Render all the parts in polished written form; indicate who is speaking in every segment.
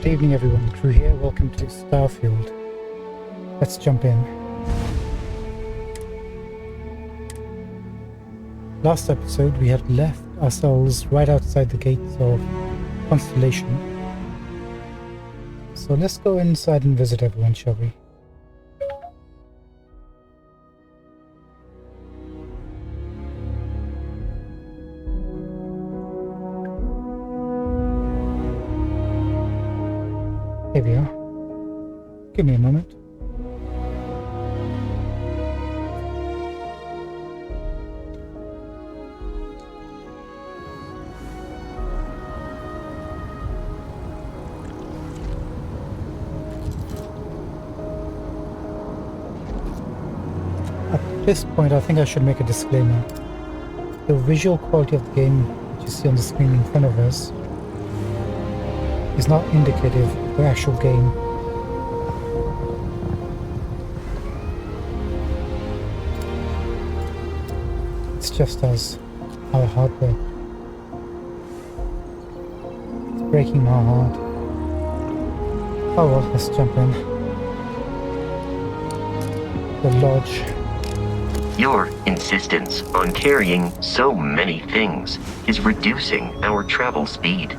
Speaker 1: Good evening everyone, Crew here, welcome to Starfield. Let's jump in. Last episode we had left ourselves right outside the gates of Constellation. So let's go inside and visit everyone, shall we? Here we are. Give me a moment. At this point, I think I should make a disclaimer. The visual quality of the game, which you see on the screen in front of us, is not indicative of the actual game. It's just as our hardware. It's breaking my heart. Oh well, let's jump in. The lodge.
Speaker 2: Your insistence on carrying so many things is reducing our travel speed.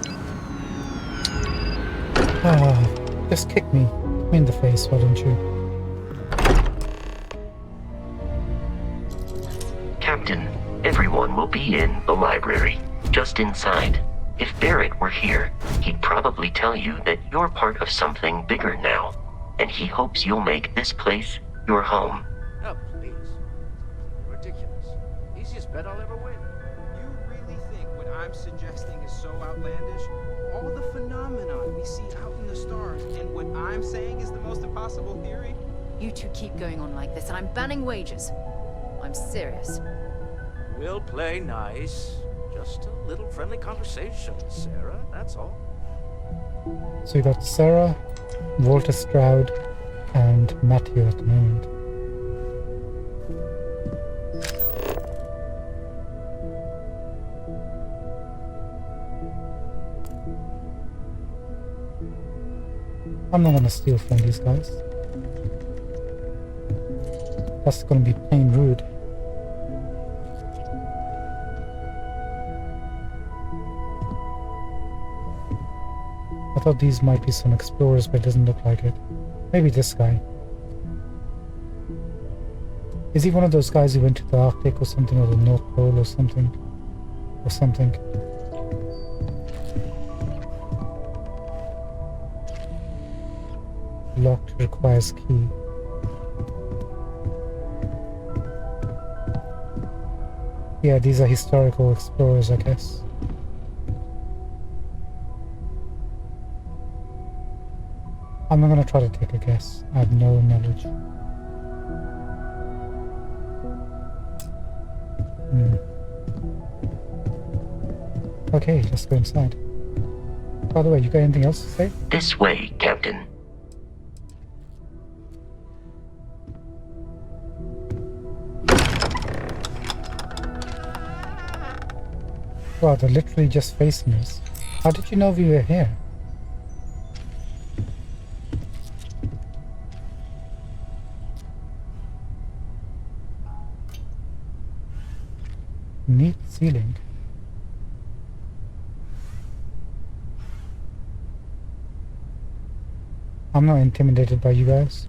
Speaker 1: Just kick me in the face, why don't you?
Speaker 2: Captain, everyone will be in the library, just inside. If Barrett were here, he'd probably tell you that you're part of something bigger now, and he hopes you'll make this place your home.
Speaker 3: Oh, please. Ridiculous. Easiest bet I'll ever win. You really think what I'm suggesting is so outlandish? All the phenomenon we see out in the stars, and what I'm saying is the most impossible theory?
Speaker 4: You two keep going on like this, and I'm banning wagers. I'm serious.
Speaker 3: We'll play nice. Just a little friendly conversation, Sarah, that's all.
Speaker 1: So you got Sarah, Walter Stroud, and Matthew at the moment. I'm not gonna steal from these guys. That's gonna be plain rude. I thought these might be some explorers, but it doesn't look like it. Maybe this guy. Is he one of those guys who went to the Arctic or something, or the North Pole or something? Locked, requires key. Yeah, these are historical explorers, I guess. I'm not gonna try to take a guess. I have no knowledge. Okay, let's go inside. By the way, you got anything else to say?
Speaker 2: This way, Captain.
Speaker 1: Wow, they're literally just facing us. How did you know we were here? Neat ceiling. I'm not intimidated by you guys.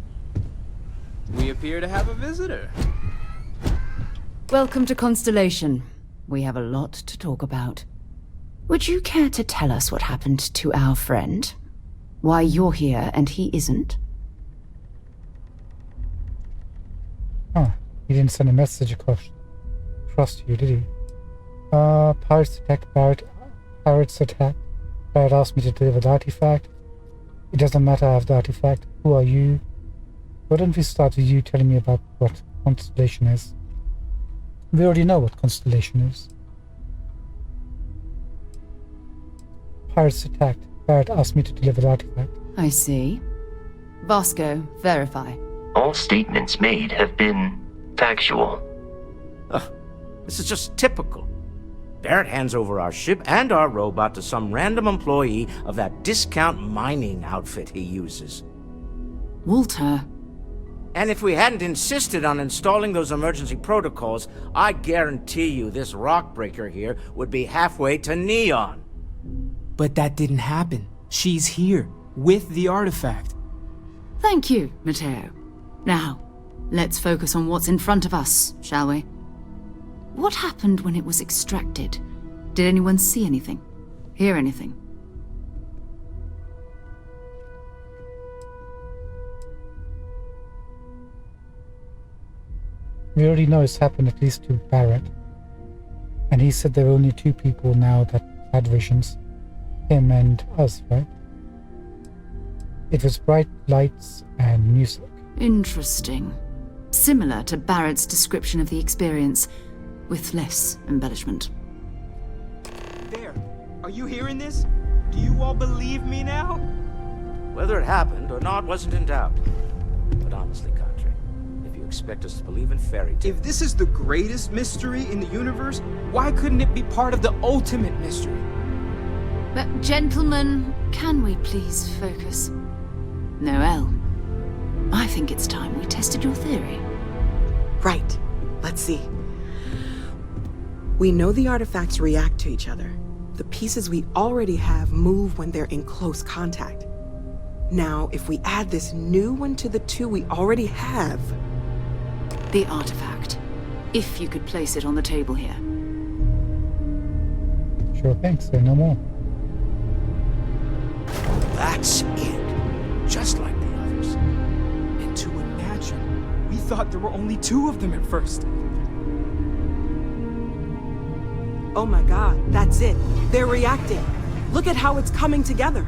Speaker 3: We appear to have a visitor.
Speaker 4: Welcome to Constellation. We have a lot to talk about. Would you care to tell us what happened to our friend? Why you're here and he isn't?
Speaker 1: Huh, he didn't send a message across to you, did he? Pirates attacked Barrett. Pirates attacked. Barrett asked me to deliver the artifact. It doesn't matter, I have the artifact. Who are you? Why don't we start with you telling me about what Constellation is? We already know what Constellation is. Pirates attacked. Barrett asked me to deliver the artifact.
Speaker 4: I see. Vasco, verify.
Speaker 2: All statements made have been factual.
Speaker 3: This is just typical.
Speaker 5: Barrett hands over our ship and our robot to some random employee of that discount mining outfit he uses.
Speaker 4: Walter,
Speaker 5: And if we hadn't insisted on installing those emergency protocols, I guarantee you this rock breaker here would be halfway to Neon.
Speaker 6: But that didn't happen. She's here, with the artifact.
Speaker 4: thank you, Matteo. Now, let's focus on what's in front of us, shall we? What happened when it was extracted? Did anyone see anything? Hear anything?
Speaker 1: We already know it's happened at least to Barrett. And he said there were only two people now that had visions. Him and us, right? It was bright lights and music.
Speaker 4: Interesting. Similar to Barrett's description of the experience, with less embellishment.
Speaker 3: There. Are you hearing this? Do you all believe me now?
Speaker 5: Whether it happened or not wasn't in doubt. But honestly, Kadri, if you expect us to believe in fairy tales...
Speaker 3: If this is the greatest mystery in the universe, why couldn't it be part of the ultimate mystery?
Speaker 4: But gentlemen, can we please focus? Noel, I think it's time we tested your theory.
Speaker 7: Right. Let's see. We know the artifacts react to each other. The pieces we already have move when they're in close contact. Now, if we add this new one to the two we already have...
Speaker 4: The artifact. If you could place it on the table here.
Speaker 1: Sure thing, say no more.
Speaker 5: That's it. Just like the others.
Speaker 3: And to imagine, we thought there were only two of them at first.
Speaker 7: Oh my god, that's it. They're reacting. Look at how it's coming together.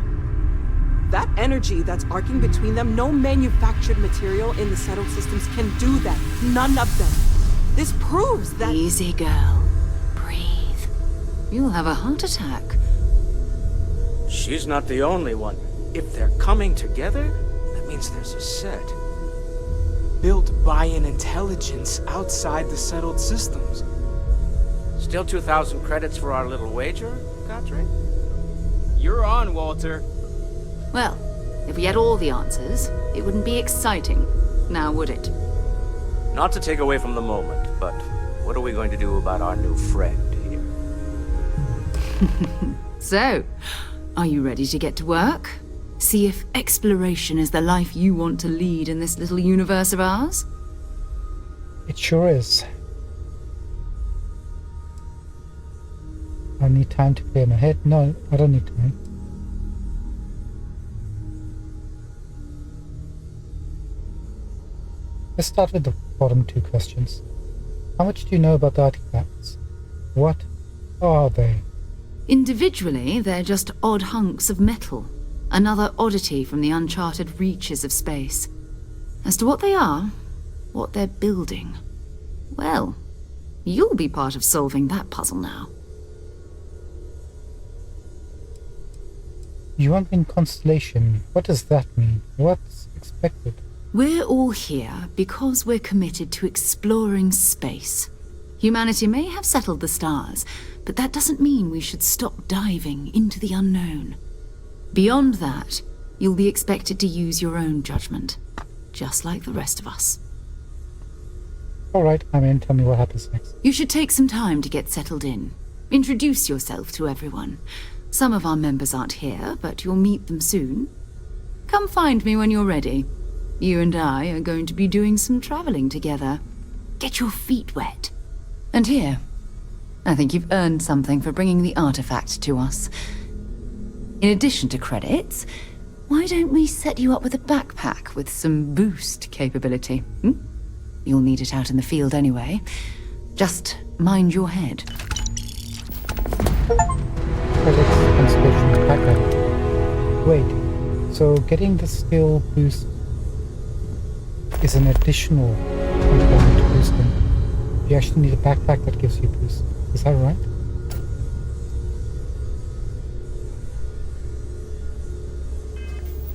Speaker 7: That energy that's arcing between them, no manufactured material in the settled systems can do that. None of them. This proves that...
Speaker 4: Easy, girl. Breathe. You'll have a heart attack.
Speaker 5: She's not the only one. If they're coming together, that means there's a set.
Speaker 6: Built by an intelligence outside the settled systems.
Speaker 5: Still 2,000 credits for our little wager, Kadri?
Speaker 3: You're on, Walter.
Speaker 4: Well, if we had all the answers, it wouldn't be exciting, now would it?
Speaker 5: Not to take away from the moment, but what are we going to do about our new friend here?
Speaker 4: So, are you ready to get to work? See if exploration is the life you want to lead in this little universe of ours?
Speaker 1: It sure is. I need time to clear my head. No, I don't need time. Let's start with the bottom two questions. How much do you know about the artifacts? What are they?
Speaker 4: Individually, they're just odd hunks of metal. Another oddity from the uncharted reaches of space. As to what they are, what they're building, well, you'll be part of solving that puzzle now.
Speaker 1: You want in constellation. What does that mean? What's expected?
Speaker 4: We're all here because we're committed to exploring space. Humanity may have settled the stars, but that doesn't mean we should stop diving into the unknown. Beyond that, you'll be expected to use your own judgment, just like the rest of us.
Speaker 1: Alright, I'm in. Tell me what happens next.
Speaker 4: You should take some time to get settled in. Introduce yourself to everyone. Some of our members aren't here, but you'll meet them soon. Come find me when you're ready. You and I are going to be doing some traveling together. Get your feet wet. And here, I think you've earned something for bringing the artifact to us. In addition to credits, why don't we set you up with a backpack with some boost capability? You'll need it out in the field anyway. Just mind your head.
Speaker 1: Credits, constellation, backup. Wait, so getting the skill boost is an additional component to boosting. You actually need a backpack that gives you boost. Is that right?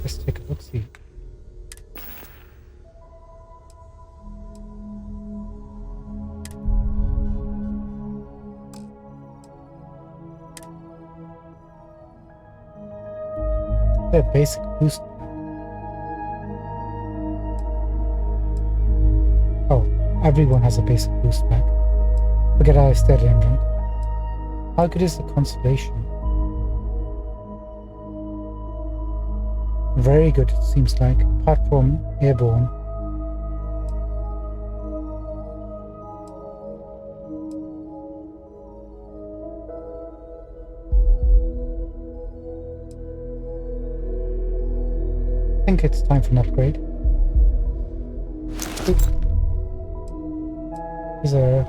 Speaker 1: Let's take a look, see. The basic boost pack. Oh, everyone has a basic boost pack. Forget I said it, drunk. How good is the constellation? Very good, it seems like, apart from airborne. I think it's time for an upgrade. Is a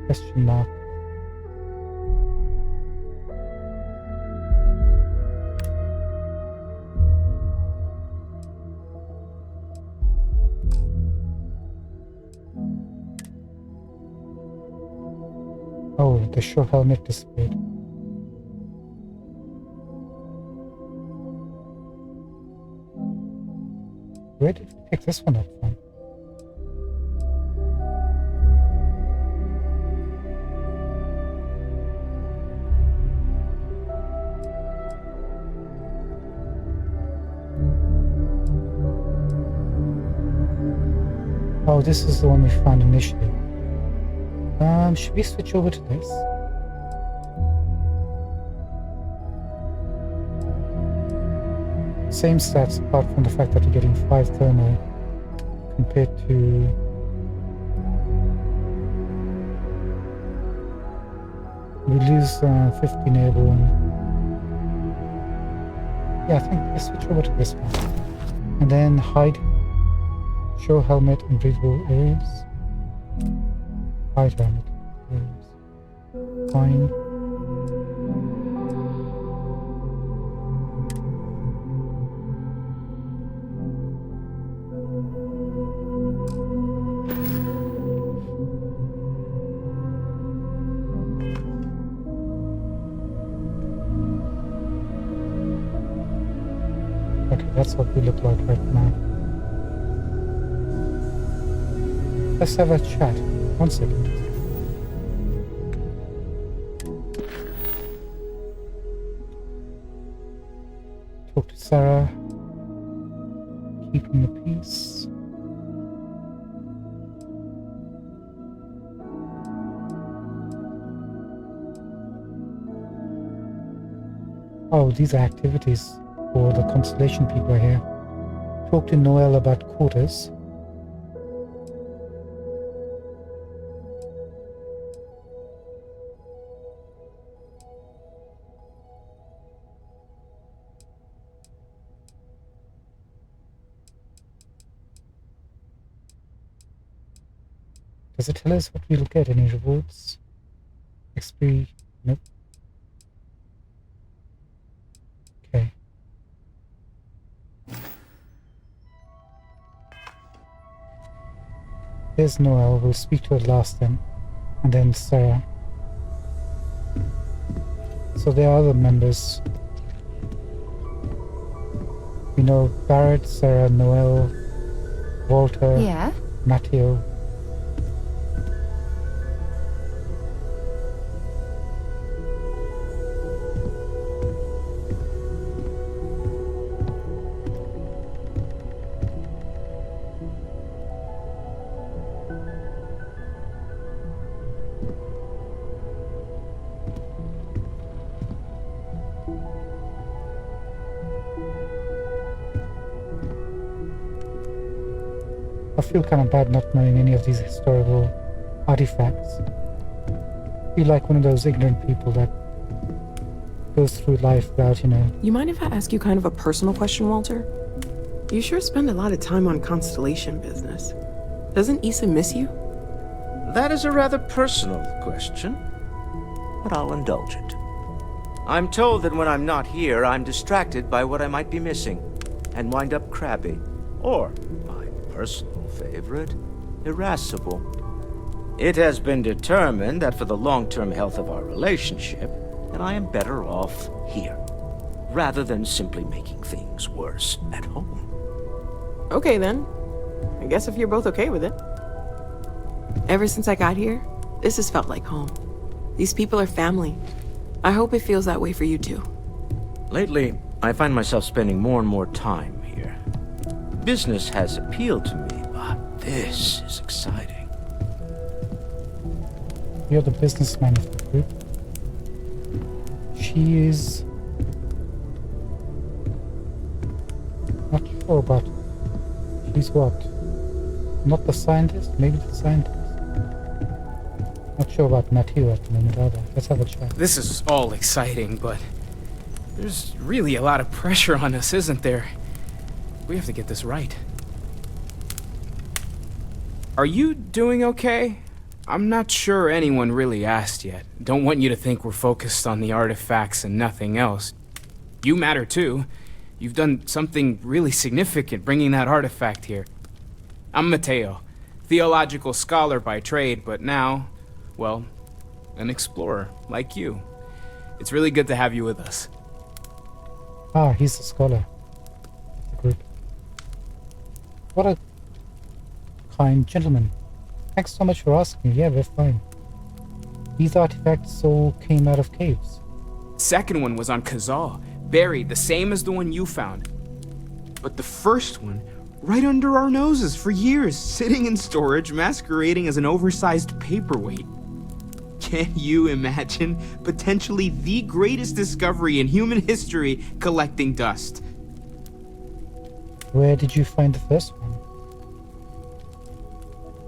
Speaker 1: question mark. Oh, the show helmet displayed. Where did we pick this one up from? Oh, this is the one we found initially. Should we switch over to this? Same stats apart from the fact that you're getting 5 thermal compared to we lose 15 airborne. Yeah, I think let's switch over to this one. And then hide, show helmet and breathable areas. Hide helmet areas. Fine. Okay, that's what we look like right now. Let's have a chat. 1 second. Talk to Sarah. Keeping the peace. Oh, these are activities for the Constellation people here. Talk to Noel about quarters. Does it tell us what we'll get? Any rewards? XP? Nope. Okay. There's Noel. We'll speak to her last then. And then Sarah. So there are other members. We know Barrett, Sarah, Noel, Walter,
Speaker 4: Yeah?
Speaker 1: Matteo. I feel kind of bad not knowing any of these historical artifacts. I feel like one of those ignorant people that goes through life without,
Speaker 7: You mind if I ask you kind of a personal question, Walter? You sure spend a lot of time on Constellation business. Doesn't Issa miss you?
Speaker 5: That is a rather personal question, but I'll indulge it. I'm told that when I'm not here, I'm distracted by what I might be missing, and wind up crabby, or, my personal favorite, irascible. It has been determined that for the long-term health of our relationship, that I am better off here, rather than simply making things worse at home.
Speaker 7: Okay then. I guess if you're both okay with it. Ever since I got here, this has felt like home. These people are family. I hope it feels that way for you too.
Speaker 5: Lately, I find myself spending more and more time here. Business has appealed to me, but this is exciting.
Speaker 1: You're the businessman of the group. She is... not sure, but she's what? Not the scientist? Maybe the scientist? Not sure about Matthew at the moment either. Let's have a chat.
Speaker 6: This is all exciting, but there's really a lot of pressure on us, isn't there? We have to get this right. Are you doing okay? I'm not sure anyone really asked yet. Don't want you to think we're focused on the artifacts and nothing else. You matter too. You've done something really significant bringing that artifact here. I'm Mateo, theological scholar by trade, but now, well, an explorer like you. It's really good to have you with us.
Speaker 1: Ah, he's a scholar. The group. What a kind gentleman. Thanks so much for asking. Yeah, we're fine. These artifacts all came out of caves.
Speaker 6: Second one was on Kazal, buried the same as the one you found. But the first one, right under our noses for years, sitting in storage, masquerading as an oversized paperweight. Can you imagine potentially the greatest discovery in human history collecting dust?
Speaker 1: Where did you find the first one?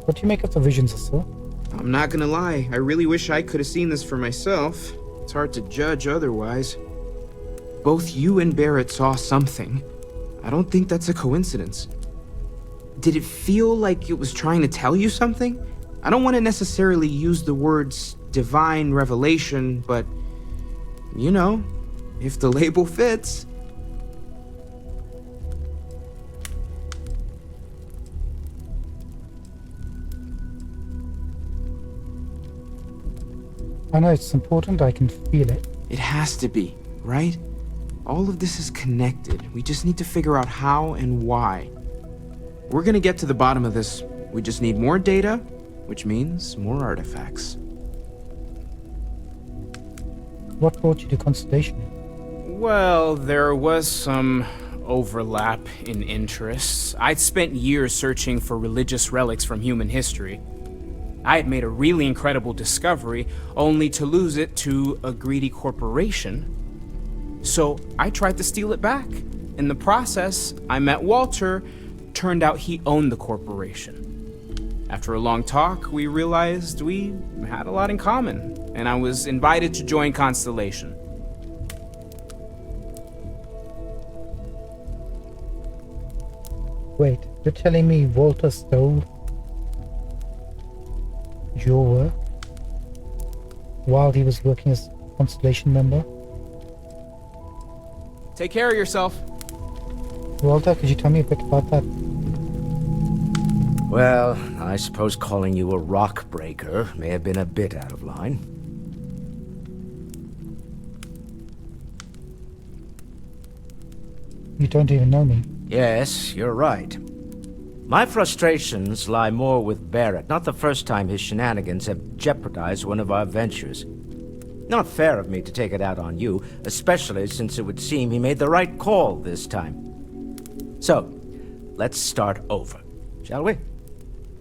Speaker 1: What do you make of the visions, sir?
Speaker 3: I'm not gonna lie, I really wish I could have seen this for myself. It's hard to judge otherwise. Both you and Barrett saw something. I don't think that's a coincidence. Did it feel like it was trying to tell you something? I don't want to necessarily use the words divine revelation, but, you know, if the label fits.
Speaker 1: I know it's important, I can feel it.
Speaker 3: It has to be, right? All of this is connected. We just need to figure out how and why. We're gonna get to the bottom of this. We just need more data, which means more artifacts.
Speaker 1: What brought you to Constellation?
Speaker 6: Well, there was some overlap in interests. I'd spent years searching for religious relics from human history. I had made a really incredible discovery, only to lose it to a greedy corporation. So I tried to steal it back. In the process, I met Walter. Turned out he owned the corporation. After a long talk, we realized we had a lot in common, and I was invited to join Constellation.
Speaker 1: Wait, you're telling me Walter stole your work while he was working as a Constellation member?
Speaker 6: Take care of yourself.
Speaker 1: Walter, could you tell me a bit about that?
Speaker 5: Well, I suppose calling you a rock breaker may have been a bit out of line.
Speaker 1: You don't even know me.
Speaker 5: Yes, you're right. My frustrations lie more with Barrett. Not the first time his shenanigans have jeopardized one of our ventures. Not fair of me to take it out on you, especially since it would seem he made the right call this time. So, let's start over, shall we?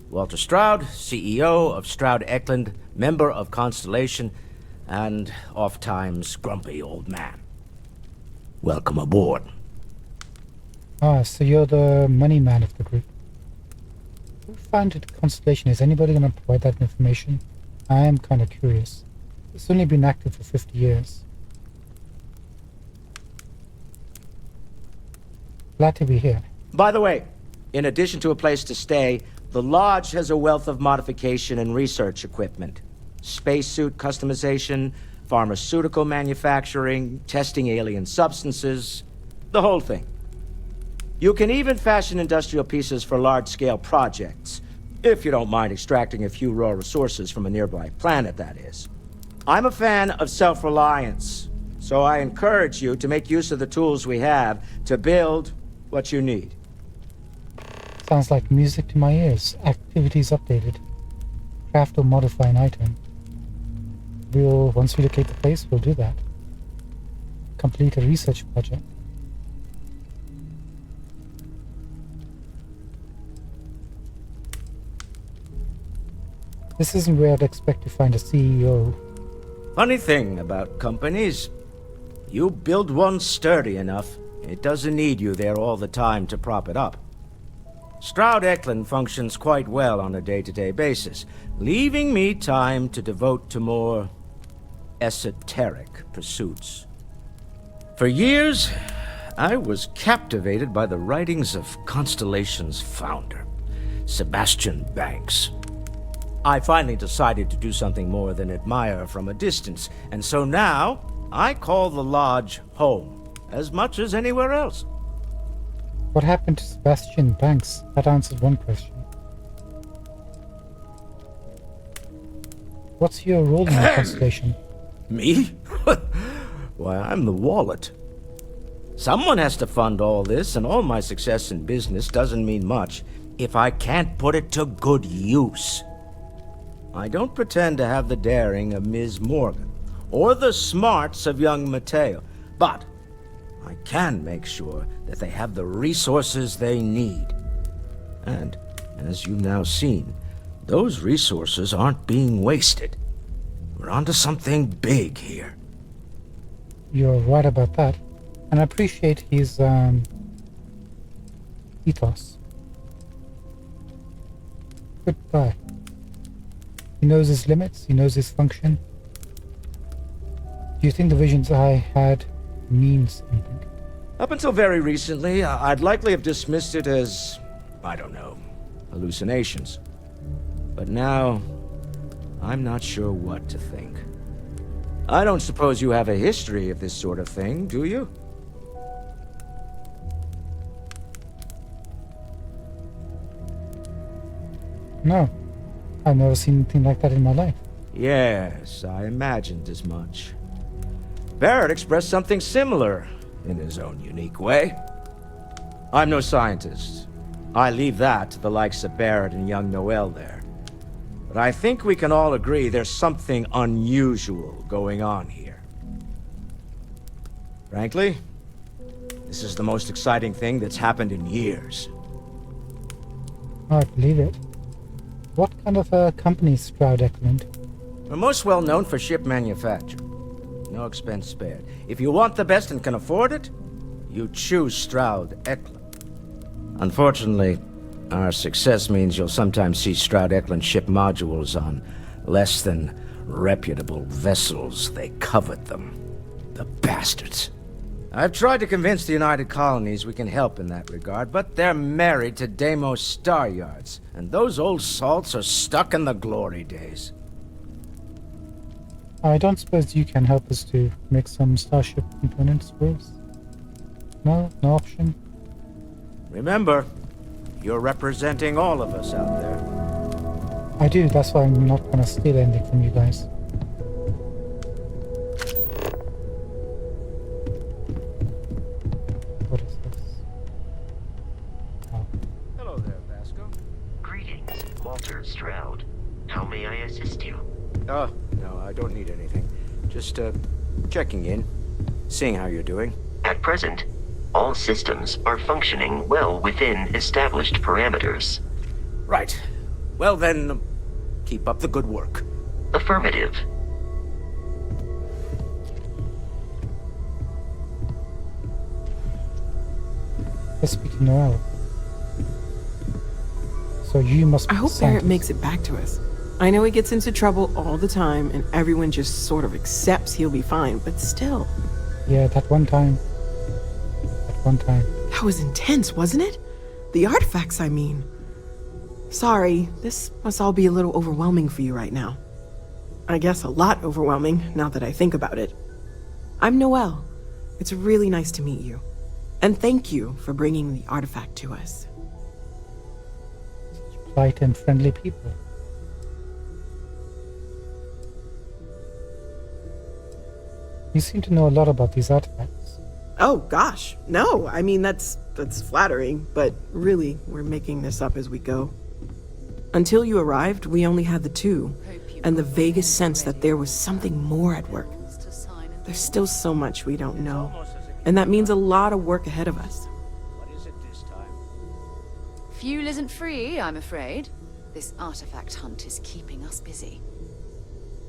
Speaker 5: Walter Stroud, CEO of Stroud Eklund, member of Constellation, and oft-times grumpy old man. Welcome aboard.
Speaker 1: Ah, so you're the money man of the group. Who founded Constellation? Is anybody going to provide that information? I am kind of curious. It's only been active for 50 years. Glad to be here.
Speaker 5: By the way, in addition to a place to stay, the Lodge has a wealth of modification and research equipment. Spacesuit customization, pharmaceutical manufacturing, testing alien substances, the whole thing. You can even fashion industrial pieces for large-scale projects, if you don't mind extracting a few raw resources from a nearby planet, that is. I'm a fan of self-reliance, so I encourage you to make use of the tools we have to build what you need.
Speaker 1: Sounds like music to my ears. Activities updated. Craft or modify an item. Once we locate the place, we'll do that. Complete a research project. This isn't where I'd expect to find a CEO.
Speaker 5: Funny thing about companies, you build one sturdy enough, it doesn't need you there all the time to prop it up. Stroud Eklund functions quite well on a day-to-day basis, leaving me time to devote to more esoteric pursuits. For years, I was captivated by the writings of Constellation's founder, Sebastian Banks. I finally decided to do something more than admire from a distance, and so now I call the lodge home, as much as anywhere else.
Speaker 1: What happened to Sebastian Banks? That answered one question. What's your role in the constellation?
Speaker 5: Me? Why, I'm the wallet. Someone has to fund all this, and all my success in business doesn't mean much if I can't put it to good use. I don't pretend to have the daring of Ms. Morgan, or the smarts of young Mateo, but I can make sure that they have the resources they need. And, as you've now seen, those resources aren't being wasted. We're onto something big here.
Speaker 1: You're right about that. And I appreciate his ethos. Goodbye. He knows his limits, he knows his function. Do you think the visions I had means anything?
Speaker 5: Up until very recently, I'd likely have dismissed it as, I don't know, hallucinations. But now, I'm not sure what to think. I don't suppose you have a history of this sort of thing, do you?
Speaker 1: No. I've never seen anything like that in my life.
Speaker 5: Yes, I imagined as much. Barrett expressed something similar, in his own unique way. I'm no scientist. I leave that to the likes of Barrett and young Noel there. But I think we can all agree there's something unusual going on here. Frankly, this is the most exciting thing that's happened in years.
Speaker 1: I believe it. What kind of a company is Stroud Eklund?
Speaker 5: We're most well known for ship manufacture. No expense spared. If you want the best and can afford it, you choose Stroud Eklund. Unfortunately, our success means you'll sometimes see Stroud Eklund ship modules on less than reputable vessels. They covet them. The bastards. I've tried to convince the United Colonies we can help in that regard, but they're married to Deimos Star Yards, and those old salts are stuck in the glory days.
Speaker 1: I don't suppose you can help us to make some starship components for us? No? No option?
Speaker 5: Remember, you're representing all of us out there.
Speaker 1: I do, that's why I'm not gonna steal anything from you guys. What is this? Oh.
Speaker 5: Hello there, Vasco.
Speaker 2: Greetings, Walter Stroud. How may I assist you?
Speaker 5: Oh, no, I don't need anything. Just, checking in. Seeing how you're doing.
Speaker 2: At present, all systems are functioning well within established parameters.
Speaker 5: Right. Well then, keep up the good work.
Speaker 2: Affirmative.
Speaker 1: Let's speak to Noel. So you must be
Speaker 7: I hope
Speaker 1: the
Speaker 7: Barrett
Speaker 1: scientist.
Speaker 7: makes it back to us. I know he gets into trouble all the time, and everyone just sort of accepts he'll be fine, but still.
Speaker 1: Yeah, that one time. That one time.
Speaker 7: That was intense, wasn't it? The artifacts, I mean. Sorry, this must all be a little overwhelming for you right now. I guess a lot overwhelming, now that I think about it. I'm Noelle. It's really nice to meet you. And thank you for bringing the artifact to us.
Speaker 1: Polite and friendly people. You seem to know a lot about these artifacts.
Speaker 7: Oh, gosh. No, I mean, that's flattering, but really, we're making this up as we go. Until you arrived, we only had the two. and the vaguest sense that there was something more at work. There's still so much we don't know, and that means a lot of work ahead of us.
Speaker 5: What is it this time?
Speaker 4: Fuel isn't free, I'm afraid. This artifact hunt is keeping us busy.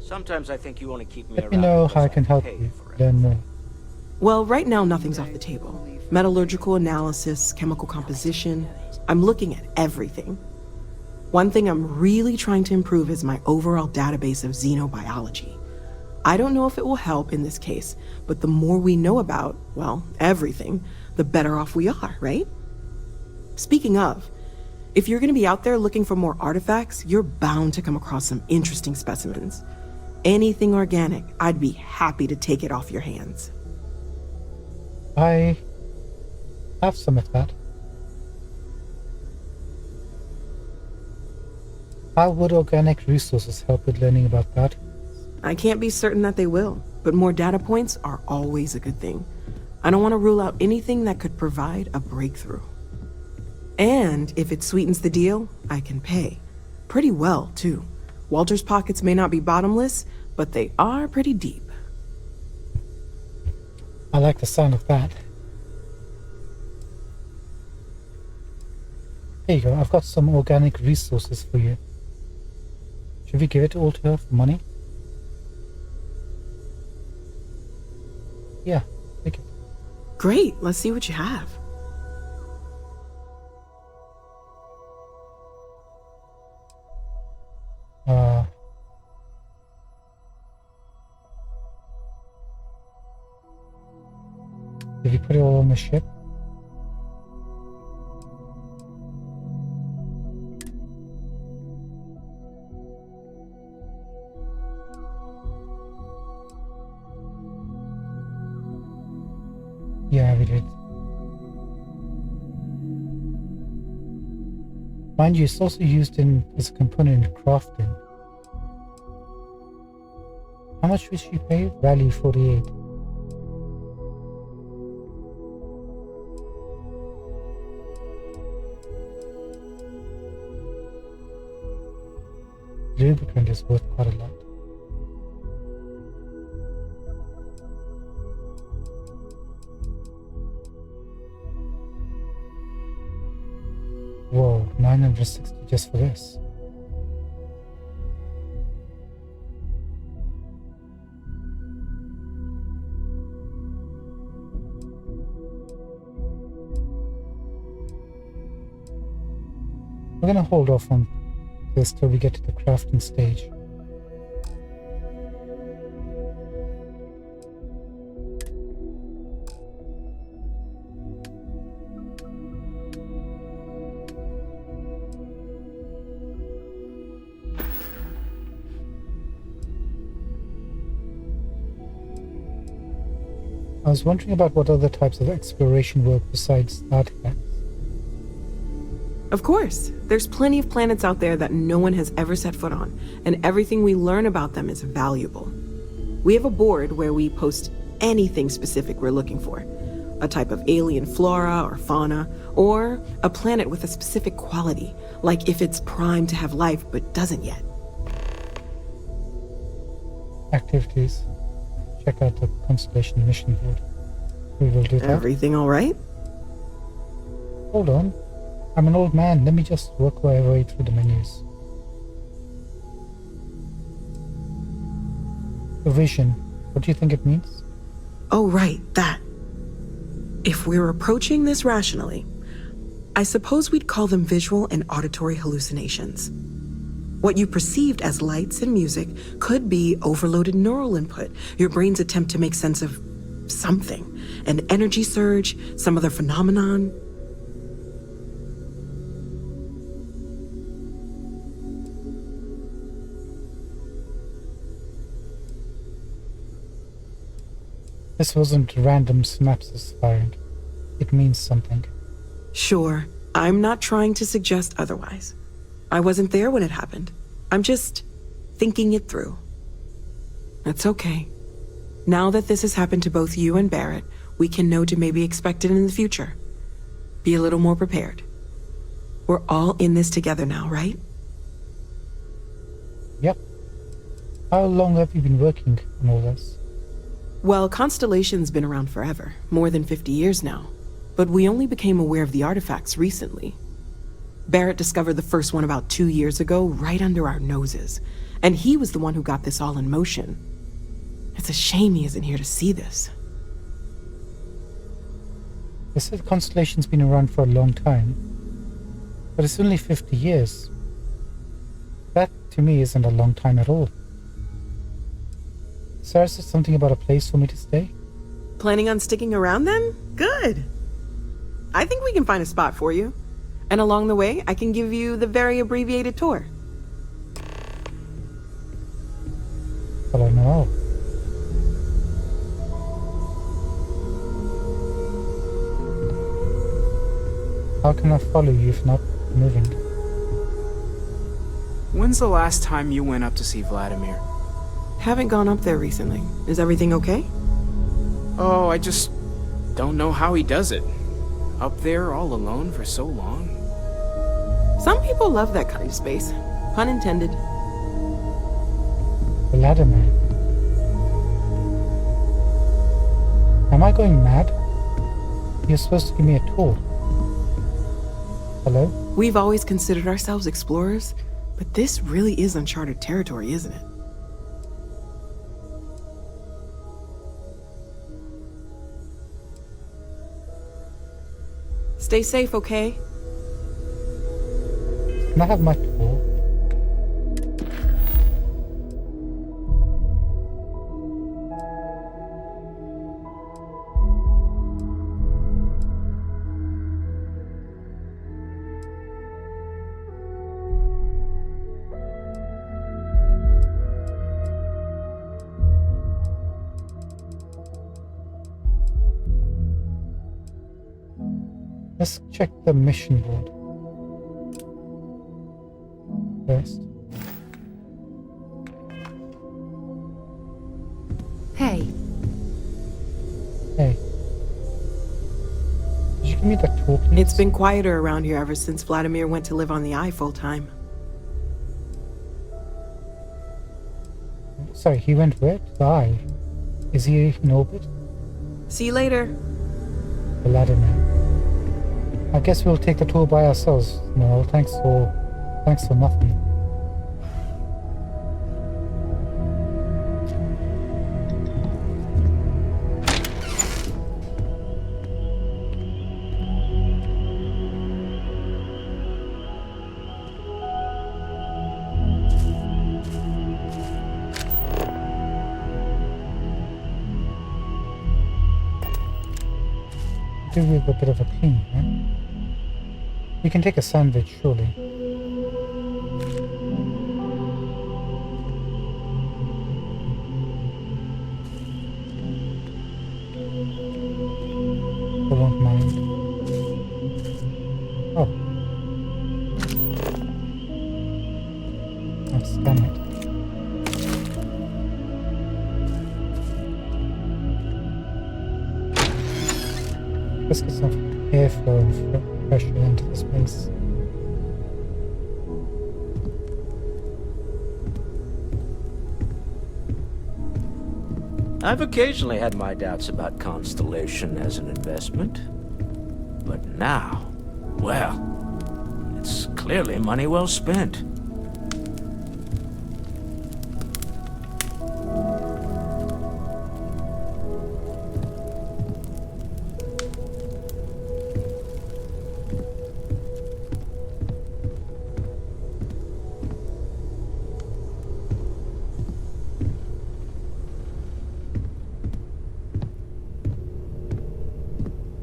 Speaker 5: Sometimes I think you want to keep me
Speaker 1: Let
Speaker 5: around.
Speaker 1: me know how I
Speaker 5: because
Speaker 1: can help
Speaker 5: pay
Speaker 1: you.
Speaker 5: for it.
Speaker 1: Learn more.
Speaker 7: Well, right now nothing's off the table. Metallurgical analysis, chemical composition. I'm looking at everything. One thing I'm really trying to improve is my overall database of xenobiology. I don't know if it will help in this case, but the more we know about, well, everything, the better off we are, right? Speaking of, if you're going to be out there looking for more artifacts, you're bound to come across some interesting specimens. Anything organic, I'd be happy to take it off your hands.
Speaker 1: I have some of that. How would organic resources help with learning about that?
Speaker 7: I can't be certain that they will, but more data points are always a good thing. I don't want to rule out anything that could provide a breakthrough. And if it sweetens the deal, I can pay. Pretty well, too. Walter's pockets may not be bottomless, but they are pretty deep.
Speaker 1: I like the sound of that. There you go, I've got some organic resources for you. Should we give it all to her for money? Yeah, take it.
Speaker 7: Great, let's see what you have.
Speaker 1: Did you put it all on the ship? Yeah, we did. Mind you, it's also used as a component in crafting. How much did she pay? Value 48. Lubricant is worth quite a lot. Whoa, 960 just for this. We're gonna hold off on this till we get to the crafting stage. I was wondering about what other types of exploration work besides artifacts.
Speaker 7: Of course, there's plenty of planets out there that no one has ever set foot on, and everything we learn about them is valuable. We have a board where we post anything specific we're looking for. A type of alien flora or fauna, or a planet with a specific quality, like if it's primed to have life but doesn't yet.
Speaker 1: Activities. Check out the Constellation mission board. We will do that.
Speaker 7: Everything all right?
Speaker 1: Hold on. I'm an old man. Let me just work my way through the menus. A vision. What do you think it means?
Speaker 7: Oh, right, that. If we're approaching this rationally, I suppose we'd call them visual and auditory hallucinations. What you perceived as lights and music could be overloaded neural input, your brain's attempt to make sense of something, an energy surge, some other phenomenon.
Speaker 1: This wasn't random synapses firing. It means something.
Speaker 7: Sure, I'm not trying to suggest otherwise. I wasn't there when it happened. I'm just thinking it through. It's okay. Now that this has happened to both you and Barrett, we can know to maybe expect it in the future. Be a little more prepared. We're all in this together now, right?
Speaker 1: Yep. How long have you been working on all this?
Speaker 7: Well, Constellation's been around forever, more than 50 years now. But we only became aware of the artifacts recently. Barrett discovered the first one about 2 years ago, right under our noses. And he was the one who got this all in motion. It's a shame he isn't here to see this.
Speaker 1: They said Constellation's been around for a long time, but it's only 50 years. That, to me, isn't a long time at all. Sarah said something about a place for me to stay.
Speaker 7: Planning on sticking around then? Good. I think we can find a spot for you. And along the way, I can give you the very abbreviated tour.
Speaker 1: But I know. How can I follow you if not moving?
Speaker 6: When's the last time you went up to see Vladimir?
Speaker 7: Haven't gone up there recently. Is everything okay?
Speaker 6: Oh, I just don't know how he does it. Up there all alone for so long.
Speaker 7: Some people love that kind of space. Pun intended.
Speaker 1: Vladimir. Am I going mad? You're supposed to give me a tour. Hello?
Speaker 7: We've always considered ourselves explorers, but this really is uncharted territory, isn't it? Stay safe, okay?
Speaker 1: Can I have my tour? Let's check the mission board first.
Speaker 4: Hey,
Speaker 1: Hey. Did you give me the tour, please?
Speaker 7: It's been quieter around here ever since Vladimir went to live on the Eye full time.
Speaker 1: Sorry, he went where? To the Eye. Is he in orbit?
Speaker 7: See you later.
Speaker 1: Vladimir. I guess we'll take the tour by ourselves. No, thanks for nothing. Do with a bit of a clean, right? We can take a sandwich, surely. I won't mind. Oh. I'll scan it. Let's get some airflow and pressure into the space.
Speaker 5: I've occasionally had my doubts about Constellation as an investment. But now, well, it's clearly money well spent.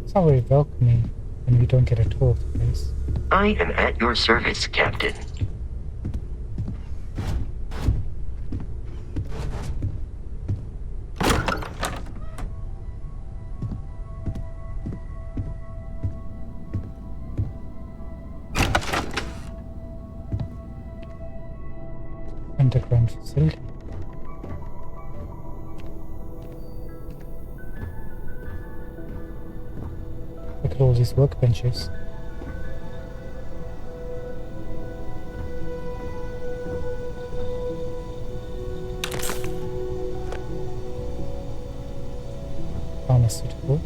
Speaker 1: It's not very welcoming when we don't get a tour of the place.
Speaker 2: I am at your service, Captain.
Speaker 1: Underground facility. Look at all these workbenches. pharmaceuticals.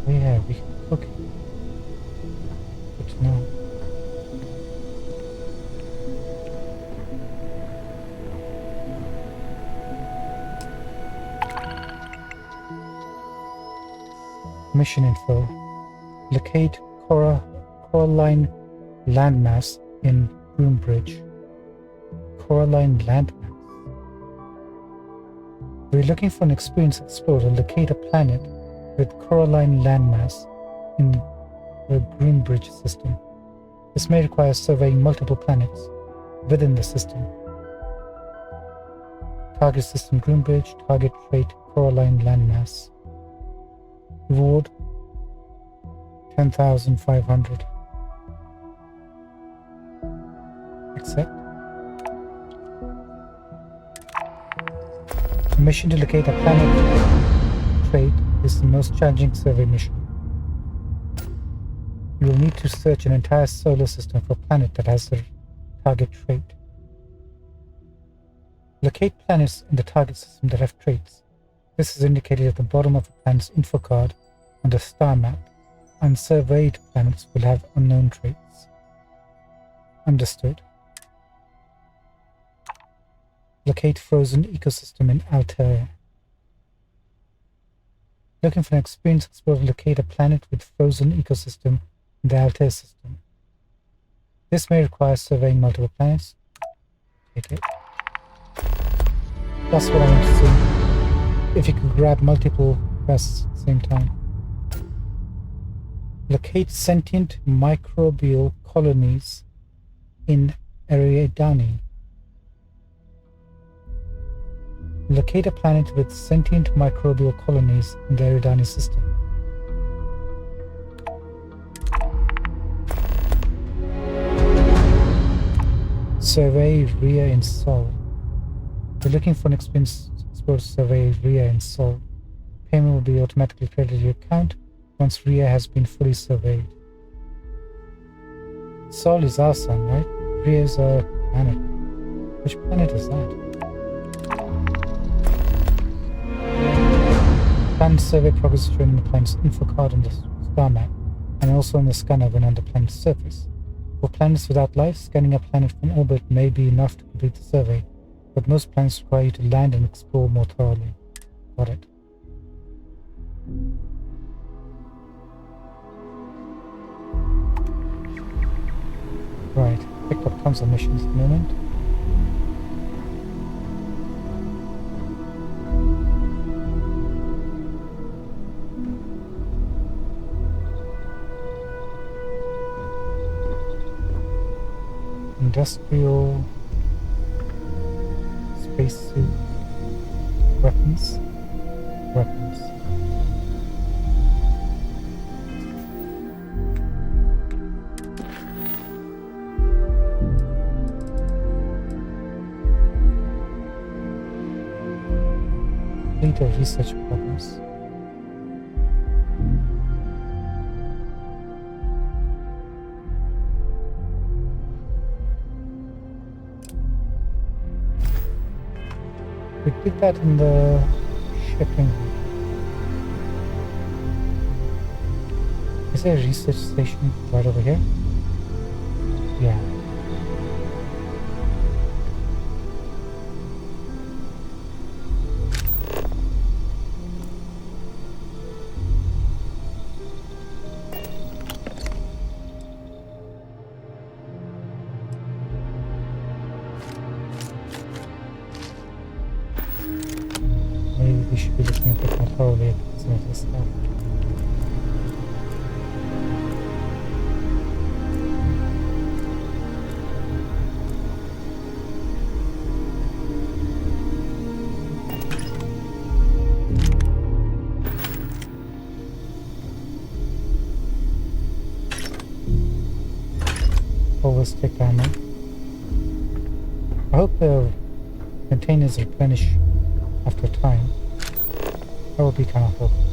Speaker 1: Oh yeah, we can cook it. Good to know. Mission info. Locate Coraline landmass in Groombridge. Coraline landmass. We're looking for an experienced explorer to locate a planet with Coraline landmass in the Groombridge system. This may require surveying multiple planets within the system. Target system Groombridge, target trait Coraline landmass. Reward 10,500. Accept. The mission to locate a planet trait is the most challenging survey mission. You will need to search an entire solar system for a planet that has the target trait. Locate planets in the target system that have traits. This is indicated at the bottom of the planet's info card on the star map. Unsurveyed planets will have unknown traits. Understood. Locate frozen ecosystem in Altair. Looking for an experienced explorer to locate a planet with frozen ecosystem in the Altair system. This may require surveying multiple planets. Take it. That's what I want to see. If you could grab multiple quests at the same time. Locate sentient microbial colonies in Eridani. Locate a planet with sentient microbial colonies in the Eridani system. Survey Rhea in Sol. We're looking for an experienced explorer to survey Rhea in Sol. Payment will be automatically credited to your account once Rhea has been fully surveyed. Sol is our sun, right? Rhea is a planet. Which planet is that? Planet survey progress is shown in the planet's info card on the star map, and also on the scanner when on the planet's surface. For planets without life, scanning a planet from orbit may be enough to complete the survey, but most planets require you to land and explore more thoroughly. Got it. Right, picked up tons of missions at the moment. Industrial spacesuit weapons. Fleet of research problems. We did that in the shipping. Is there a research station right over here? Yeah. Maybe we should be looking a bit more thoroughly at some of this stuff. Overstick ammo. hope the containers replenish after time. That would be kind of helpful.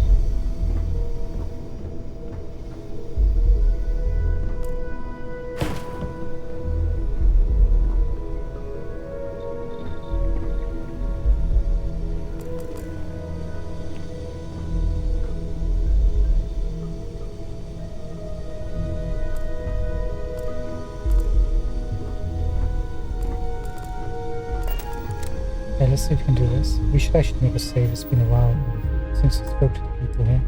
Speaker 1: Okay, let's see if we can do this. We should actually make a save. It's been a while since we spoke to the people here.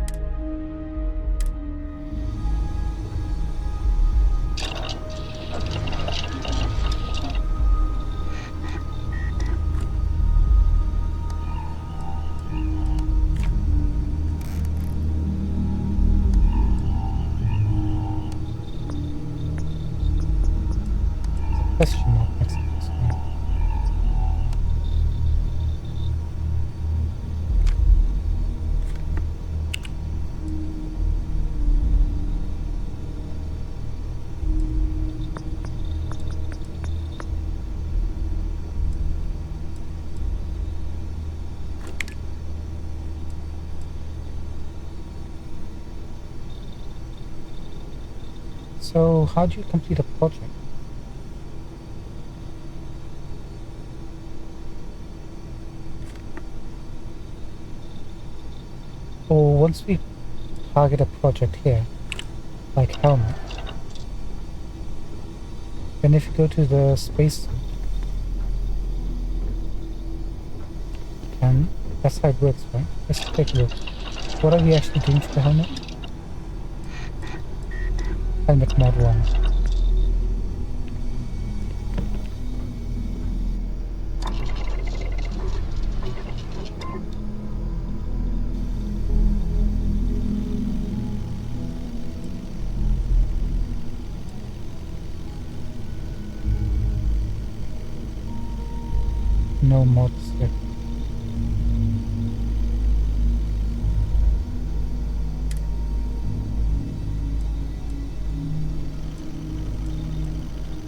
Speaker 1: There's a question mark next to this one. So, how do you complete a project? Or once we target a project here, like helmet, then if you go to the space suit, and that's how it works, right? Let's take a look. What are we actually doing to the helmet? Helmet mod 1. No mods yet.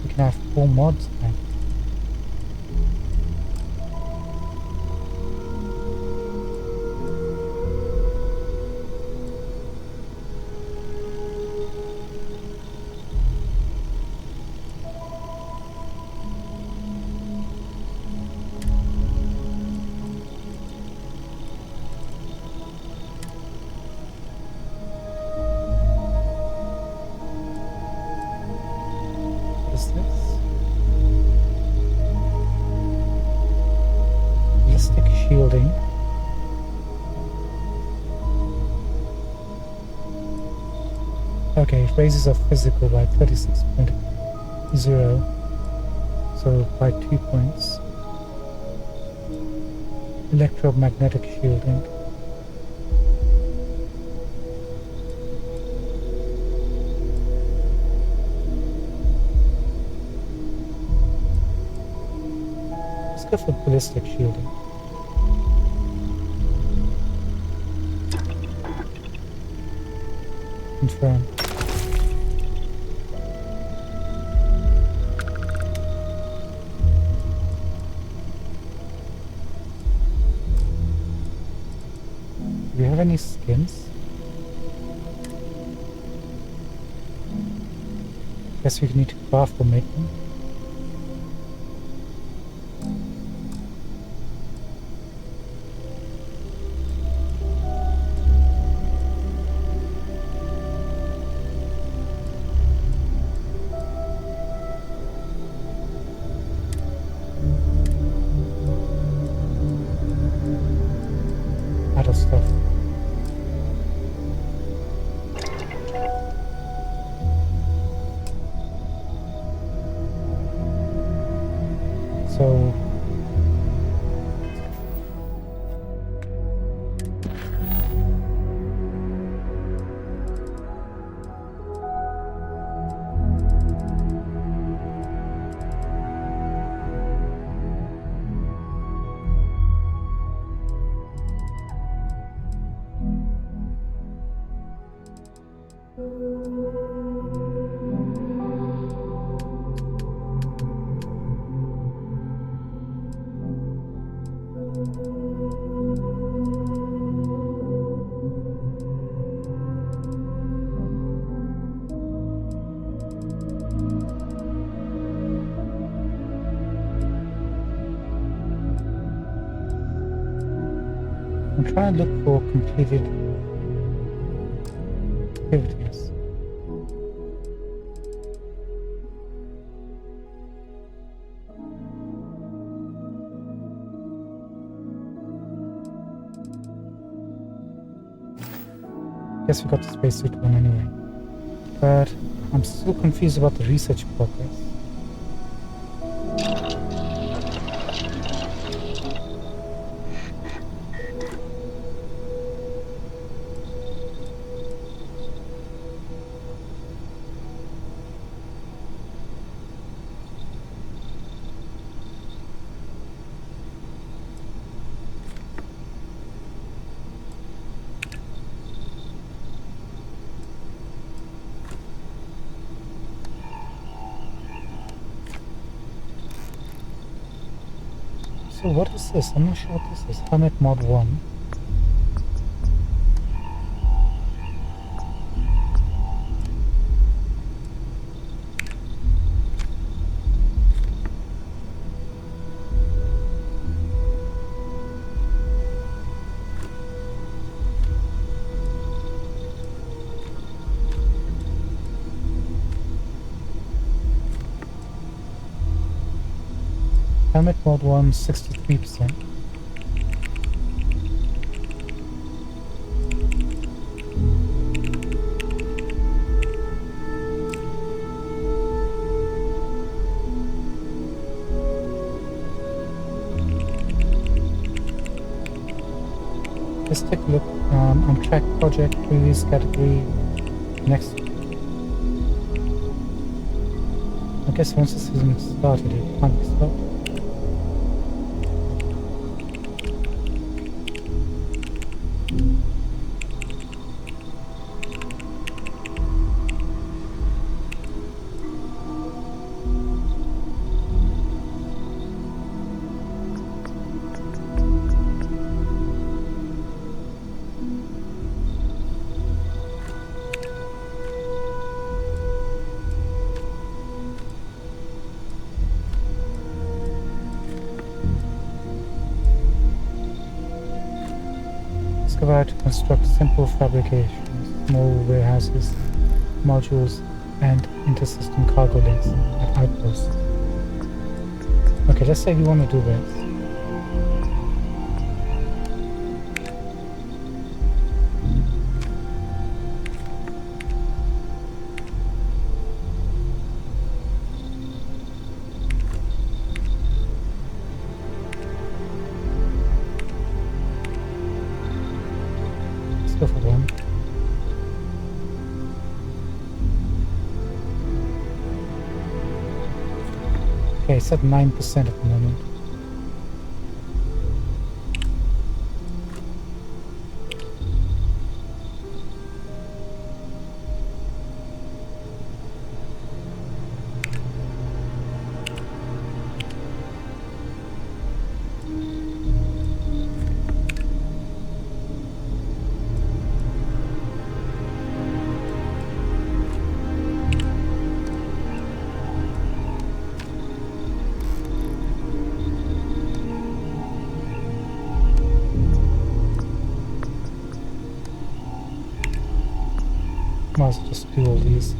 Speaker 1: We can have 4 mods then. What is this? Ballistic shielding. Okay, it raises our physical by 36.0, so by 2 points. Electromagnetic shielding. Let's go for ballistic shielding. Confirm. Do we have any skins? Guess we need to craft or make them. Other stuff. So try and look for completed activities. Guess we got the spacesuit one anyway. But I'm still confused about the research progress. So what is this? I'm not sure what this is. Helmet Mod 1. Helmet Mod 1, 63%. Let's take a look on track project, previous category, next. I guess once the season started, it can't be stopped. Discover to construct simple fabrications, small warehouses, modules, and intersystem cargo links at outposts. Okay, let's say we want to do this. Go for one. Okay, it's at 9% at the moment. Might as well just do all these.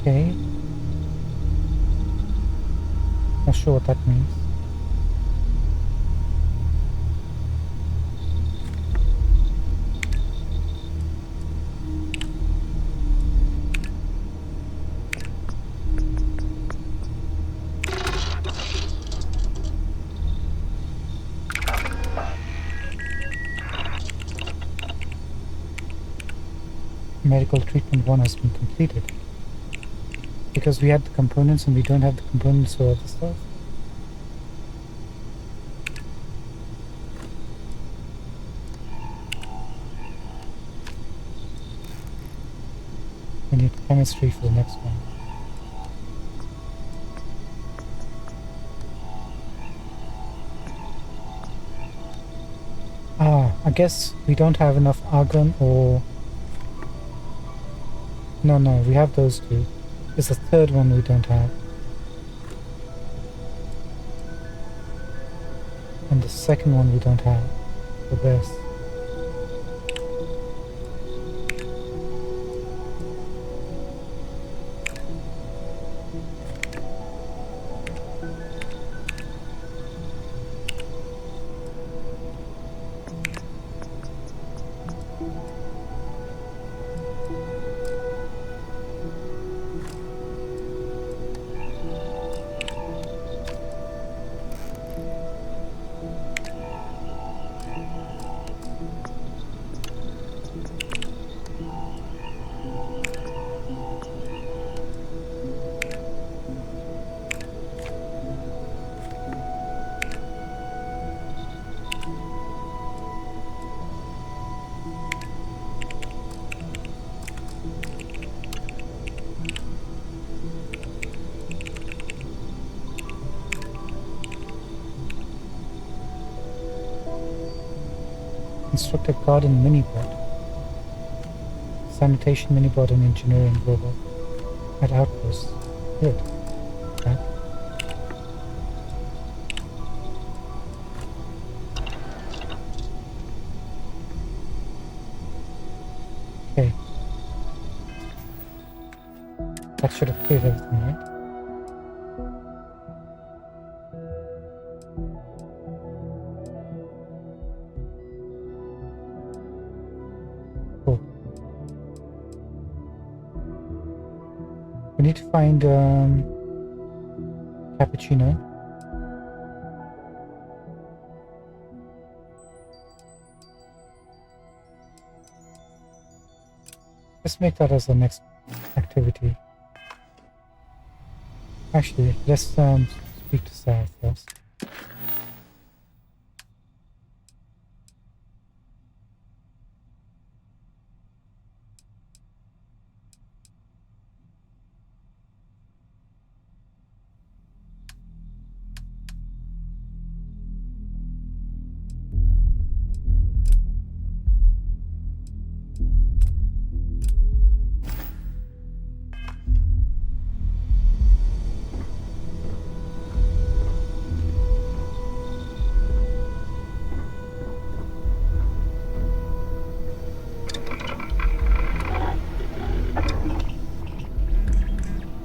Speaker 1: Okay. Not sure what that means. medical treatment 1 has been completed. Because we had the components and we don't have the components for other stuff. We need chemistry for the next one. I guess we don't have enough argon or... No, we have those two. There's a third one we don't have. And the second one we don't have. The best. Construct a garden mini-bot. Sanitation mini-bot and engineering robot. At outposts. Good. Back. Okay. That should have cleared everything, right? We need to find cappuccino. Let's make that as the next activity. Actually, let's speak to Sarah first.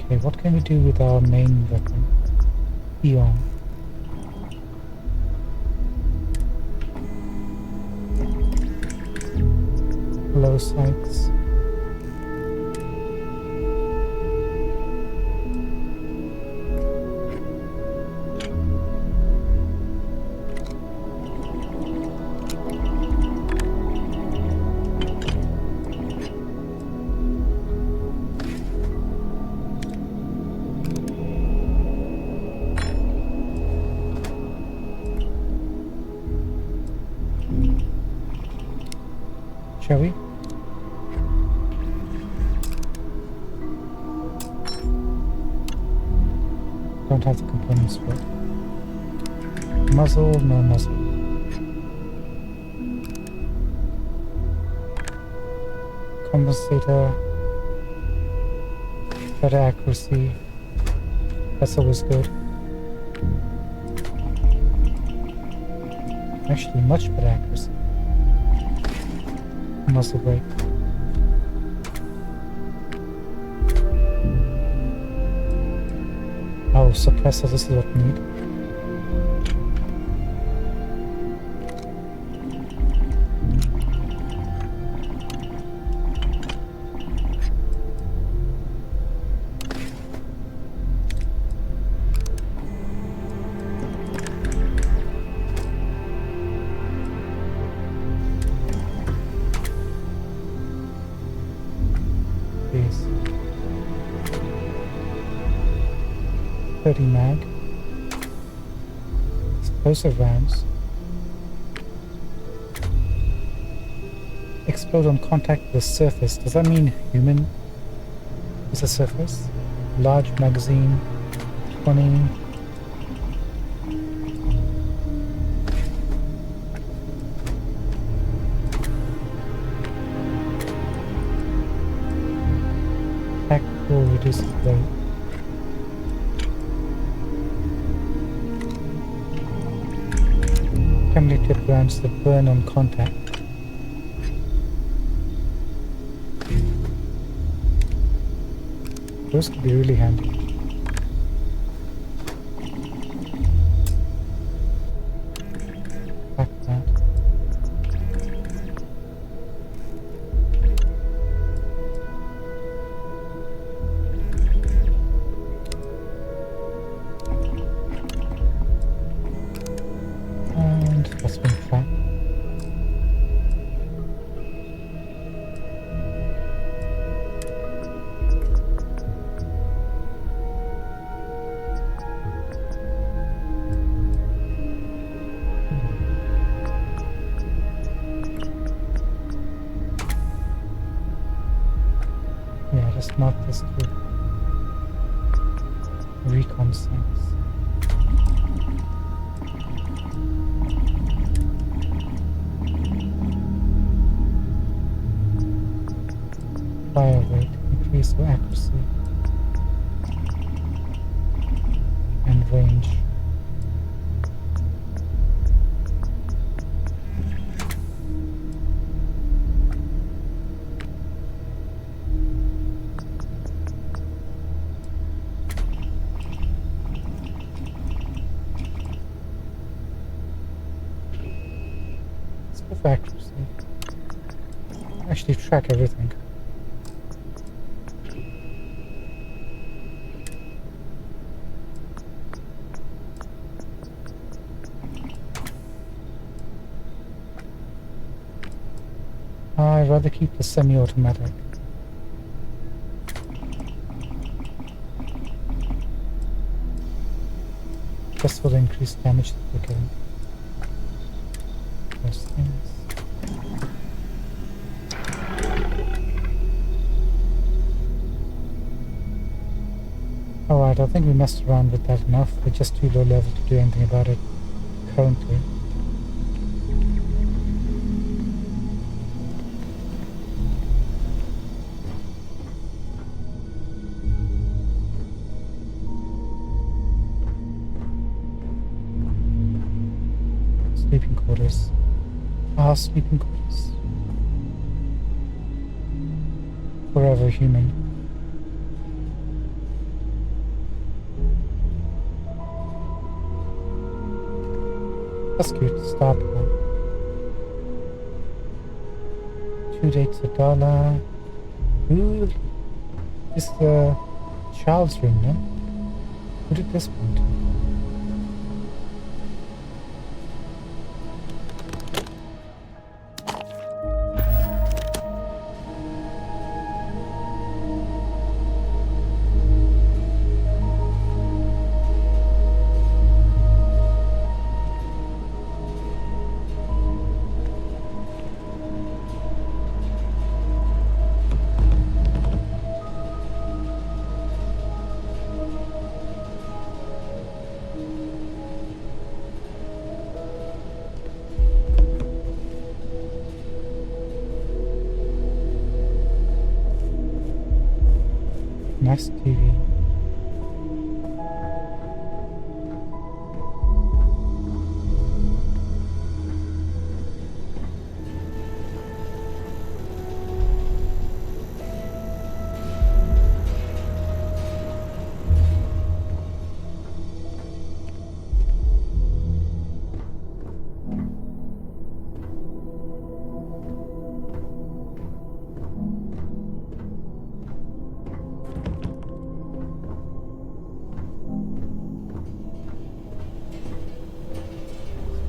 Speaker 1: Okay, what can we do with our main weapon? Eon. Low sights. Shall we? Don't have the components for it. Muzzle, no muzzle. Compensator. Better accuracy. That's always good. Actually, much better accuracy. Muzzle brake. Oh, suppressor, this is what we need. this? 30 mag. Explosive rounds. Explode on contact with the surface. Does that mean human is the surface? Large magazine. 20. Tactical reduces weight. Chemically tipped rounds that burn on contact. Those could be really handy. Back that. And that's been tracked. Yeah, just mark this to recon sense. Fire rate, increase your accuracy and range. Let's go for accuracy. Actually track everything. I'd rather keep the semi-automatic. Just for the increased damage that we're getting. Those things. Alright, I think we messed around with that enough. We're just too low level to do anything about it currently. Sleeping quarters. Our sleeping quarters. Forever human. That's cute. Starfield. 2 dates $1. Ooh, this is the child's room, no? Who did this belong to? Nice TV.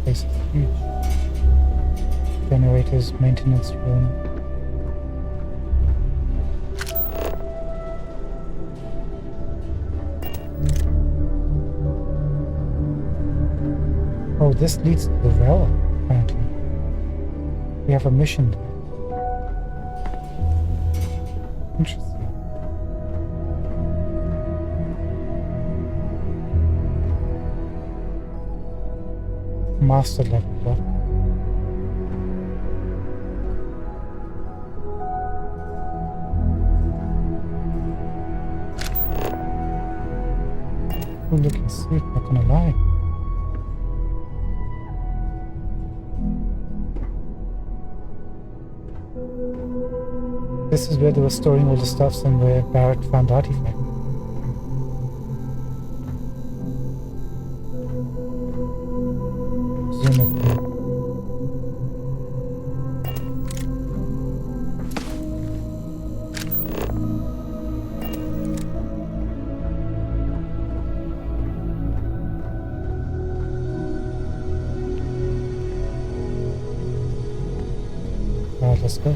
Speaker 1: Place is huge. Generators, maintenance room. Oh, this leads to the well, apparently. We have a mission there. Interesting. Master level block. Cool looking suit, not gonna lie. This is where they were storing all the stuffs and where Barrett found the artifact. Presumably. Alright, let's go.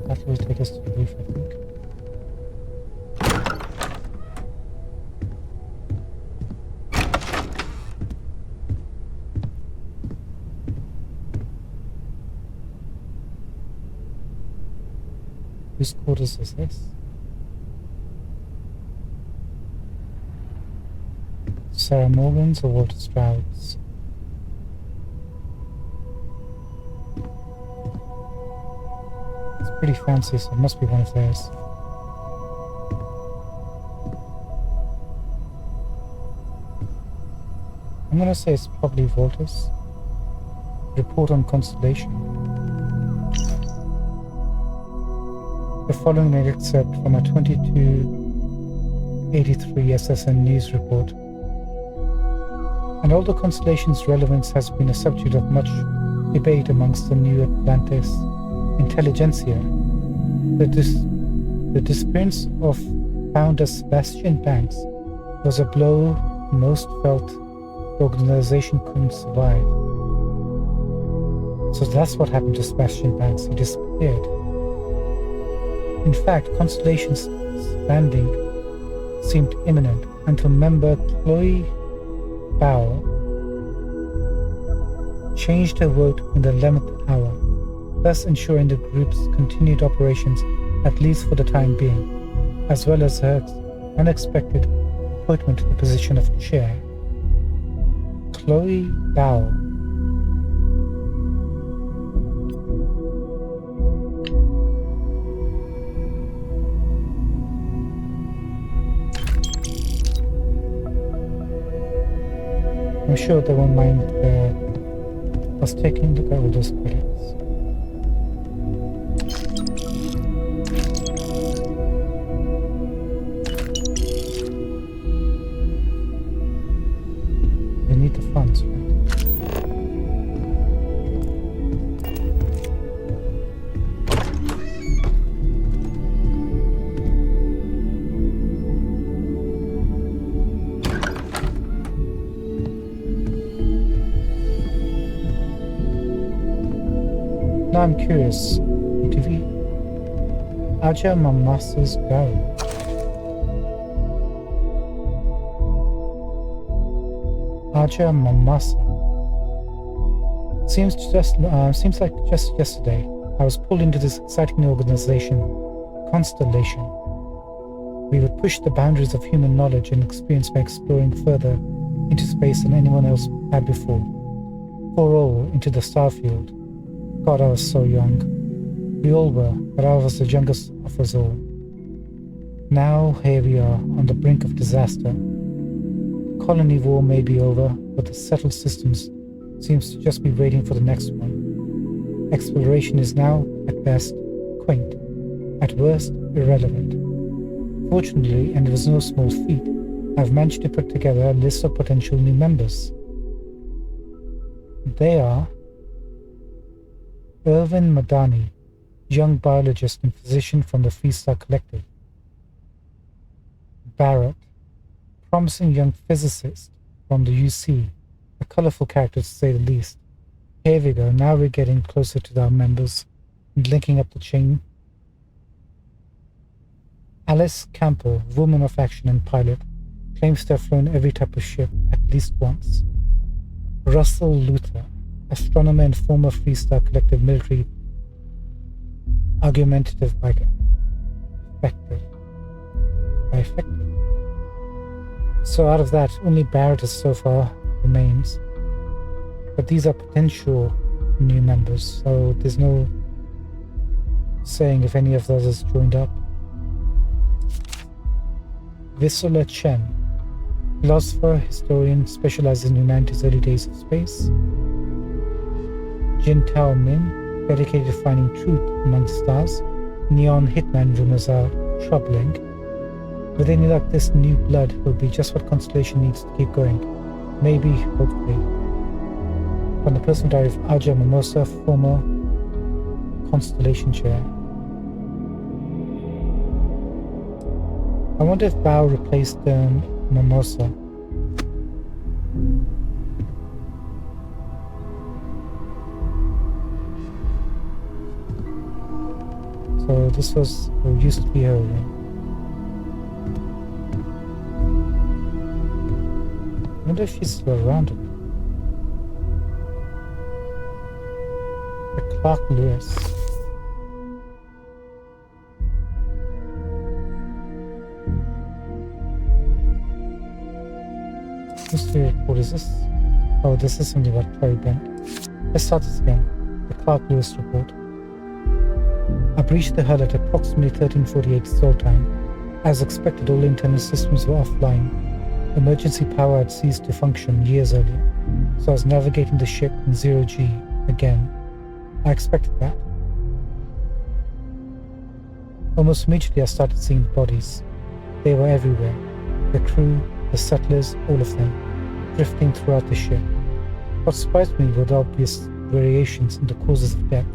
Speaker 1: That will take us to the roof, I think. Whose quarters is this? Sarah Morgan's or Walter Stroud's? It's pretty fancy, so it must be one of theirs. I'm gonna say it's probably Walter's. Report on Constellation. The following is an excerpt from a 2283 SSN news report. And although Constellation's relevance has been a subject of much debate amongst the New Atlantis intelligentsia, the disappearance of founder Sebastian Banks was a blow most felt the organization couldn't survive. So that's what happened to Sebastian Banks. He disappeared. In fact, Constellation's landing seemed imminent until member Chloe Bowell changed her vote in the 11th hour, thus ensuring the group's continued operations at least for the time being, as well as her unexpected appointment to the position of chair. Chloe Bowell. I'm sure they won't mind us taking a look at all those credits. We need the funds, right? Now I'm curious, do we Aja Mamasa's barrel? Aja Mamasa. Seems like just yesterday I was pulled into this exciting new organization, Constellation. We would push the boundaries of human knowledge and experience by exploring further into space than anyone else had before. For all into the Starfield. God, I was so young. We all were, but I was the youngest of us all. Now, here we are, on the brink of disaster. The colony war may be over, but the settled systems seems to just be waiting for the next one. Exploration is now, at best, quaint. At worst, irrelevant. Fortunately, and it was no small feat, I've managed to put together a list of potential new members. They are Irvin Madani, young biologist and physician from the Freestar Collective. Barrett, promising young physicist from the UC, a colorful character to say the least. Here we go, now we're getting closer to our members and linking up the chain. Alice Campbell, woman of action and pilot, claims to have flown every type of ship at least once. Russell Luther, astronomer and former Freestar Collective military, argumentative by effective. So out of that, only Barrett is so far remains. But these are potential new members, so there's no saying if any of those has joined up. Visula Chen, philosopher, historian, specializes in humanity's early days of space. Jin Tao Min, dedicated to finding truth among the stars. Neon Hitman rumors are troubling. With any luck, this new blood will be just what Constellation needs to keep going. Maybe, hopefully. From the personal diary of Aja Mimosa, former Constellation chair. I wonder if Bao replaced Mimosa. So this was, or used to be her room. I wonder if she's still around. The Clark Lewis. Mystery report, is this? Oh, this is something about Terry Bent. Let's start this again. The Clark Lewis report. I breached the hull at approximately 13:48 Seoul time. As expected, all internal systems were offline. Emergency power had ceased to function years earlier, so I was navigating the ship in 0G again. I expected that. Almost immediately I started seeing bodies. They were everywhere. The crew, the settlers, all of them, drifting throughout the ship. What surprised me were the obvious variations in the causes of death.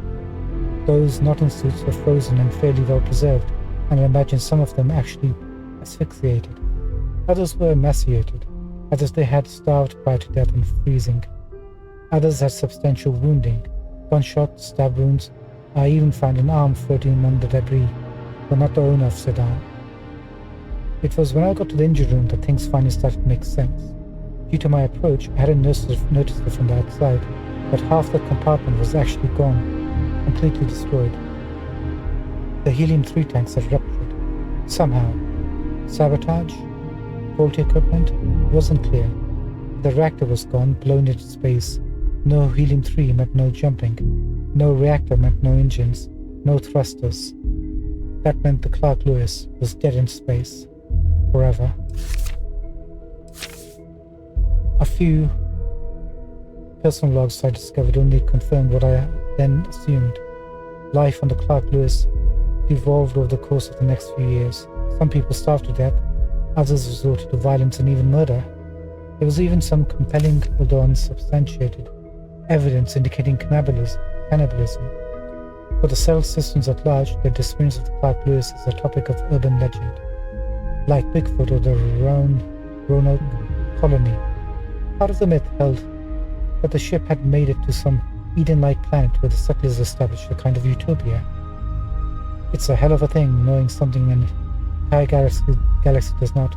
Speaker 1: Those not in suits were frozen and fairly well preserved, and I imagine some of them actually asphyxiated. Others were emaciated, as if they had starved prior to death and freezing. Others had substantial wounding, gunshots, stab wounds. I even found an arm floating among the debris, but not the owner of said arm. It was when I got to the engine room that things finally started to make sense. Due to my approach, I hadn't noticed it from the outside, but half the compartment was actually gone, completely destroyed. The helium-3 tanks had ruptured. Somehow. Sabotage? Faulty equipment? It wasn't clear. The reactor was gone, blown into space. No helium-3 meant no jumping. No reactor meant no engines. No thrusters. That meant the Clark Lewis was dead in space. Forever. A few personal logs I discovered only confirmed what I then assumed. Life on the Clark Lewis devolved over the course of the next few years. Some people starved to death, others resorted to violence and even murder. There was even some compelling, although unsubstantiated, evidence indicating cannibalism. For the cell systems at large, the disappearance of the Clark Lewis is a topic of urban legend. Like Bigfoot or the Roanoke colony, part of the myth held that the ship had made it to some Eden-like planet where the settlers established a kind of utopia. It's a hell of a thing knowing something an entire galaxy does not,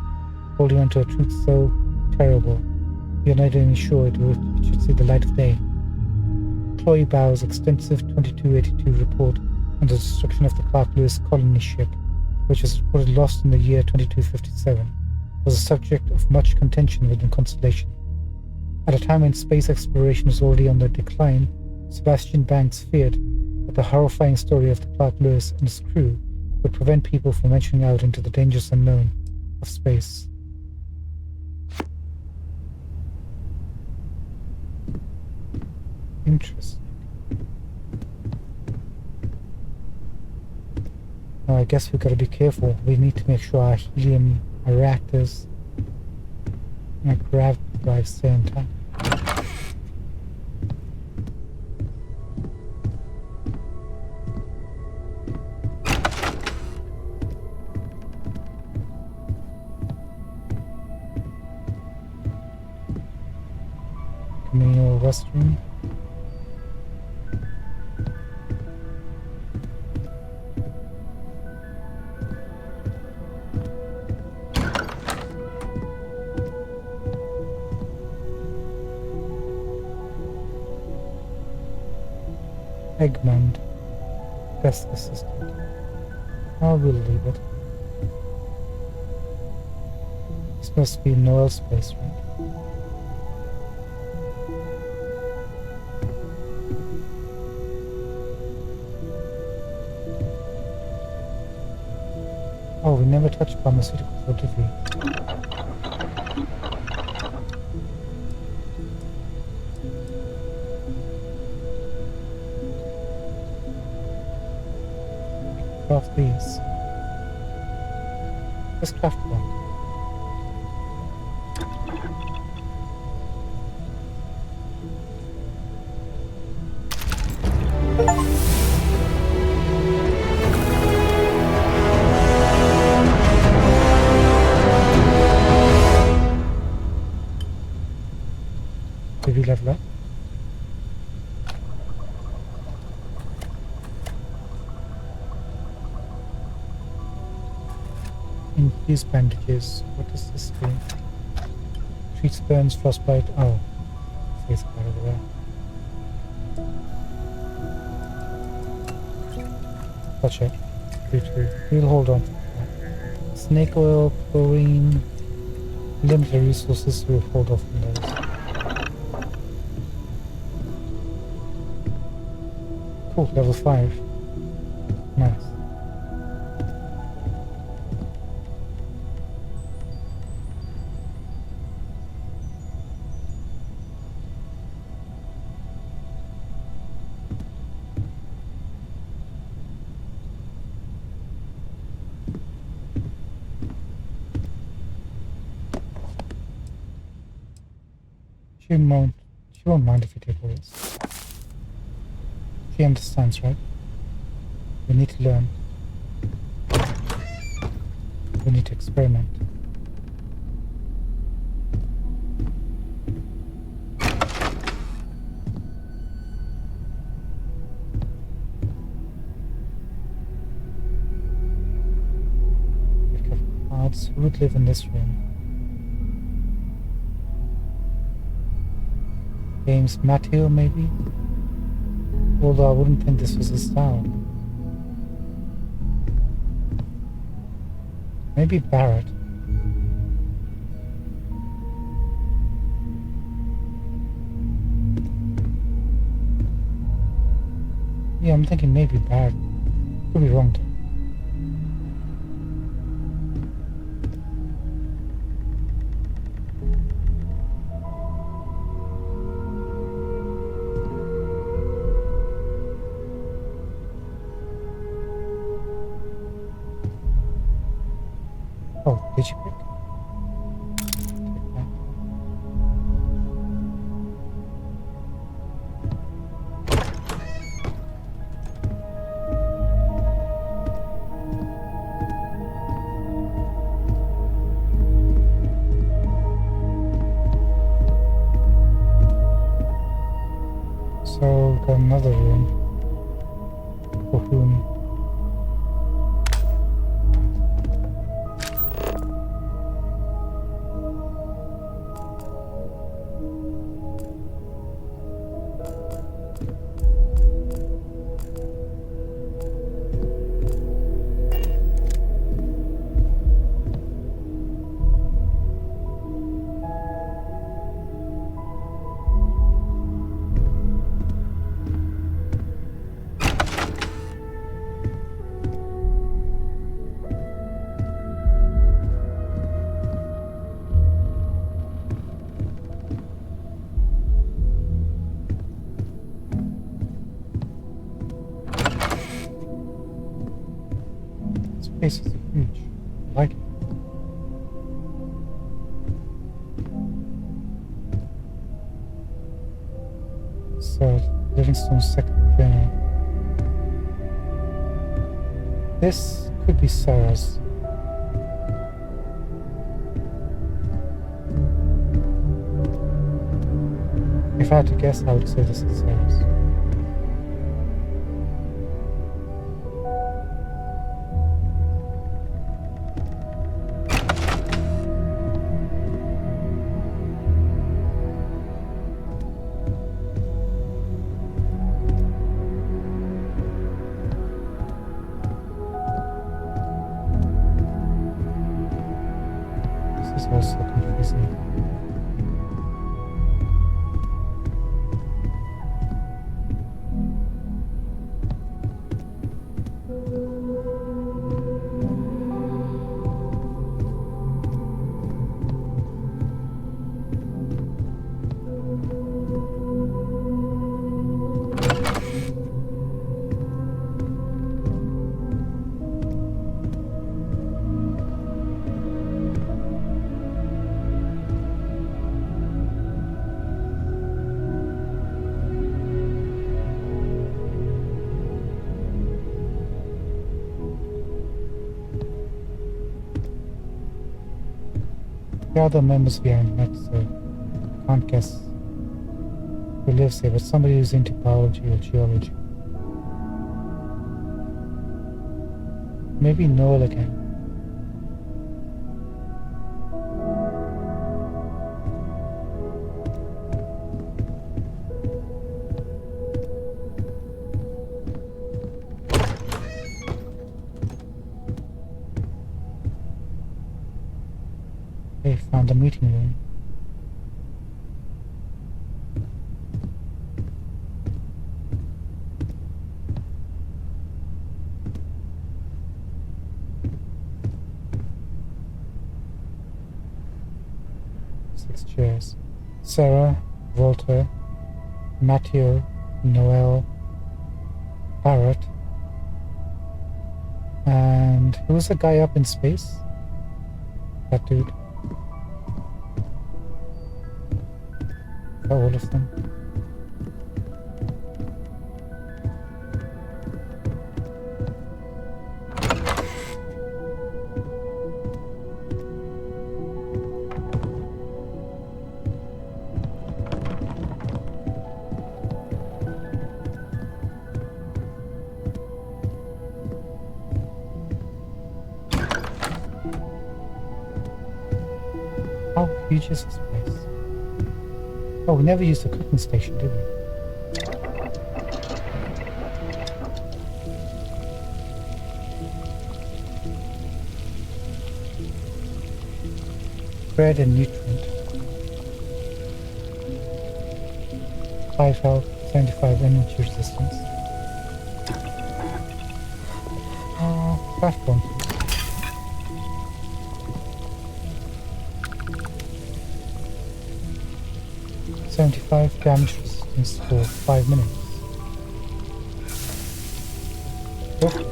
Speaker 1: holding on to a truth so terrible you're not even sure it should see the light of day. Chloe Bow's extensive 2282 report on the destruction of the Clark Lewis colony ship, which was reported lost in the year 2257, was a subject of much contention within Constellation. At a time when space exploration was already on the decline, Sebastian Banks feared that the horrifying story of the Clark Lewis and his crew would prevent people from venturing out into the dangerous unknown of space. Interesting. Now I guess we've got to be careful. We need to make sure our helium, our reactors, and our gravity drives stay intact. communal restroom. Egmont, desk assistant. I will leave it. This must be Noel's place, right? Oh, we never touched pharmaceuticals, or did we? Craft these. Let's craft one. Did we level up? Infuse bandages. What does this do? Treats burns, frostbite. Oh, face part over there. Gotcha. We'll hold on to that. Snake oil, chlorine, limited resources. We'll hold off on those. Cool, level 5. Nice. She won't mind if we take all this. She understands, right? We need to learn. We need to experiment. Pick up cards. Who would live in this room? James Matteo, maybe? Although I wouldn't think this was his style. Maybe Barrett. Yeah, I'm thinking maybe Barrett. Could be wrong though. Oh, did you pick? Take that. So, got another room. For whom? This place is huge. I like it. So, Livingstone's second journal. This could be Sarah's. If I had to guess, I would say this is Sarah's. This is also confusing. The other members we haven't met, so can't guess who lives here, but somebody who's into biology or geology. Maybe Noel again. They found a meeting room. Six chairs. Sarah, Walter, Matteo, Noel, Barrett, and who was the guy up in space? That dude. All of them. How huge is this place? Oh, we never used the cooking station, did we? Bread and nutrient. 5 health, 75 energy resistance. Craft bomb. .75 damage resistance for 5 minutes. Oh.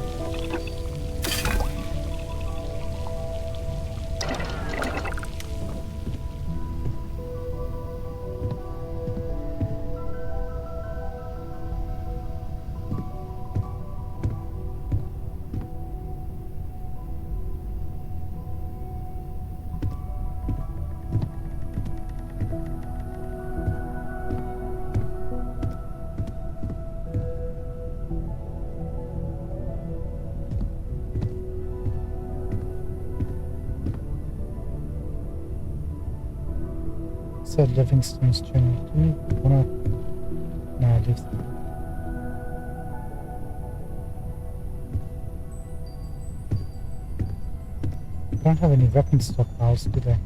Speaker 1: Said Livingstone's journal. Do we wanna? No, leave that. They don't have any weapon stockpiles, do they?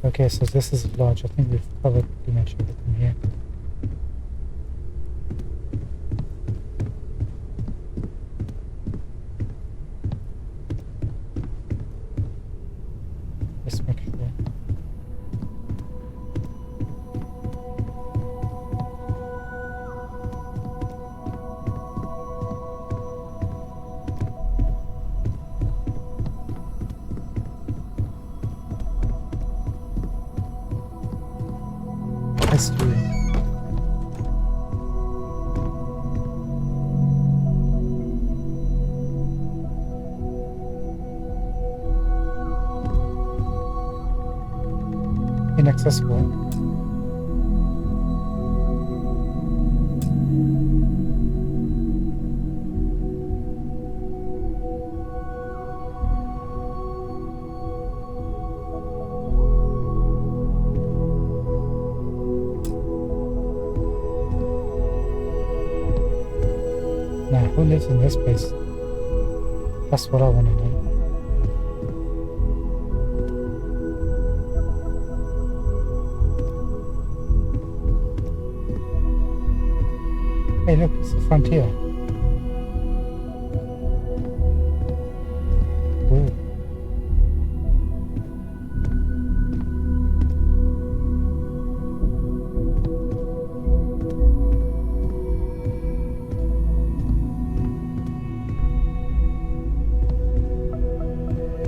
Speaker 1: Okay, so this is large. I think we've covered pretty much everything here. Let's make sure. Let's do it. inaccessible. Now, who lives in this place? That's what I want to know. Hey, look, it's the frontier. Ooh.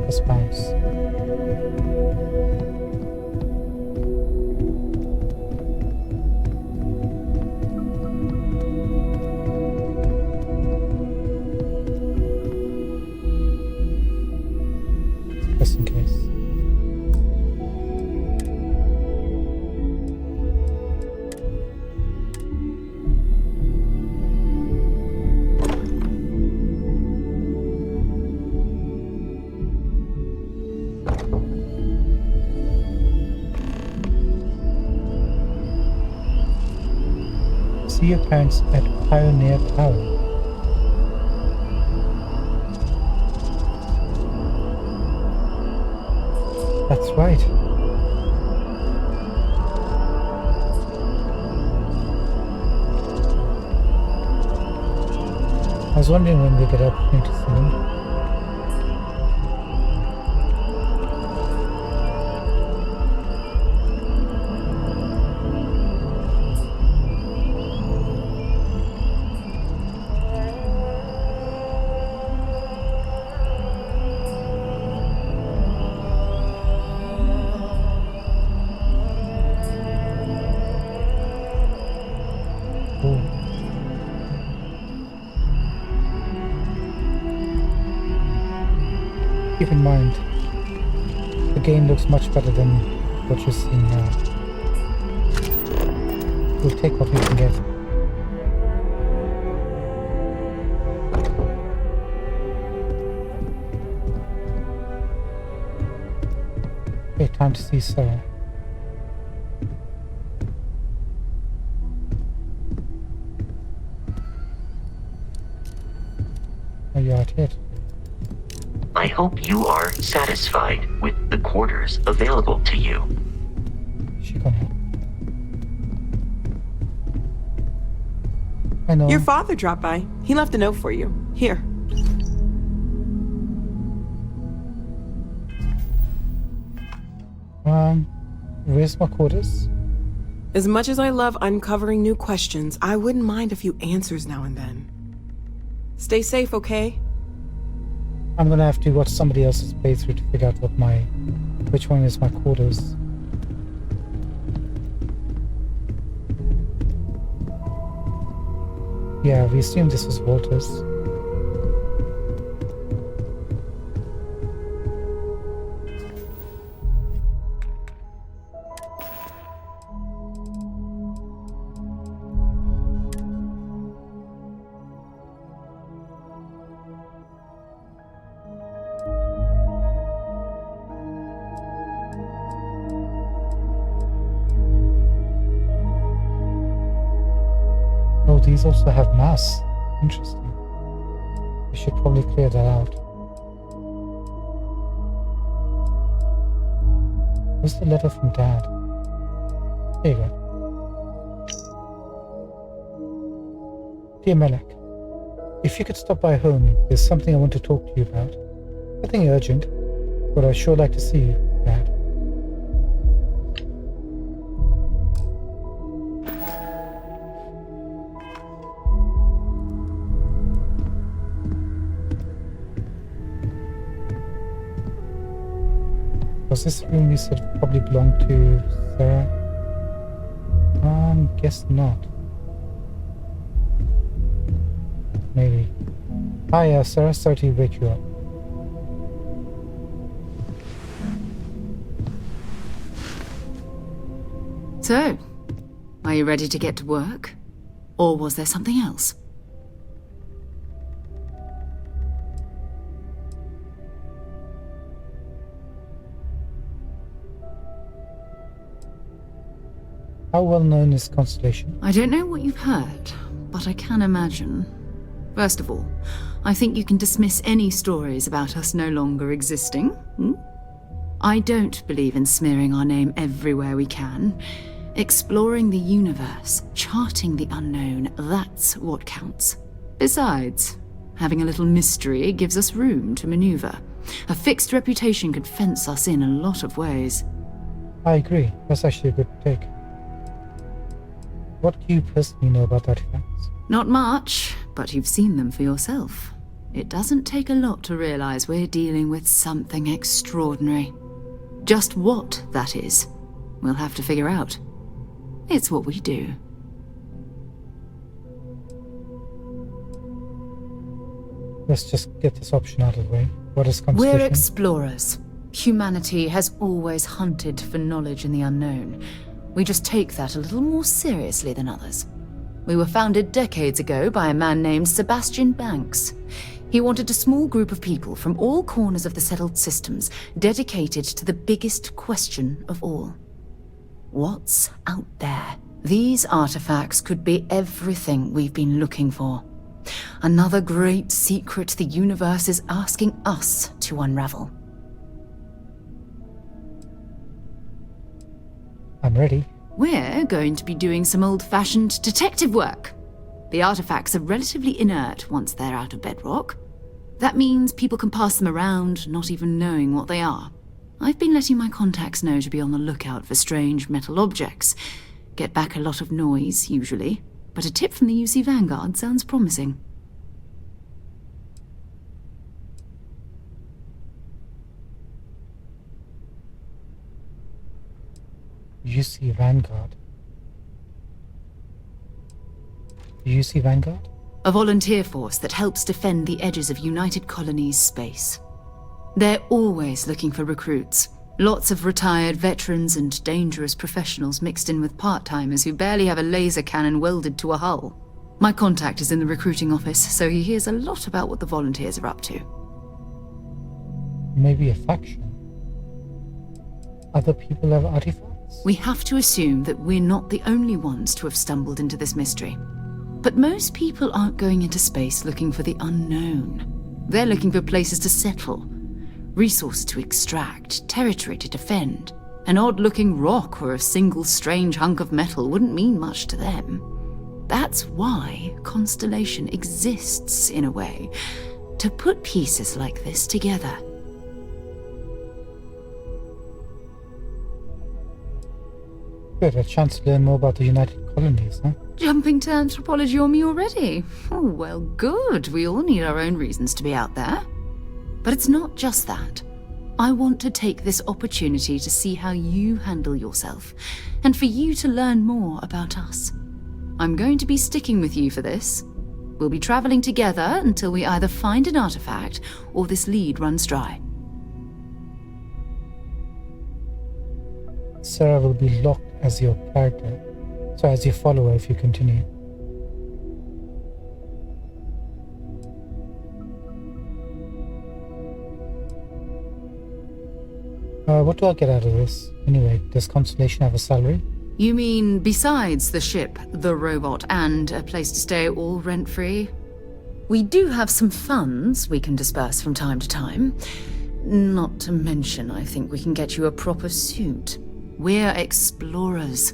Speaker 1: Let's bounce. Just in case. See your parents at Pioneer Tower. That's right. I was wondering when we get an opportunity to see them. Ooh. Keep in mind, the game looks much better than what you're seeing now. We'll take what we can get. Okay, time to see Sarah. Are you out yet?
Speaker 2: I hope you are satisfied with the quarters available to you.
Speaker 1: She gonna help. I know.
Speaker 7: Your father dropped by. He left a note for you. Here.
Speaker 1: Where's my quarters?
Speaker 7: As much as I love uncovering new questions, I wouldn't mind a few answers now and then. Stay safe, okay?
Speaker 1: I'm gonna have to watch somebody else's playthrough to figure out which one is my quarters. Yeah, we assume this was Walter's. Oh, these also have mass. Interesting. We should probably clear that out. Where's the letter from Dad? There you go. Dear Melek, if you could stop by home, there's something I want to talk to you about. Nothing urgent, but I'd sure like to see you, Dad. Was this room you said probably belonged to Sarah? Guess not. Maybe. Hi, Sarah, sorry to wake you up.
Speaker 4: So, are you ready to get to work? Or was there something else?
Speaker 1: How well known is Constellation?
Speaker 4: I don't know what you've heard, but I can imagine. First of all, I think you can dismiss any stories about us no longer existing. I don't believe in smearing our name everywhere we can. Exploring the universe, charting the unknown, that's what counts. Besides, having a little mystery gives us room to maneuver. A fixed reputation could fence us in a lot of ways.
Speaker 1: I agree. That's actually a good take. What do you personally know about artifacts?
Speaker 4: Not much, but you've seen them for yourself. It doesn't take a lot to realize we're dealing with something extraordinary. Just what that is, we'll have to figure out. It's what we do.
Speaker 1: Let's just get this option out of the way. What is Constellation?
Speaker 4: We're explorers. Humanity has always hunted for knowledge in the unknown. We just take that a little more seriously than others. We were founded decades ago by a man named Sebastian Banks. He wanted a small group of people from all corners of the settled systems dedicated to the biggest question of all. What's out there? These artifacts could be everything we've been looking for. Another great secret the universe is asking us to unravel.
Speaker 1: I'm ready.
Speaker 4: We're going to be doing some old-fashioned detective work. The artifacts are relatively inert once they're out of bedrock. That means people can pass them around, not even knowing what they are. I've been letting my contacts know to be on the lookout for strange metal objects. Get back a lot of noise, usually, but a tip from the UC Vanguard sounds promising.
Speaker 1: UC Vanguard. UC Vanguard?
Speaker 4: A volunteer force that helps defend the edges of United Colonies space. They're always looking for recruits. Lots of retired veterans and dangerous professionals mixed in with part-timers who barely have a laser cannon welded to a hull. My contact is in the recruiting office, so he hears a lot about what the volunteers are up to.
Speaker 1: Maybe a faction? Other people have artifacts?
Speaker 4: We have to assume that we're not the only ones to have stumbled into this mystery. But most people aren't going into space looking for the unknown. They're looking for places to settle, resources to extract, territory to defend. An odd-looking rock or a single strange hunk of metal wouldn't mean much to them. That's why Constellation exists, in a way, to put pieces like this together.
Speaker 1: Good, a chance to learn more about the United Colonies, huh?
Speaker 4: Jumping to anthropology on me already? Oh, well, good. We all need our own reasons to be out there. But it's not just that. I want to take this opportunity to see how you handle yourself, and for you to learn more about us. I'm going to be sticking with you for this. We'll be traveling together until we either find an artifact or this lead runs dry.
Speaker 1: Sarah will be locked as your character, so as your follower if you continue. What do I get out of this? Anyway, does Constellation have a salary?
Speaker 4: You mean besides the ship, the robot, and a place to stay all rent-free? We do have some funds we can disperse from time to time. Not to mention, I think we can get you a proper suit. We're explorers.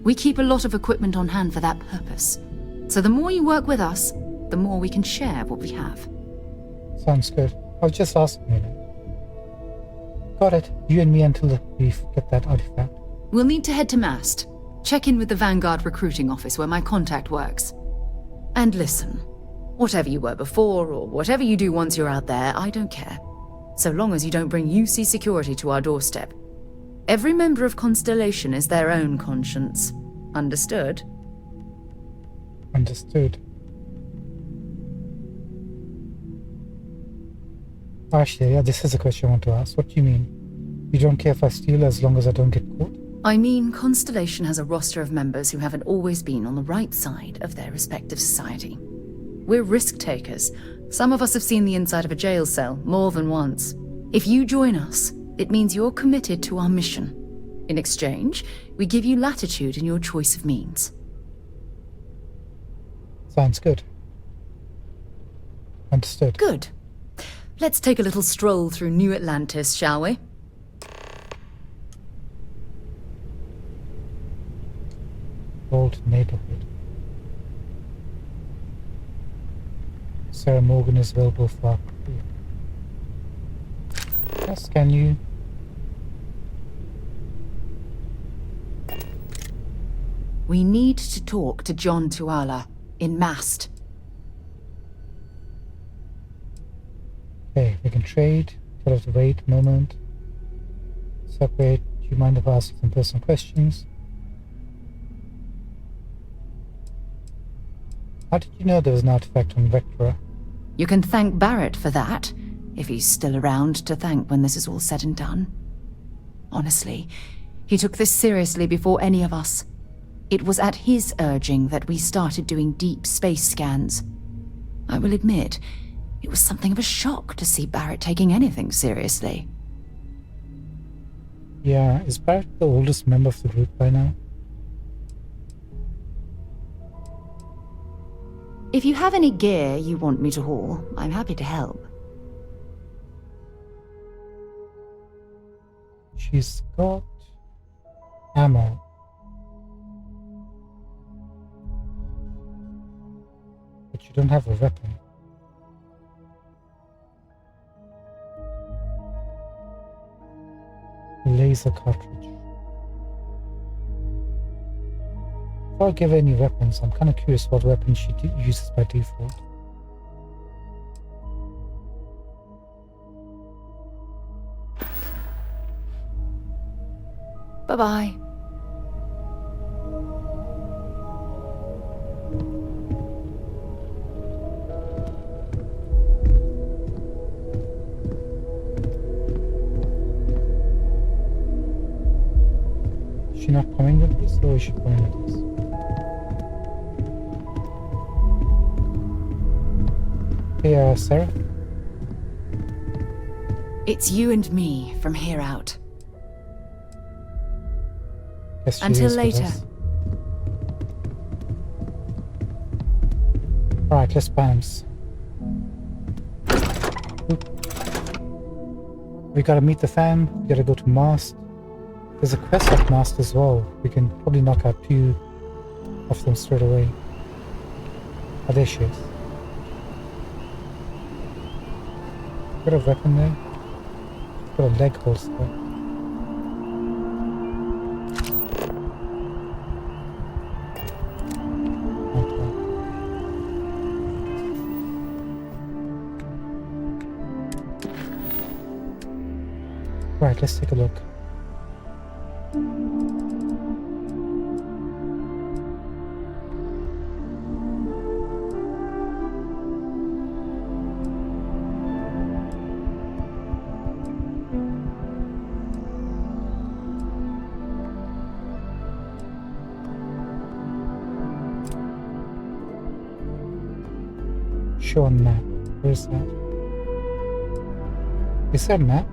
Speaker 4: We keep a lot of equipment on hand for that purpose. So the more you work with us, the more we can share what we have.
Speaker 1: Sounds good. I was just asking you. Got it. You and me until we get that artifact.
Speaker 4: We'll need to head to Mast. Check in with the Vanguard recruiting office where my contact works. And listen, whatever you were before or whatever you do once you're out there, I don't care. So long as you don't bring UC security to our doorstep. Every member of Constellation is their own conscience. Understood?
Speaker 1: Understood. Actually, yeah, this is a question I want to ask. What do you mean? You don't care if I steal as long as I don't get caught?
Speaker 4: I mean, Constellation has a roster of members who haven't always been on the right side of their respective society. We're risk takers. Some of us have seen the inside of a jail cell more than once. If you join us, it means you're committed to our mission. In exchange, we give you latitude in your choice of means.
Speaker 1: Sounds good. Understood.
Speaker 4: Good. Let's take a little stroll through New Atlantis, shall we?
Speaker 1: Old neighborhood. Sarah Morgan is available for our crew. Yes, can you?
Speaker 4: We need to talk to John Tuala in Mast.
Speaker 1: Okay, we can trade. Get out of the wait moment. Separate. Do you mind if I ask you some personal questions? How did you know there was an artifact on Vectra?
Speaker 4: You can thank Barrett for that, if he's still around to thank when this is all said and done. Honestly, he took this seriously before any of us. It was at his urging that we started doing deep space scans. I will admit, it was something of a shock to see Barrett taking anything seriously.
Speaker 1: Yeah, is Barrett the oldest member of the group by now?
Speaker 4: If you have any gear you want me to haul, I'm happy to help.
Speaker 1: She's got ammo. But you don't have a weapon. Laser cartridge. Before I give her any weapons, I'm kind of curious what weapon she uses by default.
Speaker 4: Bye-bye.
Speaker 1: Is she not coming with this, or is she coming with this? Hey, Sarah?
Speaker 4: It's you and me from here out.
Speaker 1: Guess she
Speaker 4: Until
Speaker 1: is with
Speaker 4: later.
Speaker 1: us. Alright, let's bounce. Oop. We gotta meet the fam, we gotta go to Mast. There's a quest at Mast as well. We can probably knock out 2 of them straight away. Oh, there she is. Got a weapon there. Got a leg holster. Okay. Right, let's take a look. Show on map. Where's that? Is there a map?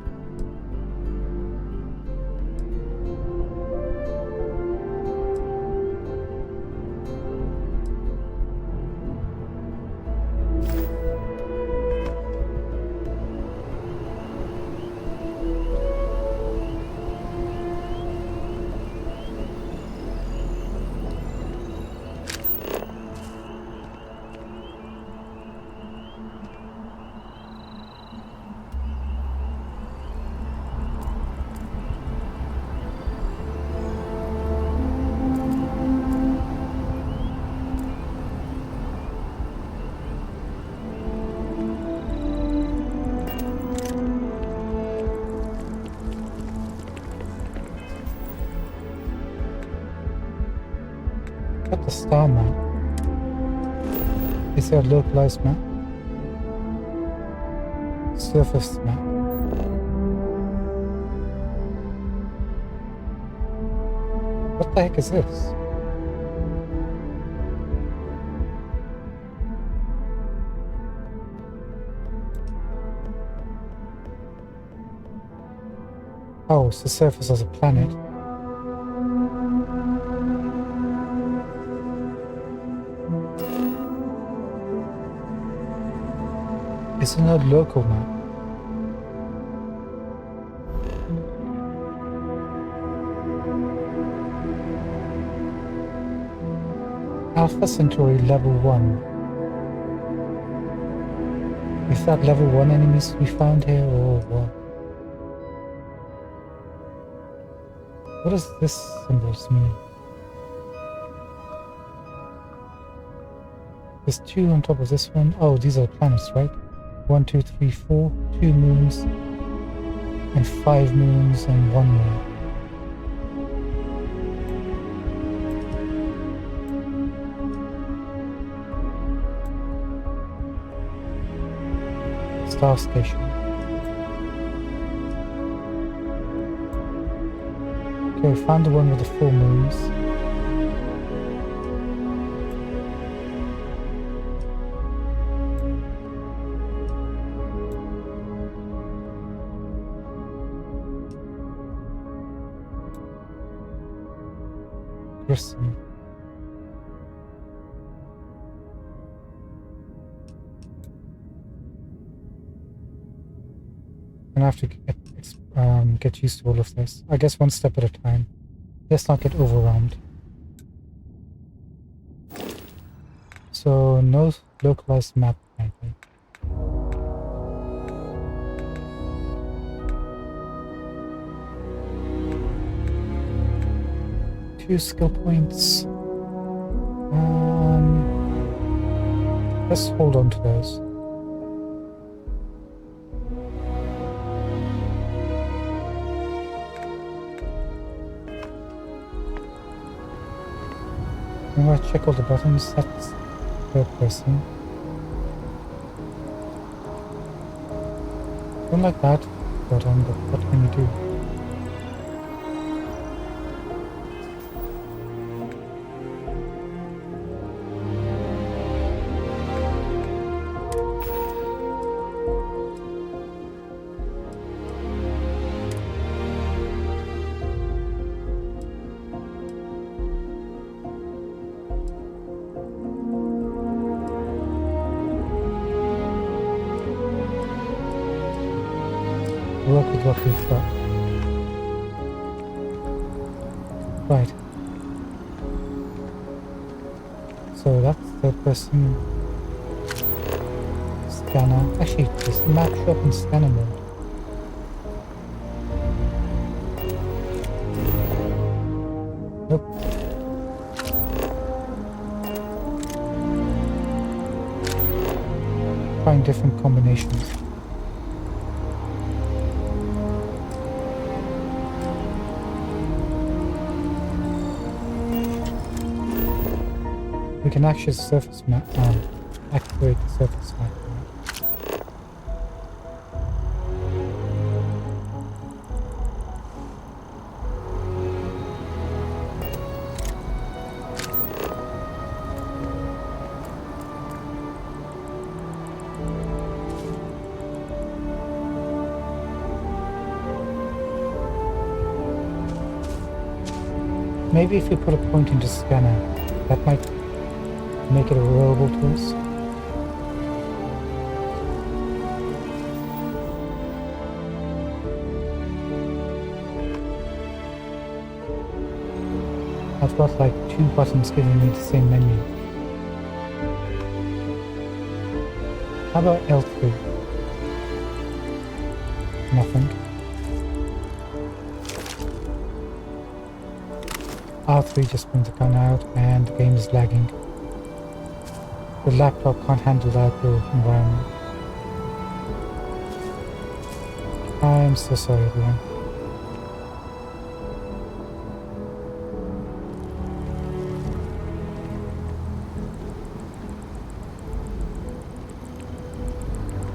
Speaker 1: Got the star map. Is there a localized map? Surface map. the heck is this? Oh, it's the surface of a planet. It's a local map. Alpha Centauri level 1. Is that level 1 enemies we found here or what? What does this symbols mean? There's 2 on top of this one. Oh, these are planets, right? 1, 2, 3, 4. 2 moons. And 5 moons and 1 moon. Star Station. Okay, found the one with the 4 moons. Grissom. I have to get used to all of this. I guess one step at a time. Let's not get overwhelmed. So, no localized map apparently. Two skill points. Let's hold on to those. I'm gonna check all the buttons. That's third person. Don't like that button, but what can you do? Work with what we've got. Right. So that's third person scanner. Actually, does the map show up in scanner mode? Nope. Trying different combinations. We can actually surface map, activate the surface map. Maybe if you put a point into scanner, that might make it available to us. I've got like 2 buttons giving me the same menu. How about L3? Nothing. R3 just brings the gun out and the game is lagging. The laptop can't handle the outdoor environment. I'm so sorry, everyone.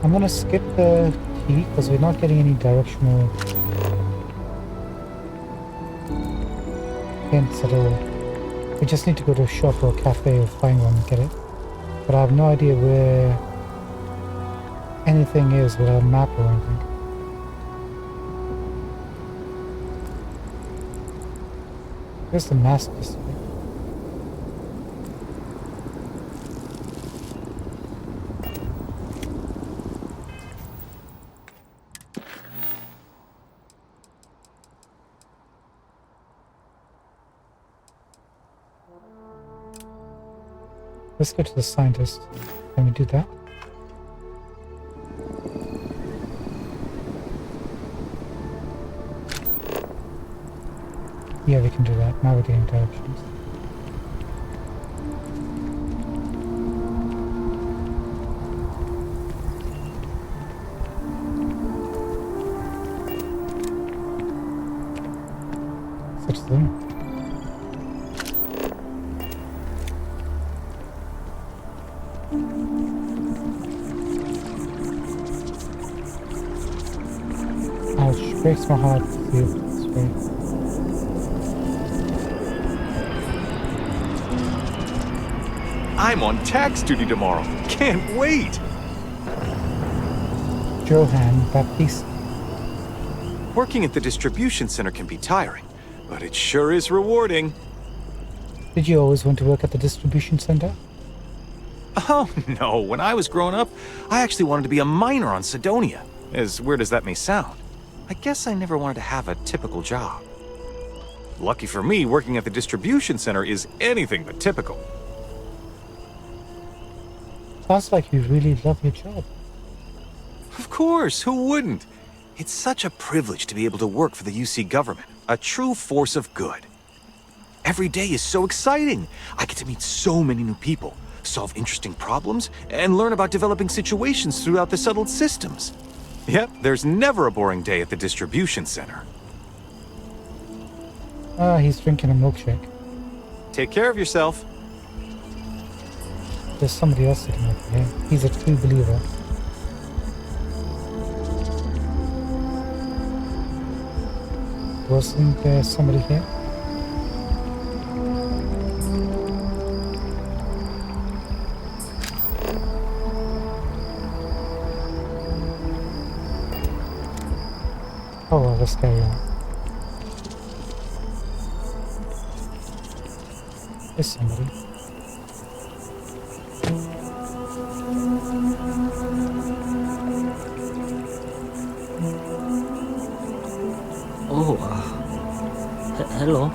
Speaker 1: I'm gonna skip the T because we're not getting any directional hints at all. We just need to go to a shop or a cafe or find one and get it. But I have no idea where anything is without a map or anything. Where's the mask district? Let's go to the scientist. Can we do that? Yeah, we can do that. Now we're getting directions. Such a thing. Ouch, breaks my heart to see it this way.
Speaker 8: I'm on tax duty tomorrow. Can't wait.
Speaker 1: Johann Baptiste.
Speaker 8: Working at the distribution center can be tiring, but it sure is rewarding.
Speaker 1: Did you always want to work at the distribution center?
Speaker 8: Oh, no. When I was growing up, I actually wanted to be a miner on Sidonia. As weird as that may sound. I guess I never wanted to have a typical job. Lucky for me, working at the distribution center is anything but typical.
Speaker 1: Sounds like you really love your job.
Speaker 8: Of course, who wouldn't? It's such a privilege to be able to work for the UC government, a true force of good. Every day is so exciting. I get to meet so many new people, solve interesting problems, and learn about developing situations throughout the settled systems. Yep, there's never a boring day at the distribution center.
Speaker 1: Ah, he's drinking a milkshake.
Speaker 8: Take care of yourself.
Speaker 1: There's somebody else sitting over here. He's a true believer. Wasn't there somebody here? Oh well, let's carry on. There's somebody.
Speaker 9: Oh, hello.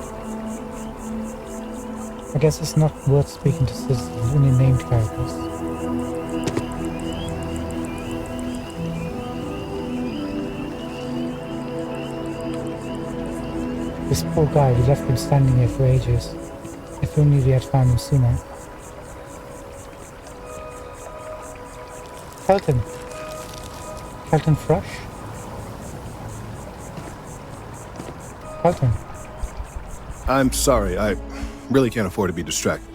Speaker 1: I guess it's not worth speaking to citizens, only named characters. This poor guy, we left him standing here for ages. If only we had found him sooner. Kelton. Kelton Fresh? Kelton.
Speaker 10: I'm sorry, I really can't afford to be distracted.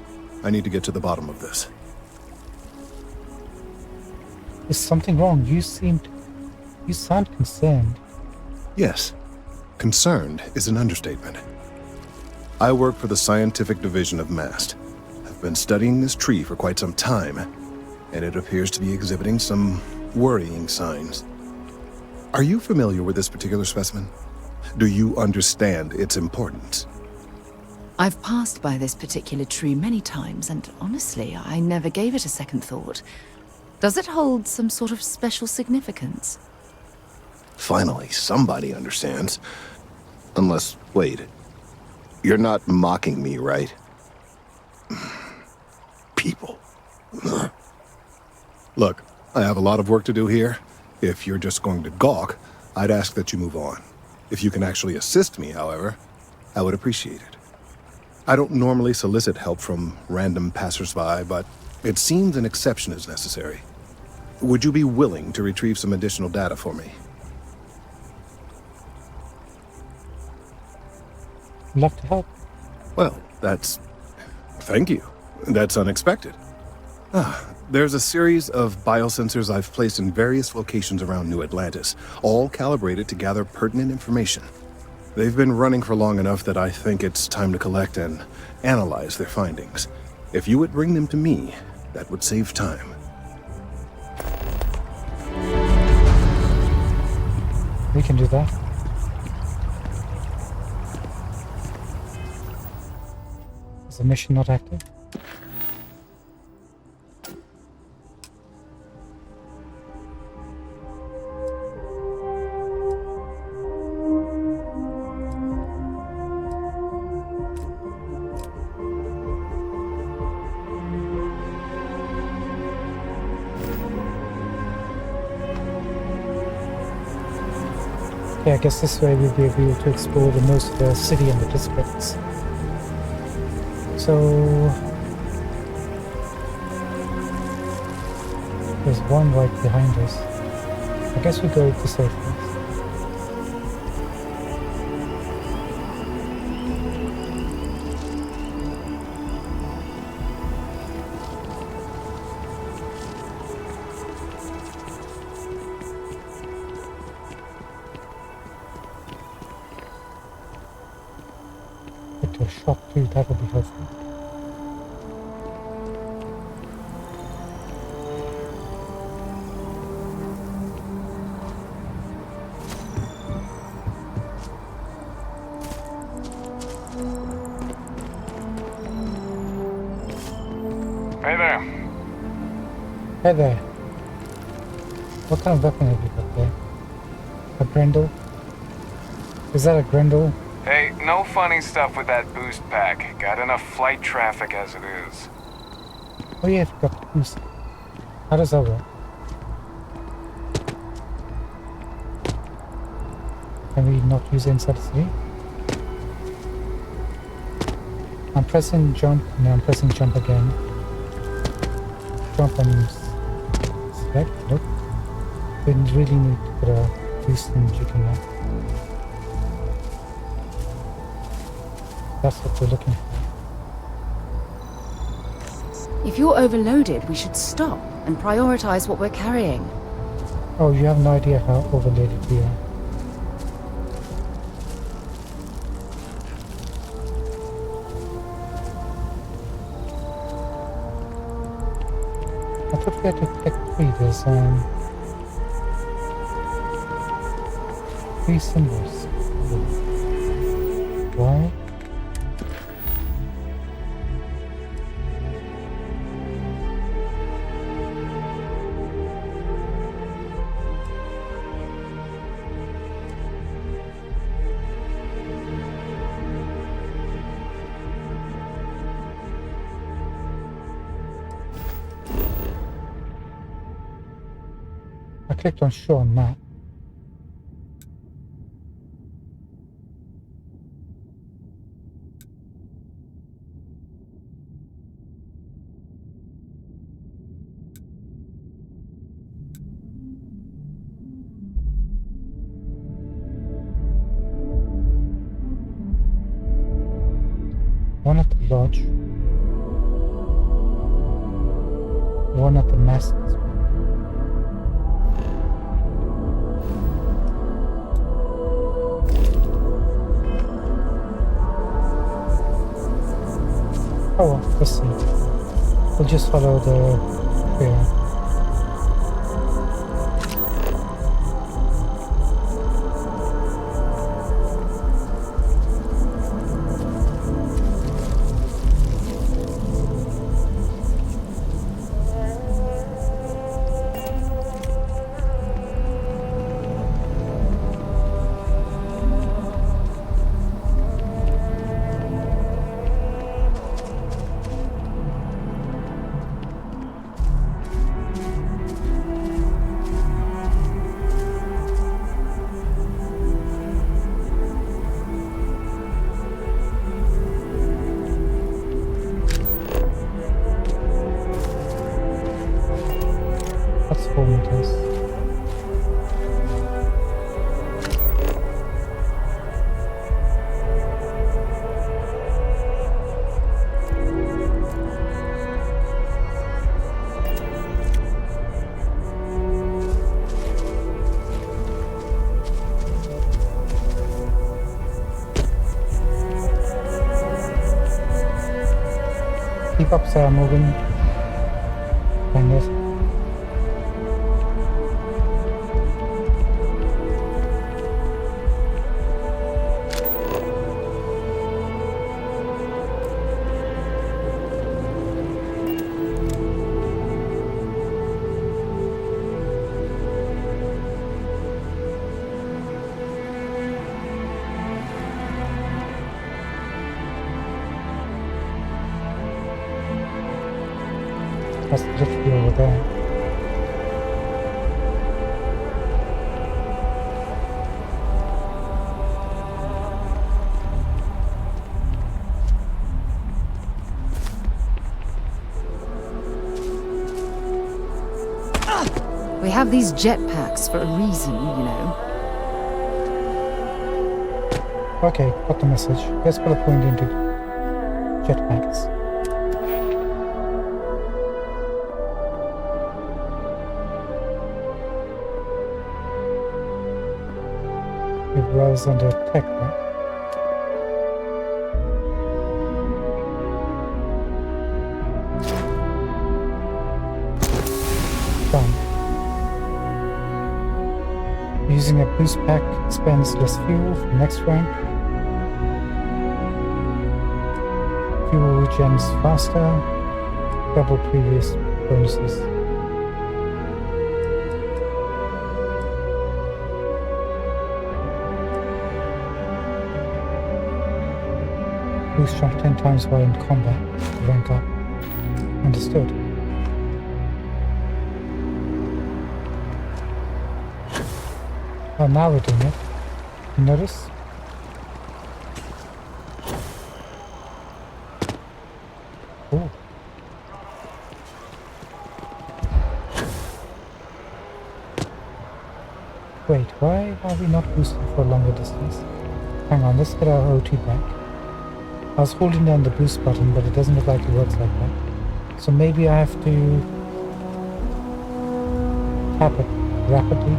Speaker 10: I need to get to the bottom of this.
Speaker 1: Is something wrong? You sound concerned.
Speaker 10: Yes, concerned is an understatement. I work for the scientific division of MAST. I've been studying this tree for quite some time, and it appears to be exhibiting some worrying signs. Are you familiar with this particular specimen? Do you understand its importance?
Speaker 4: I've passed by this particular tree many times, and honestly, I never gave it a second thought. Does it hold some sort of special significance?
Speaker 10: Finally, somebody understands. Unless, wait. You're not mocking me, right? People. Look, I have a lot of work to do here. If you're just going to gawk, I'd ask that you move on. If you can actually assist me, however, I would appreciate it. I don't normally solicit help from random passersby, but it seems an exception is necessary. Would you be willing to retrieve some additional data for me?
Speaker 1: Love to help.
Speaker 10: Well, thank you. That's unexpected. There's a series of biosensors I've placed in various locations around New Atlantis, all calibrated to gather pertinent information. They've been running for long enough that I think it's time to collect and analyze their findings. If you would bring them to me, that would save time.
Speaker 1: We can do that. Is the mission not active? Okay, I guess this way we'll be able to explore the most of the city and the districts. So there's one right behind us. I guess we go this way first. Get to a shop too, that will be helpful.
Speaker 11: Hey there.
Speaker 1: Hey there. What kind of weapon have you got there? A Grendel? Is that a Grendel?
Speaker 11: Hey, no funny stuff with that boost pack. Got enough flight traffic as it is.
Speaker 1: Oh yeah, I've got boost. How does that work? Can we not use it inside the city? I'm pressing jump, and I'm pressing jump again. Jump and select, nope. We really need to put a boost in the chicken now. That's what we're looking for.
Speaker 4: If you're overloaded, we should stop and prioritize what we're carrying.
Speaker 1: Oh, you have no idea how overloaded we are. I thought we had to pick three. There's 3 symbols. Why? I clicked on show on map. One at the lodge. One at the mast. Oh, well, let's see. We'll just follow the trail. Keep up, Sarah Morgan. Dang it. That's literally over there.
Speaker 4: We have these jetpacks for a reason, you know.
Speaker 1: Okay, got the message. Let's put a point into jetpacks. It was under attack, right? Done. Using a boost pack spends less fuel for next rank. Fuel regens faster. Double previous bonuses. Boost jump 10 times while in combat to rank up. Understood. Oh, now we're doing it. You notice? Oh. Wait, why are we not boosting for a longer distance? Hang on, let's get our OT back. I was holding down the boost button, but it doesn't look like it works like that. So maybe I have to tap it rapidly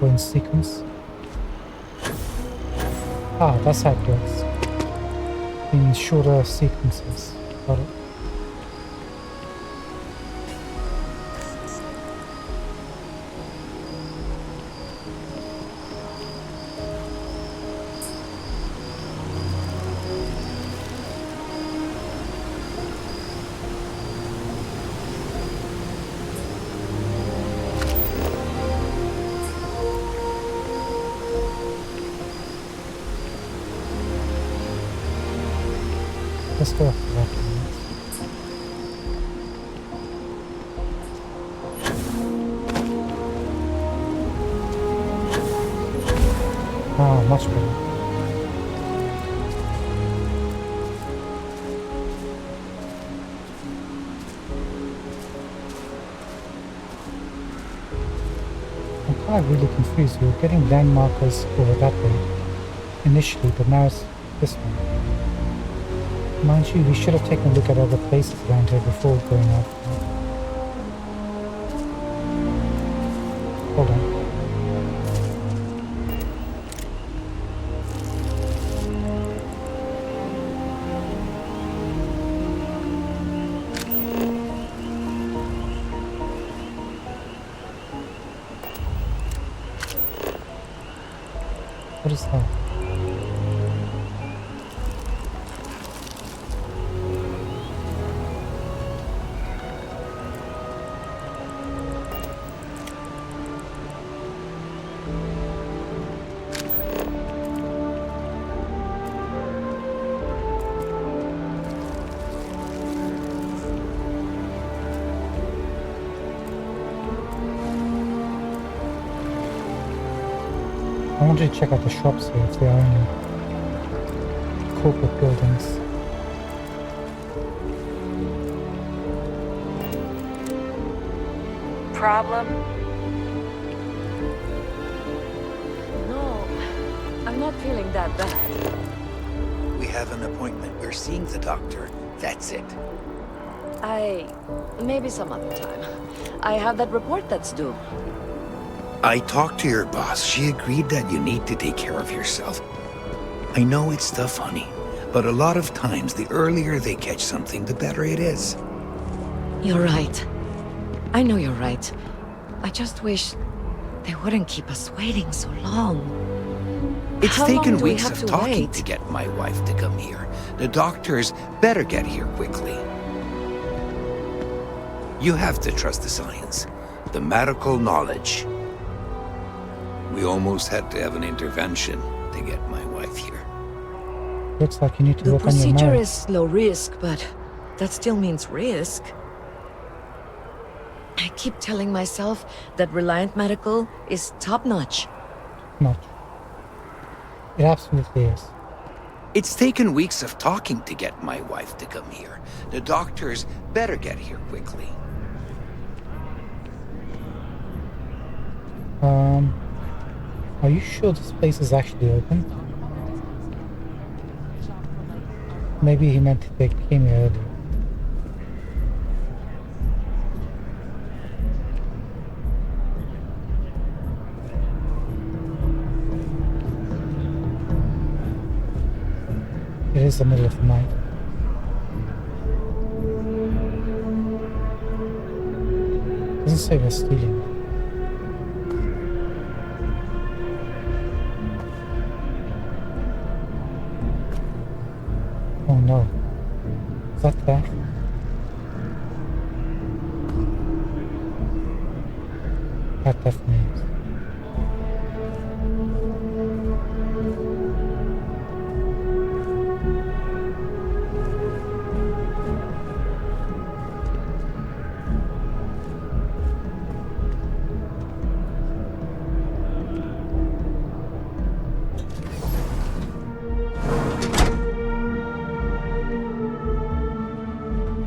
Speaker 1: or in sequence. Ah, that's how it works. In shorter sequences. Got it. Let's go after that. Ah, much better. I'm kind of really confused. We were getting land markers over that way initially, but now it's this way. Mind you, we should have taken a look at other places around here before going out. Hold on. What is that? I wanted to check out the shops here if there are any corporate buildings.
Speaker 12: Problem? No, I'm not feeling that bad.
Speaker 13: We have an appointment. We're seeing the doctor. That's it.
Speaker 12: Maybe some other time. I have that report that's due.
Speaker 13: I talked to your boss. She agreed that you need to take care of yourself. I know it's tough, honey. But a lot of times, the earlier they catch something, the better it is.
Speaker 12: You're right. I know you're right. I just wish they wouldn't keep us waiting so long.
Speaker 13: It's
Speaker 12: How long
Speaker 13: taken
Speaker 12: do we
Speaker 13: weeks
Speaker 12: have
Speaker 13: of
Speaker 12: to
Speaker 13: talking
Speaker 12: wait?
Speaker 13: to get my wife to come here. The doctors better get here quickly. You have to trust the science, the medical knowledge. We almost had to have an intervention to get my wife here.
Speaker 1: Looks like you need to
Speaker 12: The
Speaker 1: work on your
Speaker 12: procedure
Speaker 1: marriage.
Speaker 12: is low risk, but that still means risk. I keep telling myself that Reliant Medical is top-notch.
Speaker 1: Not. It absolutely is.
Speaker 13: It's taken weeks of talking to get my wife to come here. The doctors better get here quickly.
Speaker 1: Are you sure this place is actually open? Maybe he meant they came here earlier. It is the middle of the night. Doesn't say we're stealing. Oh no. Is that there? That definitely is.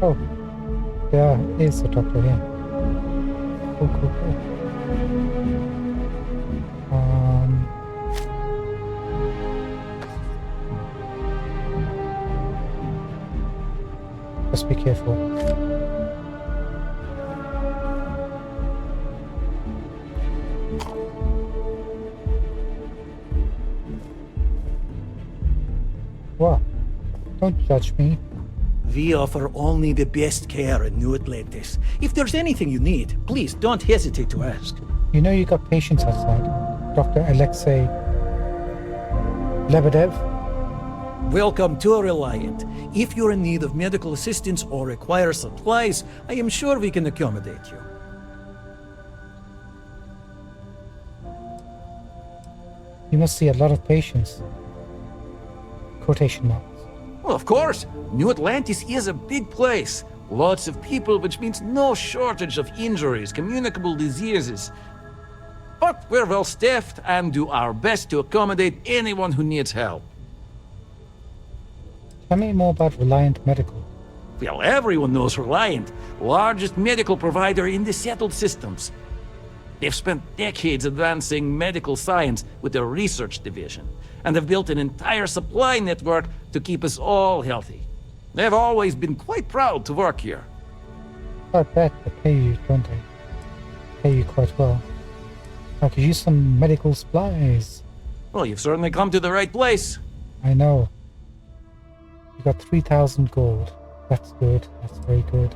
Speaker 1: Oh, there is a doctor here. Cool, cool, cool. Just be careful. What? Don't judge me.
Speaker 14: We offer only the best care in New Atlantis. If there's anything you need, please don't hesitate to ask.
Speaker 1: You know you got patients outside. Dr. Alexei Lebedev?
Speaker 14: Welcome to Reliant. If you're in need of medical assistance or require supplies, I am sure we can accommodate you.
Speaker 1: You must see a lot of patients. Quotation marks.
Speaker 15: Well, of course. New Atlantis is a big place. Lots of people, which means no shortage of injuries, communicable diseases. But we're well staffed and do our best to accommodate anyone who needs help.
Speaker 1: Tell me more about Reliant Medical.
Speaker 15: Well, everyone knows Reliant, largest medical provider in the settled systems. They've spent decades advancing medical science with their research division, and have built an entire supply network to keep us all healthy. They've always been quite proud to work here.
Speaker 1: I bet they pay you, don't they? Pay you quite well. I could use some medical supplies.
Speaker 15: Well, you've certainly come to the right place.
Speaker 1: I know. You got 3,000 gold. That's good. That's very good.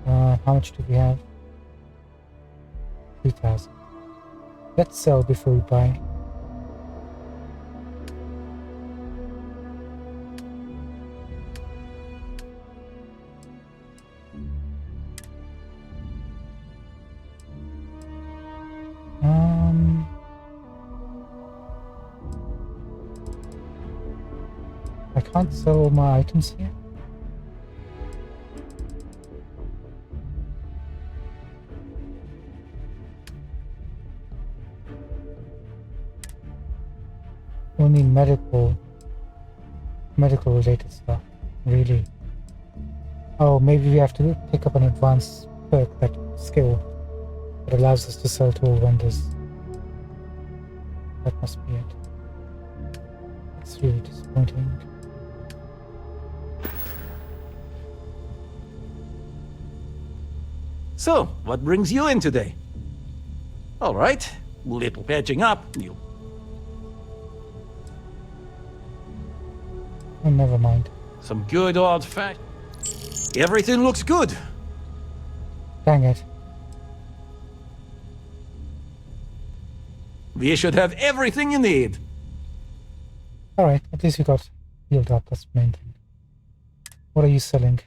Speaker 1: How much do we have? 3,000. Let's sell before we buy. I can't sell all my items here. Only medical related stuff, really. Oh, maybe we have to pick up an advanced perk, that skill that allows us to sell to all vendors. That must be it. It's really disappointing.
Speaker 15: So, what brings you in today? All right, little patching up. You
Speaker 1: Oh, never mind.
Speaker 14: Some good old fact. Everything looks good.
Speaker 1: Dang it.
Speaker 14: We should have everything you need.
Speaker 1: Alright, at least you got healed up, that's the main thing. What are you selling?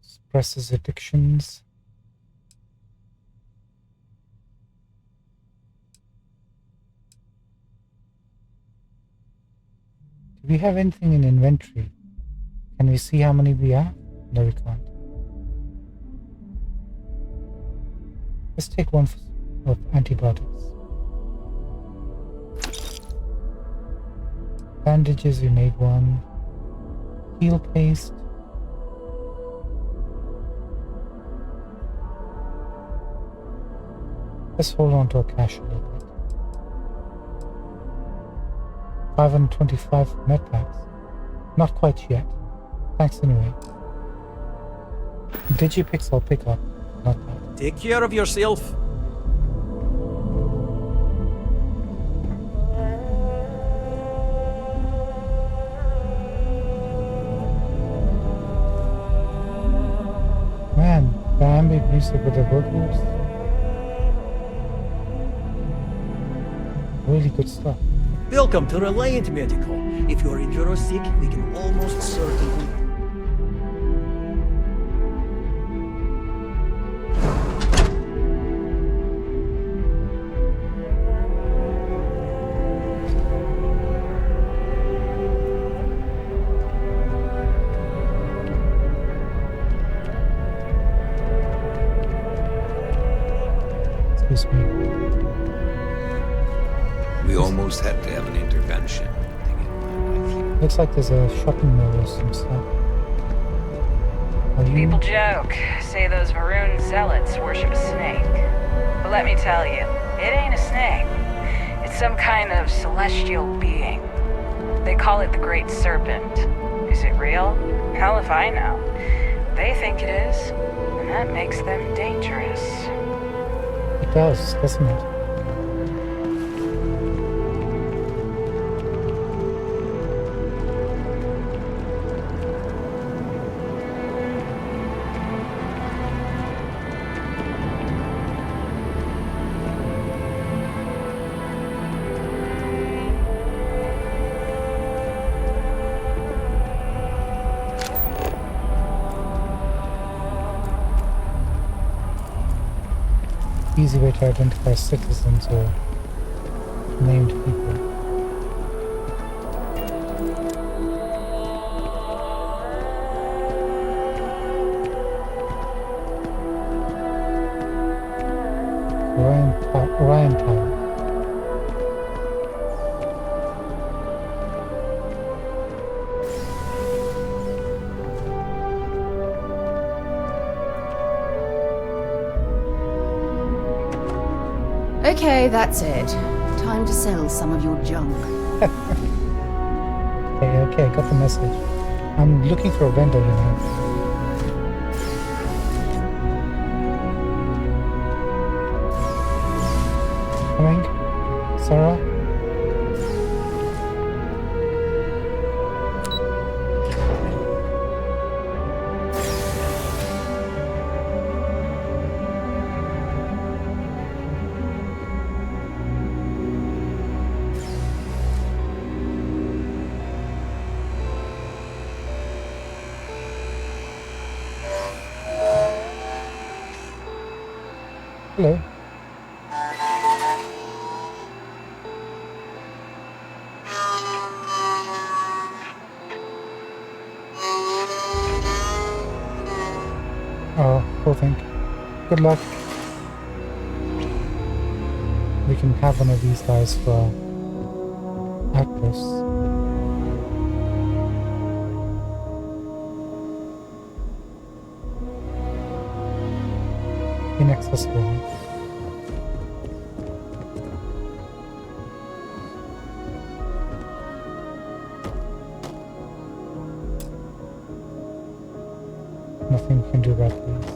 Speaker 1: Suppresses addictions. Do we have anything in inventory? Can we see how many we have? No, we can't. Let's take one of antibiotics. Bandages, we made one. Heal paste. Let's hold on to our cash a little bit. 525 medpacks. Not quite yet. Thanks anyway. Digipix I'll pick up. Not bad.
Speaker 14: Take care of yourself.
Speaker 1: Man, the ambient music with the vocals. Really good stuff.
Speaker 14: Welcome to Reliant Medical. If you're injured or sick, we can almost certainly...
Speaker 1: Excuse me.
Speaker 13: We almost had to have an intervention to get my wife here.
Speaker 1: Looks like there's a shopping mall or some stuff. Are you...
Speaker 16: People joke, say those maroon zealots worship a snake. But let me tell you, it ain't a snake. It's some kind of celestial being. They call it the Great Serpent. Is it real? Hell if I know. They think it is, and that makes them dangerous.
Speaker 1: It does, doesn't it? Easy way to identify citizens or named people. Orion Tower.
Speaker 4: Okay, that's it. Time to sell some of your junk.
Speaker 1: Okay, got the message. I'm looking for a vendor, you know. Coming? Sarah? Hello. Oh, poor thing. Good luck. We can have one of these guys for outposts. Inaccessible. Nothing we can do about these.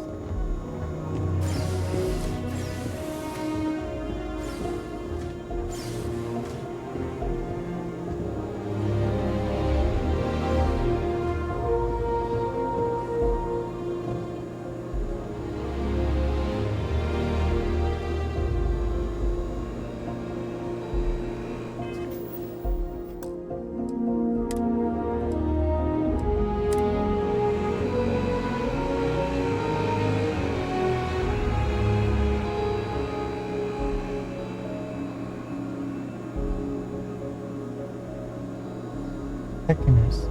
Speaker 1: protecting us.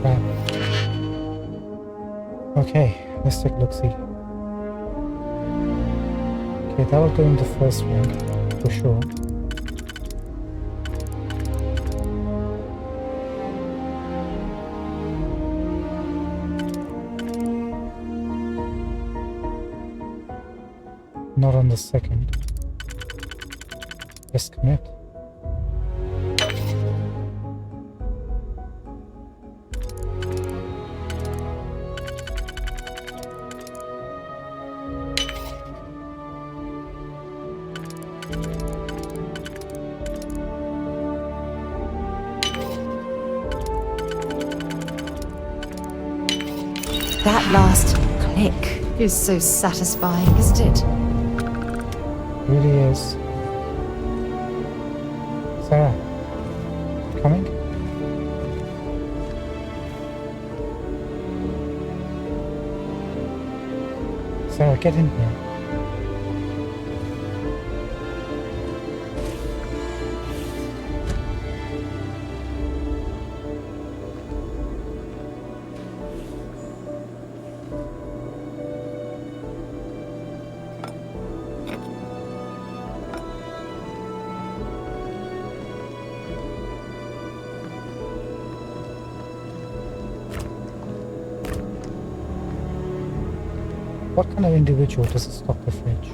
Speaker 1: Crap. Okay, let's take a look-see. Okay, that will go in the first one, for sure. Not on the second. Let's commit.
Speaker 4: That last click is so satisfying, isn't it?
Speaker 1: Really is. Sarah, coming? Sarah, get in here. What kind of individual does stock the fridge?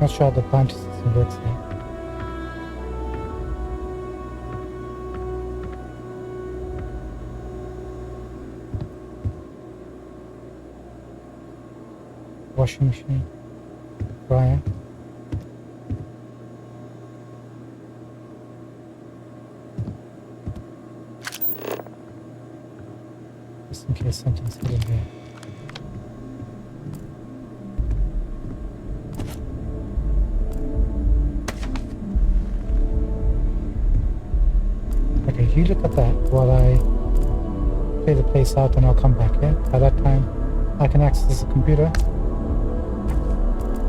Speaker 1: Not sure how the bounty system works here. Washing machine, dryer. Just in case something's hidden here. Okay, you look at that while I clear the place out and I'll come back, yeah? By that time, I can access the computer.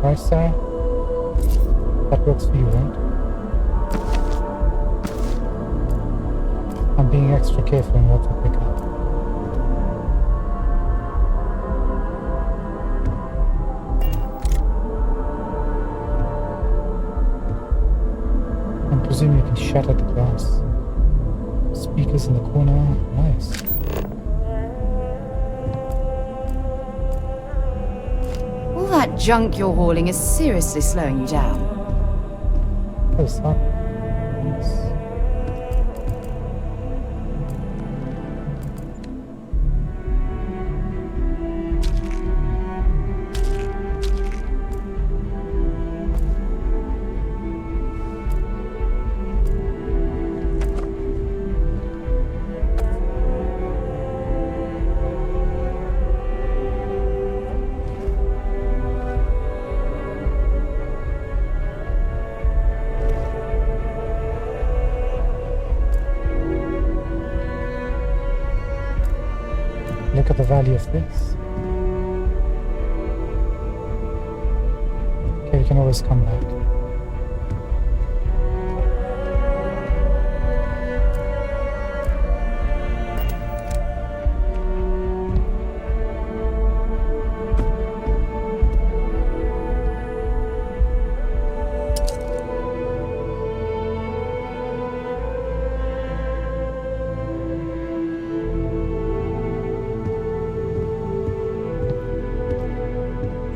Speaker 1: Right, Sarah? That works for you, right? I'm being extra careful in what to pick up. I presume you can shatter the glass. Speakers in the corner. Nice.
Speaker 4: All that junk you're hauling is seriously slowing you down.
Speaker 1: Oh, stop. Nice. Look at the value of this. Okay, we can always come back.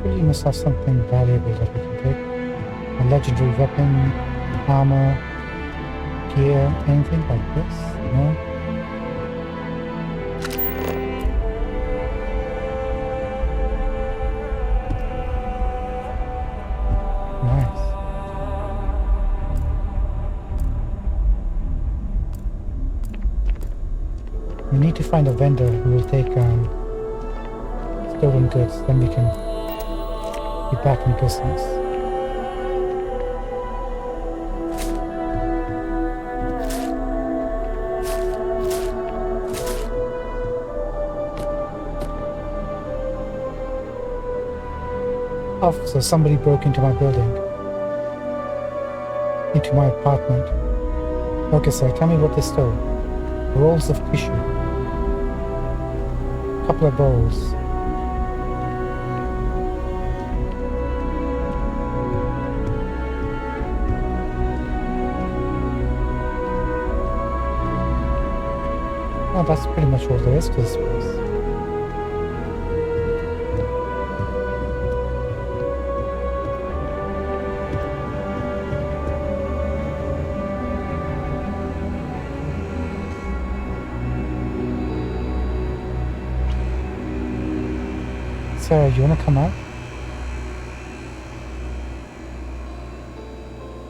Speaker 1: You must have something valuable that we can take. A legendary weapon, armor, gear, anything like this? No? Nice. We need to find a vendor who will take stolen goods, then we can be back in business. Officer, somebody broke into my building. Into my apartment. Okay, sir, tell me what they stole. Rolls of tissue. A couple of bowls. Well, that's pretty much all there is to this place. Sarah, you wanna come out?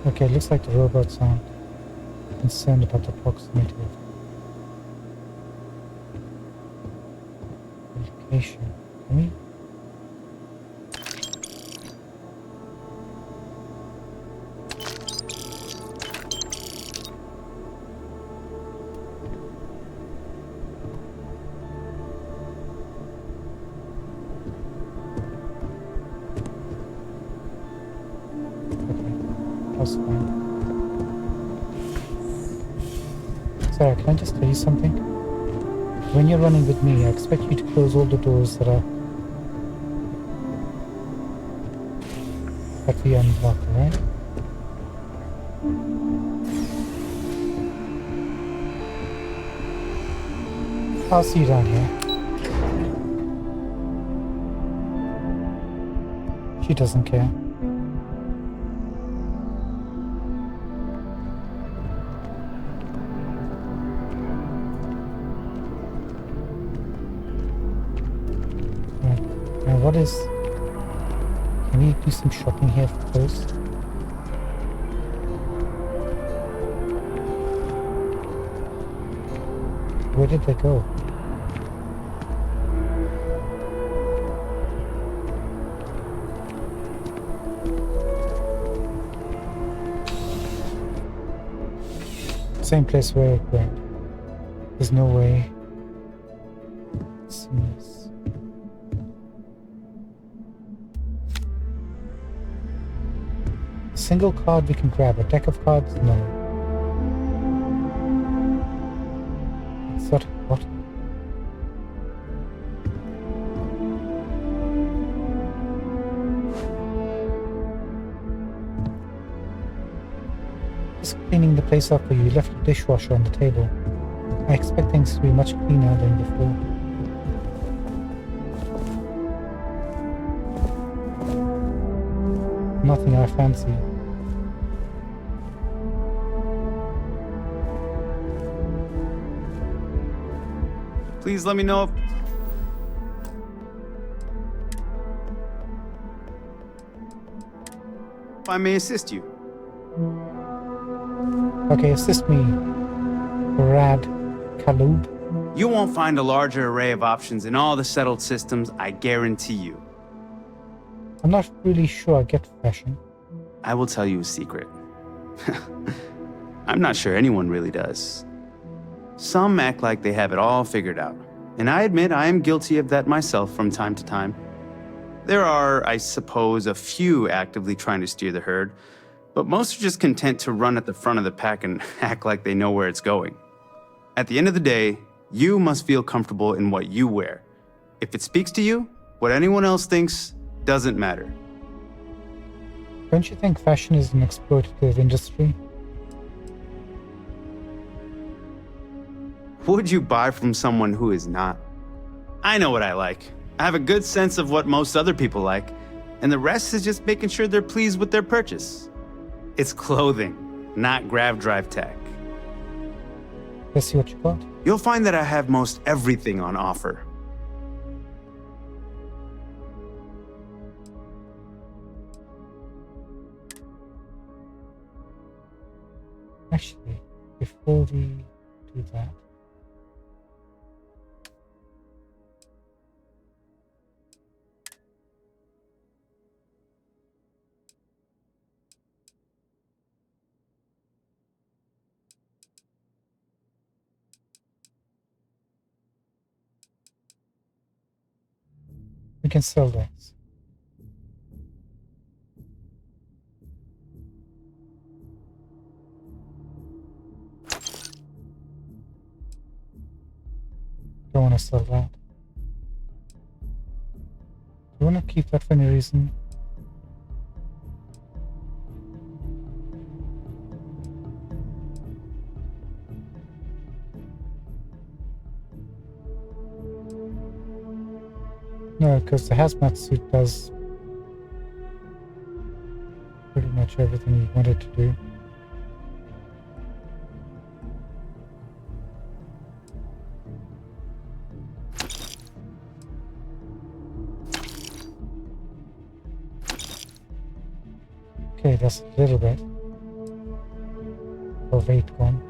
Speaker 1: Okay, it looks like the robots aren't concerned about the proximity of location. Can we? That's fine. Sarah, can I just tell you something? When you're running with me, I expect you to close all the doors that we unlock, alright? I'll see you down here. She doesn't care. What is... Can we do some shopping here first? Where did they go? Same place where it went. There's no way. Seamless. Single card we can grab. A deck of cards? No. Exotic bottle. Just cleaning the place up for you. You left the dishwasher on the table. I expect things to be much cleaner than before. Nothing I fancy.
Speaker 17: Please let me know if I may assist you.
Speaker 1: Okay, assist me, Brad Kalub.
Speaker 17: You won't find a larger array of options in all the settled systems, I guarantee you.
Speaker 1: I'm not really sure I get fashion.
Speaker 17: I will tell you a secret. I'm not sure anyone really does. Some act like they have it all figured out, and I admit I am guilty of that myself from time to time. There are, I suppose, a few actively trying to steer the herd, but most are just content to run at the front of the pack and act like they know where it's going. At the end of the day, you must feel comfortable in what you wear. If it speaks to you, what anyone else thinks doesn't matter.
Speaker 1: Don't you think fashion is an exploitative industry?
Speaker 17: Would you buy from someone who is not? I know what I like. I have a good sense of what most other people like, and the rest is just making sure they're pleased with their purchase. It's clothing, not grav drive tech.
Speaker 1: Let's see what you got.
Speaker 17: You'll find that I have most everything on offer.
Speaker 1: Actually, before we do that, We can sell this. Don't want to sell that. Do you want to keep that for any reason? No, because the hazmat suit does pretty much everything you want it to do. Okay, that's a little bit of weight gone.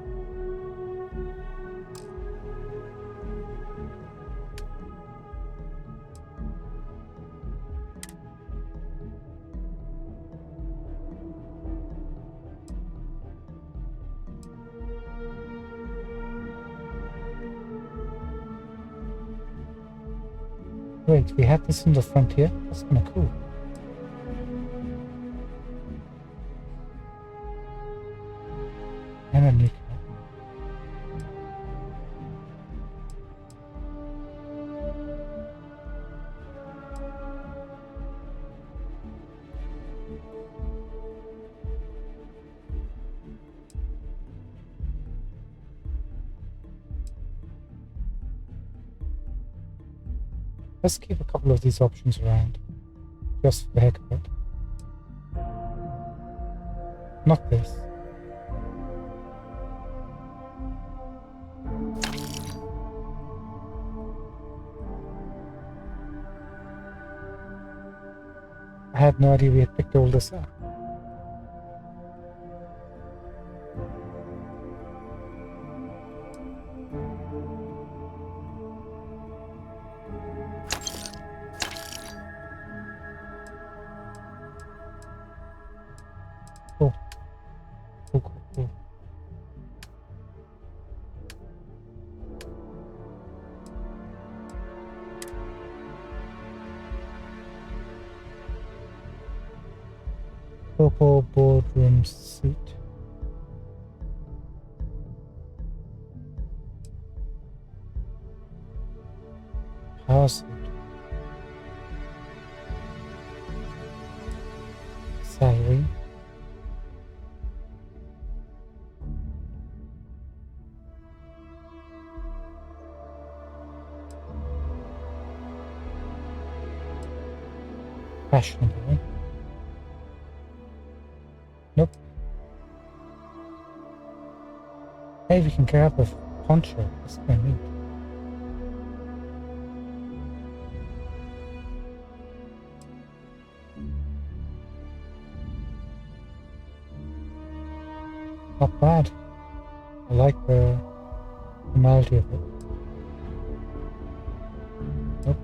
Speaker 1: Wait, we had this in the frontier? That's kind of cool. And a new car. Let's keep a couple of these options around, just for the heck of it. Not this. I had no idea we had picked all this up. Cool. Cool. Purple boardroom suit. Power suit. Salary. Fashionable. Nope. Hey, we can grab a poncho. That's kind of neat. Not bad. I like the formality of it. Nope.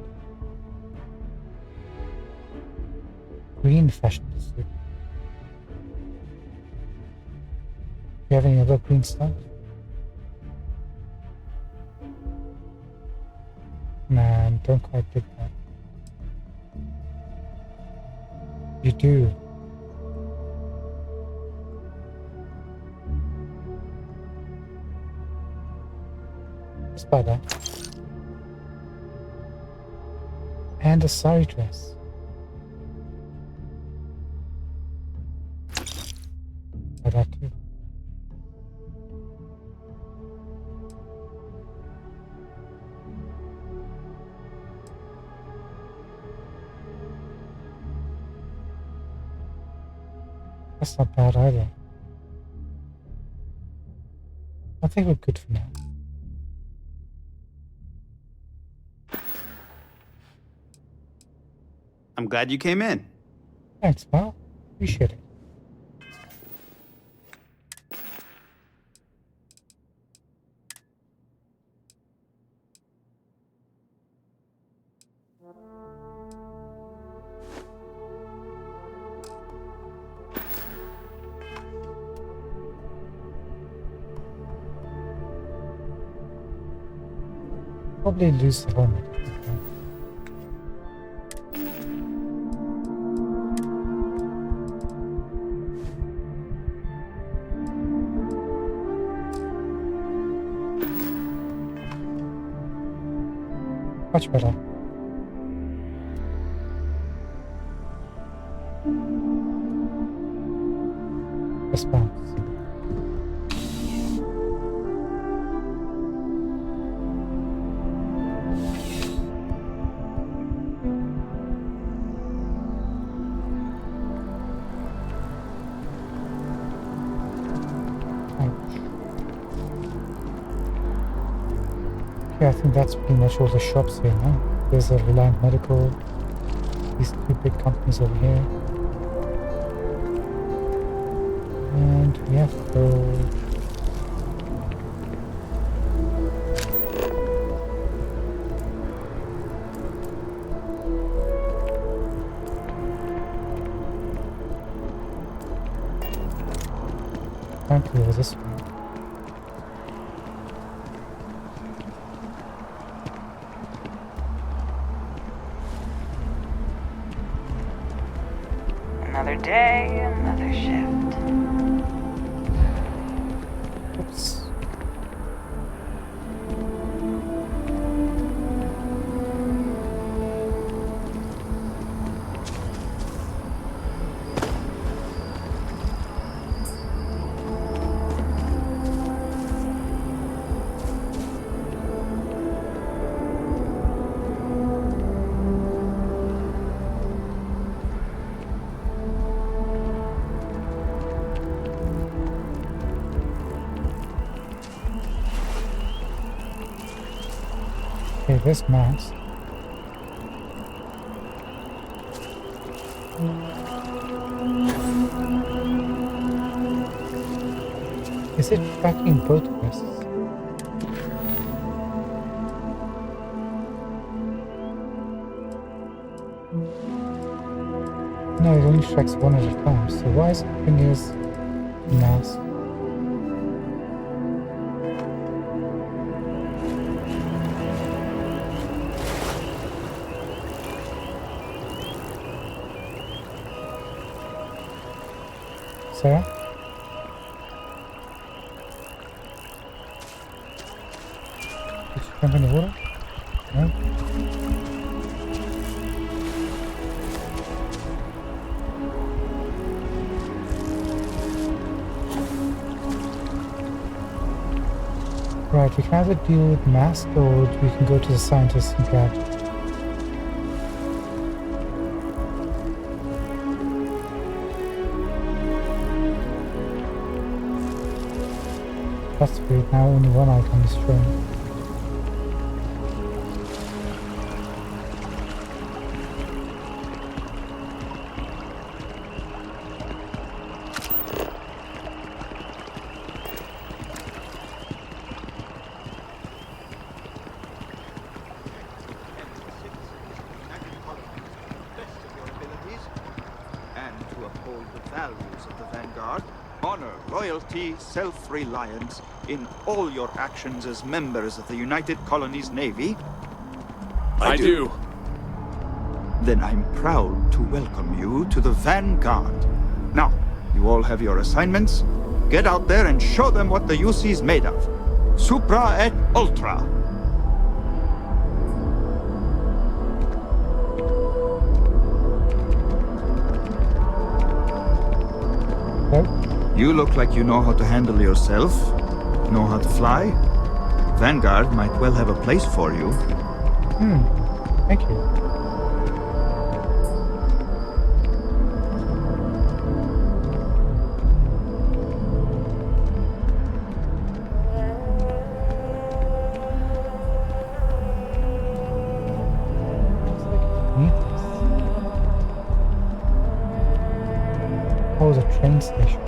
Speaker 1: Green fashion suit. Do you have any other green stuff? Man, don't quite dig that. You do. Let's buy that. And a sari dress. Buy that too. That's not bad either. I think we're good for now.
Speaker 17: I'm glad you came in.
Speaker 1: Thanks, pal. Appreciate it. Probably lose the helmet. Much better. Response. Okay, I think that's pretty much all the shops here, huh? There's a Reliant Medical, these two big companies over here. And we have to go... Apparently it was this way.
Speaker 16: Another day, another shift.
Speaker 1: Oops. Okay, this mask. Is it tracking both of us? No, it only tracks one at a time. So why is it giving us mask? Sarah? Did you jump in the water? No? Right, we can either deal with mask or we can go to the scientists and grab it. That's weird, now only one icon is showing.
Speaker 18: And to uphold the values of the Vanguard, honor, loyalty, self-reliance in all your actions as members of the United Colonies Navy?
Speaker 11: I do.
Speaker 18: Then I'm proud to welcome you to the Vanguard. Now, you all have your assignments. Get out there and show them what the UC's made of. Supra et Ultra. You look like you know how to handle yourself, know how to fly. Vanguard might well have a place for you.
Speaker 1: Thank you. Oh, the train station.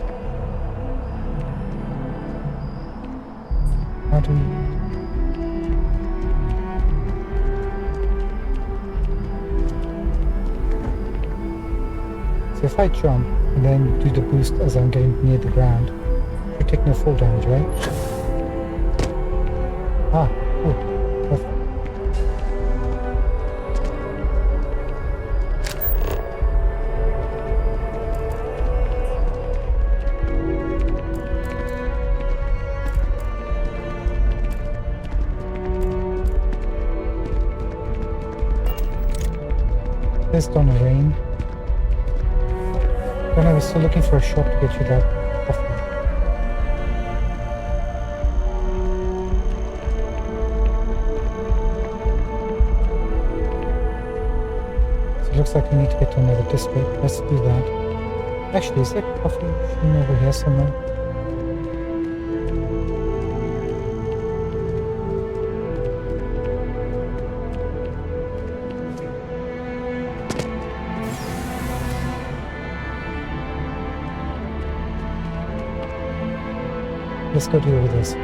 Speaker 1: How do we... So if I jump and then do the boost as I'm getting near the ground, I take no fall damage, right? Ah, cool. Perfect. This don't rain. Then I was still looking for a shop to get you that coffee. So it looks like we need to get to another district. Let's do that. Actually, is there coffee machine over here somewhere? Let's go deal with this.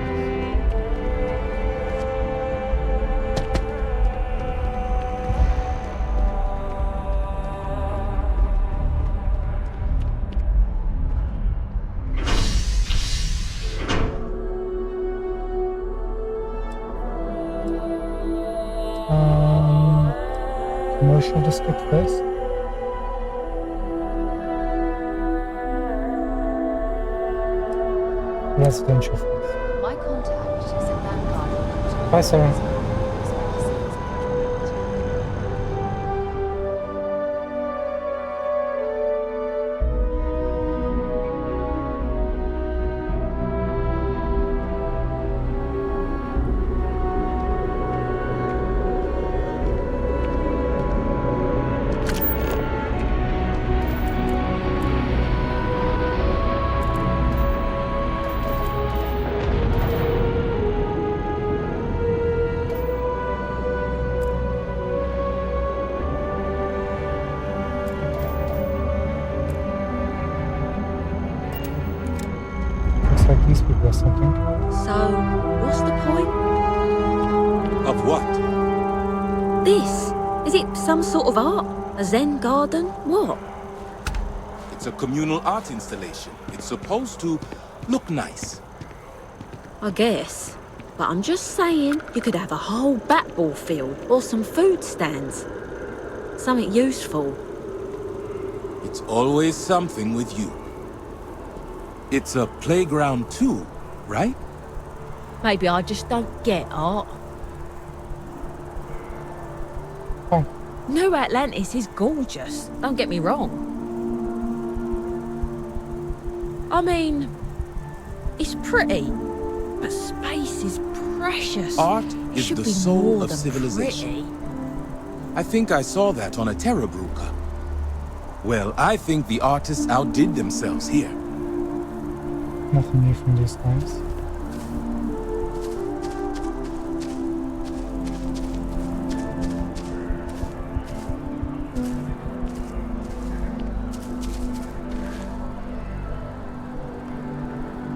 Speaker 1: Commercial district first. Residential first.
Speaker 4: My contact is at Vanguard.
Speaker 1: Bye, Sarah. Like these people or something.
Speaker 12: So, what's the point?
Speaker 13: Of what?
Speaker 12: This? Is it some sort of art? A Zen garden? What?
Speaker 13: It's a communal art installation. It's supposed to look nice.
Speaker 12: I guess. But I'm just saying, you could have a whole bat-ball field or some food stands. Something useful.
Speaker 13: It's always something with you. It's a playground too, right?
Speaker 12: Maybe I just don't get art.
Speaker 1: Oh.
Speaker 12: New Atlantis is gorgeous, don't get me wrong. I mean, it's pretty, but space is precious.
Speaker 13: Art
Speaker 12: It
Speaker 13: is
Speaker 12: should
Speaker 13: the
Speaker 12: be
Speaker 13: soul
Speaker 12: more
Speaker 13: of
Speaker 12: than
Speaker 13: civilization.
Speaker 12: pretty.
Speaker 13: I think I saw that on a Terrabruca. Well, I think the artists outdid themselves here.
Speaker 1: Nothing new from these guys.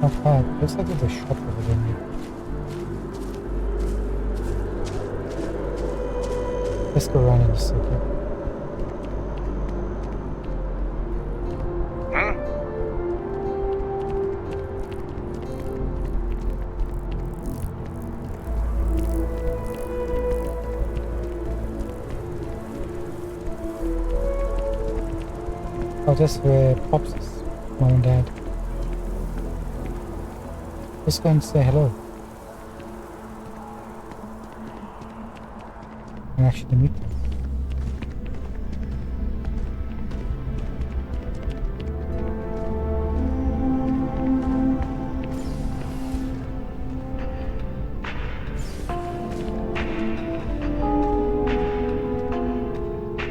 Speaker 1: Not bad. Looks like there's a shop over there. Let's go around in a second. Oh, that's where Pops is. Mom and Dad. Let's go and say hello. And actually meet them.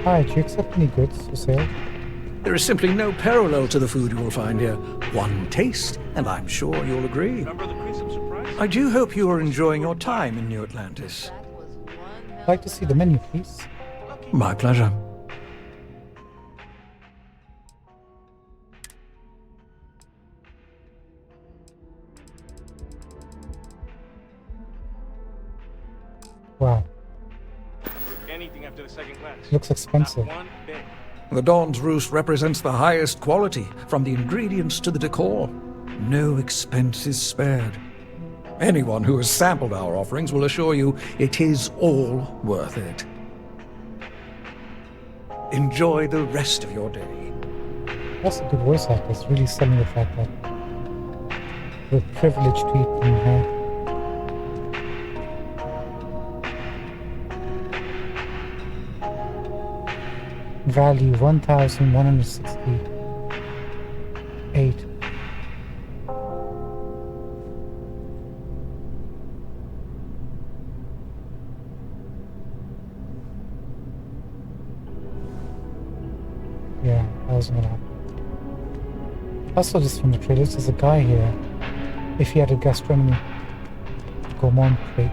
Speaker 1: Hi, do you accept any goods for sale?
Speaker 14: There is simply no parallel to the food you will find here. One taste, and I'm sure you'll agree. I do hope you are enjoying your time in New Atlantis.
Speaker 1: I'd like to see the menu, please.
Speaker 14: My pleasure.
Speaker 1: Wow,
Speaker 11: Anything after the second class.
Speaker 1: looks expensive.
Speaker 11: Not one bit.
Speaker 14: The Dawn's Roost represents the highest quality, from the ingredients to the decor. No expense is spared. Anyone who has sampled our offerings will assure you it is all worth it. Enjoy the rest of your day.
Speaker 1: That's a good voice actor. It's really selling the fact that we're privileged to eat them here. value 1,168. Yeah, that wasn't gonna happen. Also, just from the trailers, there's a guy here. If he had a gastronomy gourmand crate,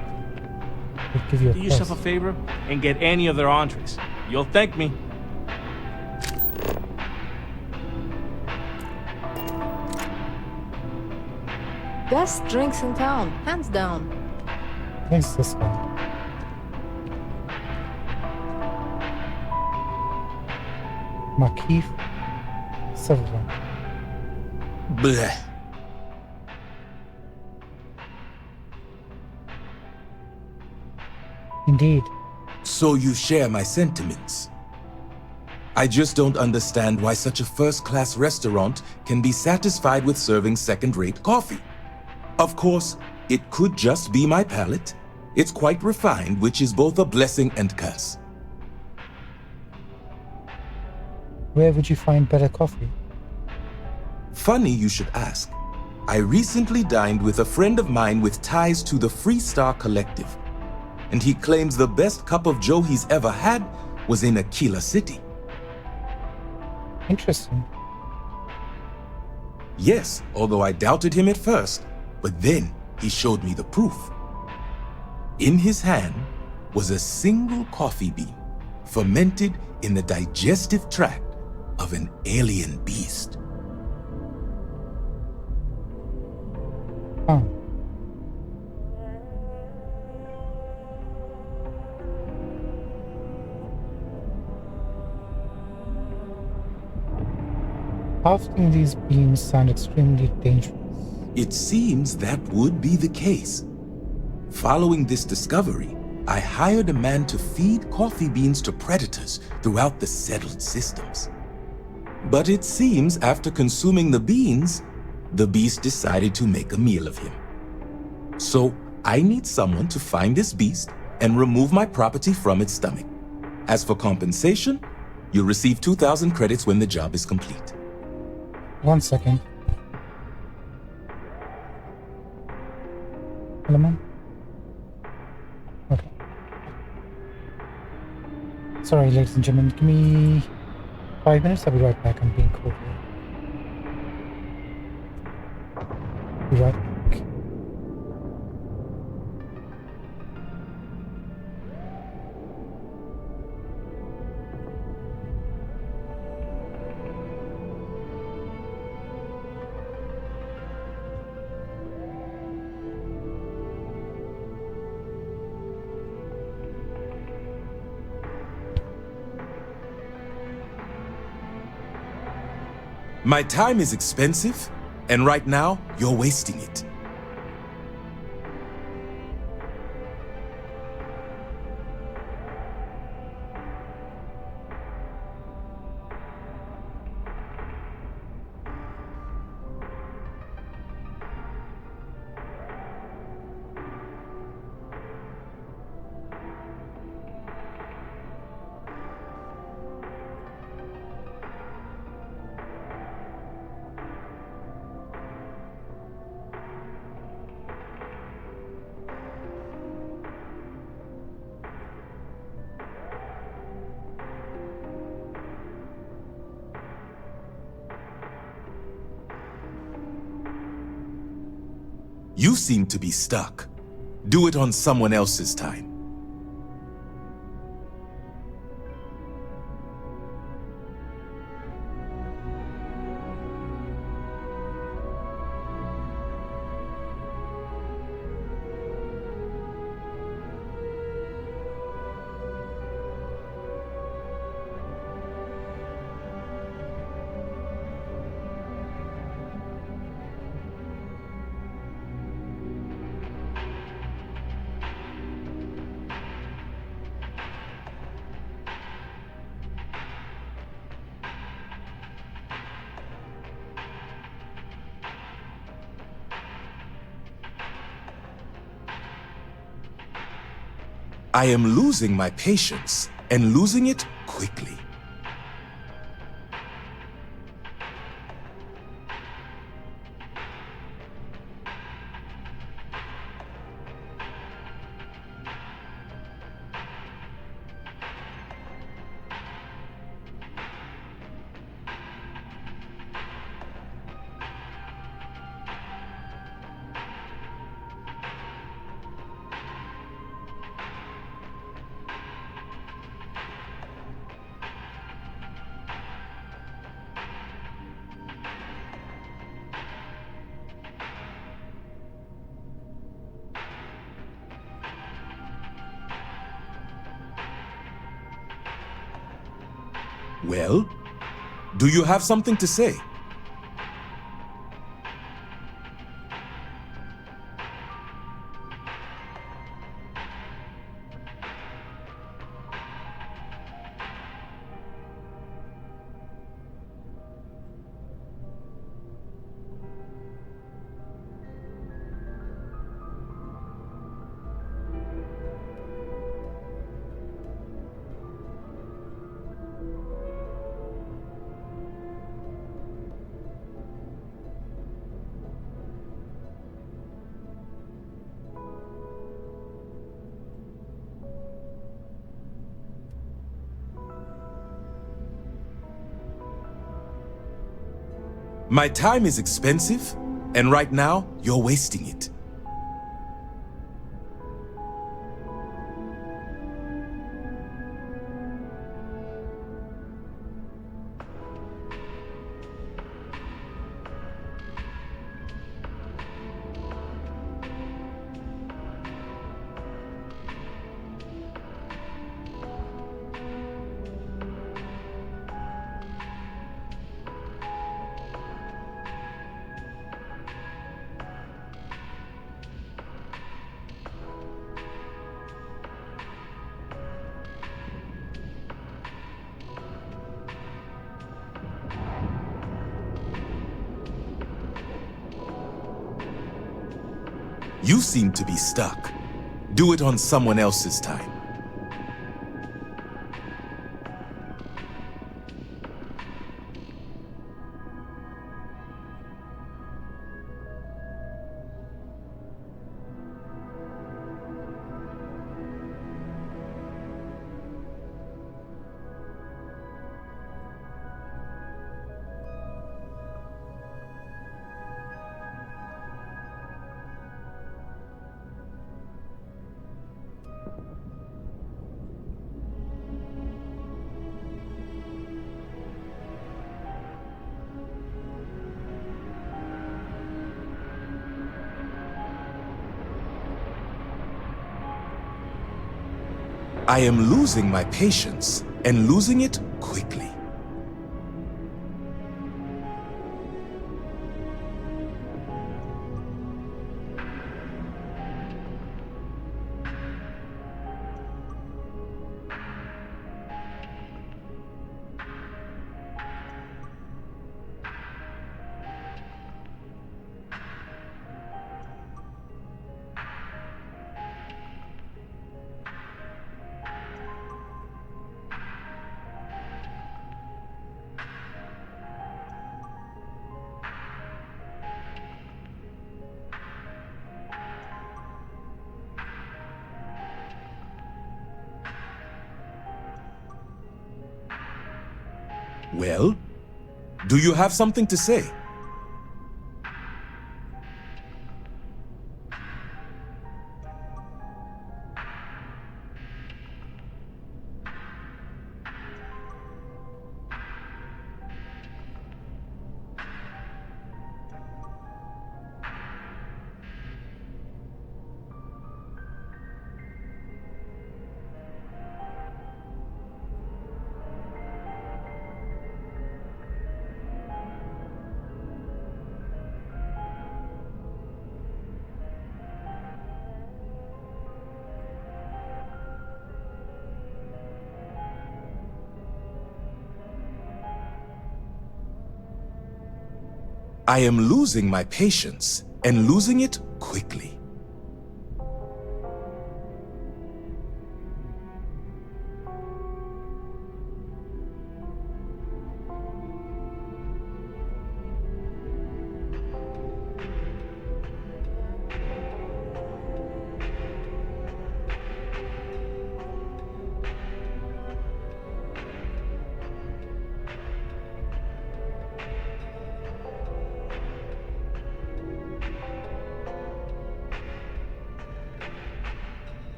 Speaker 1: he'd give you a
Speaker 6: Do
Speaker 1: price.
Speaker 6: yourself a favor and get any of their entrees. You'll thank me.
Speaker 19: Best drinks in town, hands down.
Speaker 1: Thanks, this guy. Makif Sutherland.
Speaker 20: Bleh.
Speaker 1: Indeed.
Speaker 20: So you share my sentiments. I just don't understand why such a first-class restaurant can be satisfied with serving second-rate coffee. Of course, it could just be my palate. It's quite refined, which is both a blessing and curse.
Speaker 1: Where would you find better coffee?
Speaker 20: Funny you should ask. I recently dined with a friend of mine with ties to the Freestar Collective, and he claims the best cup of joe he's ever had was in Aquila City.
Speaker 1: Interesting.
Speaker 20: Yes, although I doubted him at first, but then he showed me the proof. In his hand was a single coffee bean, fermented in the digestive tract of an alien beast.
Speaker 1: Huh. How often these beans sound extremely dangerous?
Speaker 20: It seems that would be the case. Following this discovery, I hired a man to feed coffee beans to predators throughout the settled systems. But it seems after consuming the beans, the beast decided to make a meal of him. So I need someone to find this beast and remove my property from its stomach. As for compensation, you'll receive 2,000 credits when the job is complete.
Speaker 1: 1 second. Hello, man. Okay. Sorry, ladies and gentlemen. Give me 5 minutes. I'll be right back. I'm being called here. Be right back.
Speaker 20: My time is expensive, and right now, you're wasting it. You seem to be stuck. Do it on someone else's time. I am losing my patience, and losing it quickly. Well, do you have something to say? My time is expensive, and right now, you're wasting it. You seem to be stuck. Do it on someone else's time. I am losing my patience, and losing it quickly. Well, do you have something to say? I am losing my patience, and losing it quickly.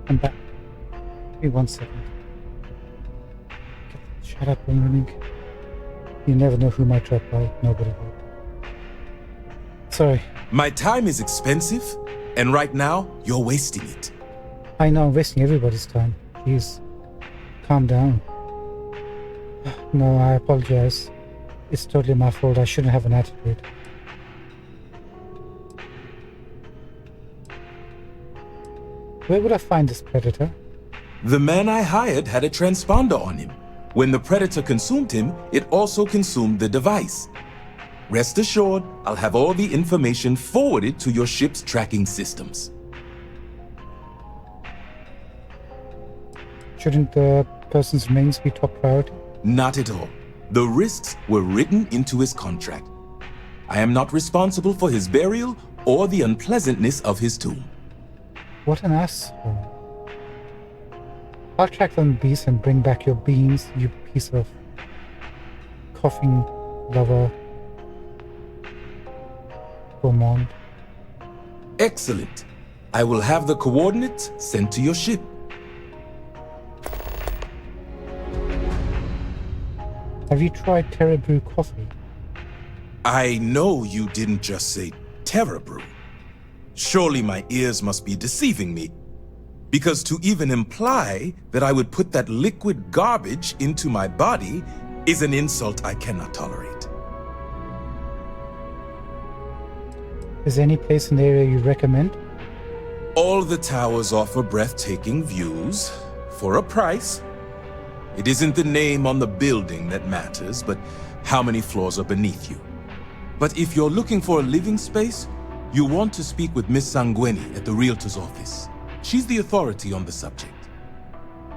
Speaker 1: I'm back. Give me 1 second. Get the chat up and running. You never know who might drop by. Nobody will. Sorry.
Speaker 20: My time is expensive, and right now, you're wasting it.
Speaker 1: I know I'm wasting everybody's time. Jeez. Calm down. No, I apologize. It's totally my fault. I shouldn't have an attitude. Where would I find this predator?
Speaker 20: The man I hired had a transponder on him. When the predator consumed him, it also consumed the device. Rest assured, I'll have all the information forwarded to your ship's tracking systems.
Speaker 1: Shouldn't the person's remains be top priority?
Speaker 20: Not at all. The risks were written into his contract. I am not responsible for his burial or the unpleasantness of his tomb.
Speaker 1: What an asshole. I'll track down the beast and bring back your beans, you piece of coughing lover. Gourmand.
Speaker 20: Excellent. I will have the coordinates sent to your ship.
Speaker 1: Have you tried Terra Brew coffee?
Speaker 20: I know you didn't just say Terra Brew. Surely my ears must be deceiving me. Because to even imply that I would put that liquid garbage into my body is an insult I cannot tolerate.
Speaker 1: Is there any place in the area you recommend?
Speaker 20: All the towers offer breathtaking views for a price. It isn't the name on the building that matters, but how many floors are beneath you. But if you're looking for a living space, you want to speak with Miss Sanguini at the Realtor's office. She's the authority on the subject.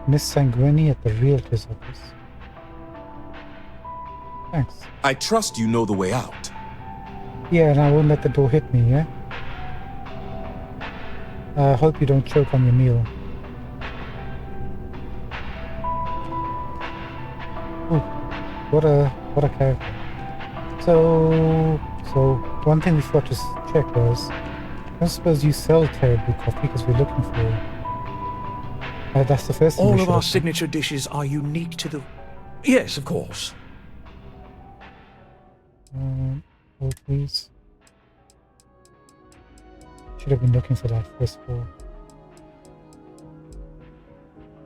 Speaker 1: Miss Sanguini at the Realtor's office. Thanks.
Speaker 20: I trust you know the way out.
Speaker 1: Yeah, and I won't let the door hit me, yeah? I hope you don't choke on your meal. Ooh, what a character. So one thing we forgot to check was, I don't suppose you sell Terra Brew coffee because we're looking for it. That's the first thing.
Speaker 14: All of our signature dishes are unique to the... Yes, of course.
Speaker 1: Oh, please. Should have been looking for that first of all.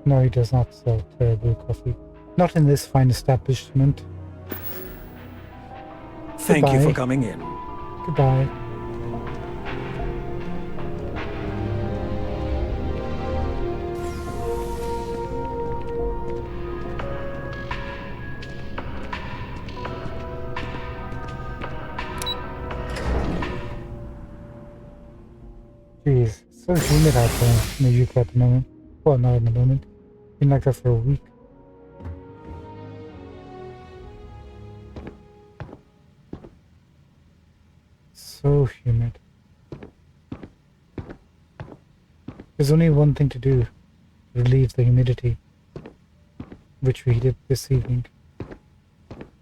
Speaker 1: No, he does not sell Terra Brew coffee. Not in this fine establishment.
Speaker 14: Thank
Speaker 1: Goodbye.
Speaker 14: you for coming in.
Speaker 1: Goodbye. Jeez, it's so humid out there in the UK at the moment. Well, not at the moment. Been like that for a week. So humid. There's only one thing to do to relieve the humidity, which we did this evening,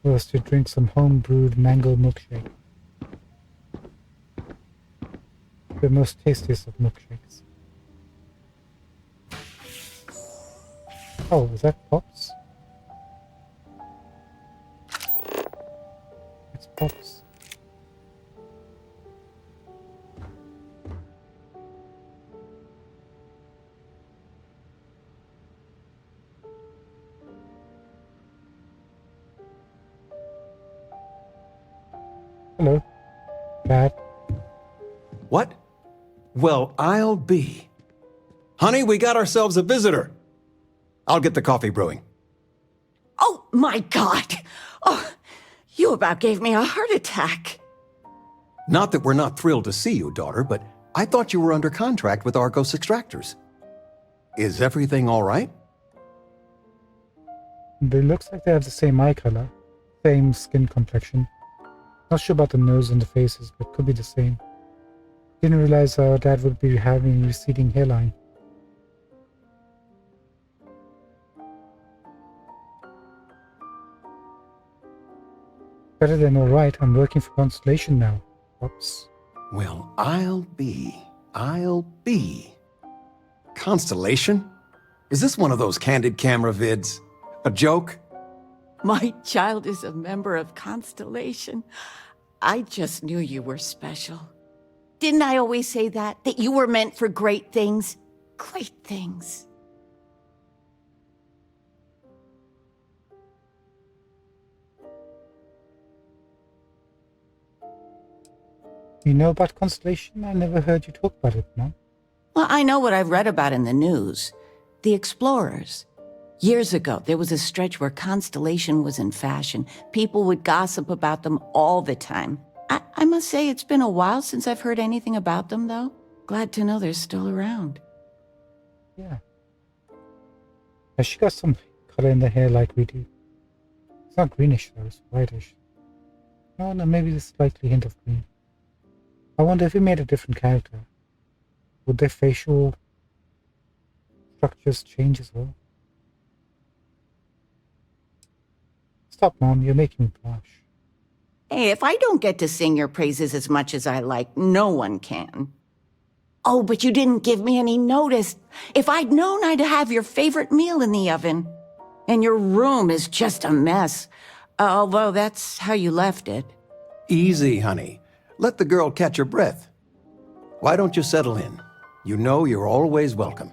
Speaker 1: was to drink some home-brewed mango milkshake. The most tastiest of milkshakes. Oh, is that Pops? It's Pops. Hello, Dad.
Speaker 21: What? Well, I'll be. Honey, we got ourselves a visitor. I'll get the coffee brewing.
Speaker 22: Oh, my God! Oh, you about gave me a heart attack.
Speaker 21: Not that we're not thrilled to see you, daughter, but I thought you were under contract with Argos Extractors. Is everything all right?
Speaker 1: It looks like they have the same eye color, same skin complexion. Not sure about the nose and the faces, but could be the same. Didn't realize Dad would be having a receding hairline. Better than alright, I'm working for Constellation now. Oops.
Speaker 21: Well, I'll be. Constellation? Is this one of those candid camera vids? A joke?
Speaker 22: My child is a member of Constellation. I just knew you were special. Didn't I always say that? That you were meant for great things? Great things.
Speaker 1: You know about Constellation? I never heard you talk about it, no?
Speaker 22: Well, I know what I've read about in the news. The explorers. Years ago, there was a stretch where Constellation was in fashion. People would gossip about them all the time. I must say it's been a while since I've heard anything about them, though. Glad to know they're still around.
Speaker 1: Yeah. Has she got some color in the hair like we do? It's not greenish though, it's whitish. No, maybe there's a slightly hint of green. I wonder if we made a different character, would their facial structures change as well? Stop, Mom, you're making me blush.
Speaker 22: Hey, if I don't get to sing your praises as much as I like, no one can. Oh, but you didn't give me any notice. If I'd known, I'd have your favorite meal in the oven. And your room is just a mess. Although that's how you left it.
Speaker 21: Easy, honey. Let the girl catch her breath. Why don't you settle in? You know you're always welcome.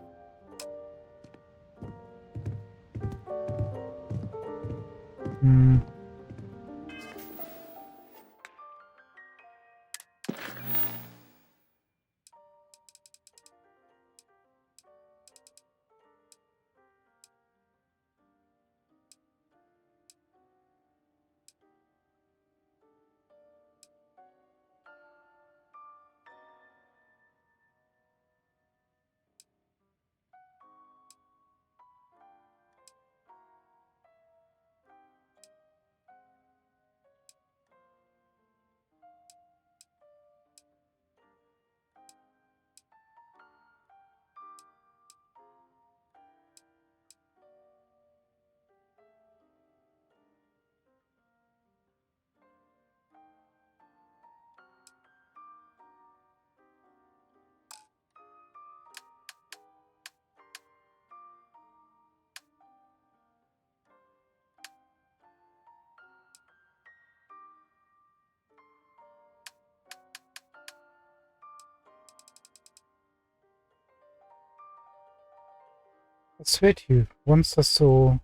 Speaker 1: I swear to you, once I saw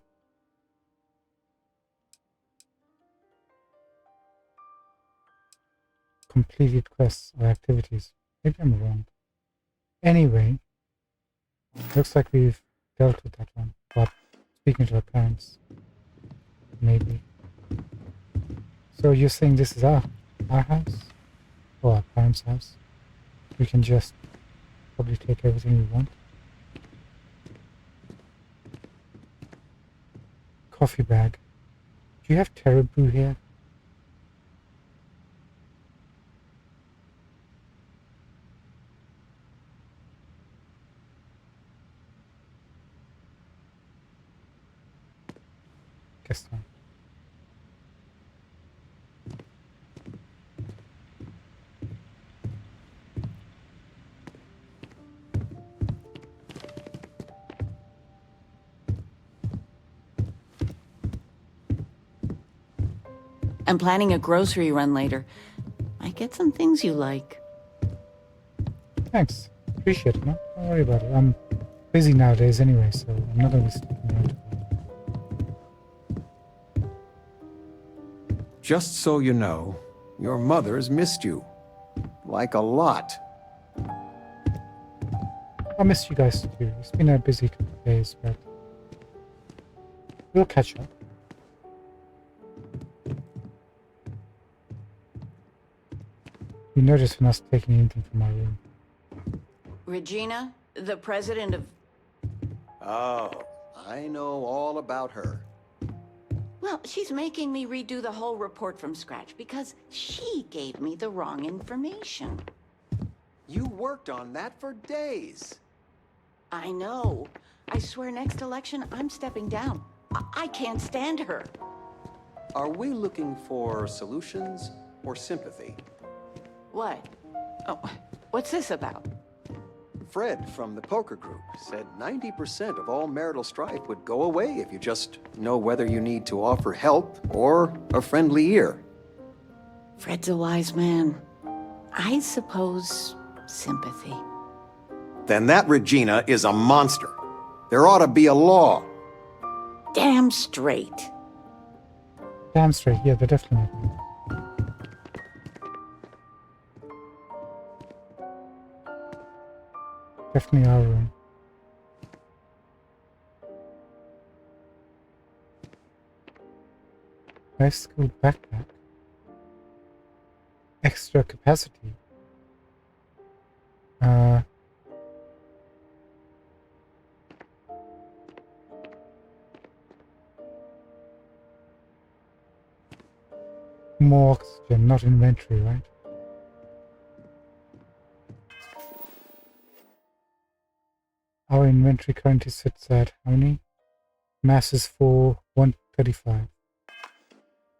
Speaker 1: completed quests or activities. Maybe I'm wrong. Anyway, looks like we've dealt with that one. But speaking to our parents, maybe. So you're saying this is our house? Or our parents' house? We can just probably take everything we want. Coffee bag. Do you have Caribou here? Guess not.
Speaker 22: I'm planning a grocery run later. Might get some things you like.
Speaker 1: Thanks. Appreciate it, man. Don't worry about it. I'm busy nowadays anyway, so I'm not going to be sticking around.
Speaker 21: Just so you know, your mother's missed you. Like a lot.
Speaker 1: I missed you guys too. It's been a busy couple of days, but we'll catch up. You noticed we're not taking anything from my room.
Speaker 22: Regina, the president of...
Speaker 21: Oh, I know all about her.
Speaker 22: Well, she's making me redo the whole report from scratch because she gave me the wrong information.
Speaker 21: You worked on that for days.
Speaker 22: I know. I swear next election, I'm stepping down. I can't stand her.
Speaker 21: Are we looking for solutions or sympathy?
Speaker 22: What? Oh, what's this about?
Speaker 21: Fred from the poker group said 90% of all marital strife would go away if you just know whether you need to offer help or a friendly ear.
Speaker 22: Fred's a wise man. I suppose sympathy.
Speaker 21: Then that Regina is a monster. There ought to be a law.
Speaker 22: Damn straight.
Speaker 1: Damn straight, yeah, they're definitely not. Definitely our room. High school backpack. Extra capacity. More oxygen, not inventory, right? Our inventory currently sits at how many? Mass is for 135.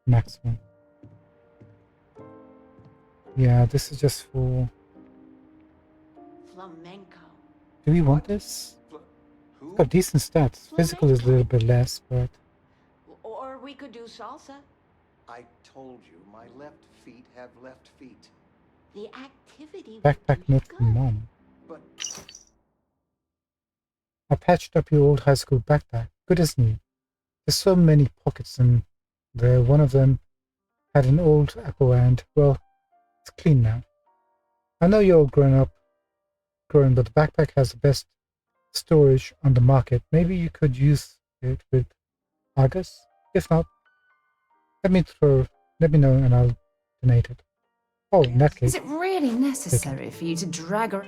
Speaker 1: Maximum. Yeah, this is just for...
Speaker 22: Flamenco.
Speaker 1: Do we want this? It's got decent stats. Physical is a little bit less, but...
Speaker 22: Or we could do salsa.
Speaker 21: I told you, my left feet have left feet.
Speaker 12: The activity
Speaker 1: Backpack note from Mom.
Speaker 21: But
Speaker 1: I patched up your old high school backpack. Good as new. There's so many pockets in there. One of them had an old apple and, well, it's clean now. I know you're grown, but the backpack has the best storage on the market. Maybe you could use it with Argus? If not, let me know and I'll donate it. Oh, in that case.
Speaker 4: Is it really necessary for you to drag her?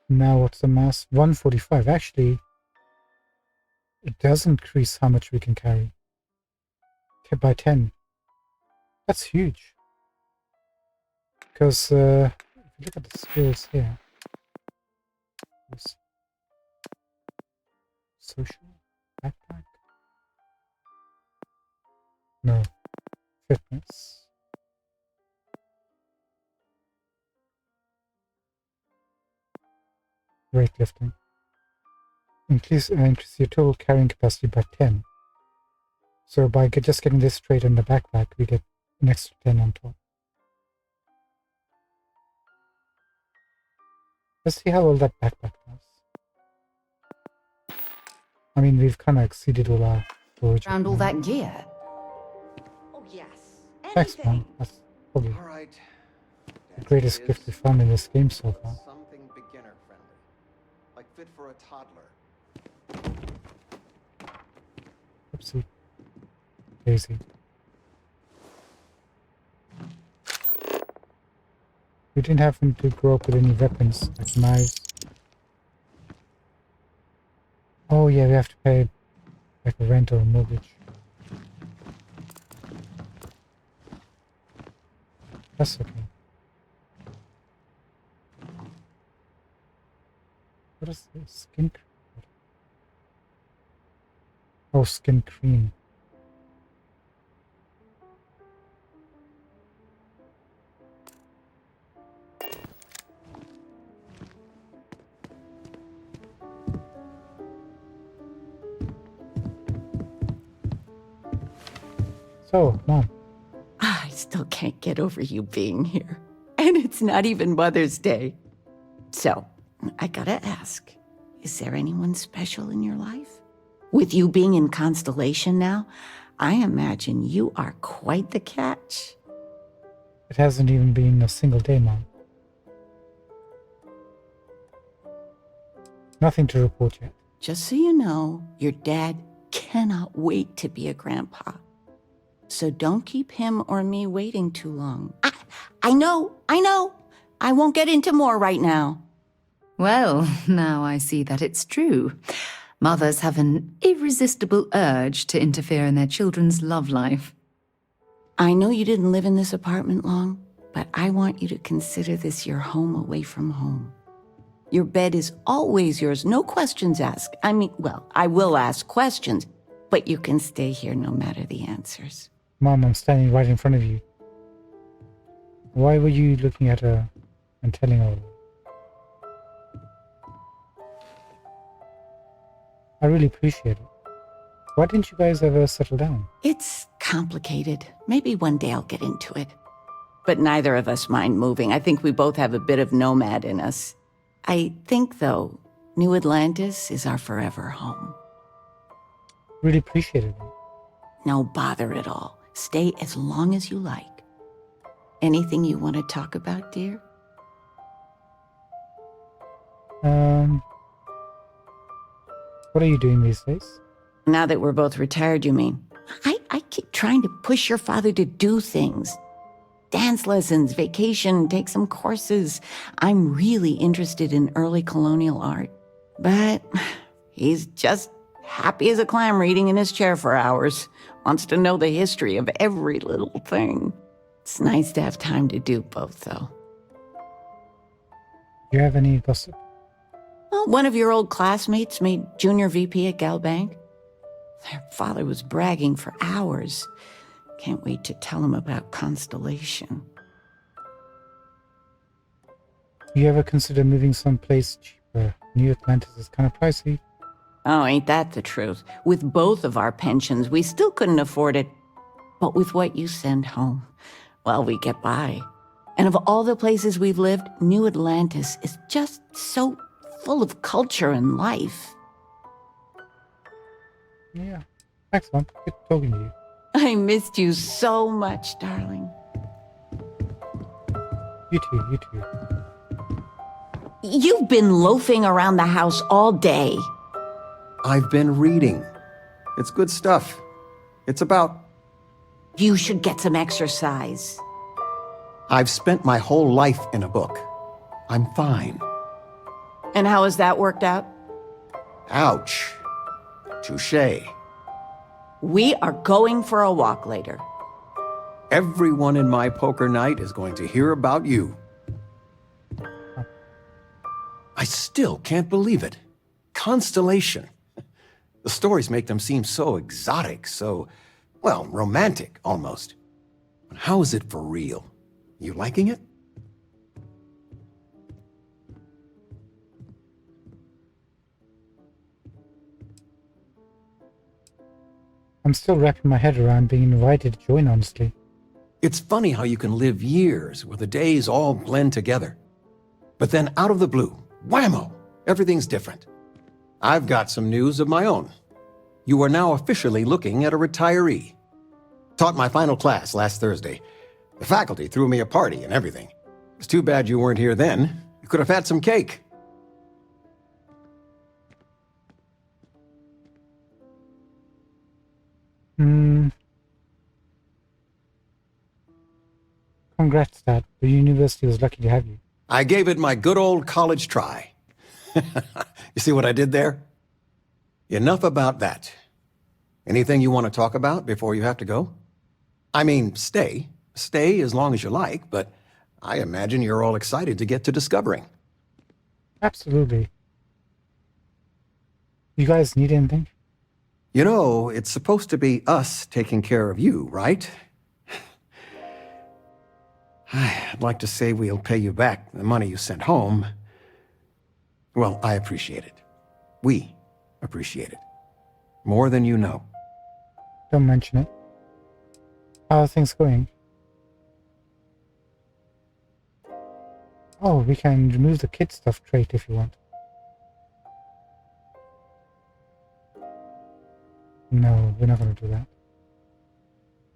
Speaker 1: Now what's the mass? 145. Actually, it does increase how much we can carry. By 10. That's huge. Because if you look at the skills here. Social? Backpack? No. Fitness. Weightlifting. Increase your total carrying capacity by 10. So by just getting this straight in the backpack, we get an extra 10 on top. Let's see how well that backpack does. I mean, we've kind of exceeded all our storage.
Speaker 4: Around all that gear.
Speaker 12: Oh yes.
Speaker 1: Thanks, man. That's probably the greatest gift we found in this game so far.
Speaker 21: something beginner friendly, like fit for a toddler.
Speaker 1: Oopsie. Daisy. We didn't happen to grow up with any weapons, like knives. Oh yeah, we have to pay like a rent or a mortgage. That's okay. What is this? Skin cream? Oh, skin cream. So, Mom.
Speaker 22: I still can't get over you being here. And it's not even Mother's Day. So, I gotta ask, is there anyone special in your life? With you being in Constellation now, I imagine you are quite the catch.
Speaker 1: It hasn't even been a single day, Mom. Nothing to report yet.
Speaker 22: Just so you know, your dad cannot wait to be a grandpa. So don't keep him or me waiting too long. I know. I won't get into more right now.
Speaker 4: Well, now I see that it's true. Mothers have an irresistible urge to interfere in their children's love life.
Speaker 22: I know you didn't live in this apartment long, but I want you to consider this your home away from home. Your bed is always yours, no questions asked. I mean, well, I will ask questions, but you can stay here no matter the answers.
Speaker 1: Mom, I'm standing right in front of you. Why were you looking at her and telling her? I really appreciate it. Why didn't you guys ever settle down?
Speaker 22: It's complicated. Maybe one day I'll get into it. but neither of us mind moving. I think we both have a bit of nomad in us. I think, though, New Atlantis is our forever home.
Speaker 1: Really appreciate it.
Speaker 22: No bother at all. Stay as long as you like. Anything you want to talk about, dear?
Speaker 1: What are you doing these days?
Speaker 22: Now that we're both retired, you mean? I keep trying to push your father to do things. Dance lessons, vacation, take some courses. I'm really interested in early colonial art. But he's just happy as a clam reading in his chair for hours. Wants to know the history of every little thing. It's nice to have time to do both, though.
Speaker 1: Do you have any gossip?
Speaker 22: Well, one of your old classmates made junior VP at Galbank. Their father was bragging for hours. Can't wait to tell him about Constellation.
Speaker 1: You ever consider moving someplace cheaper? New Atlantis is kind of pricey.
Speaker 22: Oh, ain't that the truth? With both of our pensions, we still couldn't afford it. But with what you send home, well, we get by. And of all the places we've lived, New Atlantis is just so full of culture and life.
Speaker 1: Yeah. Excellent. Good talking to you.
Speaker 22: I missed you so much, darling.
Speaker 1: You too, you too.
Speaker 22: You've been loafing around the house all day.
Speaker 21: I've been reading. It's good stuff. It's about...
Speaker 22: You should get some exercise.
Speaker 21: I've spent my whole life in a book. I'm fine.
Speaker 22: And how has that worked out?
Speaker 21: Ouch. Touché.
Speaker 22: We are going for a walk later.
Speaker 21: Everyone in my poker night is going to hear about you. I still can't believe it. Constellation. The stories make them seem so exotic, so, well, romantic, almost. But how is it for real? You liking it?
Speaker 1: I'm still wrapping my head around being invited to join, honestly.
Speaker 21: It's funny how you can live years where the days all blend together. But then out of the blue, whammo, everything's different. I've got some news of my own. You are now officially looking at a retiree. Taught my final class last Thursday. The faculty threw me a party and everything. It's too bad you weren't here then. You could have had some cake.
Speaker 1: Congrats, Dad. The university was lucky to have you.
Speaker 21: I gave it my good old college try. You see what I did there? Enough about that. Anything you want to talk about before you have to go? I mean, stay. Stay as long as you like, but I imagine you're all excited to get to discovering.
Speaker 1: Absolutely. You guys need anything?
Speaker 21: You know, it's supposed to be us taking care of you, right? I'd like to say we'll pay you back the money you sent home. Well, I appreciate it. We appreciate it. More than you know.
Speaker 1: Don't mention it. How are things going? Oh, we can remove the kid stuff trait if you want. No, we're not going to do that.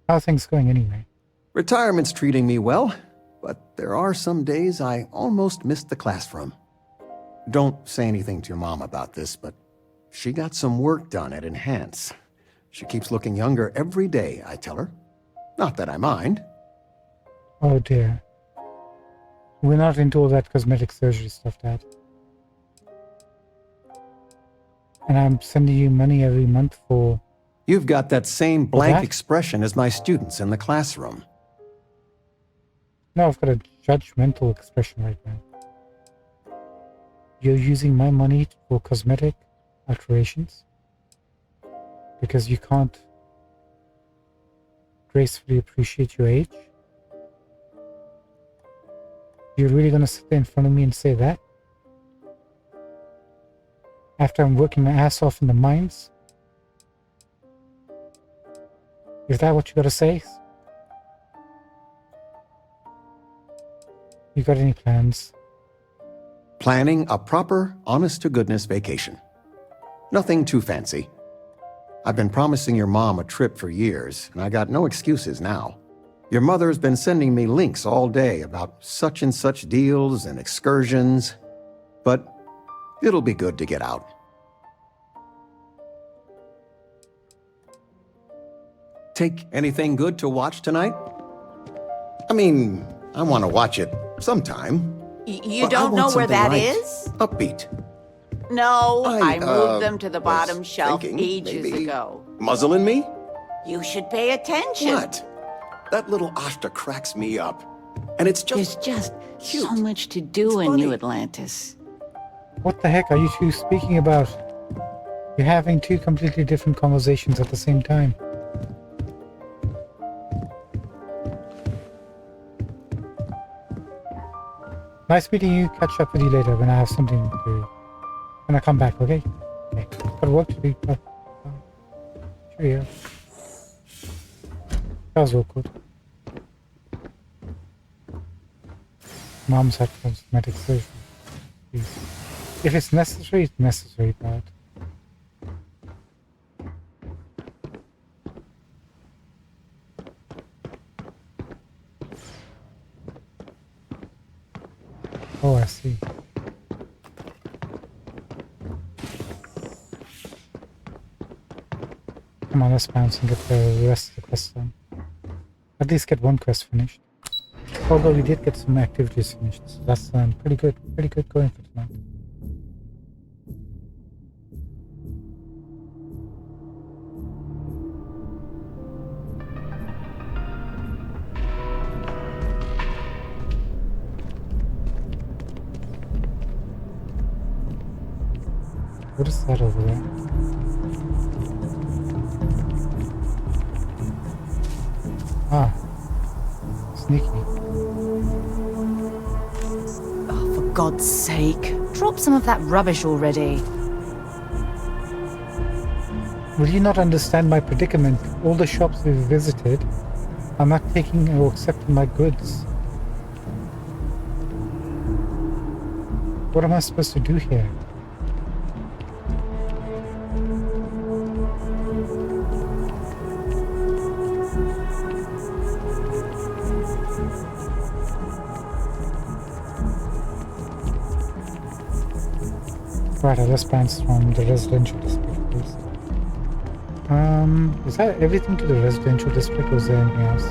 Speaker 1: How are things going anyway?
Speaker 21: Retirement's treating me well, but there are some days I almost missed the class from. Don't say anything to your mom about this, but she got some work done at Enhance. She keeps looking younger every day, I tell her. Not that I mind.
Speaker 1: Oh dear. We're not into all that cosmetic surgery stuff, Dad. And I'm sending you money every month for...
Speaker 21: You've got that same blank
Speaker 1: that?
Speaker 21: expression as my students in the classroom.
Speaker 1: No, I've got a judgmental expression right now. You're using my money for cosmetic alterations because you can't gracefully appreciate your age? You're really going to sit there in front of me and say that? After I'm working my ass off in the mines? Is that what you got to say? You got any plans?
Speaker 21: Planning a proper, honest-to-goodness vacation. Nothing too fancy. I've been promising your mom a trip for years, and I got no excuses now. Your mother's been sending me links all day about such and such deals and excursions, but it'll be good to get out. Take anything good to watch tonight? I mean, I want to watch it sometime.
Speaker 22: You don't know where that is?
Speaker 21: Upbeat.
Speaker 22: No, I moved
Speaker 21: I
Speaker 22: them to the bottom shelf
Speaker 21: thinking
Speaker 22: ages
Speaker 21: maybe
Speaker 22: ago.
Speaker 21: Muzzling me?
Speaker 22: You should pay attention.
Speaker 21: What? That little Ashta cracks me up. And it's just...
Speaker 22: There's just
Speaker 21: cute.
Speaker 22: so much to do in New Atlantis.
Speaker 1: What the heck are you two speaking about? You're having two completely different conversations at the same time. Nice meeting you. Catch up with you later when I have something to do. When I come back, okay? Okay. Got work to do. Cheerio. That was awkward. Mom's had cosmetic surgery. Please. If it's necessary, it's necessary, but... Oh, I see. Come on, let's bounce and get the rest of the quest done. At least get one quest finished. Although we did get some activities finished, so that's pretty good going for tonight. What is that over there? Ah, sneaky.
Speaker 4: Oh, for God's sake. Drop some of that rubbish already.
Speaker 1: Will you not understand my predicament? All the shops we've visited are not taking or accepting my goods. What am I supposed to do here? Right, let's bounce from the residential district, please. Is that everything to the residential district, or is there anything else?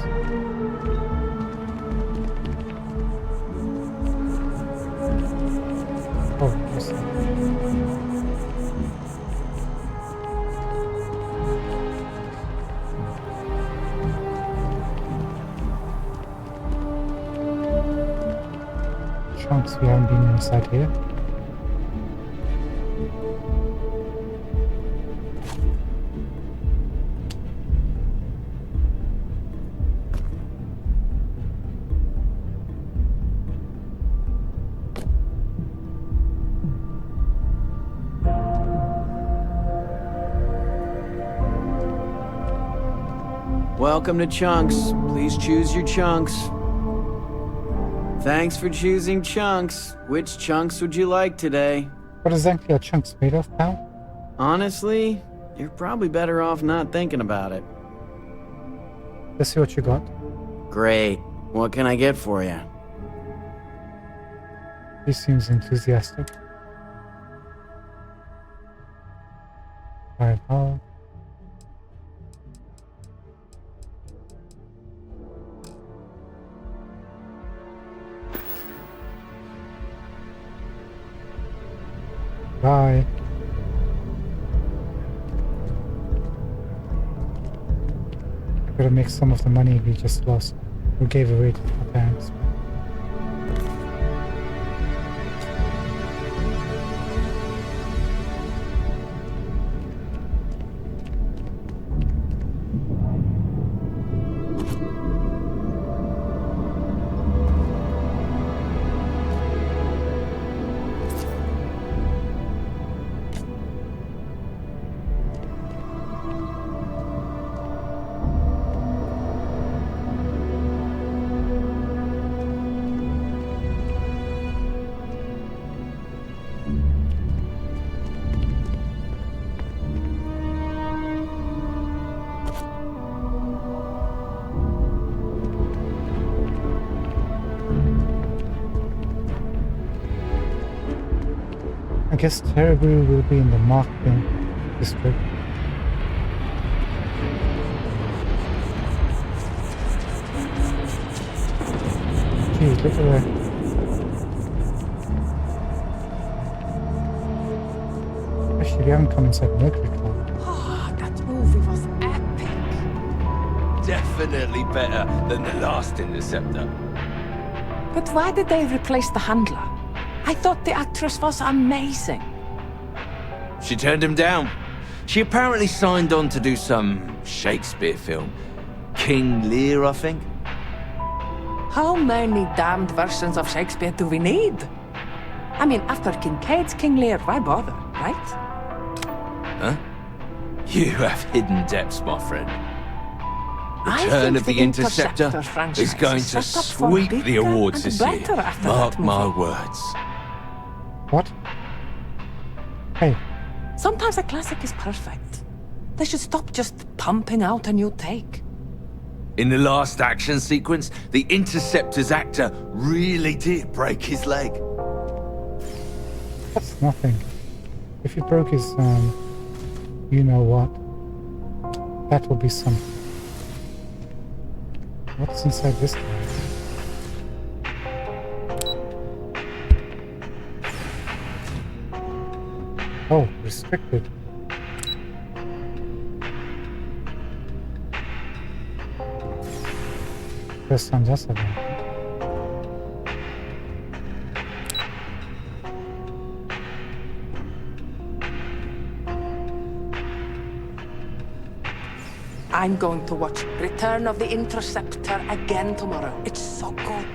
Speaker 1: Oh, yes. Chunks, we haven't been inside here.
Speaker 3: Welcome to Chunks. Please choose your chunks. Thanks for choosing Chunks. Which chunks would you like today?
Speaker 1: What exactly are chunks made of, pal?
Speaker 3: Honestly, you're probably better off not thinking about it.
Speaker 1: Let's see what you got.
Speaker 3: Great. What can I get for you?
Speaker 1: He seems enthusiastic. Alright, bye. Gotta make some of the money we just lost. We gave away to our parents. I guess Terrible will be in the marketing district. Geez, look at that. Actually, we haven't come inside Mercury Club.
Speaker 2: Oh, that movie was epic.
Speaker 13: Definitely better than the last Interceptor.
Speaker 2: But why did they replace the handler? I thought the actress was amazing.
Speaker 13: She turned him down. She apparently signed on to do some Shakespeare film. King Lear, I think.
Speaker 2: How many damned versions of Shakespeare do we need? I mean, after Kincaid's King Lear, why bother, right?
Speaker 13: Huh? You have hidden depths, my friend.
Speaker 2: I
Speaker 13: Return
Speaker 2: think
Speaker 13: of the Interceptor
Speaker 2: franchise
Speaker 13: is going to
Speaker 2: set up for
Speaker 13: sweep the
Speaker 2: bigger
Speaker 13: awards
Speaker 2: and
Speaker 13: this year.
Speaker 2: better after
Speaker 13: Mark
Speaker 2: that
Speaker 13: my
Speaker 2: movie.
Speaker 13: words.
Speaker 1: What? Hey.
Speaker 2: Sometimes a classic is perfect. They should stop just pumping out a new take.
Speaker 13: In the last action sequence, the Interceptor's actor really did break his leg.
Speaker 1: That's nothing. If he broke his, you know what? That will be something. What's inside this guy? Oh, restricted. First time that's about.
Speaker 2: I'm going to watch Return of the Interceptor again tomorrow. It's so good.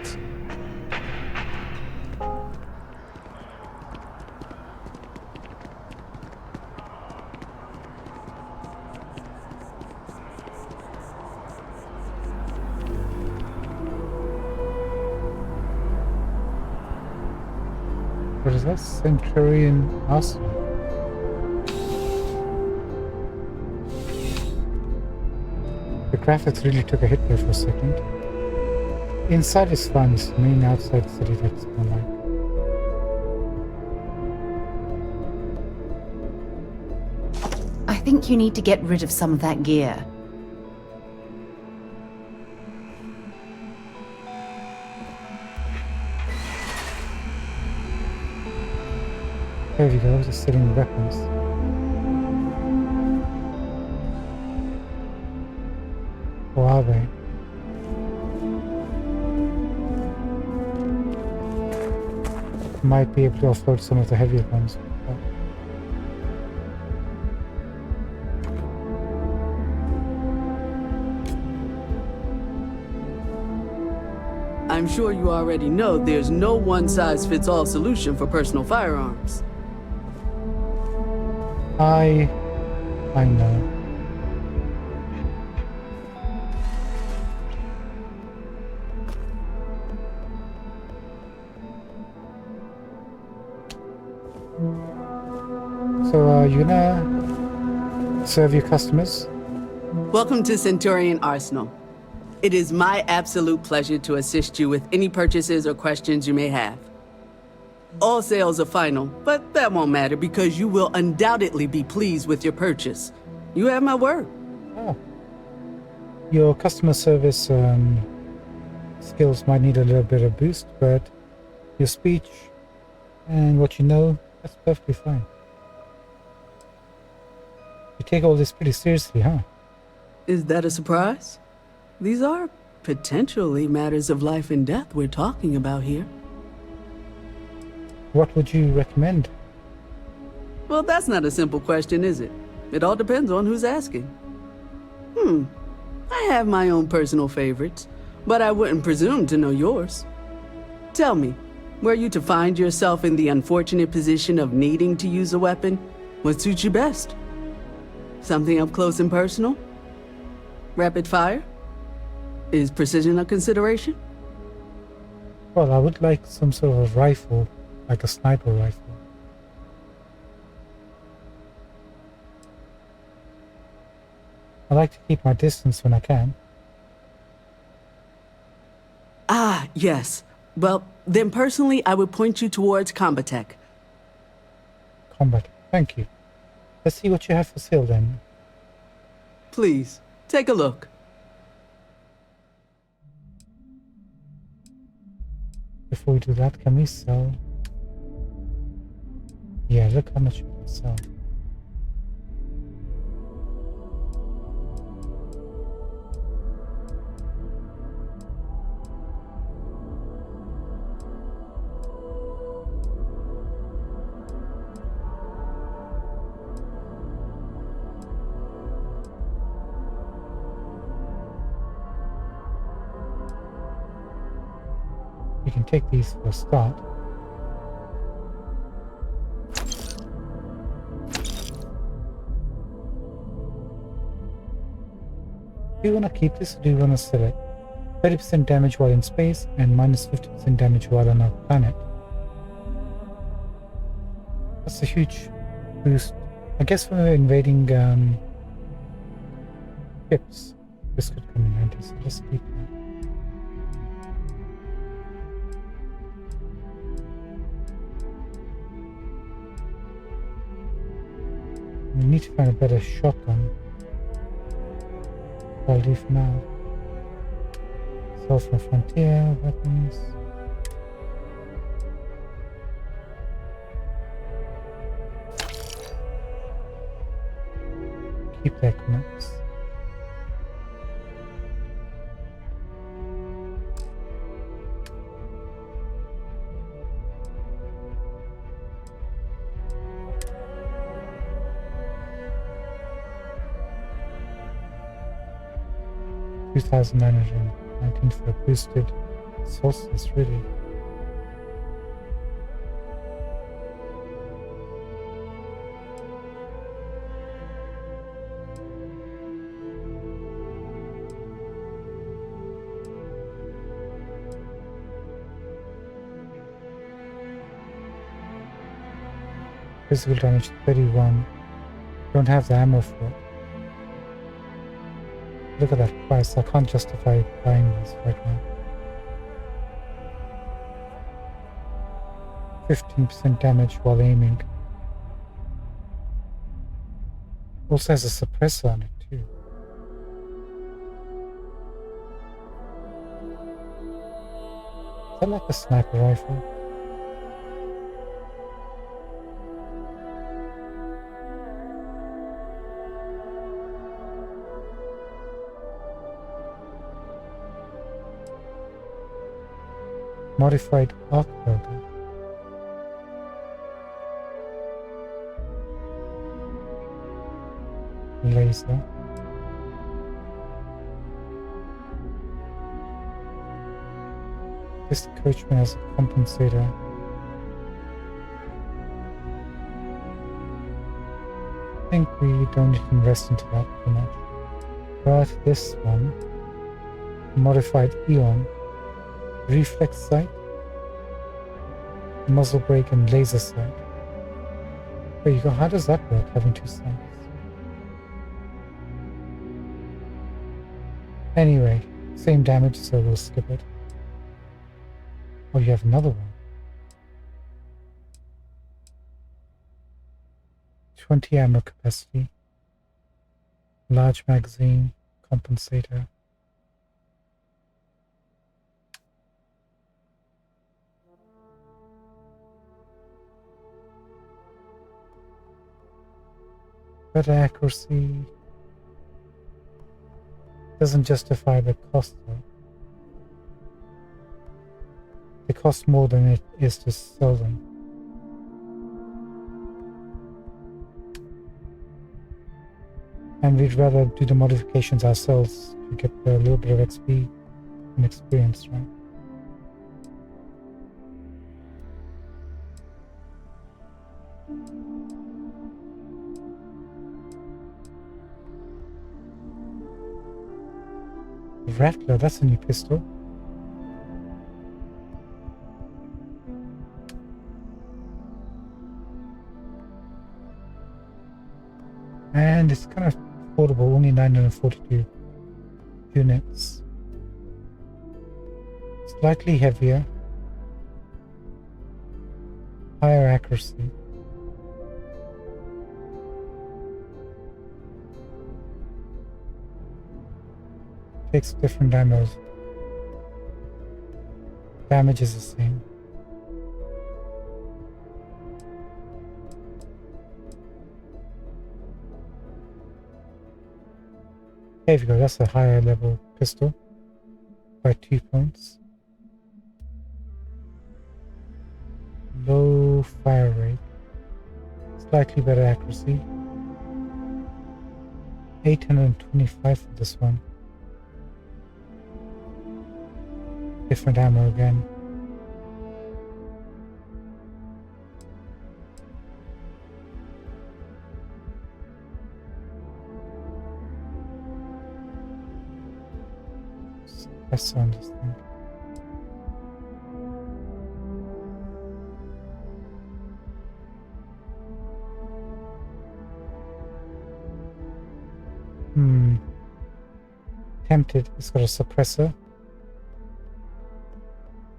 Speaker 1: What is that? Centurion Arsenal. The graphics really took a hit there for a second. Inside is fun, it's the main outside city that's more like.
Speaker 4: I think you need to get rid of some of that gear.
Speaker 1: There we go, just selling weapons. Or are they? Might be able to offload some of the heavier ones.
Speaker 5: I'm sure you already know there's no one-size-fits-all solution for personal firearms.
Speaker 1: I know. So, you gonna serve your customers?
Speaker 5: Welcome to Centurion Arsenal. It is my absolute pleasure to assist you with any purchases or questions you may have. All sales are final, but that won't matter because you will undoubtedly be pleased with your purchase. You have my word.
Speaker 1: Oh. Your customer service skills might need a little bit of boost, but your speech and what you know, that's perfectly fine. You take all this pretty seriously, huh?
Speaker 5: Is that a surprise? These are potentially matters of life and death we're talking about here.
Speaker 1: What would you recommend?
Speaker 5: Well, that's not a simple question, is it? It all depends on who's asking. I have my own personal favorites, but I wouldn't presume to know yours. Tell me, were you to find yourself in the unfortunate position of needing to use a weapon, what suits you best? Something up close and personal? Rapid fire? Is precision a consideration?
Speaker 1: Well, I would like some sort of rifle, like a sniper rifle. I like to keep my distance when I can.
Speaker 5: Ah, yes. Well, then personally, I would point you towards Combatech.
Speaker 1: combat. Thank you. Let's see what you have for sale then.
Speaker 5: Please, take a look.
Speaker 1: Before we do that, can we sell? Yeah, look how much we can sell. We can take these for a start. Do you want to keep this or do you want to sell it? 30% damage while in space and minus 50% damage while on our planet. That's a huge boost. I guess when we're invading ships, this could come in handy, so let's keep that. We need to find a better shotgun. I'll leave for now. Sell from Frontier, weapons. Keep the equipments. $2,919 for a boosted solstice, really. Physical damage 31. Don't have the ammo for it. Look at that price. I can't justify buying these right now. 15% damage while aiming. Also has a suppressor on it too. Is that like a sniper rifle? Modified arc welder. Laser. This coachman has a compensator. I think we don't need to invest into that too much. But this one, modified Eon. Reflex sight, muzzle brake, and laser sight. There you go. How does that work, having two sights? Anyway, same damage, so we'll skip it. Oh, you have another one. 20 ammo capacity. Large magazine, compensator. Better accuracy doesn't justify the cost though. They cost more than it is to sell them. And we'd rather do the modifications ourselves to get a little bit of XP and experience, right? Rattler, that's a new pistol. And it's kind of affordable, only 942 units. Slightly heavier. Higher accuracy. takes different ammos. Damage is the same. There we go, that's a higher level pistol by 2 points. Low fire rate, slightly better accuracy. 825 for this one. Different ammo again. Suppressor on this thing. Tempted, it's got a suppressor.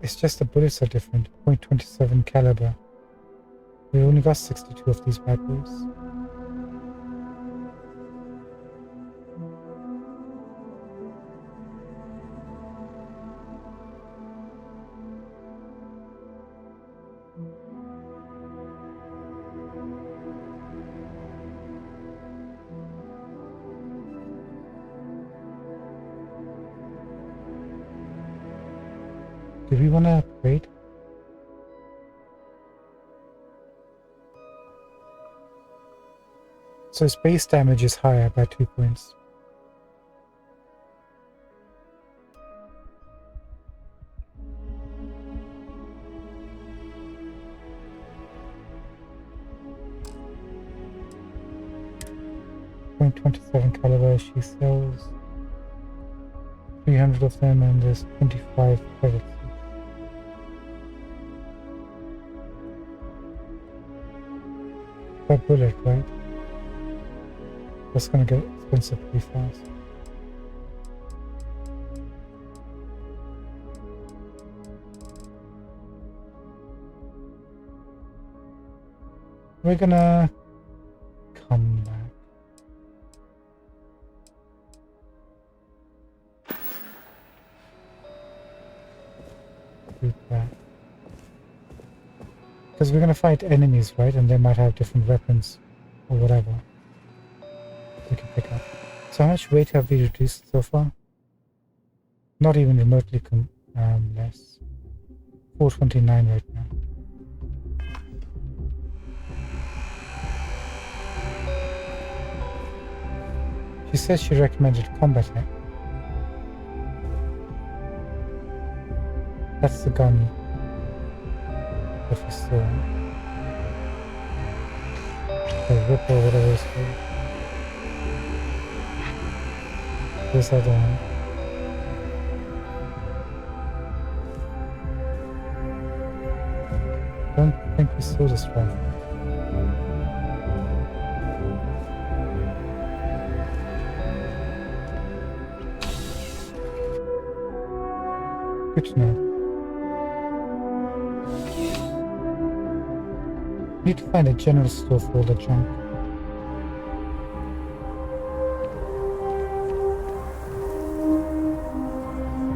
Speaker 1: It's just the bullets are different. .27 caliber. We only got 62 of these bad boys. Do we want to upgrade? So its base damage is higher by 2 points. .27 caliber, she sells 300 of them, and there's 25 credits. Per bullet, right? That's gonna get expensive pretty fast. We're gonna come back. Do that. Because we're gonna fight enemies, right? And they might have different weapons or whatever we can pick up. So how much weight have we reduced so far? Not even remotely less. 429 right now. She says she recommended combat hack. That's the gun that we saw. The whip or whatever it's called. This other one. Don't think we saw this one. Good to know. Need to find a general store for all the junk.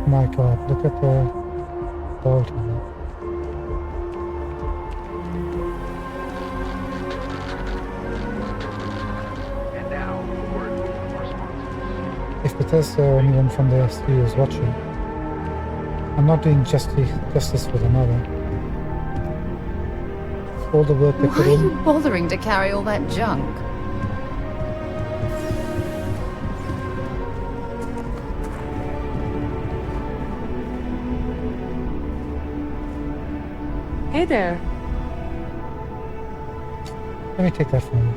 Speaker 1: My god, look at the vault here. If Bethesda or anyone from the studio is watching, I'm not doing justice with another. All the work they
Speaker 4: Why
Speaker 1: put
Speaker 4: are
Speaker 1: in.
Speaker 4: you bothering to carry all that junk?
Speaker 2: Hey there.
Speaker 1: Let me take that from you.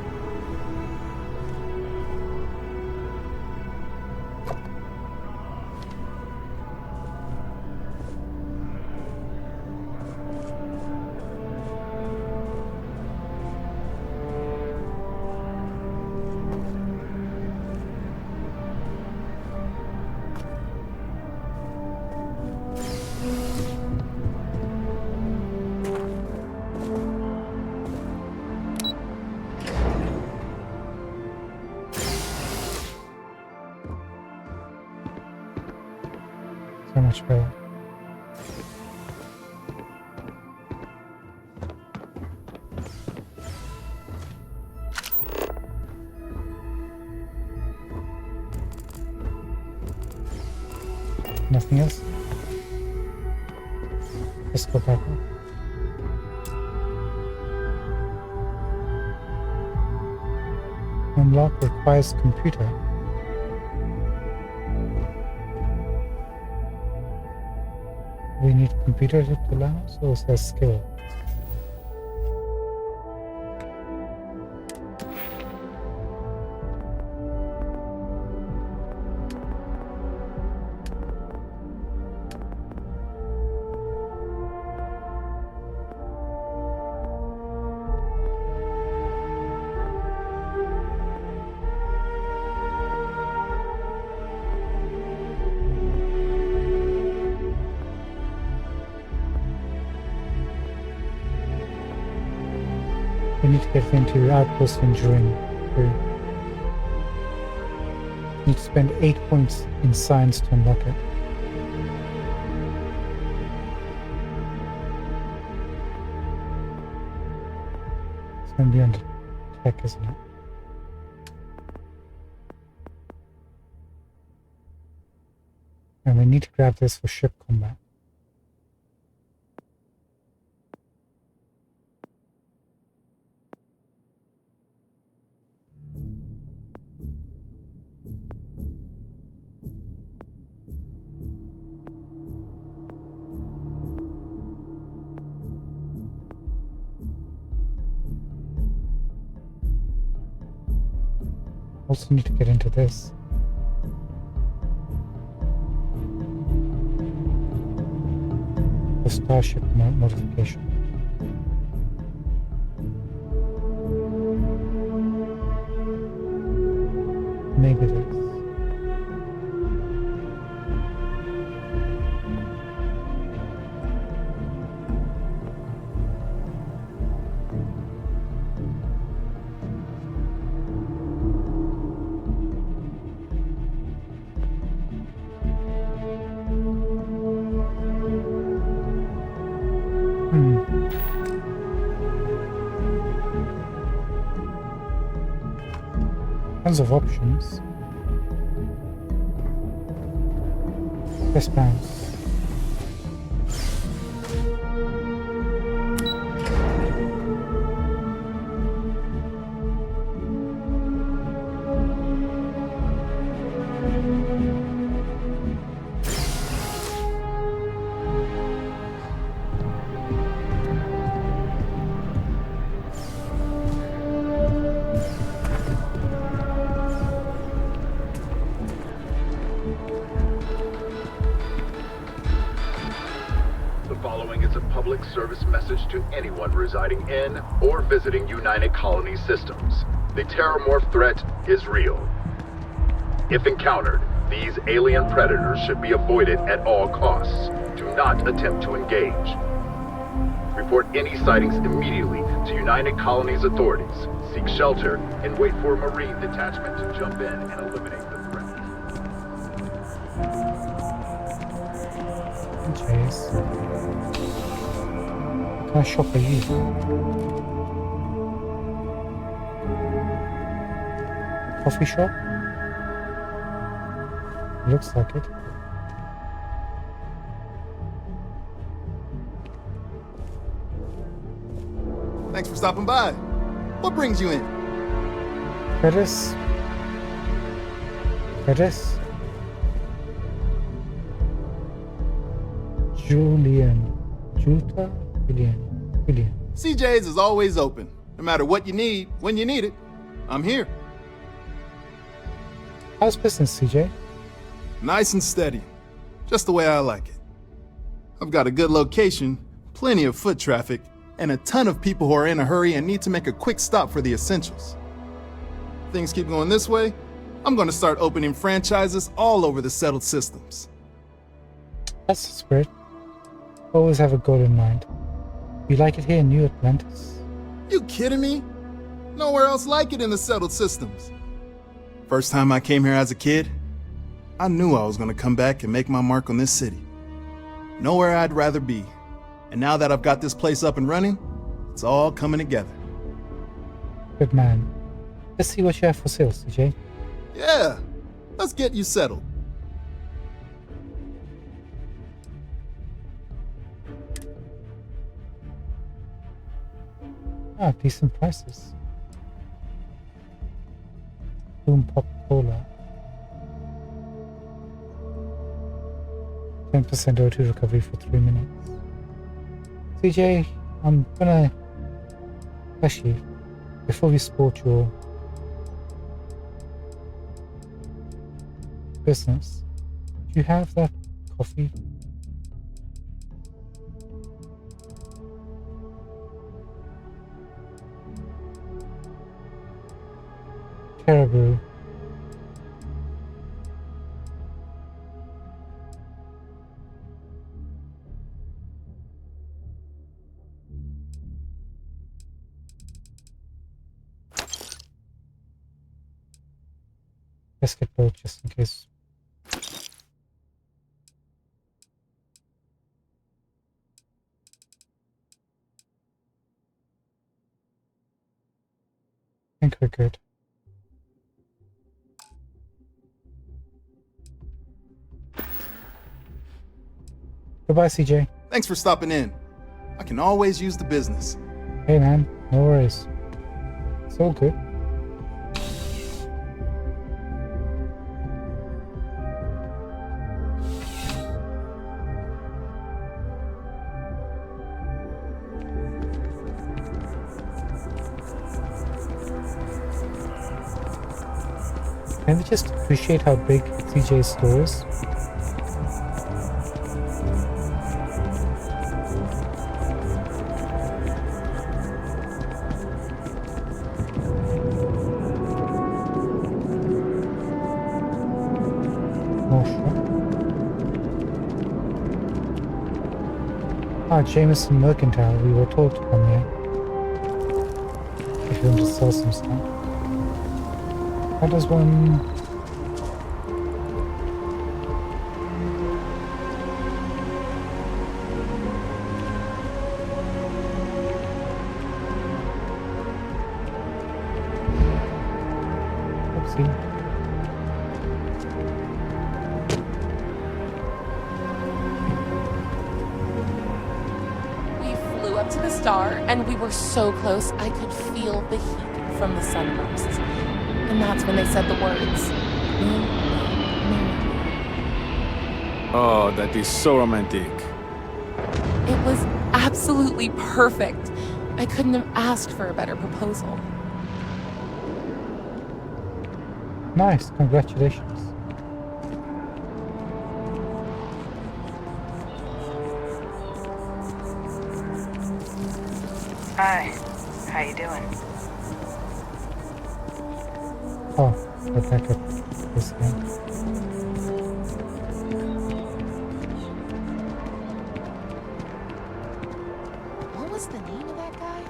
Speaker 1: much better. Nothing else? Let's go back up. Unlock requires computer. We need computer to allow us, or is there skill? We need to get into Outpost Enduring. We need to spend 8 points in science to unlock it. It's going to be under tech, isn't it? And we need to grab this for ship combat. Also need to get into this. The Starship modification. Maybe this. Tons of options. Press bounce.
Speaker 7: Service message to anyone residing in or visiting United Colony systems. The terramorph threat is real. If encountered, these alien predators should be avoided at all costs. Do not attempt to engage. Report any sightings immediately to United Colony's authorities. Seek shelter and wait for a Marine detachment to jump in and eliminate the threat.
Speaker 1: Chase. What kind of shop are you? Coffee shop? Looks like it.
Speaker 8: Thanks for stopping by. What brings you in?
Speaker 1: Curtis? Curtis? Julian. Juta? Julian.
Speaker 8: CJ's is always open. No matter what you need, when you need it, I'm here.
Speaker 1: How's business, CJ?
Speaker 8: Nice and steady. Just the way I like it. I've got a good location, plenty of foot traffic, and a ton of people who are in a hurry and need to make a quick stop for the essentials. If things keep going this way, I'm going to start opening franchises all over the settled systems.
Speaker 1: That's the spirit. Always have a goal in mind. You like it here in New Atlantis?
Speaker 8: You kidding me? Nowhere else like it in the settled systems. First time I came here as a kid, I knew I was going to come back and make my mark on this city. Nowhere I'd rather be. And now that I've got this place up and running, it's all coming together.
Speaker 1: Good man. Let's see what you have for sale, CJ.
Speaker 8: Yeah, let's get you settled.
Speaker 1: Ah, decent prices. Boom Pop Cola. 10% O2 recovery for 3 minutes. CJ, I'm gonna... Actually, before we support your business, do you have that coffee? Caribou. Let's get both just in case. I think we're good. Goodbye, CJ.
Speaker 8: Thanks for stopping in. I can always use the business.
Speaker 1: Hey man, no worries. It's all good. Can we just appreciate how big CJ's store is? Ah, Jameson Mercantile, we were told to come here. If you want to sell some stuff. How does one... Oopsie.
Speaker 9: Up to the star, and we were so close I could feel the heat from the sunburst. And that's when they said the words.
Speaker 10: Oh, that is so romantic.
Speaker 9: It was absolutely perfect. I couldn't have asked for a better proposal.
Speaker 1: Nice, congratulations.
Speaker 16: Hi, how you doing?
Speaker 1: Oh, I'll back up this again.
Speaker 9: What was the name of that guy?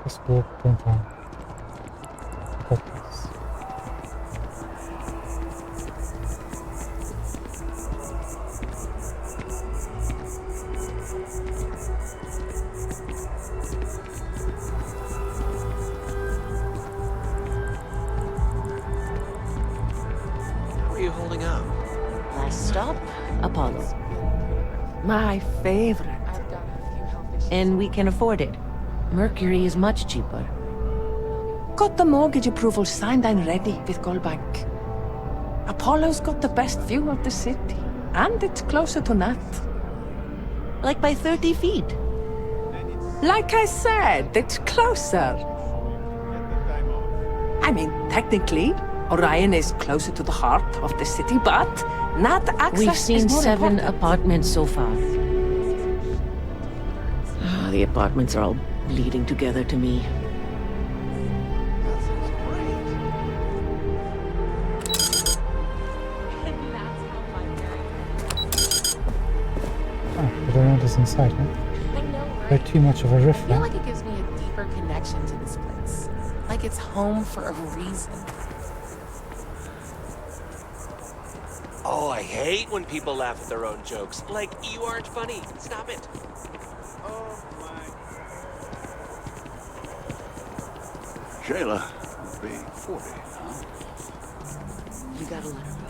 Speaker 1: Just walk, don't run. Got this.
Speaker 12: Stop, Apollo.
Speaker 19: My favorite. And we can afford it. Mercury is much cheaper.
Speaker 2: Got the mortgage approval signed and ready with Goldbank. Apollo's got the best view of the city, and it's closer to Nat.
Speaker 19: Like by 30 feet.
Speaker 2: Like I said, it's closer. I mean, technically, Orion is closer to the heart of the city, but Nat access
Speaker 19: We've seen
Speaker 2: is more
Speaker 19: 7
Speaker 2: important.
Speaker 19: apartments so far. The apartments are all bleeding together to me.
Speaker 1: I don't know what is inside, huh?
Speaker 9: I know, right?
Speaker 1: They're too much of a riff,
Speaker 9: I feel
Speaker 1: huh?
Speaker 9: like it gives me a deeper connection to this place. Like like it's home for a reason.
Speaker 15: Oh, I hate when people laugh at their own jokes. Like, you aren't funny. Stop it.
Speaker 17: Shayla will be 40, huh?
Speaker 22: You gotta let her go.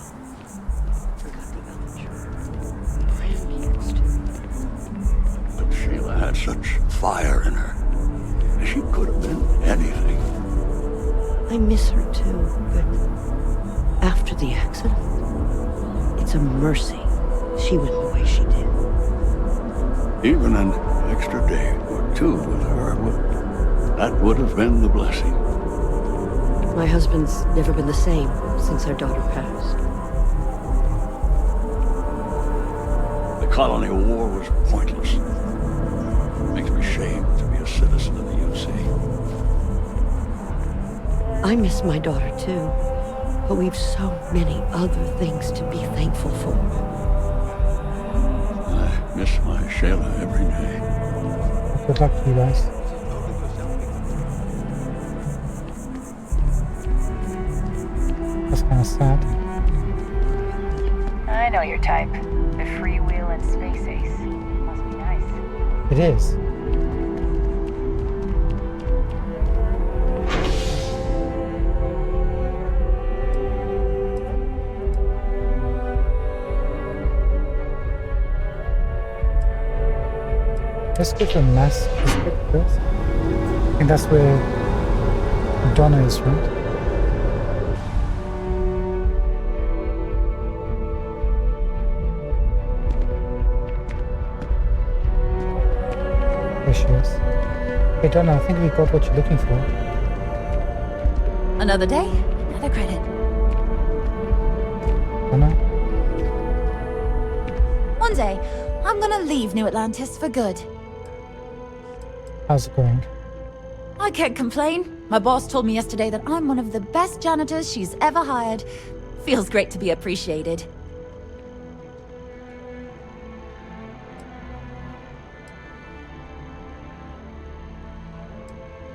Speaker 22: Forgot the health insurance. Grandkids, too.
Speaker 17: But Shayla had such fire in her. She could have been anything.
Speaker 22: I miss her, too, but after the accident, it's a mercy she went the way she did.
Speaker 17: Even an extra day or two with her, that would have been the blessing.
Speaker 22: My husband's never been the same since our daughter passed.
Speaker 17: The colony war was pointless. Makes me ashamed to be a citizen of the UC.
Speaker 22: I miss my daughter, too, but we've so many other things to be thankful for.
Speaker 17: I miss my Shayla every day.
Speaker 1: Good luck to you guys. That's kind of sad.
Speaker 16: I know your type. The freewheel and space ace. Must be nice.
Speaker 1: It is. Let's go to mass district first. I think that's where Donna is, right? There she is. Hey Donna, I think we got what you're looking for.
Speaker 4: Another day, another credit.
Speaker 1: Donna?
Speaker 4: One day, I'm gonna leave New Atlantis for good.
Speaker 1: How's it going?
Speaker 4: I can't complain. My boss told me yesterday that I'm one of the best janitors she's ever hired. Feels great to be appreciated.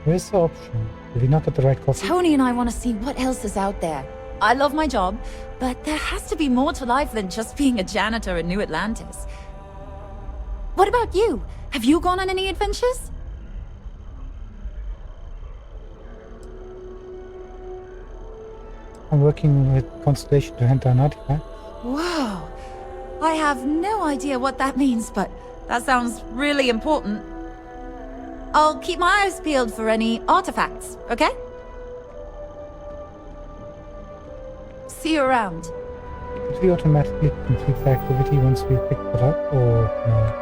Speaker 1: Where's the option? Did we not get the right coffee?
Speaker 4: Tony and I want to see what else is out there. I love my job, but there has to be more to life than just being a janitor in New Atlantis. What about you? Have you gone on any adventures?
Speaker 1: I'm working with Constellation to hunt down artifacts.
Speaker 4: Whoa. I have no idea what that means, but that sounds really important. I'll keep my eyes peeled for any artifacts, okay? See you around.
Speaker 1: Did we automatically complete the activity once we pick it up, or no?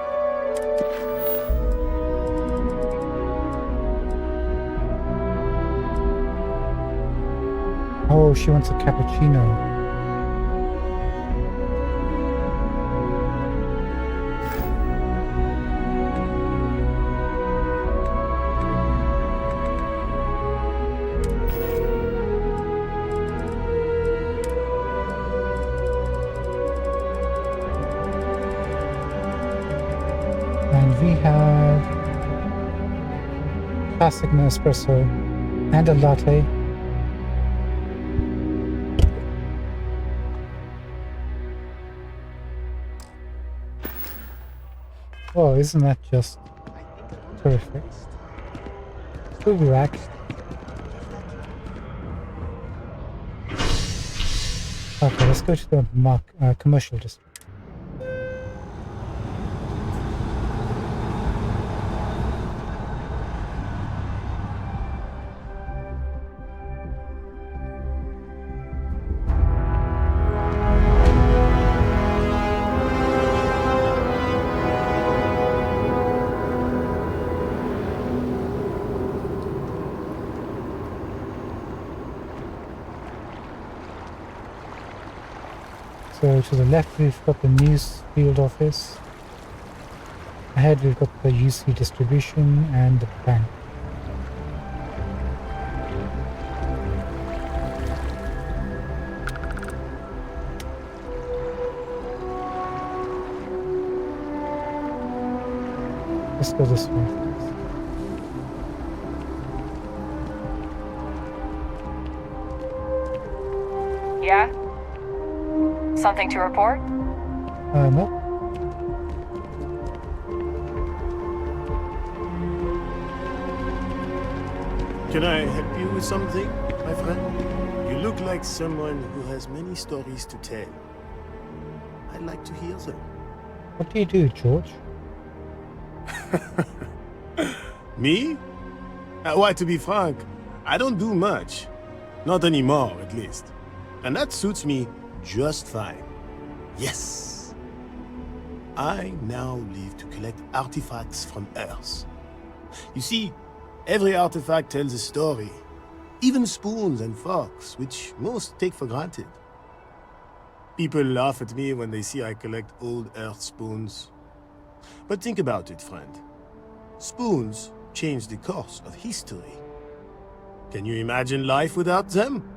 Speaker 1: Oh, she wants a cappuccino. And we have classic Nespresso and a latte. Oh, isn't that just terrific? We'll be back. Okay, let's go to the commercial district. So to the left we've got the news field office. Ahead we've got the UC distribution and the bank. Let's go this way.
Speaker 16: Something to report?
Speaker 1: No.
Speaker 11: Can I help you with something, my friend? You look like someone who has many stories to tell. I'd like to hear them.
Speaker 1: What do you do, George?
Speaker 11: Me? Why, to be frank, I don't do much. Not anymore, at least. And that suits me just fine. Yes. I now live to collect artifacts from Earth. You see, every artifact tells a story. Even spoons and forks, which most take for granted. People laugh at me when they see I collect old Earth spoons. But think about it, friend. Spoons change the course of history. Can you imagine life without them?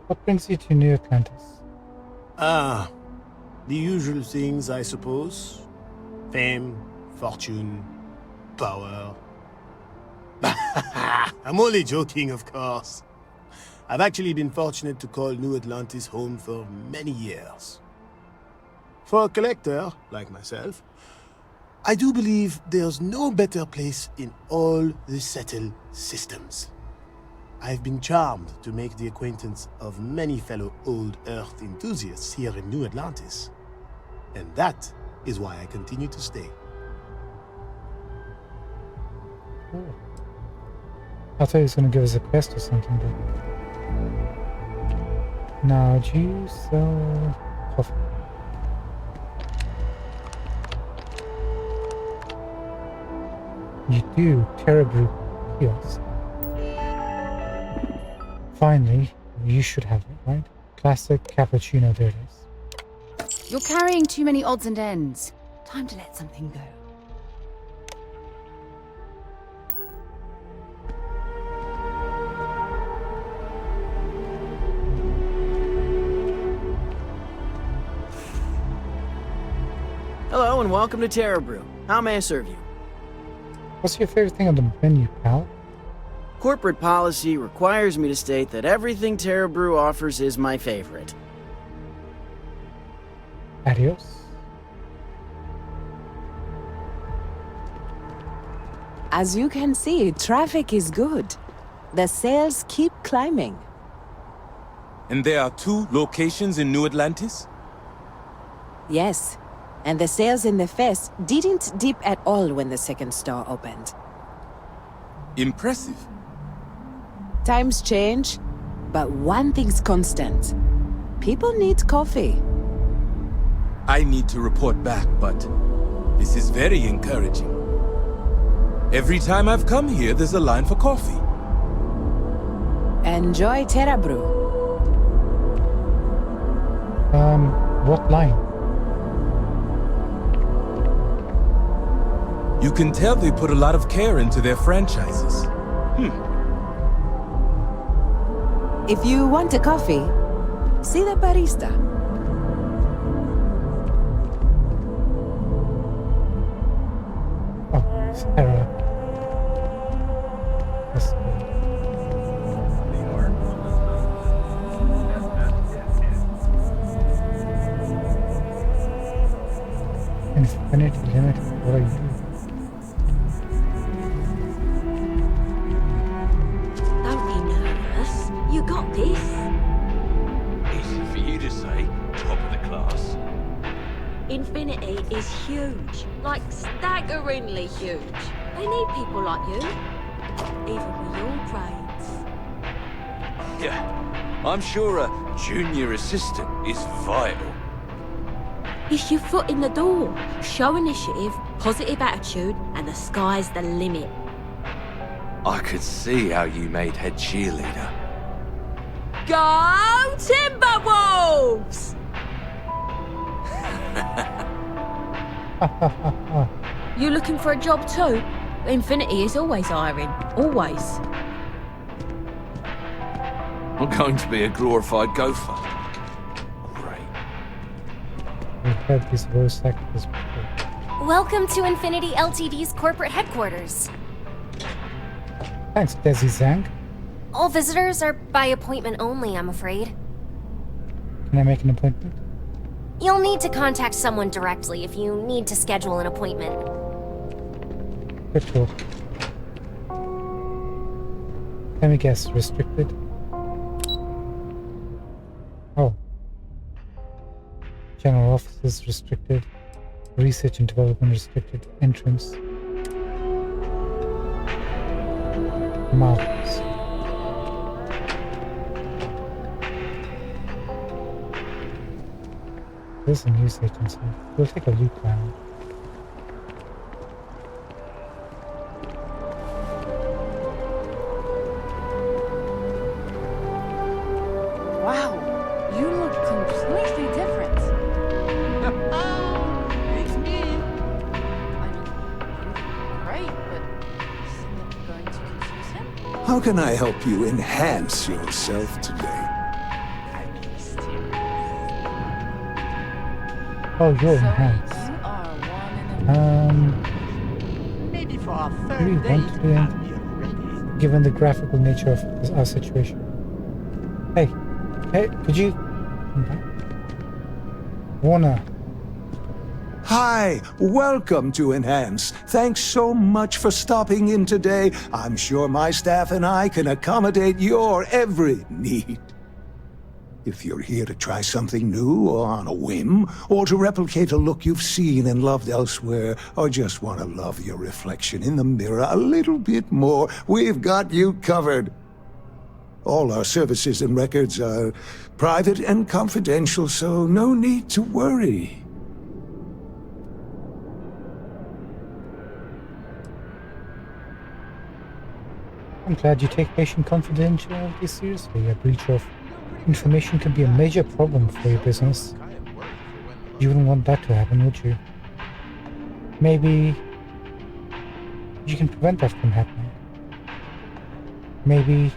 Speaker 1: What brings you to New Atlantis?
Speaker 11: Ah, the usual things, I suppose. Fame, fortune, power. I'm only joking, of course. I've actually been fortunate to call New Atlantis home for many years. For a collector, like myself, I do believe there's no better place in all the settled systems. I've been charmed to make the acquaintance of many fellow old Earth enthusiasts here in New Atlantis. And that is why I continue to stay.
Speaker 1: Oh. I thought he was going to give us a quest or something, but... Now, do you sell coffee? You do, Terrabrew kiosk. Finally, you should have it, right? Classic cappuccino, there it is.
Speaker 4: You're carrying too many odds and ends. Time to let something go.
Speaker 3: Hello and welcome to Terrabrew. How may I serve you?
Speaker 1: What's your favorite thing on the menu, pal?
Speaker 3: Corporate policy requires me to state that everything Terrabrew offers is my favorite.
Speaker 1: Adios.
Speaker 18: As you can see, traffic is good. The sales keep climbing.
Speaker 20: And there are 2 locations in New Atlantis?
Speaker 18: Yes, and the sales in the fest didn't dip at all when the second store opened.
Speaker 20: Impressive.
Speaker 18: Times change, but one thing's constant. People need coffee.
Speaker 20: I need to report back, but this is very encouraging. Every time I've come here, there's a line for coffee.
Speaker 18: Enjoy Terrabrew.
Speaker 1: What line?
Speaker 20: You can tell they put a lot of care into their franchises.
Speaker 18: If you want a coffee, see the barista.
Speaker 1: Oh, Sarah. That's good. Infinity limit, what are you doing?
Speaker 12: Don't be nervous. You got this.
Speaker 17: Easy for you to say, top of the class.
Speaker 12: Infinity is huge. Like, staggeringly huge. They need people like you. Even with your brains.
Speaker 17: Yeah, I'm sure a junior assistant is vital.
Speaker 12: It's your foot in the door. Show initiative, positive attitude, and the sky's the limit.
Speaker 17: I could see how you made head cheerleader.
Speaker 12: Go Timberwolves! You looking for a job too? Infinity is always hiring. Always.
Speaker 17: I'm going to be a glorified gopher.
Speaker 1: We've had these voice actors before.
Speaker 23: Welcome to Infinity Ltd's corporate headquarters.
Speaker 1: Thanks, Desi Zhang.
Speaker 6: All visitors are by appointment only, I'm afraid.
Speaker 1: Can I make an appointment?
Speaker 6: You'll need to contact someone directly if you need to schedule an appointment.
Speaker 1: Good talk. Let me guess, restricted? Oh. General offices restricted. Research and development restricted. Entrance. Marvelous. There's a news agency. We'll take a look around.
Speaker 14: Wow, you look completely different. It's me. I mean, you look great, but isn't it going to confuse him?
Speaker 13: How can I help you enhance yourself today?
Speaker 1: Oh, you're enhanced.
Speaker 14: Maybe for our
Speaker 1: Do we
Speaker 14: third
Speaker 1: want
Speaker 14: date,
Speaker 1: to do anything? Given the graphical nature of our situation. Hey, could you come back? Warner.
Speaker 13: Hi, welcome to Enhance. Thanks so much for stopping in today. I'm sure my staff and I can accommodate your every need. If you're here to try something new or on a whim, or to replicate a look you've seen and loved elsewhere, or just want to love your reflection in the mirror a little bit more, we've got you covered. All our services and records are private and confidential, so no need to worry.
Speaker 1: I'm glad you take patient confidentiality seriously. A breach of information can be a major problem for your business. You wouldn't want that to happen, would you? Maybe you can prevent that from happening. Maybe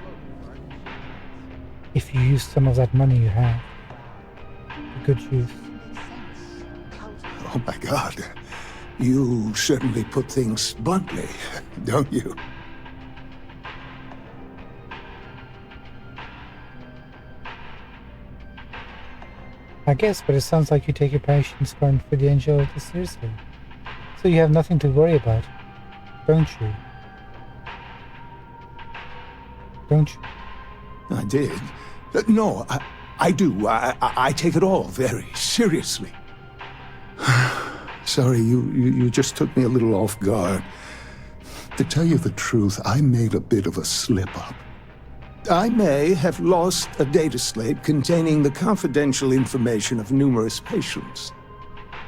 Speaker 1: if you use some of that money you have for good use.
Speaker 13: Oh my God. You certainly put things bluntly, don't you?
Speaker 1: I guess, but it sounds like you take your patient's confidentiality seriously. So you have nothing to worry about, don't you? Don't you?
Speaker 13: I did. No, I do. I take it all very seriously. Sorry, you just took me a little off guard. To tell you the truth, I made a bit of a slip-up. I may have lost a data slate containing the confidential information of numerous patients.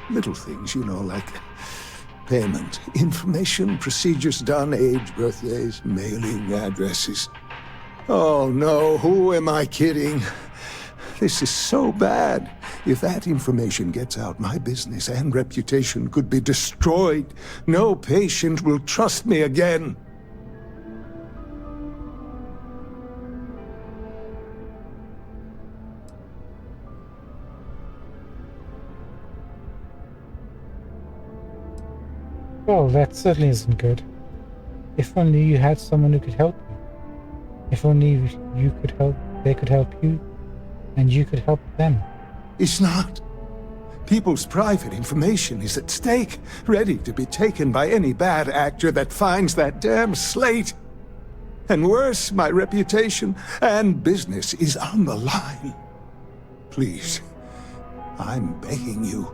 Speaker 13: Little things, you know, like payment, information, procedures done, age, birthdays, mailing addresses. Oh no, who am I kidding? This is so bad. If that information gets out, my business and reputation could be destroyed. No patient will trust me again.
Speaker 1: Well, that certainly isn't good. If only you had someone who could help you. If only you could help, they could help you, and you could help them.
Speaker 13: It's not. People's private information is at stake, ready to be taken by any bad actor that finds that damn slate. And worse, my reputation and business is on the line. Please, I'm begging you.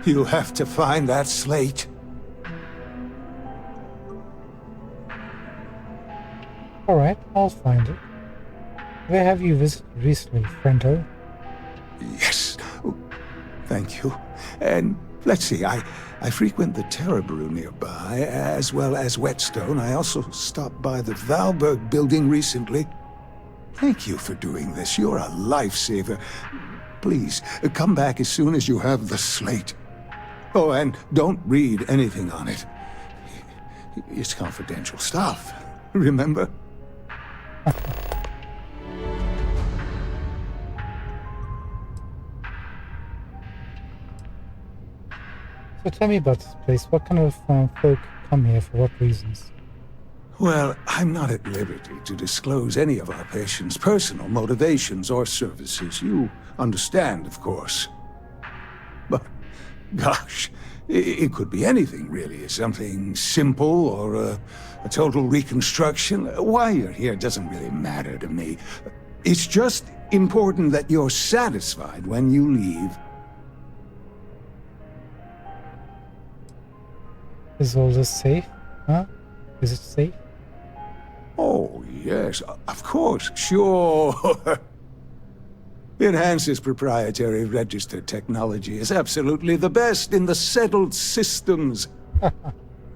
Speaker 13: You have to find that slate.
Speaker 1: Alright, I'll find it. Where have you visited recently, friendo?
Speaker 13: Yes. Thank you. And let's see, I frequent the Terror Brew nearby, as well as Whetstone. I also stopped by the Valberg building recently. Thank you for doing this. You're a lifesaver. Please, come back as soon as you have the slate. Oh, and don't read anything on it. It's confidential stuff, remember?
Speaker 1: So tell me about this place. What kind of folk come here for what reasons?
Speaker 13: Well, I'm not at liberty to disclose any of our patients' personal motivations or services. You understand, of course. But, gosh, it could be anything, really. Something simple or a total reconstruction. Why you're here doesn't really matter to me. It's just important that you're satisfied when you leave.
Speaker 1: Is all this safe? Huh? Is it safe?
Speaker 13: Oh, yes, of course, sure. Enhance's proprietary register technology is absolutely the best in the settled systems.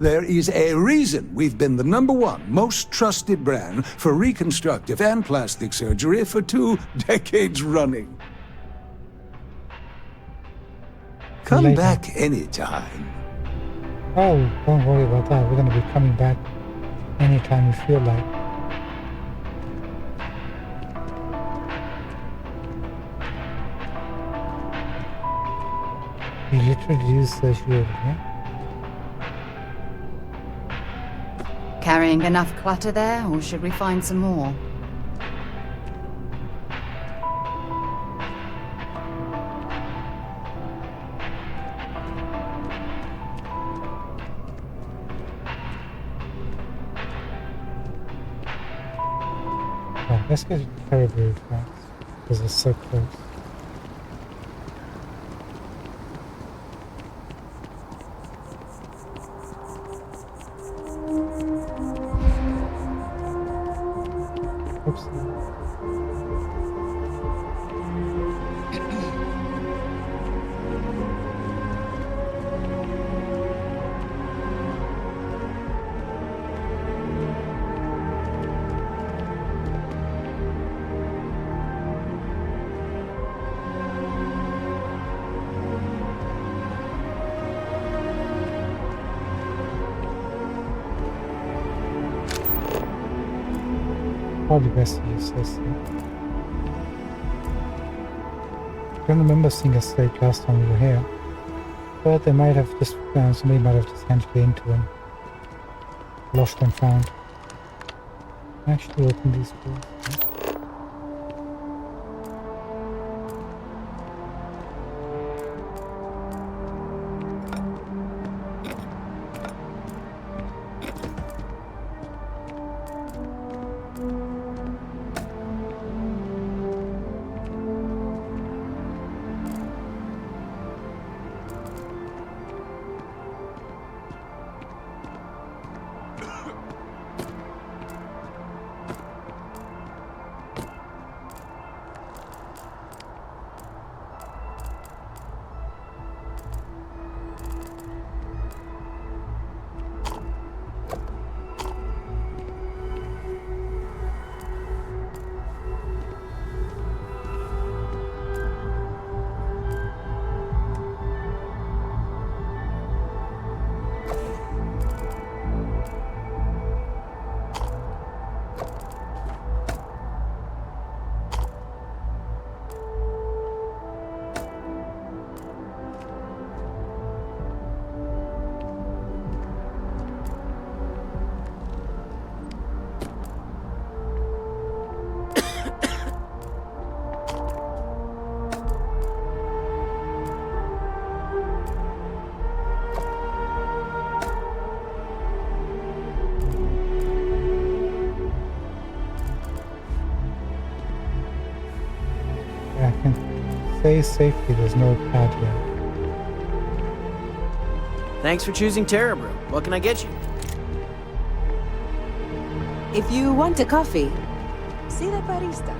Speaker 13: There is a reason we've been the #1 most trusted brand for reconstructive and plastic surgery for 2 decades running. Come
Speaker 1: Later.
Speaker 13: back anytime.
Speaker 1: Oh, don't worry about that. We're gonna be coming back anytime we feel like. You literally use the shield, yeah?
Speaker 4: Carrying enough clutter there, or should we find some more?
Speaker 1: Oh, let's get terribly fast because it's so close. Oops. Probably best to use this. I don't remember seeing a snake last time we were here, but they might have just somebody might have just handed it into them, lost and found. Actually, open these doors. I can say safely there's no pad here.
Speaker 3: Thanks for choosing Terra Brew. What can I get you?
Speaker 18: If you want a coffee, see the barista.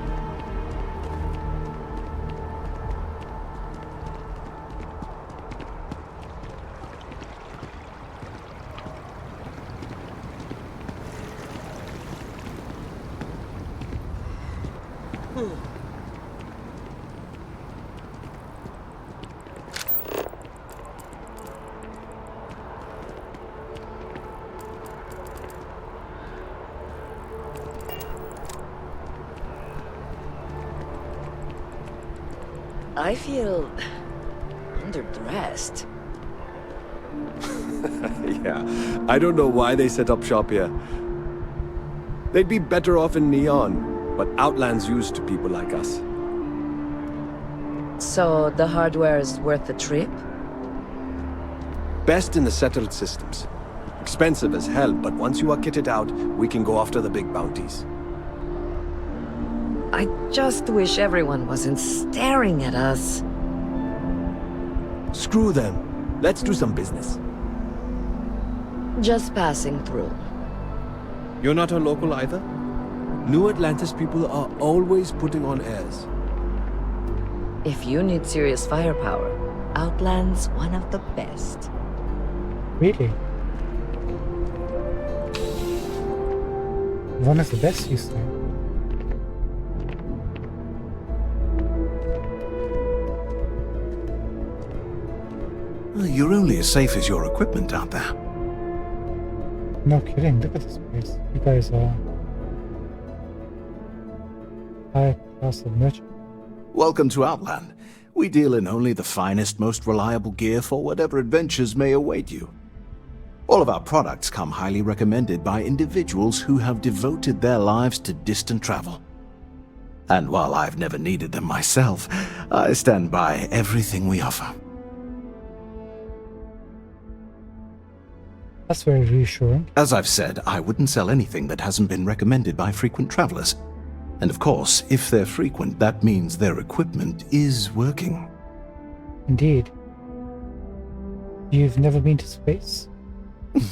Speaker 5: I feel underdressed.
Speaker 10: Yeah, I don't know why they set up shop here.
Speaker 7: They'd be better off in Neon, but Outland's used to people like us.
Speaker 5: So the hardware is worth the trip?
Speaker 7: Best in the settled systems. Expensive as hell, but once you are kitted out, we can go after the big bounties.
Speaker 5: I just wish everyone wasn't staring at us.
Speaker 7: Screw them. Let's do some business.
Speaker 5: Just passing through.
Speaker 7: You're not a local either? New Atlantis people are always putting on airs.
Speaker 5: If you need serious firepower, Outland's one of the best.
Speaker 1: Really? One of the best, you say?
Speaker 21: You're only as safe as your equipment out there.
Speaker 1: No kidding, look at this place. You guys are high class of merchant.
Speaker 21: Welcome to Outland. We deal in only the finest, most reliable gear for whatever adventures may await you. All of our products come highly recommended by individuals who have devoted their lives to distant travel. And while I've never needed them myself, I stand by everything we offer.
Speaker 1: That's very reassuring.
Speaker 21: As I've said, I wouldn't sell anything that hasn't been recommended by frequent travelers. And of course, if they're frequent, that means their equipment is working.
Speaker 1: Indeed. You've never been to space?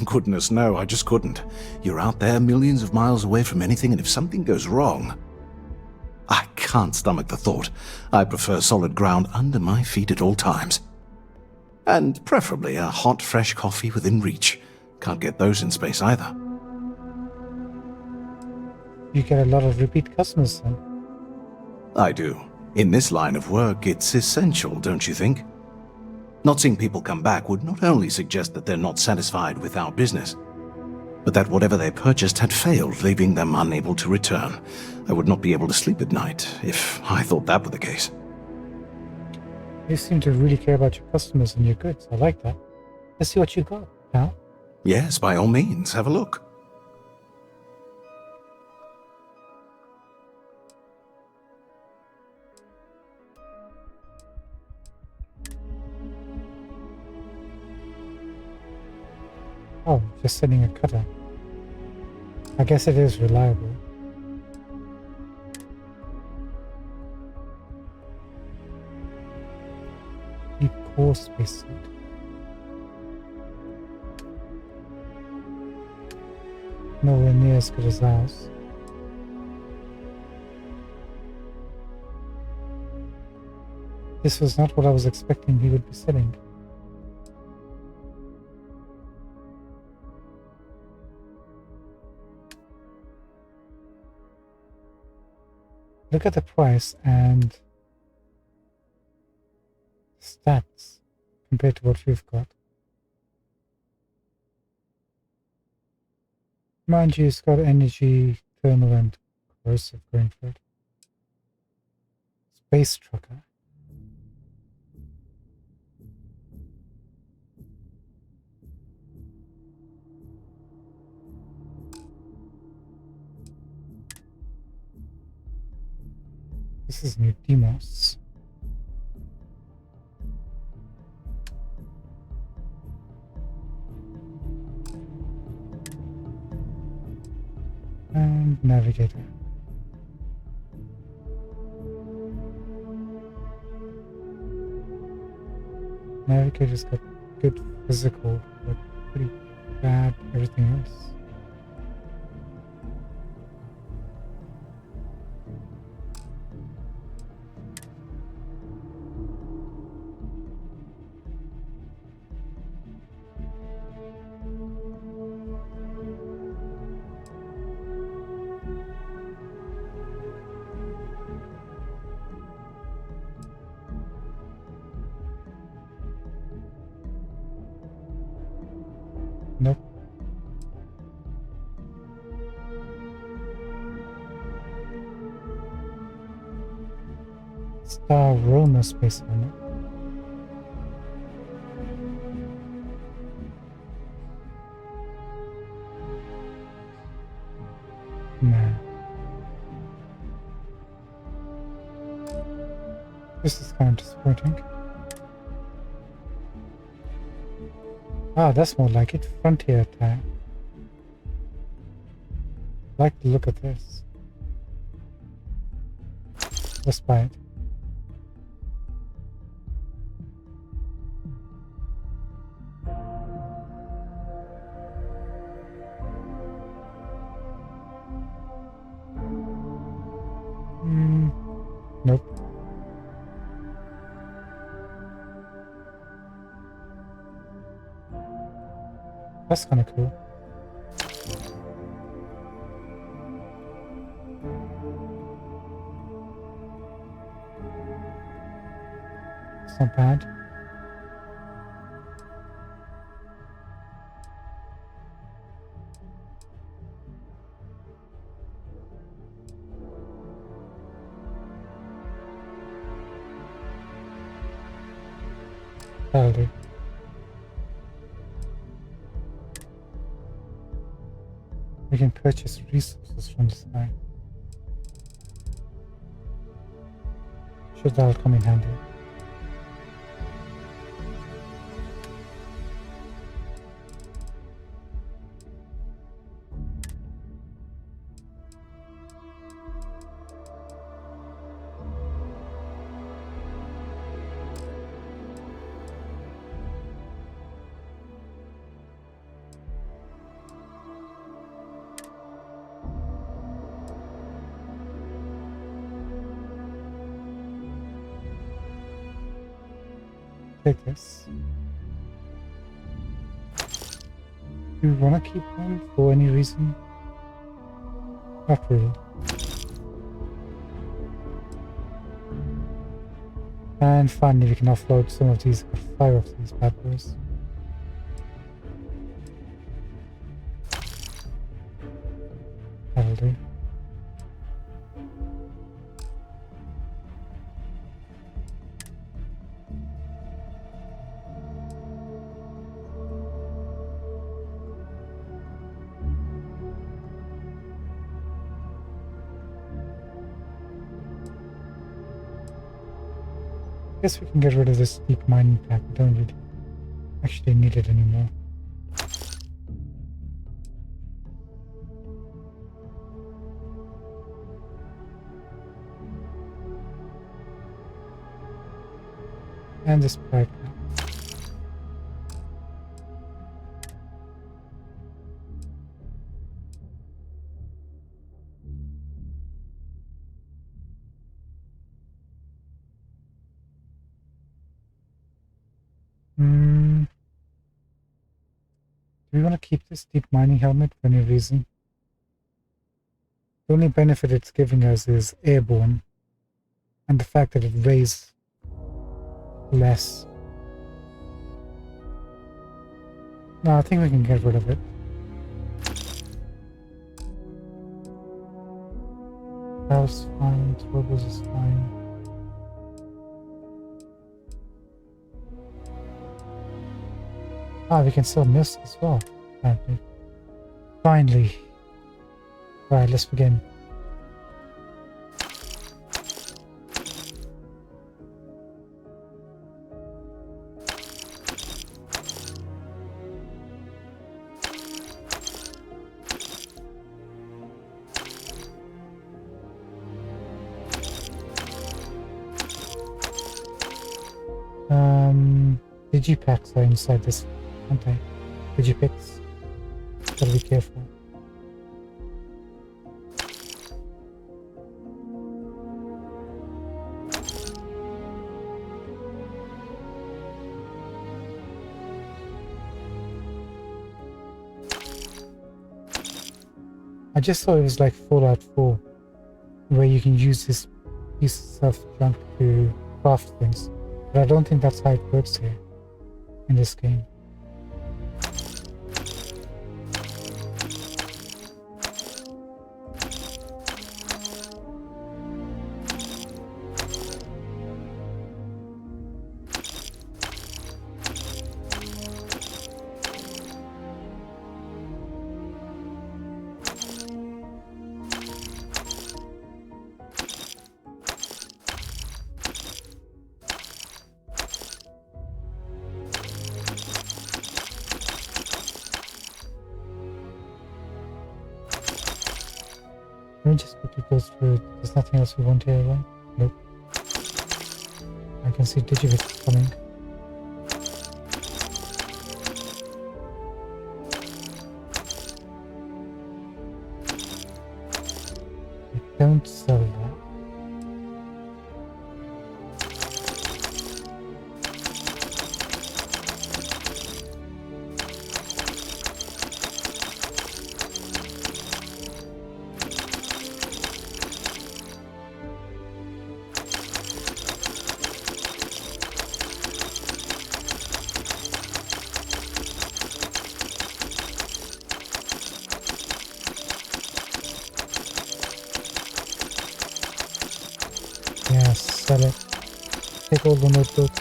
Speaker 21: Goodness, no, I just couldn't. You're out there millions of miles away from anything, and if something goes wrong... I can't stomach the thought. I prefer solid ground under my feet at all times. And preferably a hot, fresh coffee within reach. Can't get those in space either.
Speaker 1: You get a lot of repeat customers then?
Speaker 21: I do. In this line of work, it's essential, don't you think? Not seeing people come back would not only suggest that they're not satisfied with our business, but that whatever they purchased had failed, leaving them unable to return. I would not be able to sleep at night if I thought that were the case.
Speaker 1: You seem to really care about your customers and your goods. I like that. Let's see what you got, pal.
Speaker 21: Yes, by all means, have a look.
Speaker 1: Oh, just sending a cutter. I guess it is reliable. Deep core spacesuit. Nowhere near as good as ours. This was not what I was expecting he would be selling. Look at the price and stats compared to what we've got. Mind you, it's got energy, thermal, and corrosive going for it. Space trucker. This is new Demos. And navigator. Navigator's got good physical, but pretty bad everything else. Nope. Star Roma space armor. No. This is kind of disappointing. Ah, that's more like it. Frontier attack. Like the look of this. Let's buy it. Nope. That's kind of cool. It's not bad. That'll do. We can purchase resources from this guy. Sure, that'll come in handy. Take this. Do you want to keep one for any reason? Not really. And finally we can offload some of these, 5 of these bad boys. That'll do. Guess we can get rid of this deep mining pack. We don't really actually need it anymore. And this pipe. Do we want to keep this deep mining helmet for any reason? The only benefit it's giving us is airborne, and the fact that it weighs less. No, I think we can get rid of it. House fine, Turbos is fine. Ah, we can sell mist as well, apparently. Finally. Alright, let's begin. Digipacks are inside this, aren't they? Digipicks. Gotta be careful. I just thought it was like Fallout 4, where you can use this piece of junk to craft things, but I don't think that's how it works here in this game. Let me just quickly go through it. There's nothing else we want here, right? Nope. I can see Digivit coming. Don't sell that. Yes, sell it. Take all the notebooks.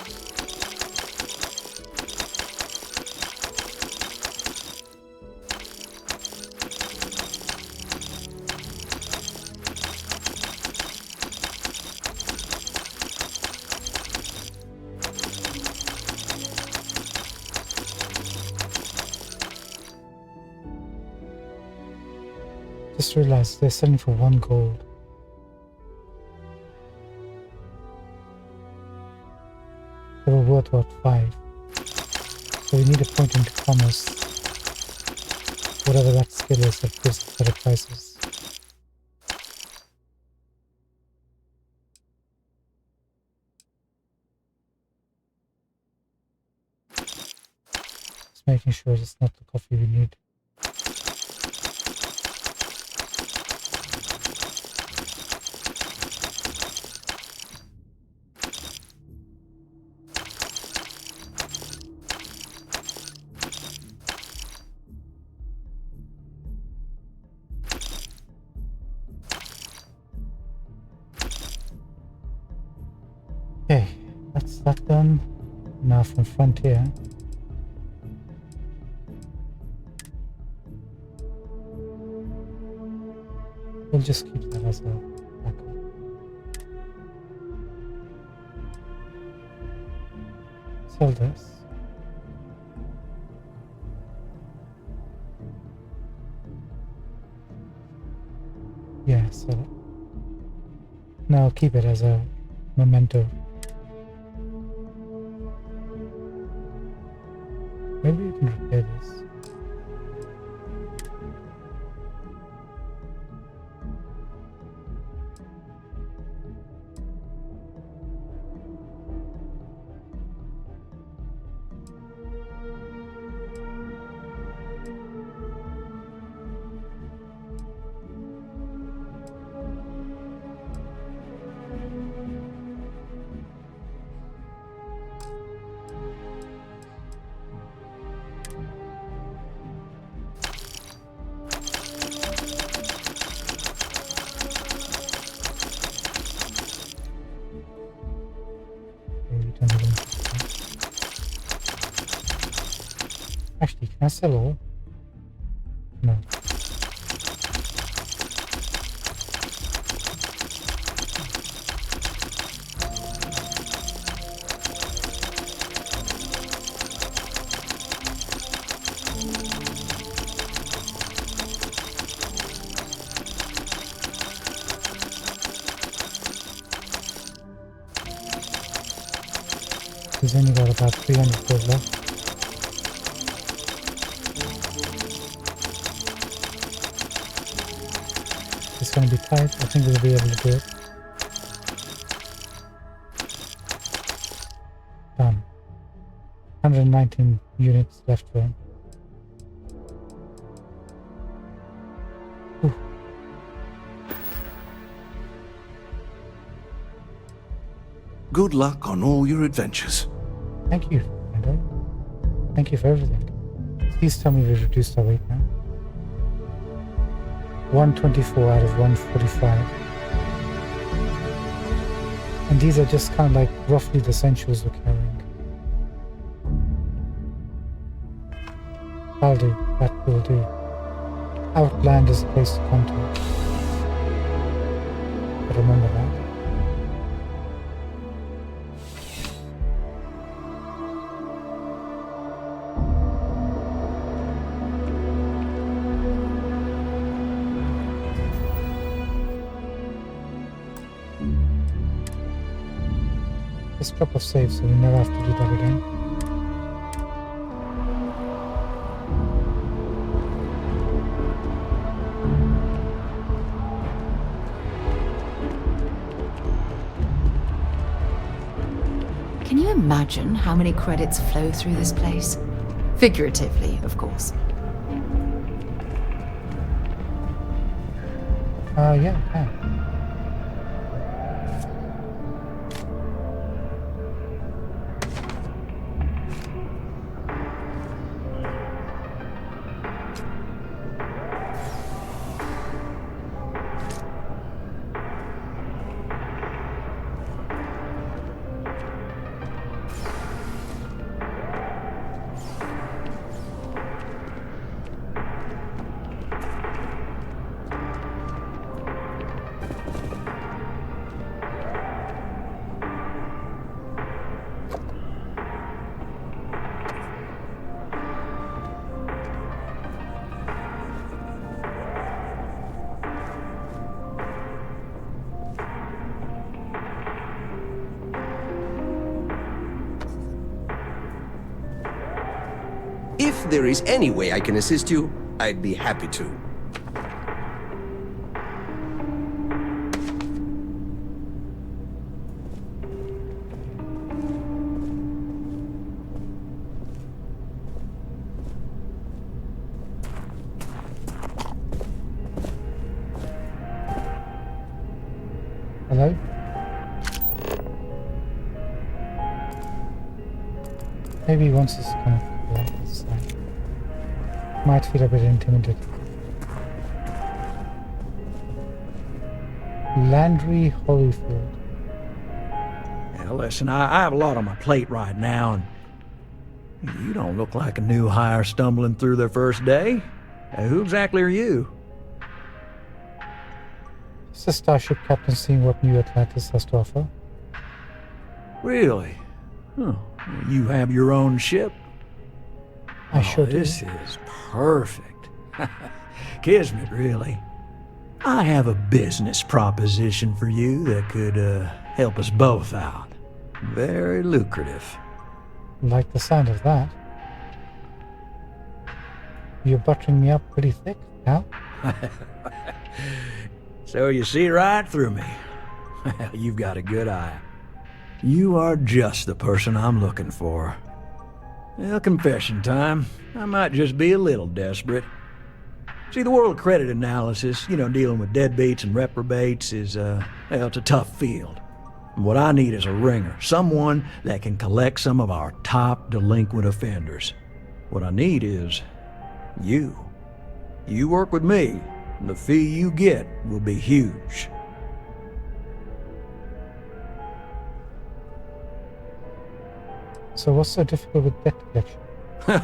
Speaker 1: Just realized they're selling for 1 gold. They were worth about 5. So we need a point into commerce. Whatever that skill is that gives us better prices. Just making sure it's not the coffee we need. Okay, that's that done. Now from Frontier. We'll just keep that as a backup. Sell this. Yeah, sell it. Now keep it as a memento. Maybe we can repair this. Actually, can I sell all? No. He's only got about 300 gold left. It's going to be tight. I think we'll be able to do it. Done. 119 units left for him. Ooh.
Speaker 21: Good luck on all your adventures.
Speaker 1: Thank you, Mando. Thank you for everything. Please tell me we've reduced our weight now. 124 out of 145. And these are just kind of like roughly the essentials we're carrying. I'll do. That will do. Outland is the place to come to. But remember that. Let's drop a save so we never have to do that again.
Speaker 4: Can you imagine how many credits flow through this place? Figuratively, of course.
Speaker 1: Yeah, I can.
Speaker 2: If there is any way I can assist you, I'd be happy to.
Speaker 1: Hello? Maybe once it's kind of this might feel a bit intimidated. Landry Holyfield.
Speaker 8: Yeah, listen, I have a lot on my plate right now, and you don't look like a new hire stumbling through their first day. Who exactly are you?
Speaker 1: It's the Starship captain seeing what New Atlantis has to offer.
Speaker 8: Really? Huh. You have your own ship?
Speaker 1: I sure do.
Speaker 8: This is perfect. Kismet, really. I have a business proposition for you that could help us both out. Very lucrative.
Speaker 1: Like the sound of that. You're buttering me up pretty thick, pal.
Speaker 8: So you see right through me. You've got a good eye. You are just the person I'm looking for. Well, confession time. I might just be a little desperate. See, the world credit analysis, dealing with deadbeats and reprobates is, it's a tough field. And what I need is a ringer, someone that can collect some of our top delinquent offenders. What I need is you. You work with me, and the fee you get will be huge.
Speaker 1: So what's so difficult with debt collection?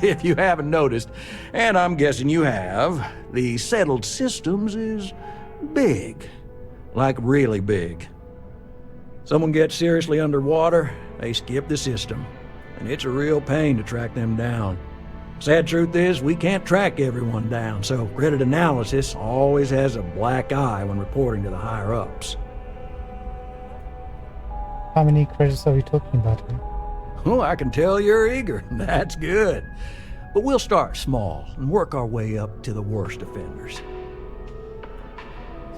Speaker 8: If you haven't noticed, and I'm guessing you have, the settled systems is big. Like really big. Someone gets seriously underwater, they skip the system. And it's a real pain to track them down. Sad truth is, we can't track everyone down, so credit analysis always has a black eye when reporting to the higher-ups.
Speaker 1: How many credits are we talking about here?
Speaker 8: Oh, I can tell you're eager. That's good. But we'll start small and work our way up to the worst offenders.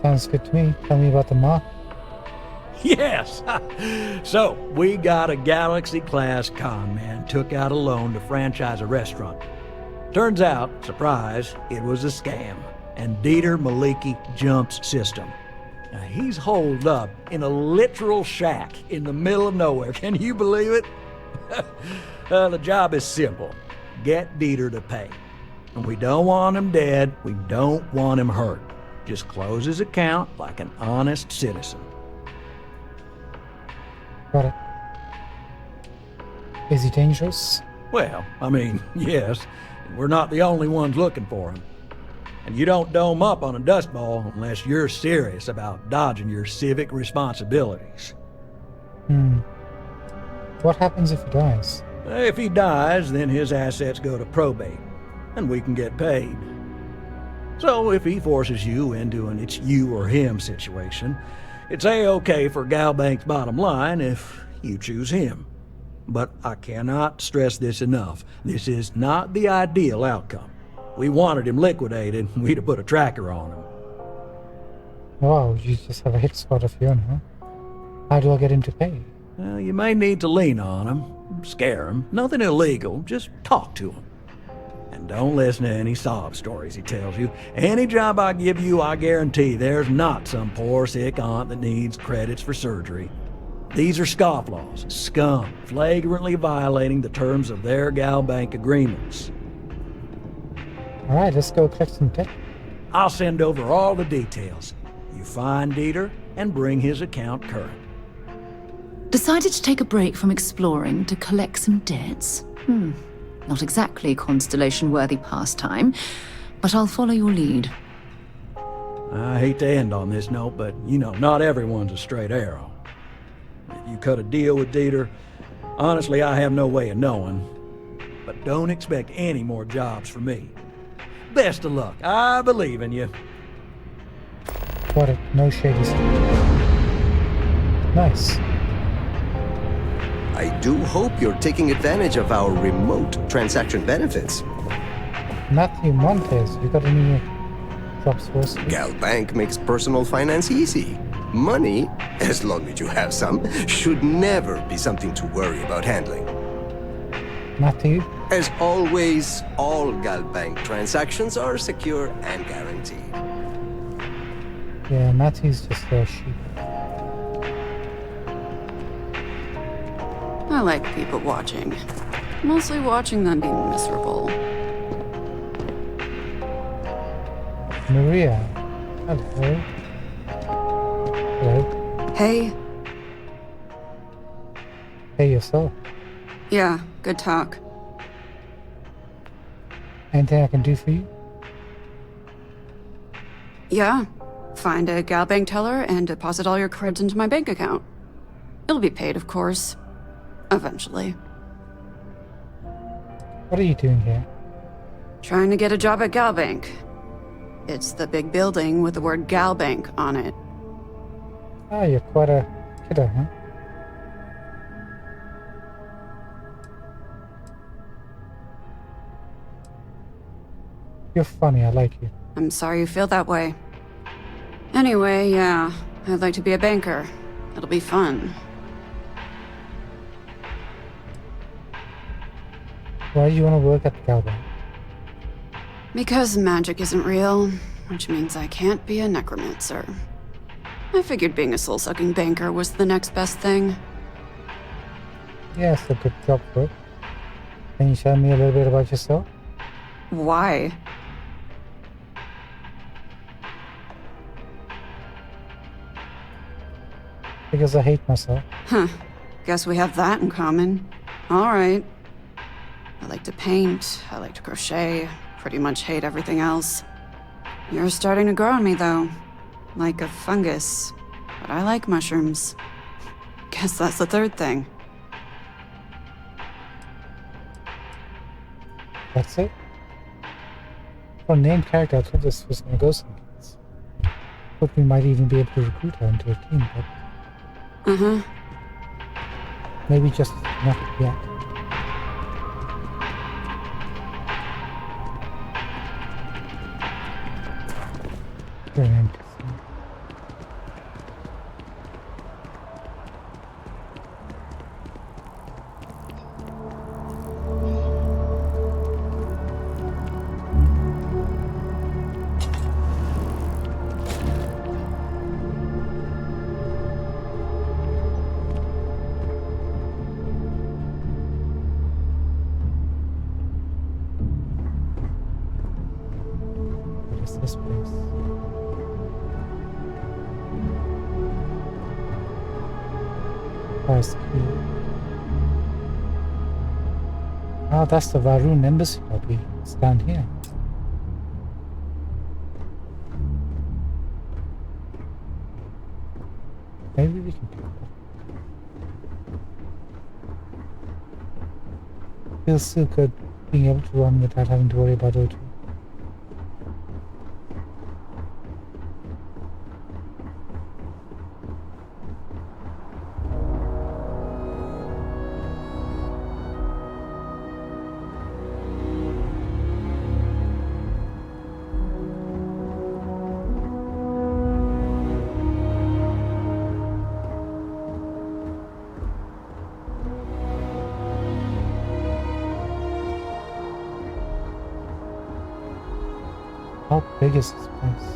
Speaker 1: Sounds good to me. Tell me about the mark.
Speaker 8: Yes! So, we got a Galaxy-class con man took out a loan to franchise a restaurant. Turns out, surprise, it was a scam. And Dieter Maliki jumps system. Now, he's holed up in a literal shack in the middle of nowhere. Can you believe it? The job is simple. Get Dieter to pay. And we don't want him dead, we don't want him hurt. Just close his account like an honest citizen.
Speaker 1: Got it. Is he dangerous?
Speaker 8: Well, I mean, yes. We're not the only ones looking for him. And you don't dome up on a dust ball unless you're serious about dodging your civic responsibilities.
Speaker 1: What happens if he dies?
Speaker 8: If he dies, then his assets go to probate, and we can get paid. So if he forces you into an it's you or him situation, it's A-okay for Galbank's bottom line if you choose him. But I cannot stress this enough. This is not the ideal outcome. We wanted him liquidated, we'd have put a tracker on him.
Speaker 1: Wow, you just have a hit squad of your own, huh? How do I get him to pay?
Speaker 8: Well, you may need to lean on him, scare him. Nothing illegal, just talk to him. And don't listen to any sob stories he tells you. Any job I give you, I guarantee there's not some poor sick aunt that needs credits for surgery. These are scofflaws, scum, flagrantly violating the terms of their gal bank agreements.
Speaker 1: Alright, let's go collect some debt.
Speaker 8: I'll send over all the details. You find Dieter and bring his account current.
Speaker 4: Decided to take a break from exploring to collect some debts? Not exactly constellation-worthy pastime, but I'll follow your lead.
Speaker 8: I hate to end on this note, but you know, not everyone's a straight arrow. If you cut a deal with Dieter, honestly, I have no way of knowing. But don't expect any more jobs from me. Best of luck. I believe in you.
Speaker 1: Got it. No shady stuff. Nice.
Speaker 2: I do hope you're taking advantage of our remote transaction benefits.
Speaker 1: Matthew Montes, you got any jobs for us?
Speaker 2: Gal Bank makes personal finance easy. Money, as long as you have some, should never be something to worry about handling.
Speaker 1: Matthew?
Speaker 2: As always, all Gal Bank transactions are secure and guaranteed.
Speaker 1: Yeah, Matthew's just a sheep.
Speaker 14: I like people watching. Mostly watching them be miserable.
Speaker 1: Maria. Hello. Hello.
Speaker 14: Hey.
Speaker 1: Hey yourself.
Speaker 14: Yeah, good talk.
Speaker 1: Anything I can do for you?
Speaker 14: Yeah. Find a gal bank teller and deposit all your creds into my bank account. It'll be paid, of course. Eventually.
Speaker 1: What are you doing here?
Speaker 14: Trying to get a job at Gal Bank. It's the big building with the word Gal Bank on it.
Speaker 1: Ah, you're quite a kidder, huh? You're funny, I like you.
Speaker 14: I'm sorry you feel that way. Anyway, yeah, I'd like to be a banker. It'll be fun.
Speaker 1: Why do you want to work at the Gal Bank?
Speaker 14: Because magic isn't real, which means I can't be a necromancer. I figured being a soul-sucking banker was the next best thing.
Speaker 1: Yeah, it's a good job for it. Can you tell me a little bit about yourself?
Speaker 14: Why?
Speaker 1: Because I hate myself.
Speaker 14: Huh. Guess we have that in common. Alright. I like to paint, I like to crochet, pretty much hate everything else. You're starting to grow on me, though. Like a fungus. But I like mushrooms. Guess that's the third thing.
Speaker 1: That's it? For a named character, I thought this was gonna go someplace. Thought we might even be able to recruit her into a team, but...
Speaker 14: Uh-huh.
Speaker 1: Maybe just not yet. Brilliant. What is this place? Price key. Ah, that's the Varun embassy lobby. It's down here. Maybe we can pick it up. Feels so good being able to run without having to worry about O2. How big is this place?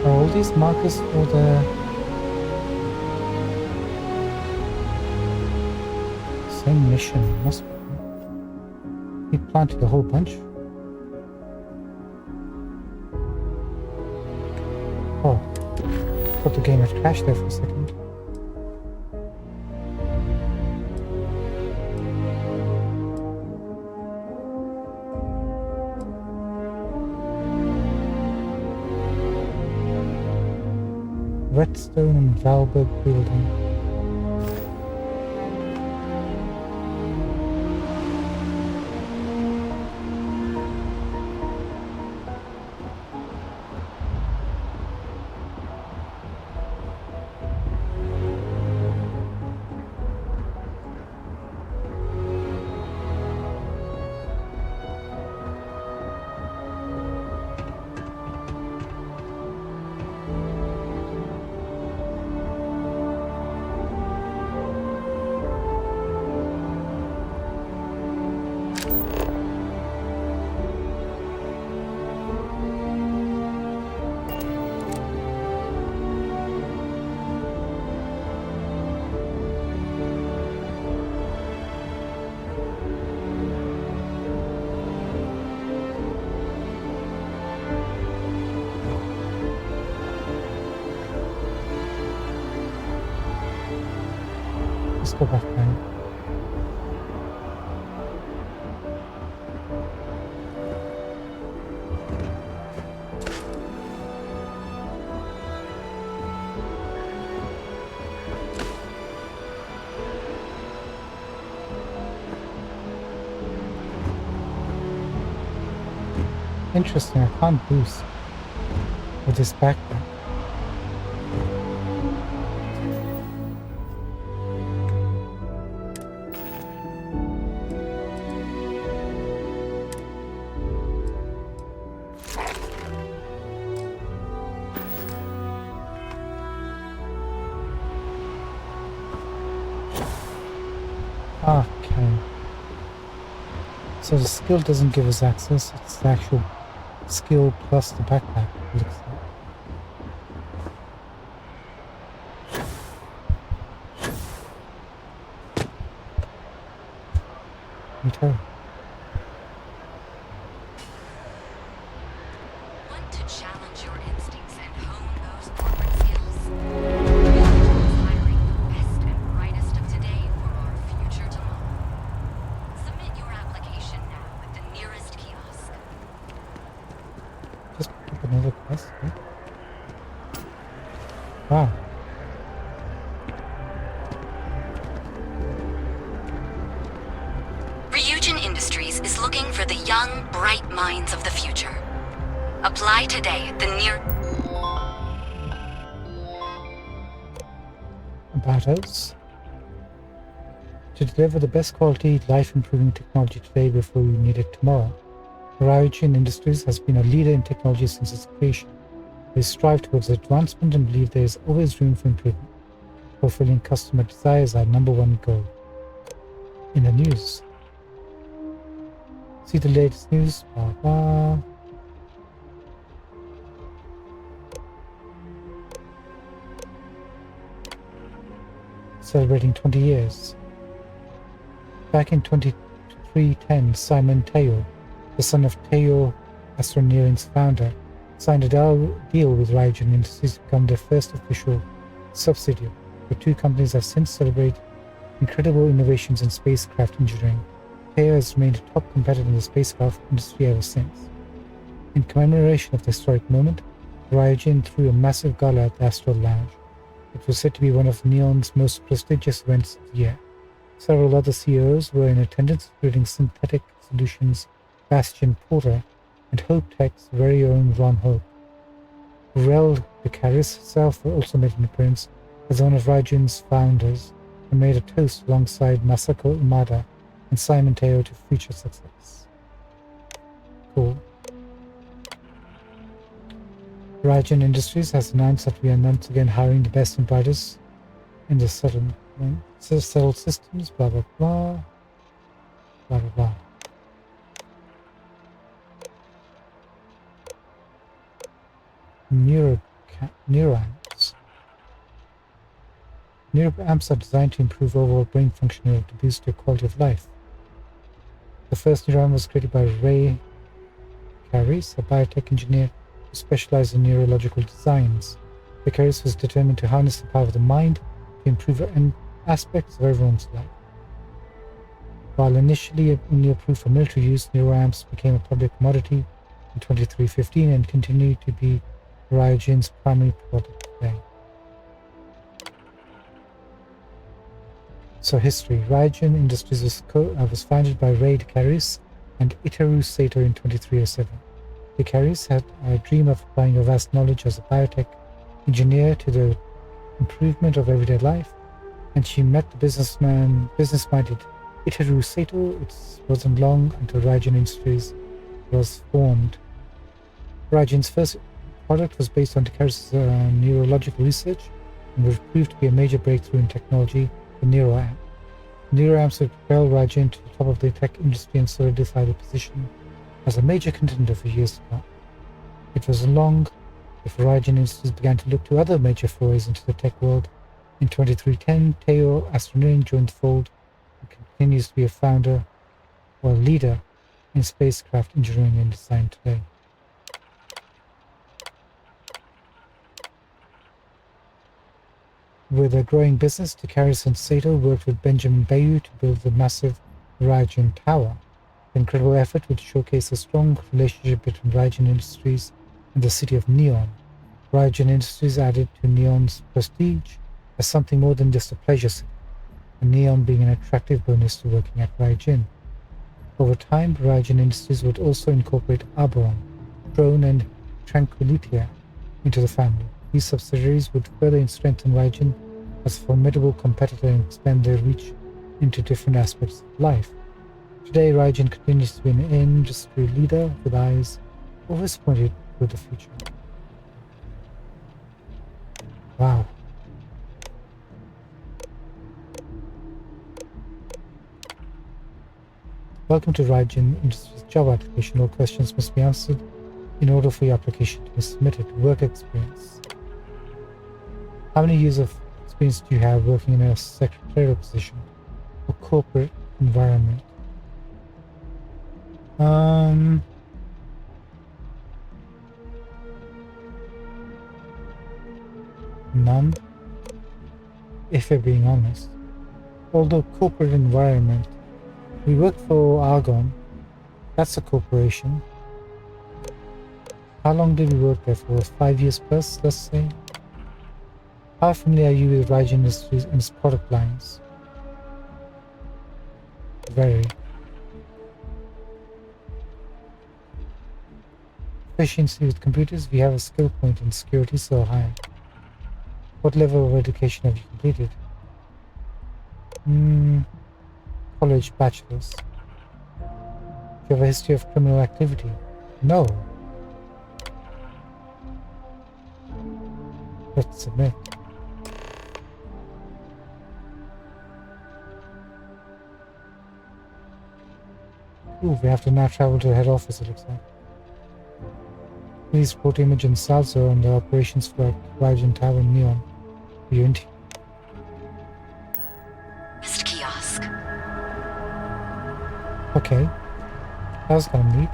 Speaker 1: Are all these markers for the same mission? Must be. He planted a whole bunch. Oh, thought the game had crashed there for a second. Whetstone and Valberg building. Let's go back now. Interesting, I can't boost with this backpack. Okay. So the skill doesn't give us access, it's the actual skill plus the backpack, it looks like. Me too.
Speaker 9: Want to challenge your instincts and hone those corporate skills? Village is hiring the best and brightest of today for our future tomorrow. Submit your application now at the nearest kiosk.
Speaker 1: Just pick up another quest, right? Wow.
Speaker 9: Ryujin Industries is looking for the young, bright minds of the future. Apply today at the
Speaker 1: About us. To deliver the best quality, life-improving technology today before we need it tomorrow. Ryujin Industries has been a leader in technology since its creation. They strive towards advancement and believe there is always room for improvement. Fulfilling customer desire is our #1 goal. In the news. See the latest news, blah blah. Celebrating 20 years. Back in 2310, Simon Teo, the son of Teo Astroneering's founder, signed a deal with Ryujin Industries to become their first official subsidiary. The two companies have since celebrated incredible innovations in spacecraft engineering. Teo has remained a top competitor in the spacecraft industry ever since. In commemoration of the historic moment, Ryujin threw a massive gala at the Astral Lounge. It was said to be one of Neon's most prestigious events of the year. Several other CEOs were in attendance, including Synthetic Solutions' Bastian Porter and Hope Tech's very own Ron Hope. Rel Vicaris herself also made an appearance as one of Raijin's founders and made a toast alongside Masako Umada and Simon Teo to future success. Cool. Raijin Industries has announced that we are once again hiring the best and brightest in the settled systems, blah blah blah. Blah blah blah. Neuroamps. Neuroamps are designed to improve overall brain function and to boost your quality of life. The first neuroamp was created by Ray Caris, a biotech engineer who specialized in neurological designs. Vicaris was determined to harness the power of the mind to improve aspects of everyone's life. While initially only approved for military use, neuroamps became a public commodity in 2315 and continue to be Raijin's primary product today. So history. Raijin Industries was founded by Ray Caris and Itaru Sato in 2307. Caris had a dream of applying a vast knowledge as a biotech engineer to the improvement of everyday life, and she met the business-minded Itaru Sato. It wasn't long until Raijin Industries was formed. Raijin's first product was based on Caris' neurological research and was proved to be a major breakthrough in technology, the neuroamp. Neuroamps would propel Raijin to the top of the tech industry and solidify the position as a major contender for years to come. It was long before Raijin Industries began to look to other major forays into the tech world. In 2310, Teo Astronomy joined the fold and continues to be a founder or leader in spacecraft engineering and design today. With a growing business, Caris and Sato worked with Benjamin Bayou to build the massive Raijin Tower. The incredible effort would showcase a strong relationship between Raijin Industries and the city of Neon. Raijin Industries added to Neon's prestige as something more than just a pleasure city, and Neon being an attractive bonus to working at Raijin. Over time, Raijin Industries would also incorporate Arboron, Drone, and Tranquilitia into the family. These subsidiaries would further strengthen Raijin as a formidable competitor and expand their reach into different aspects of life. Today, Raijin continues to be an industry leader with eyes always pointed toward the future. Wow. Welcome to Raijin Industries Java application. All questions must be answered in order for your application to be submitted. Work experience. How many years of experience do you have working in a secretarial position or corporate environment? None, if you're being honest. Although corporate environment, we work for Argon, that's a corporation. How long did we work there for? 5 years plus, let's say? How familiar are you with Raijin Industries and its product lines? Very. Proficiency with computers, we have a skill point in security so high. What level of education have you completed? College bachelor's. Do you have a history of criminal activity? No. Let's submit. Ooh, we have to now travel to the head office, it looks like. Please report Image and Salzo on the operations for Raijin Tower and Neon. Unity.
Speaker 9: Missed kiosk.
Speaker 1: Okay. That was kind of neat.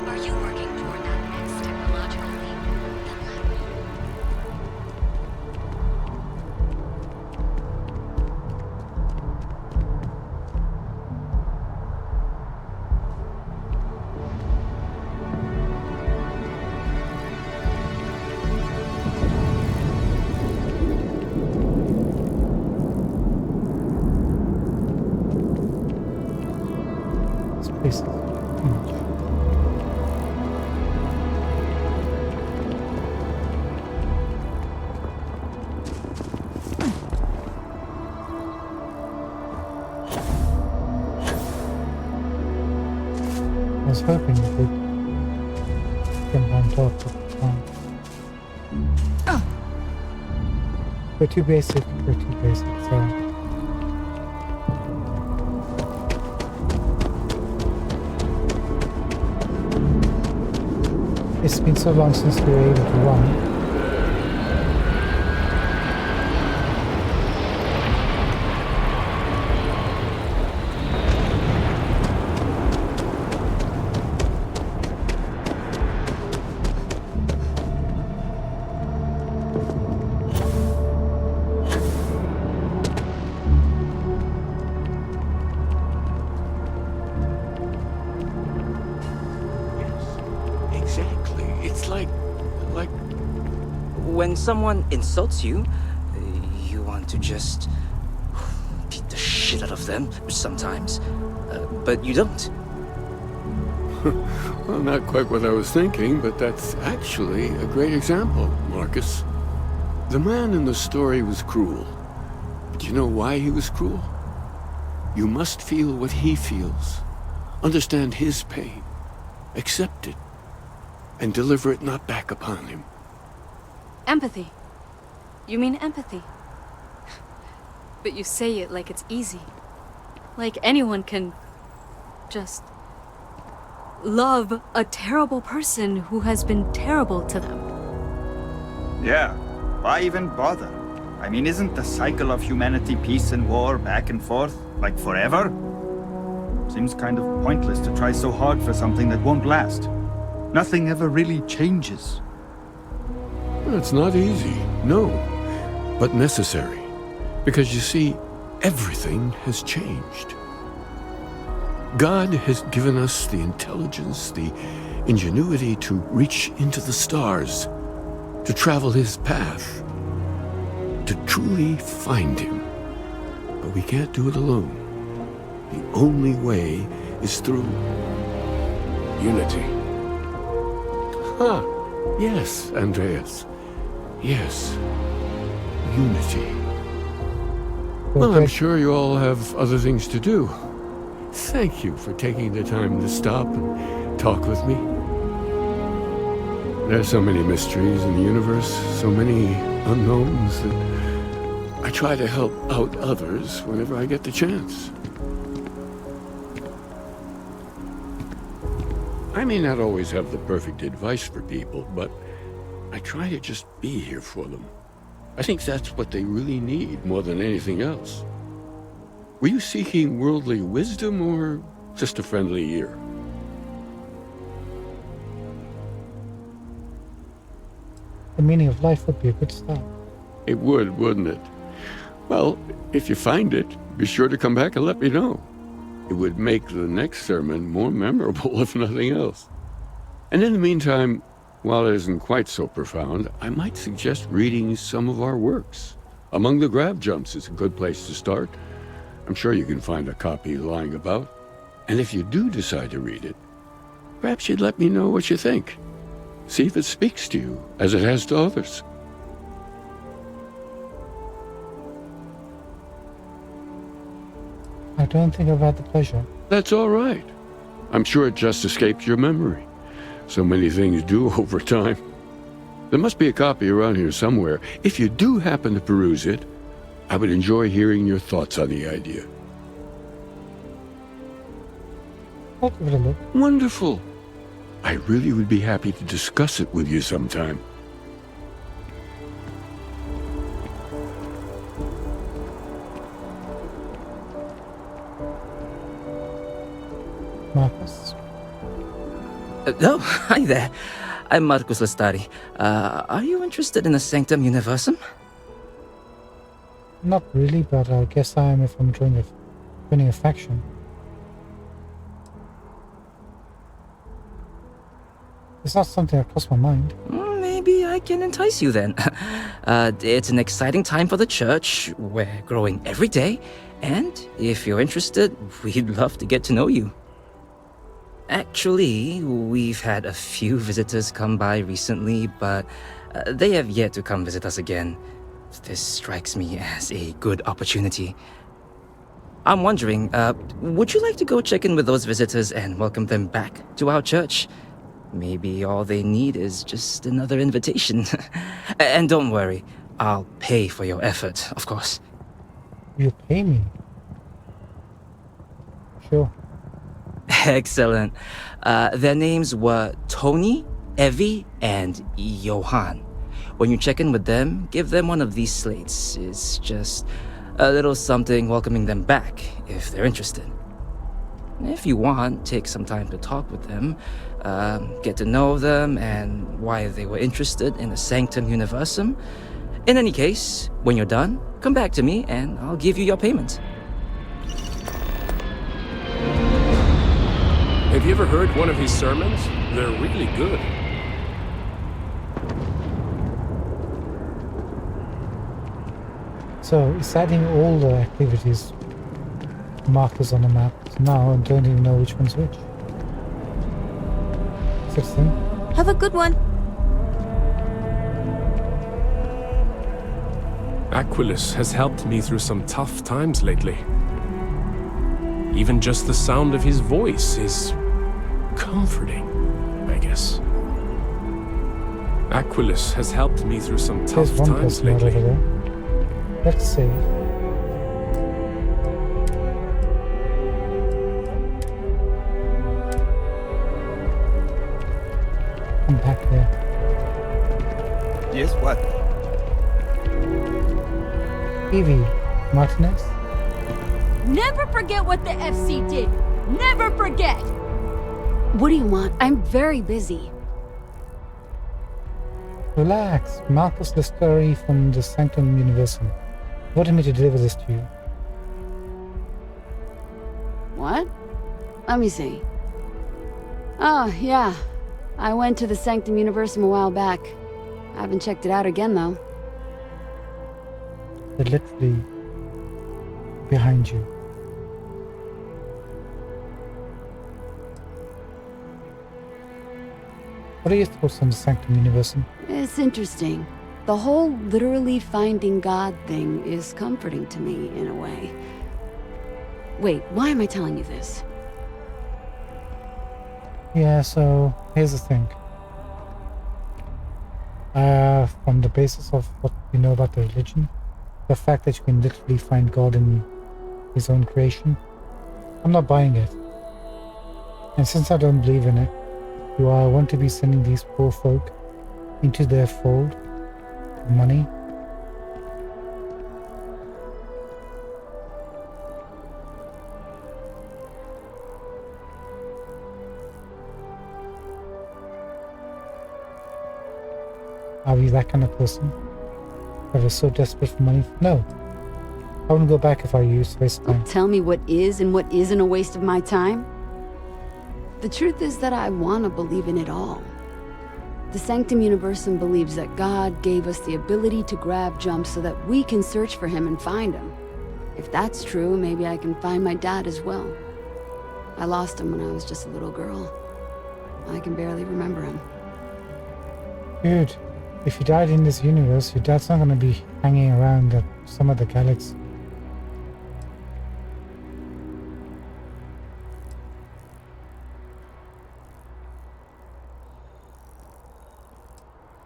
Speaker 9: Are you working toward that next technological leap? Then let me.
Speaker 1: hoping you could jump on top of the plant. We're too basic, so... It's been so long since we were able to run.
Speaker 15: Exactly. It's like...
Speaker 19: When someone insults you, you want to just beat the shit out of them sometimes, but you don't.
Speaker 15: Well, not quite what I was thinking, but that's actually a great example, Marcus. The man in the story was cruel. Do you know why he was cruel? You must feel what he feels, understand his pain, accept it, and deliver it not back upon him.
Speaker 23: Empathy. You mean empathy? But you say it like it's easy. Like anyone can just love a terrible person who has been terrible to them.
Speaker 24: Yeah, why even bother? I mean, isn't the cycle of humanity peace and war back and forth, like forever? Seems kind of pointless to try so hard for something that won't last. Nothing ever really changes.
Speaker 15: It's not easy, no, but necessary. Because you see, everything has changed. God has given us the intelligence, the ingenuity to reach into the stars, to travel his path, to truly find him. But we can't do it alone. The only way is through
Speaker 2: unity.
Speaker 15: Ah, yes, Andreas. Yes, unity. Well, I'm sure you all have other things to do. Thank you for taking the time to stop and talk with me. There's so many mysteries in the universe, so many unknowns that I try to help out others whenever I get the chance. I may not always have the perfect advice for people, but I try to just be here for them. I think that's what they really need more than anything else. Were you seeking worldly wisdom or just a friendly ear?
Speaker 1: The meaning of life would be a good start.
Speaker 15: It would, wouldn't it? Well, if you find it, be sure to come back and let me know. It would make the next sermon more memorable, if nothing else. And in the meantime, while it isn't quite so profound, I might suggest reading some of our works. Among the Grab Jumps is a good place to start. I'm sure you can find a copy lying about. And if you do decide to read it, perhaps you'd let me know what you think. See if it speaks to you, as it has to others.
Speaker 1: I don't think I've had the pleasure.
Speaker 15: That's all right. I'm sure it just escaped your memory. So many things do over time. There must be a copy around here somewhere. If you do happen to peruse it, I would enjoy hearing your thoughts on the idea.
Speaker 1: I'll give it a look.
Speaker 15: Wonderful. I really would be happy to discuss it with you sometime.
Speaker 1: Marcus?
Speaker 19: Oh, hi there. I'm Marcus Lestari. Are you interested in the Sanctum Universum?
Speaker 1: Not really, but I guess I am if I'm joining a faction. It's not something that crossed my mind.
Speaker 19: Maybe I can entice you then. It's an exciting time for the church. We're growing every day. And if you're interested, we'd love to get to know you. Actually, we've had a few visitors come by recently, but they have yet to come visit us again. This strikes me as a good opportunity. I'm wondering, would you like to go check in with those visitors and welcome them back to our church? Maybe all they need is just another invitation. And don't worry, I'll pay for your effort, of course.
Speaker 1: You pay me? Sure.
Speaker 19: Excellent. Their names were Tony, Evie, and Johan. When you check in with them, give them one of these slates. It's just a little something welcoming them back, if they're interested. If you want, take some time to talk with them, get to know them and why they were interested in the Sanctum Universum. In any case, when you're done, come back to me and I'll give you your payment.
Speaker 11: Have you ever heard one of his sermons? They're really good.
Speaker 1: So it's adding all the activities markers on the map. So now I don't even know which one's which. Citizen.
Speaker 16: Have a good one.
Speaker 11: Aquilus has helped me through some tough times lately. Even just the sound of his voice is comforting, I guess. Aquilus has helped me through some tough
Speaker 1: There's one
Speaker 11: times
Speaker 1: person right
Speaker 11: lately.
Speaker 1: over there. Let's see. I'm back there.
Speaker 24: Yes, what?
Speaker 1: Evie Martinez?
Speaker 16: Never forget what the FC did. Never forget.
Speaker 20: What do you want? I'm very busy.
Speaker 1: Relax. Marcus Lestari from the Sanctum Universum wanted me to deliver this to you.
Speaker 20: What? Let me see. Oh, yeah. I went to the Sanctum Universum a while back. I haven't checked it out again, though.
Speaker 1: They're literally behind you. What are your thoughts on the Sanctum Universum?
Speaker 20: It's interesting. The whole literally finding God thing is comforting to me, in a way. Wait, why am I telling you this?
Speaker 1: Yeah, so here's the thing. From the basis of what you know about the religion, the fact that you can literally find God in his own creation, I'm not buying it. And since I don't believe in it, do I want to be sending these poor folk into their fold for money? Are we that kind of person? That is so desperate for money? No. I wouldn't go back if I used to waste time.
Speaker 20: Don't tell me what is and what isn't a waste of my time. The truth is that I want to believe in it all. The Sanctum Universum believes that God gave us the ability to grab jumps so that we can search for him and find him. If that's true, maybe I can find my dad as well. I lost him when I was just a little girl. I can barely remember him.
Speaker 1: Dude, if you died in this universe, your dad's not going to be hanging around at some other galaxy.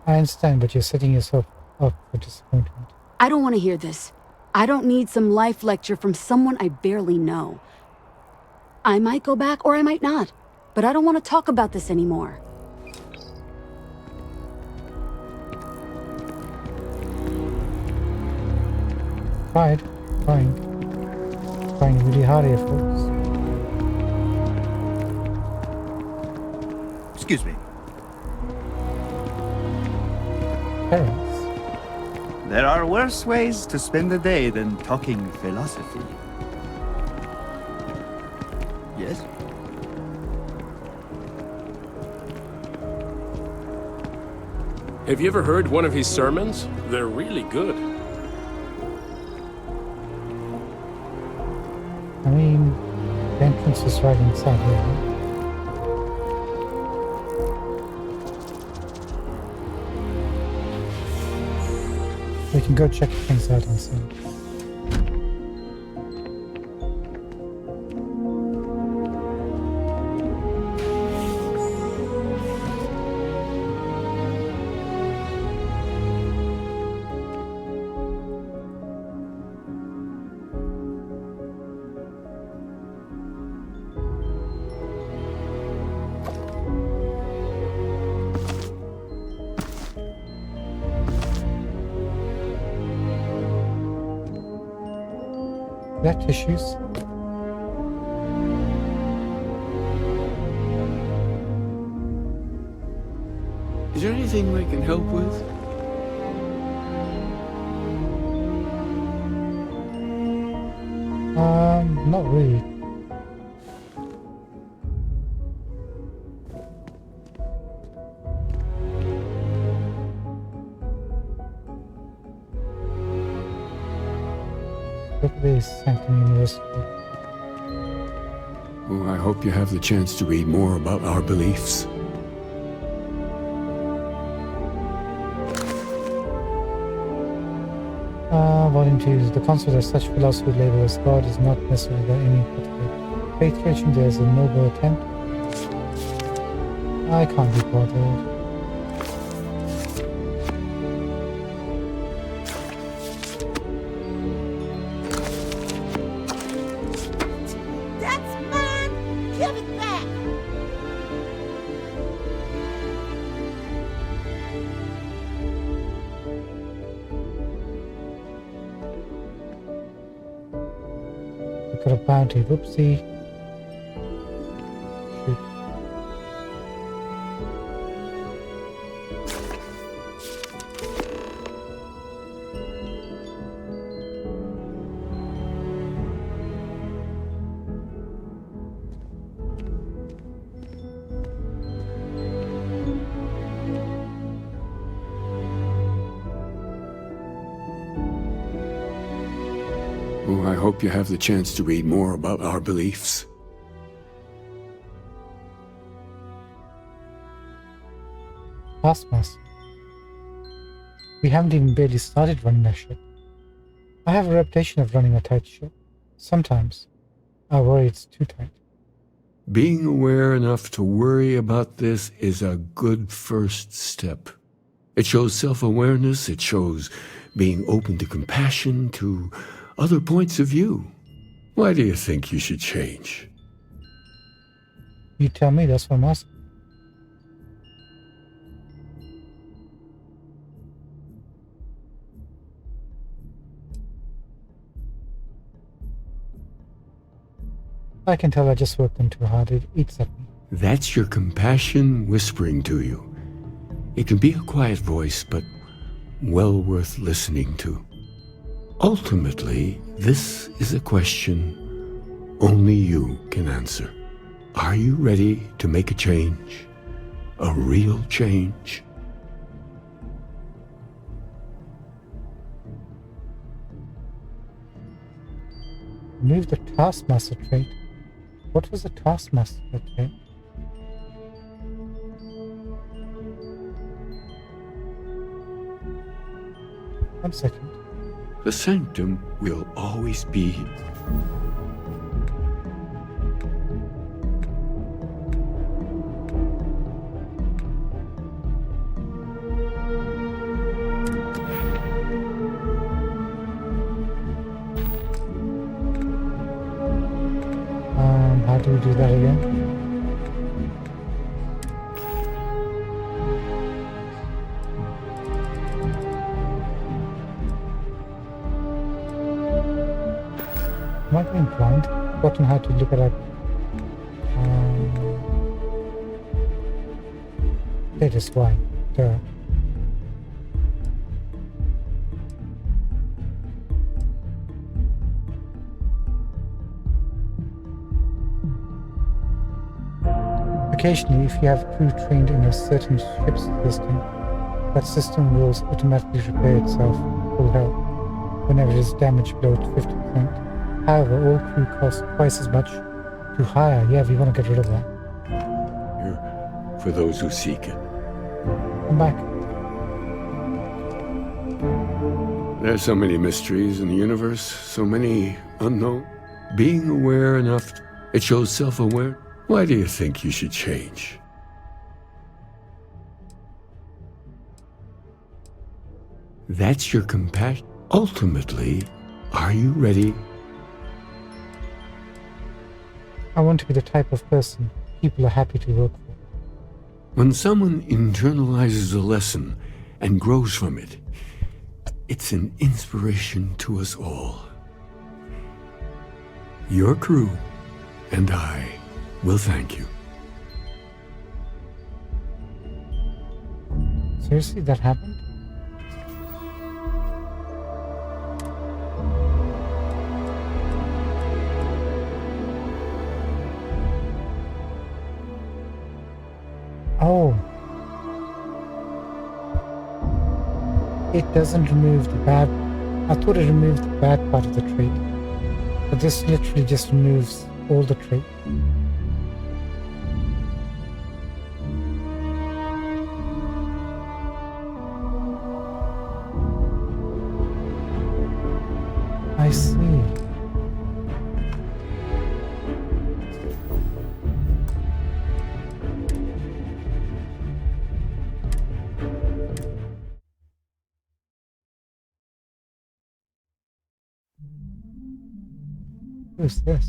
Speaker 1: I understand, but you're setting yourself up for disappointment.
Speaker 20: I don't want to hear this. I don't need some life lecture from someone I barely know. I might go back or I might not, but I don't want to talk about this anymore.
Speaker 1: Trying really hard here, folks.
Speaker 24: Excuse me.
Speaker 1: Parents.
Speaker 24: There are worse ways to spend the day than talking philosophy. Yes?
Speaker 11: Have you ever heard one of his sermons? They're really good.
Speaker 1: I mean, the entrance is right inside here. Huh? We can go check things out inside. That tissues.
Speaker 15: Is there anything I can help with?
Speaker 1: Not really. Look at this Sanctum University.
Speaker 15: Oh, I hope you have the chance to read more about our beliefs.
Speaker 1: Volume 2. The concept of such philosophy labeled as God is not necessarily by any particular faith tradition. There is a noble attempt. I can't be bothered.
Speaker 16: That's mine! Give it back!
Speaker 1: We got a bounty. Whoopsie. Shoot.
Speaker 15: Oh, I hope you have the chance to read more about our beliefs.
Speaker 1: Taskmaster. We haven't even barely started running a ship. I have a reputation of running a tight ship. Sometimes I worry it's too tight.
Speaker 15: Being aware enough to worry about this is a good first step. It shows self-awareness, it shows being open to compassion, to other points of view. Why do you think you should change?
Speaker 1: You tell me, that's what I'm asking. I can tell I just worked them too hard. It eats at me.
Speaker 15: That's your compassion whispering to you. It can be a quiet voice, but well worth listening to. Ultimately, this is a question only you can answer. Are you ready to make a change? A real change?
Speaker 1: Remove the Taskmaster trait. What was the Taskmaster trait? One second.
Speaker 15: The sanctum will always be
Speaker 1: how do we do that again? Am I going blind? Forgotten how to look at that. That is why. Duh. Occasionally, if you have crew trained in a certain ship's system, that system will automatically repair itself full health whenever it is damaged below 50%. However, all crew cost twice as much to hire. Yeah, we want to get rid of that.
Speaker 15: here for those who seek it.
Speaker 1: Come back.
Speaker 15: There's so many mysteries in the universe, so many unknown. Being aware enough, it shows self-aware. Why do you think you should change? That's your compassion. Ultimately, are you ready?
Speaker 1: I want to be the type of person people are happy to work for.
Speaker 15: When someone internalizes a lesson and grows from it, it's an inspiration to us all. Your crew and I will thank you.
Speaker 1: Seriously, that happened? Oh. It doesn't remove the bad. I thought it removed the bad part of the trait. But this literally just removes all the trait. I see. Who's this?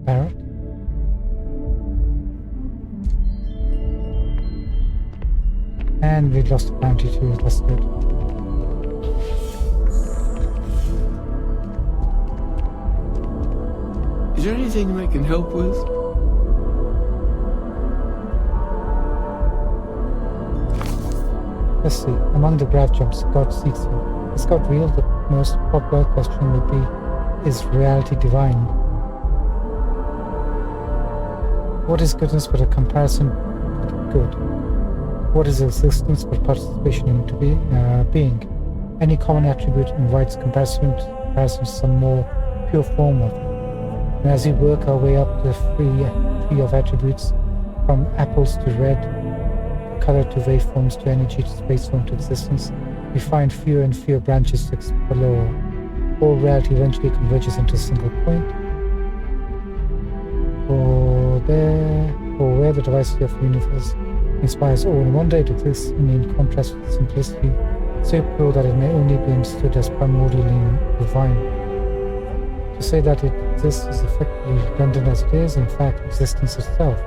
Speaker 1: Barrett? And we lost a bounty too, that's good.
Speaker 15: Is there anything I can help with?
Speaker 1: Let's see, among the grab jobs God seeks you. Is God real? The most popular question would be, is reality divine? What is goodness but a comparison with good? What is existence but participation into being? Any common attribute invites comparison to some more pure form of it. And as we work our way up the tree of attributes, from apples to red, color to waveforms to energy to spaceform to existence, we find fewer and fewer branches to explore. All reality eventually converges into a single point. Or where the diversity of the universe inspires awe and wonder, it exists only in contrast with simplicity, so pure that it may only be understood as primordially divine. To say that it exists is effectively redundant as it is, in fact, existence itself.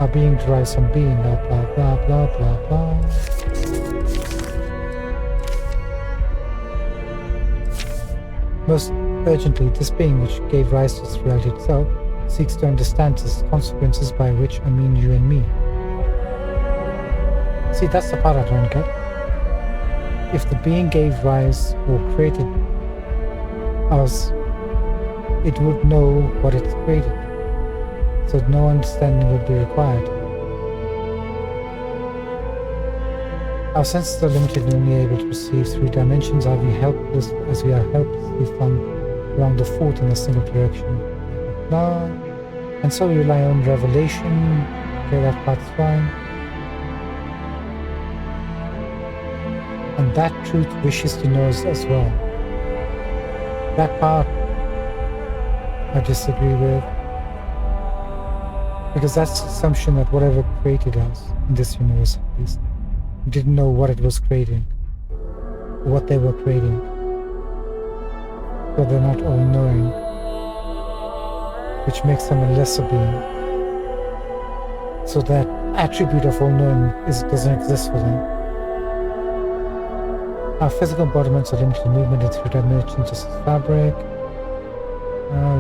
Speaker 1: Our being derives from being, blah blah blah blah blah blah. Most urgently, this being which gave rise to this reality itself seeks to understand its consequences, by which I mean you and me. See, that's the part I don't get. If the being gave rise or created us, it would know what it's created, so no understanding would be required. Our senses are limited and only able to perceive 3 dimensions. Are we helpless as we are helplessly flung along the foot in a single direction? Blah. And so we rely on revelation. Okay, that part's fine. And that truth wishes to know us as well. That part I disagree with. Because that's the assumption that whatever created us, in this universe at least, didn't know what it was creating, what they were creating. So they're not all-knowing, which makes them a lesser being. So that attribute of all-knowing doesn't exist for them. Our physical embodiments are limited to movement in 3 dimensions, just as fabric.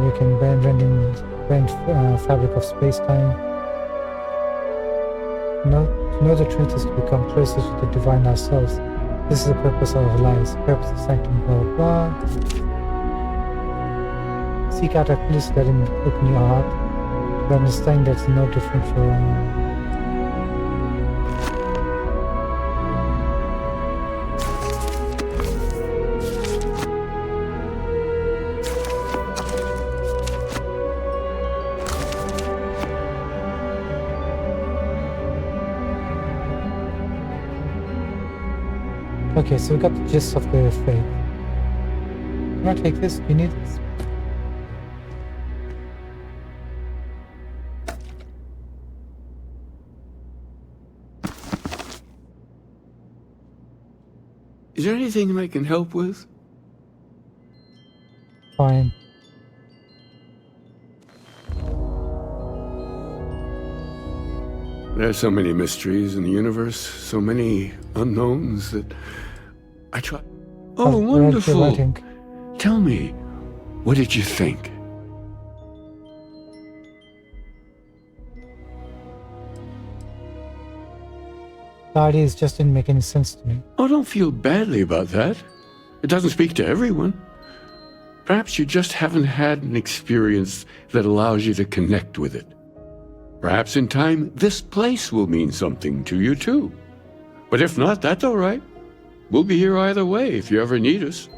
Speaker 1: We can bend fabric of space-time. To know the truth is to become closer to the divine ourselves. This is the purpose of our lives, the purpose of sanctum, blah blah blah. Seek out a bliss, let him open your heart to understand that's no different from Okay, so we got the gist of the faith. Can I take this? Do you need this?
Speaker 15: Is there anything I can help with?
Speaker 1: Fine.
Speaker 15: There's so many mysteries in the universe, so many unknowns that I try. Oh, wonderful! Tell me, what did you think?
Speaker 1: The ideas just didn't make any sense to me.
Speaker 15: Oh, don't feel badly about that. It doesn't speak to everyone. Perhaps you just haven't had an experience that allows you to connect with it. Perhaps in time, this place will mean something to you too. But if not, that's all right. We'll be here either way if you ever need us.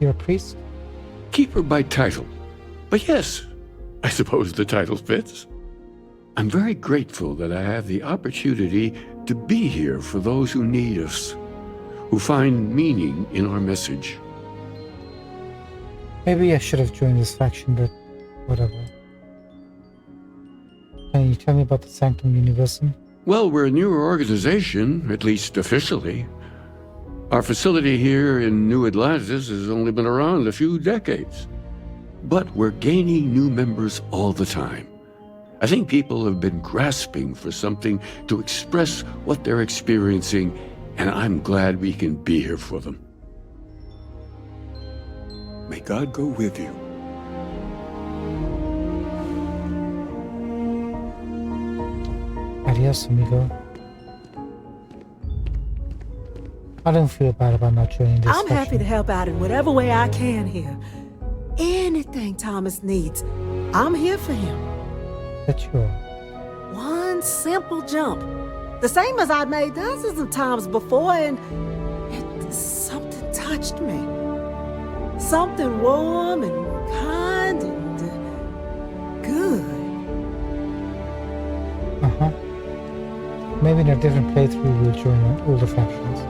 Speaker 1: You're a priest?
Speaker 15: Keeper by title. But yes, I suppose the title fits. I'm very grateful that I have the opportunity to be here for those who need us, who find meaning in our message.
Speaker 1: Maybe I should have joined this faction, but whatever. Can you tell me about the Sanctum Universum?
Speaker 15: Well, we're a newer organization, at least officially. Our facility here in New Atlantis has only been around a few decades. But we're gaining new members all the time. I think people have been grasping for something to express what they're experiencing, and I'm glad we can be here for them. May God go with you.
Speaker 1: Adios, amigo. I don't feel bad about not joining this
Speaker 6: I'm happy to help out in whatever way I can here. Anything Thomas needs, I'm here for him.
Speaker 1: That you are.
Speaker 6: One simple jump. The same as I've made dozens of times before, and something touched me. Something warm and kind and good.
Speaker 1: Uh-huh. Maybe in a different playthrough we'll join all the factions,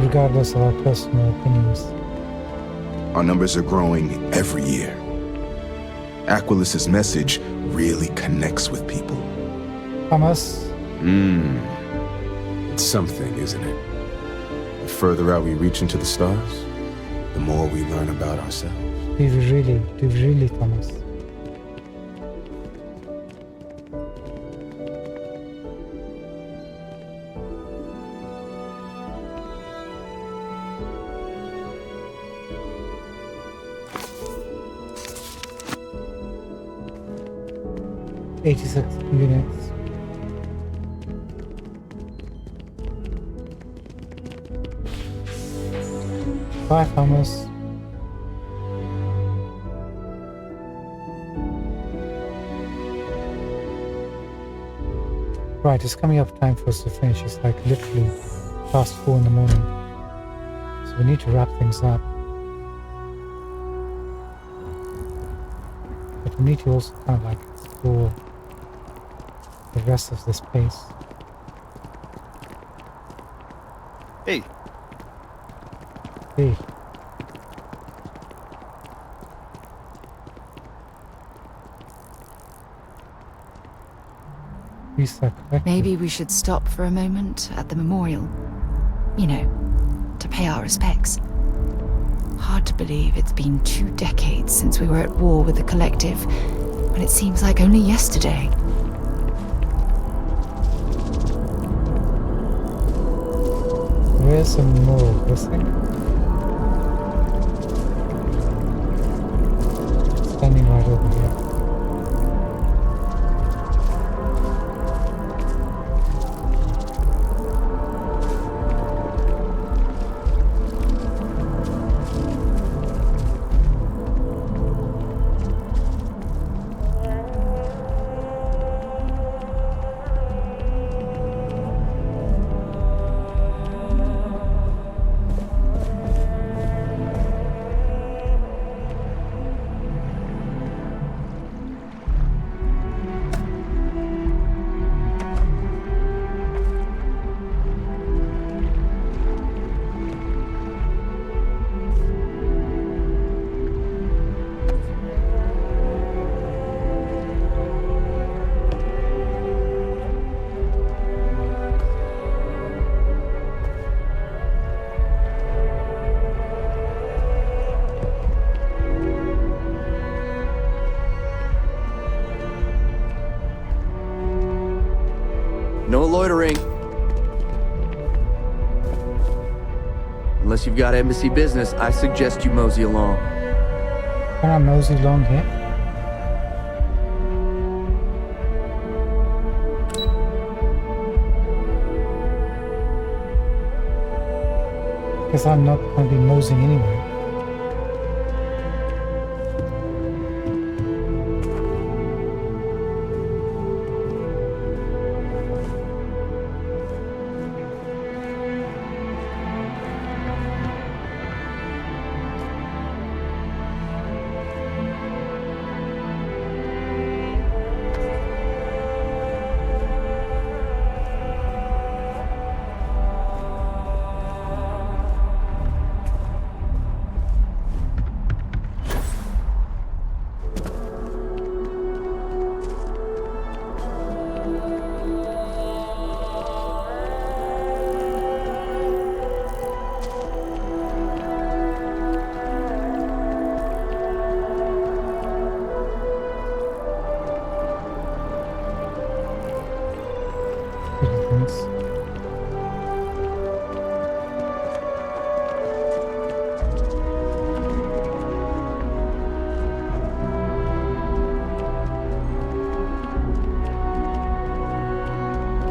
Speaker 1: regardless of our personal opinions.
Speaker 12: Our numbers are growing every year. Aquilus's message really connects with people.
Speaker 1: Thomas?
Speaker 12: It's something, isn't it? The further out we reach into the stars, the more we learn about ourselves.
Speaker 1: Do we really, Thomas? $86 units. Bye, Thomas. Right, it's coming up time for us to finish. It's like literally past 4 in the morning. So we need to wrap things up. But we need to also kind of like explore the rest of this place.
Speaker 24: Hey.
Speaker 1: Hey.
Speaker 4: Maybe we should stop for a moment at the memorial. You know, to pay our respects. Hard to believe it's been 2 decades since we were at war with the Collective, when it seems like only yesterday.
Speaker 1: Where's the memorial blessing? Standing right over here.
Speaker 17: No loitering. Unless you've got embassy business, I suggest you mosey along.
Speaker 1: Can I mosey along here? Because I'm not going to be moseying anyway.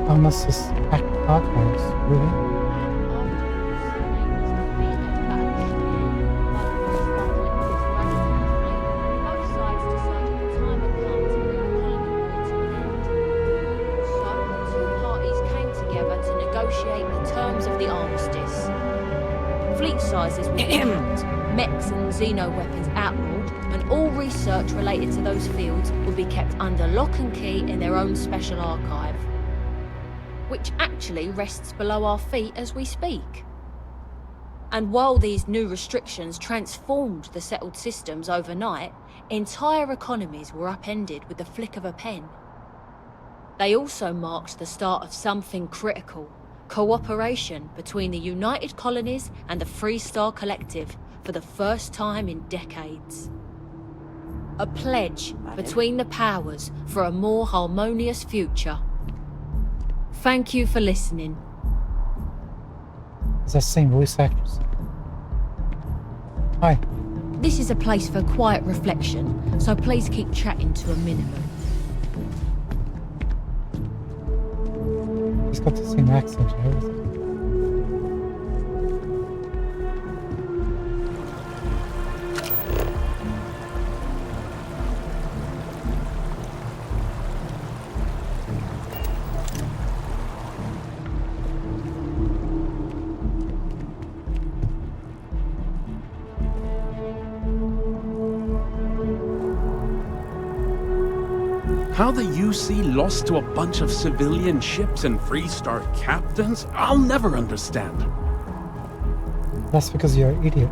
Speaker 1: Unless this archives, really?
Speaker 16: Fleet sizes will be capped, mechs and xeno weapons outlawed, and all research related to those fields will be kept under lock and key in their own special archive, which actually rests below our feet as we speak. And while these new restrictions transformed the settled systems overnight, entire economies were upended with the flick of a pen. They also marked the start of something critical. Cooperation between the United Colonies and the Free Star Collective for the first time in decades. A pledge between the powers for a more harmonious future. Thank you for listening.
Speaker 1: It's that same voice actress. Hi.
Speaker 16: This is a place for quiet reflection, so please keep chatting to a minimum.
Speaker 1: He's got the same accent and everything.
Speaker 11: How the UC lost to a bunch of civilian ships and Freestar captains, I'll never understand.
Speaker 1: That's because you're an idiot.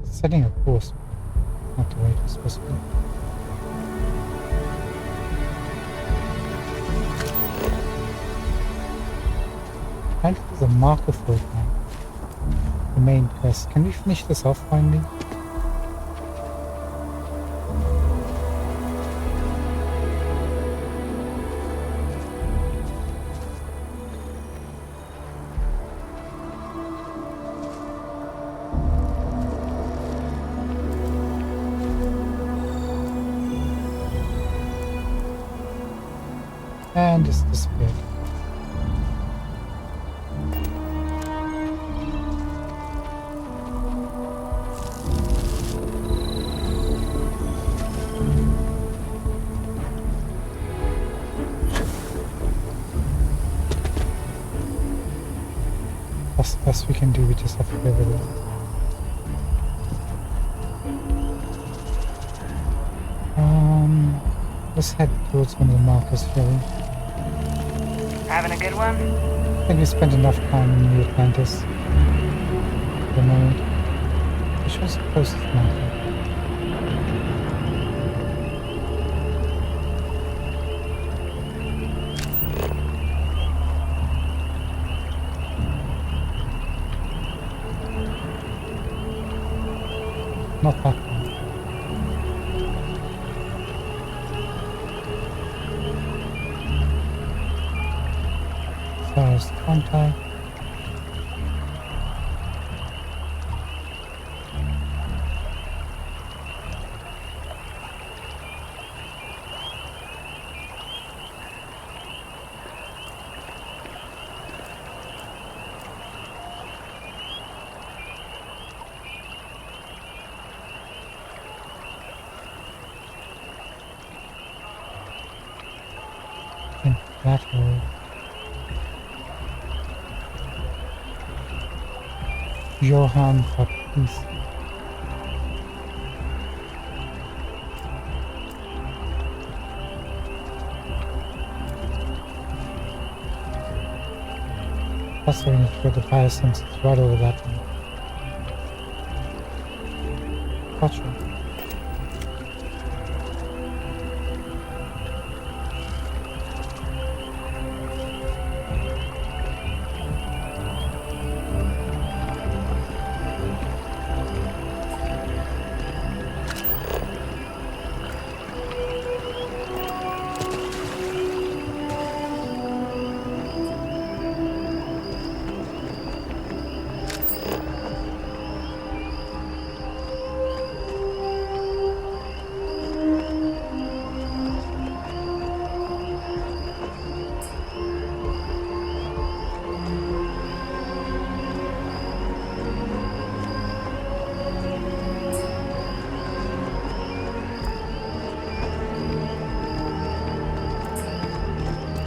Speaker 1: Setting a course, not the way it was supposed to be. And there's a marker for it now. The main quest. Can we finish this off finally? And it's disappeared. That's the best we can do, we just have to go over there. Let's head towards one of the markers, shall we?
Speaker 3: Having a good one?
Speaker 1: I think we spent enough time in New Atlantis for the moment. Which was the closest marker? Not that one. There's the contact. And that road. Johann Baptiste. That's where we need to put the biosensors right over that one. Gotcha.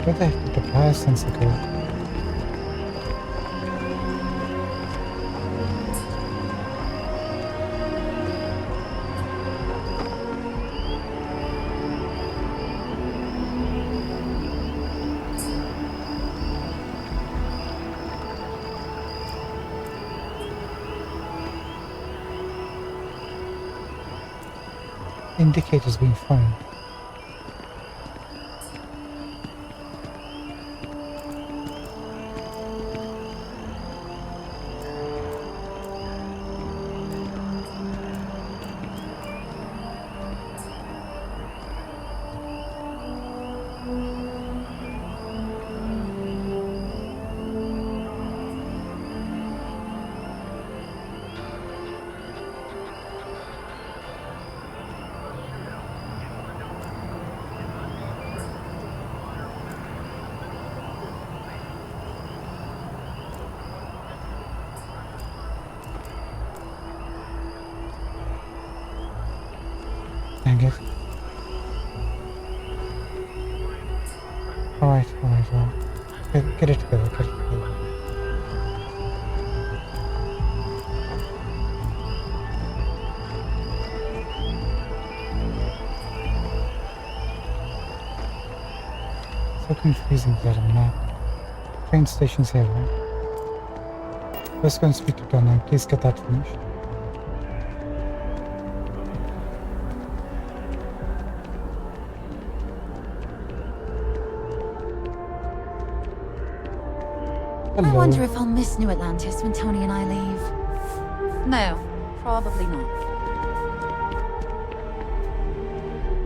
Speaker 1: Where the heck did the biosensor go? Indicators being fine. Dang it. Alright. Get it together, So confusing without a map. Train station's here, right? Let's go and speak to Donna. Please get that finished.
Speaker 13: I wonder if I'll miss New Atlantis when Tony and I leave. No, probably not.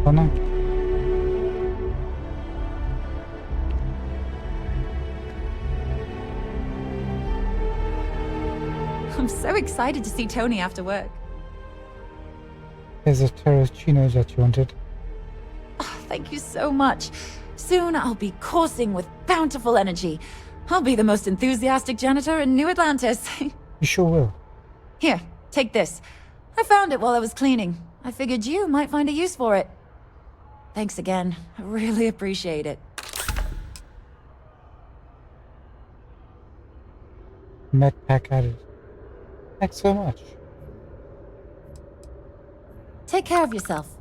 Speaker 1: Oh no.
Speaker 13: I'm so excited to see Tony after work.
Speaker 1: There's a terracino that you wanted.
Speaker 13: Thank you so much. Soon I'll be coursing with bountiful energy. I'll be the most enthusiastic janitor in New Atlantis.
Speaker 1: You sure will.
Speaker 13: Here, take this. I found it while I was cleaning. I figured you might find a use for it. Thanks again. I really appreciate it.
Speaker 1: Med pack added. Thanks so much.
Speaker 13: Take care of yourself.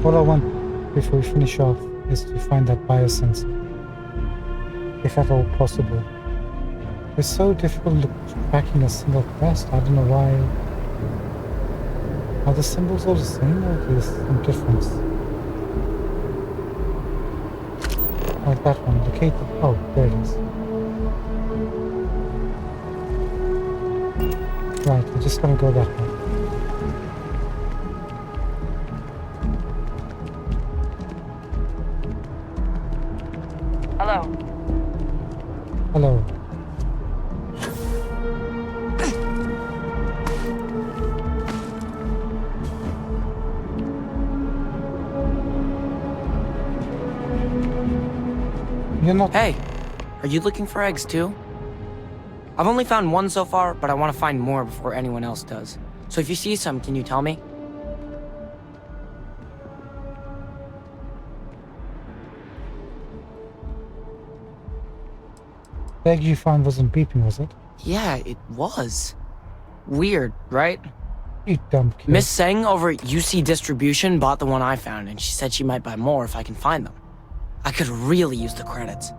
Speaker 1: All I want before we finish off is to find that biosensor, if at all possible. It's so difficult tracking a single crest. I don't know why. Are the symbols all the same or is there some difference? Like that one, locate the... oh, there it is. Right, we're just gonna go that way.
Speaker 3: Hello.
Speaker 1: Hello. You're not...
Speaker 17: Hey, are you looking for eggs too? I've only found one so far, but I want to find more before anyone else does. So if you see some, can you tell me?
Speaker 1: The egg you found wasn't beeping, was it?
Speaker 17: Yeah, it was. Weird, right?
Speaker 1: You dumb kid.
Speaker 17: Miss Seng over at UC Distribution bought the one I found, and she said she might buy more if I can find them. I could really use the credits.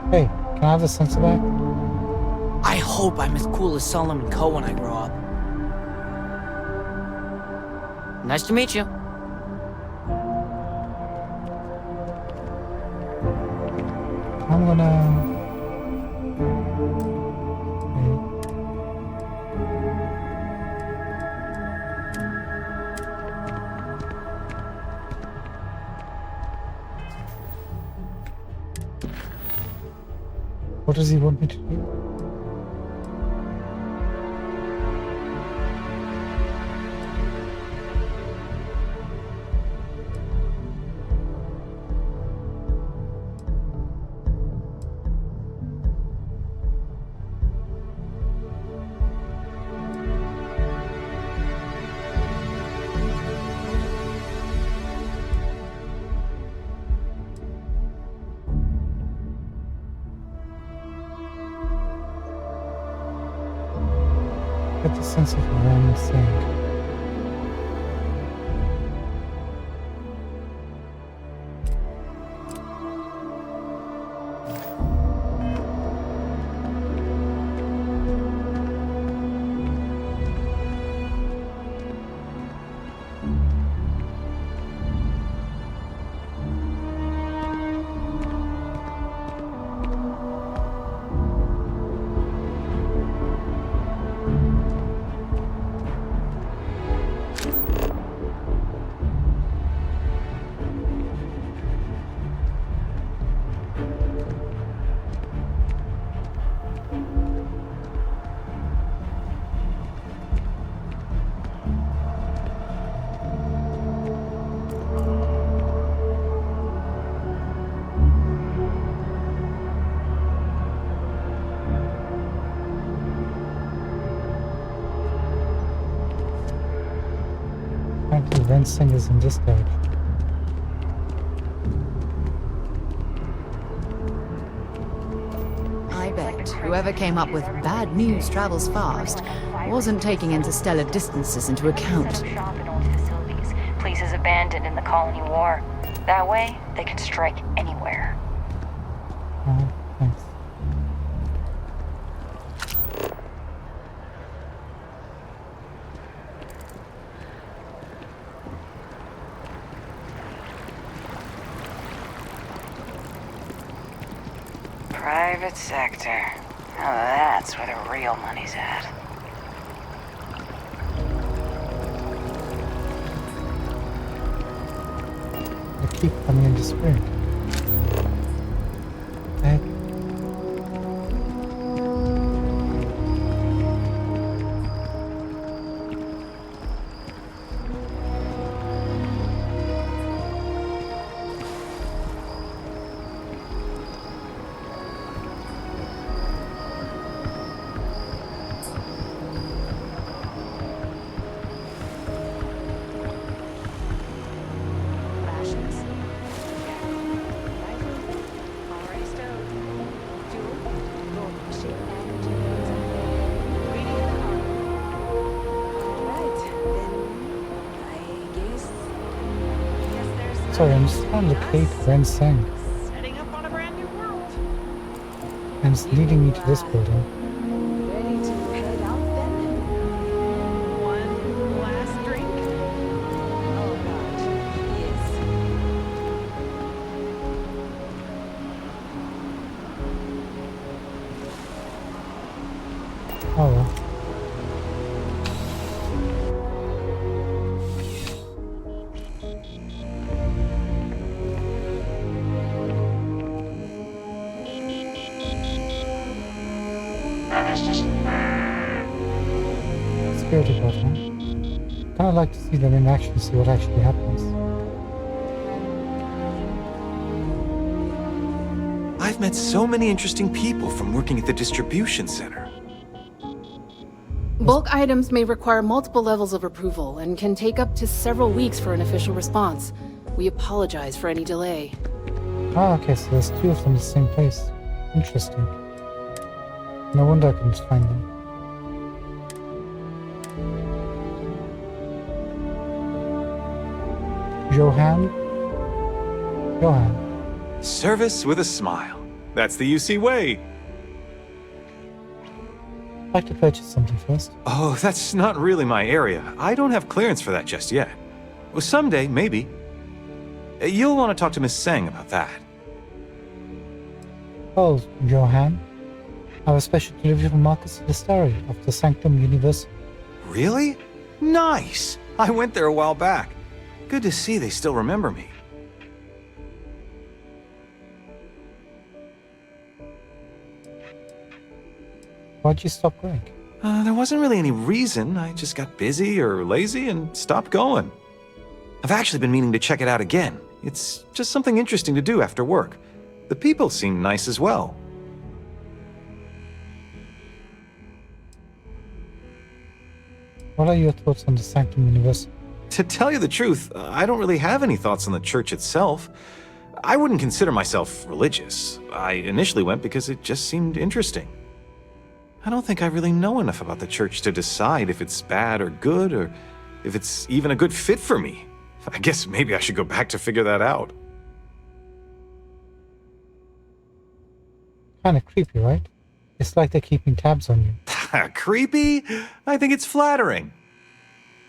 Speaker 1: Hey, can I have the sensor back?
Speaker 17: I hope I'm as cool as Solomon Coe when I grow up. Nice to meet you.
Speaker 1: I'm gonna... What does he want me to do? Get the sense of one thing. Apparently Rensing is in this direction.
Speaker 4: I bet Whoever came up with bad news travels fast wasn't taking interstellar distances into account.
Speaker 3: Places abandoned in the colony war. That way, they can strike anywhere.
Speaker 1: Oh, thanks.
Speaker 3: Private sector. Now that's where the real money's at.
Speaker 1: They keep coming into spring. Heck. Sorry, I'm just trying to locate Ren Seng. And it's leading me to this building.
Speaker 6: Ready to head out then? One last drink? Oh God, yes.
Speaker 1: Oh well. Security guard, huh? Kinda like to see them in action, see what actually happens.
Speaker 7: I've met so many interesting people from working at the distribution center.
Speaker 10: Bulk items may require multiple levels of approval and can take up to several weeks for an official response. We apologize for any delay.
Speaker 1: Ah, okay, so there's two of them in the same place. Interesting. No wonder I couldn't find them. Johan?
Speaker 7: Service with a smile. That's the UC way.
Speaker 1: I'd like to purchase something first.
Speaker 7: Oh, that's not really my area. I don't have clearance for that just yet. Well, someday, maybe. You'll want to talk to Miss Seng about that.
Speaker 1: Oh, Johan. I have a special delivery from Marcus Listari of the Sanctum Universe.
Speaker 7: Really? Nice! I went there a while back. Good to see they still remember me.
Speaker 1: Why'd you stop going?
Speaker 7: There wasn't really any reason. I just got busy or lazy and stopped going. I've actually been meaning to check it out again. It's just something interesting to do after work. The people seem nice as well.
Speaker 1: What are your thoughts on the Sanctum Universe?
Speaker 7: To tell you the truth, I don't really have any thoughts on the church itself. I wouldn't consider myself religious. I initially went because it just seemed interesting. I don't think I really know enough about the church to decide if it's bad or good, or if it's even a good fit for me. I guess maybe I should go back to figure that out.
Speaker 1: Kinda creepy, right? It's like they're keeping tabs on you.
Speaker 7: Creepy? I think it's flattering.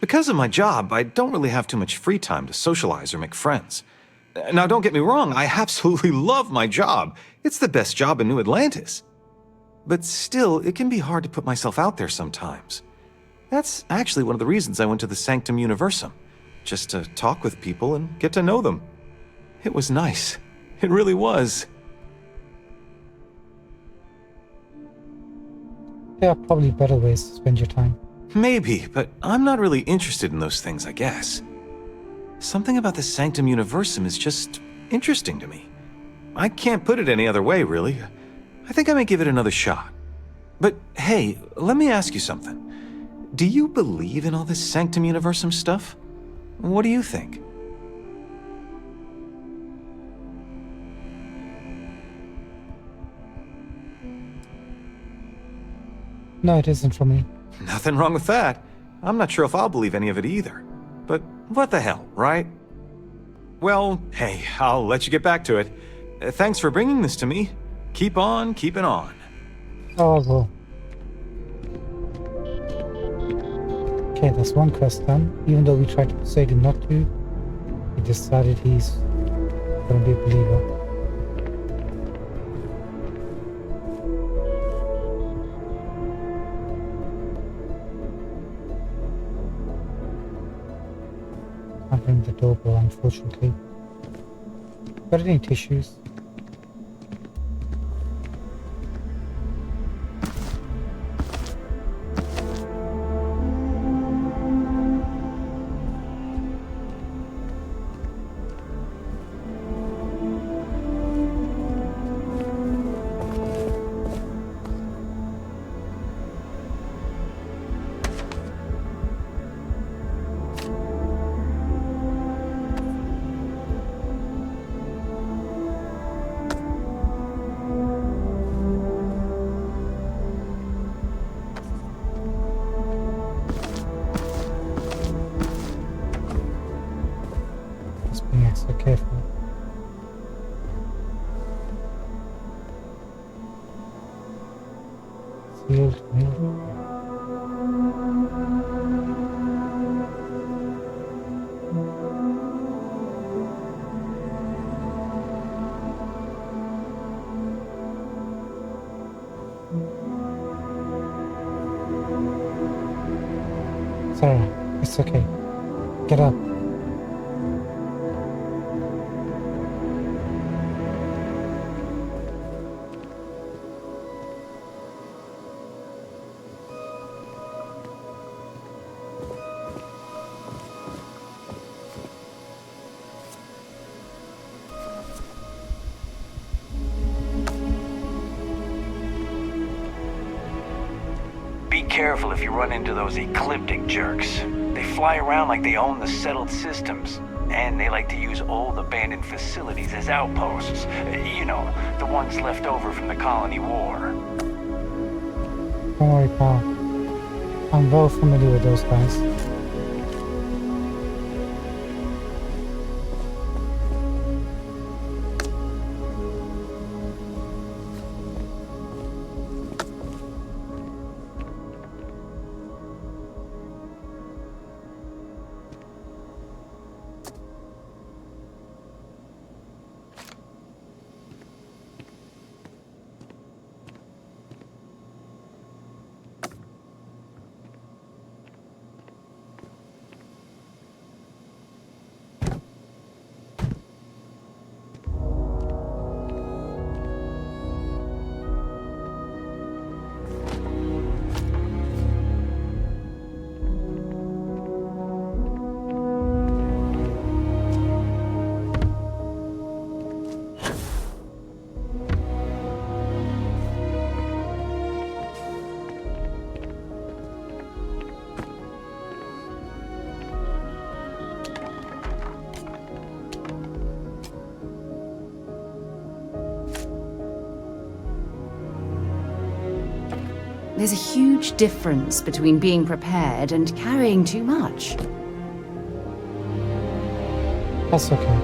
Speaker 7: Because of my job, I don't really have too much free time to socialize or make friends. Now, don't get me wrong, I absolutely love my job. It's the best job in New Atlantis. But still, it can be hard to put myself out there sometimes. That's actually one of the reasons I went to the Sanctum Universum, just to talk with people and get to know them. It was nice. It really was.
Speaker 1: There are probably better ways to spend your time.
Speaker 7: Maybe, but I'm not really interested in those things, I guess. Something about the Sanctum Universum is just interesting to me. I can't put it any other way, really. I think I may give it another shot. But hey, let me ask you something. Do you believe in all this Sanctum Universum stuff? What do you think?
Speaker 1: No, it isn't for me.
Speaker 7: Nothing wrong with that. I'm not sure if I'll believe any of it either. But what the hell, right? Well, hey, I'll let you get back to it. Thanks for bringing this to me. Keep on keeping on.
Speaker 1: Oh, well. Okay, that's one quest done. Even though we tried to persuade him not to, he decided he's gonna be a believer. Can't ring the doorbell, unfortunately. Got any tissues? Being extra careful. Sealed milk. Sarah, it's okay. Get up.
Speaker 5: Be careful if you run into those ecliptic jerks. They fly around like they own the settled systems. And they like to use old abandoned facilities as outposts. You know, the ones left over from the colony war.
Speaker 1: Don't worry, pal. I'm well familiar with those guys.
Speaker 4: There's a huge difference between being prepared and carrying too much.
Speaker 1: That's okay.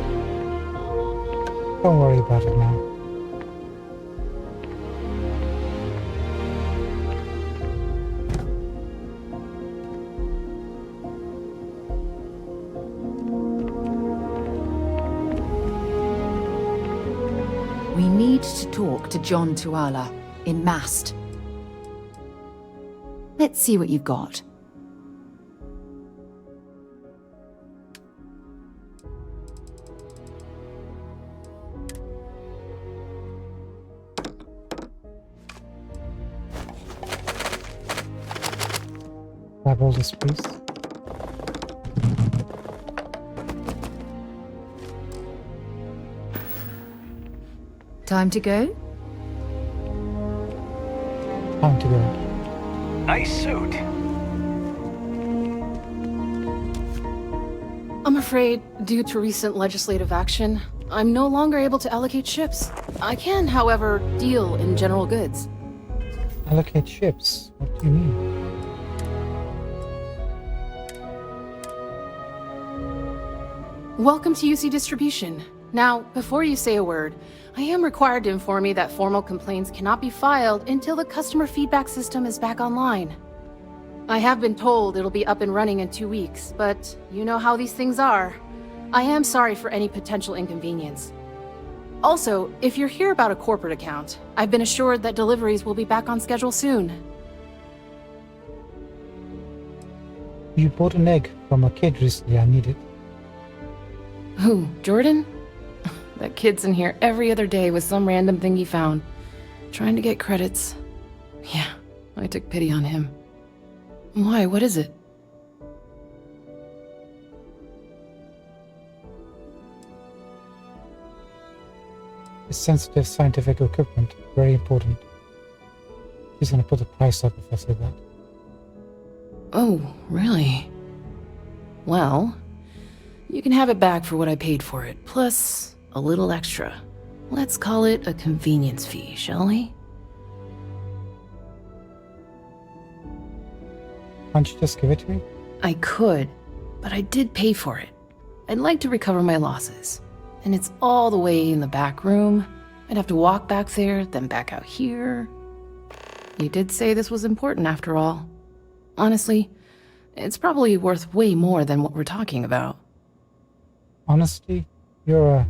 Speaker 1: Don't worry about it now.
Speaker 4: We need to talk to John Tuala in Mast. Let's see what you've got.
Speaker 1: Grab all this, please.
Speaker 4: Time to go?
Speaker 1: Time to go.
Speaker 5: Nice suit.
Speaker 10: I'm afraid, due to recent legislative action, I'm no longer able to allocate ships. I can, however, deal in general goods.
Speaker 1: Allocate ships? What do you mean?
Speaker 10: Welcome to UC Distribution. Now, before you say a word, I am required to inform you that formal complaints cannot be filed until the customer feedback system is back online. I have been told it'll be up and running in 2 weeks, but you know how these things are. I am sorry for any potential inconvenience. Also, if you're here about a corporate account, I've been assured that deliveries will be back on schedule soon.
Speaker 1: You bought an egg from a kid recently. I need it.
Speaker 10: Who, Jordan? That kid's in here every other day with some random thing he found. Trying to get credits. Yeah, I took pity on him. Why, what is it?
Speaker 1: It's sensitive scientific equipment. Very important. She's gonna put the price up if I say that.
Speaker 10: Oh, really? Well, you can have it back for what I paid for it, plus a little extra. Let's call it a convenience fee, shall we?
Speaker 1: Can't you just give it to me?
Speaker 10: I could, but I did pay for it. I'd like to recover my losses. And it's all the way in the back room. I'd have to walk back there, then back out here. You did say this was important after all. Honestly, it's probably worth way more than what we're talking about.
Speaker 1: Honestly, you're a...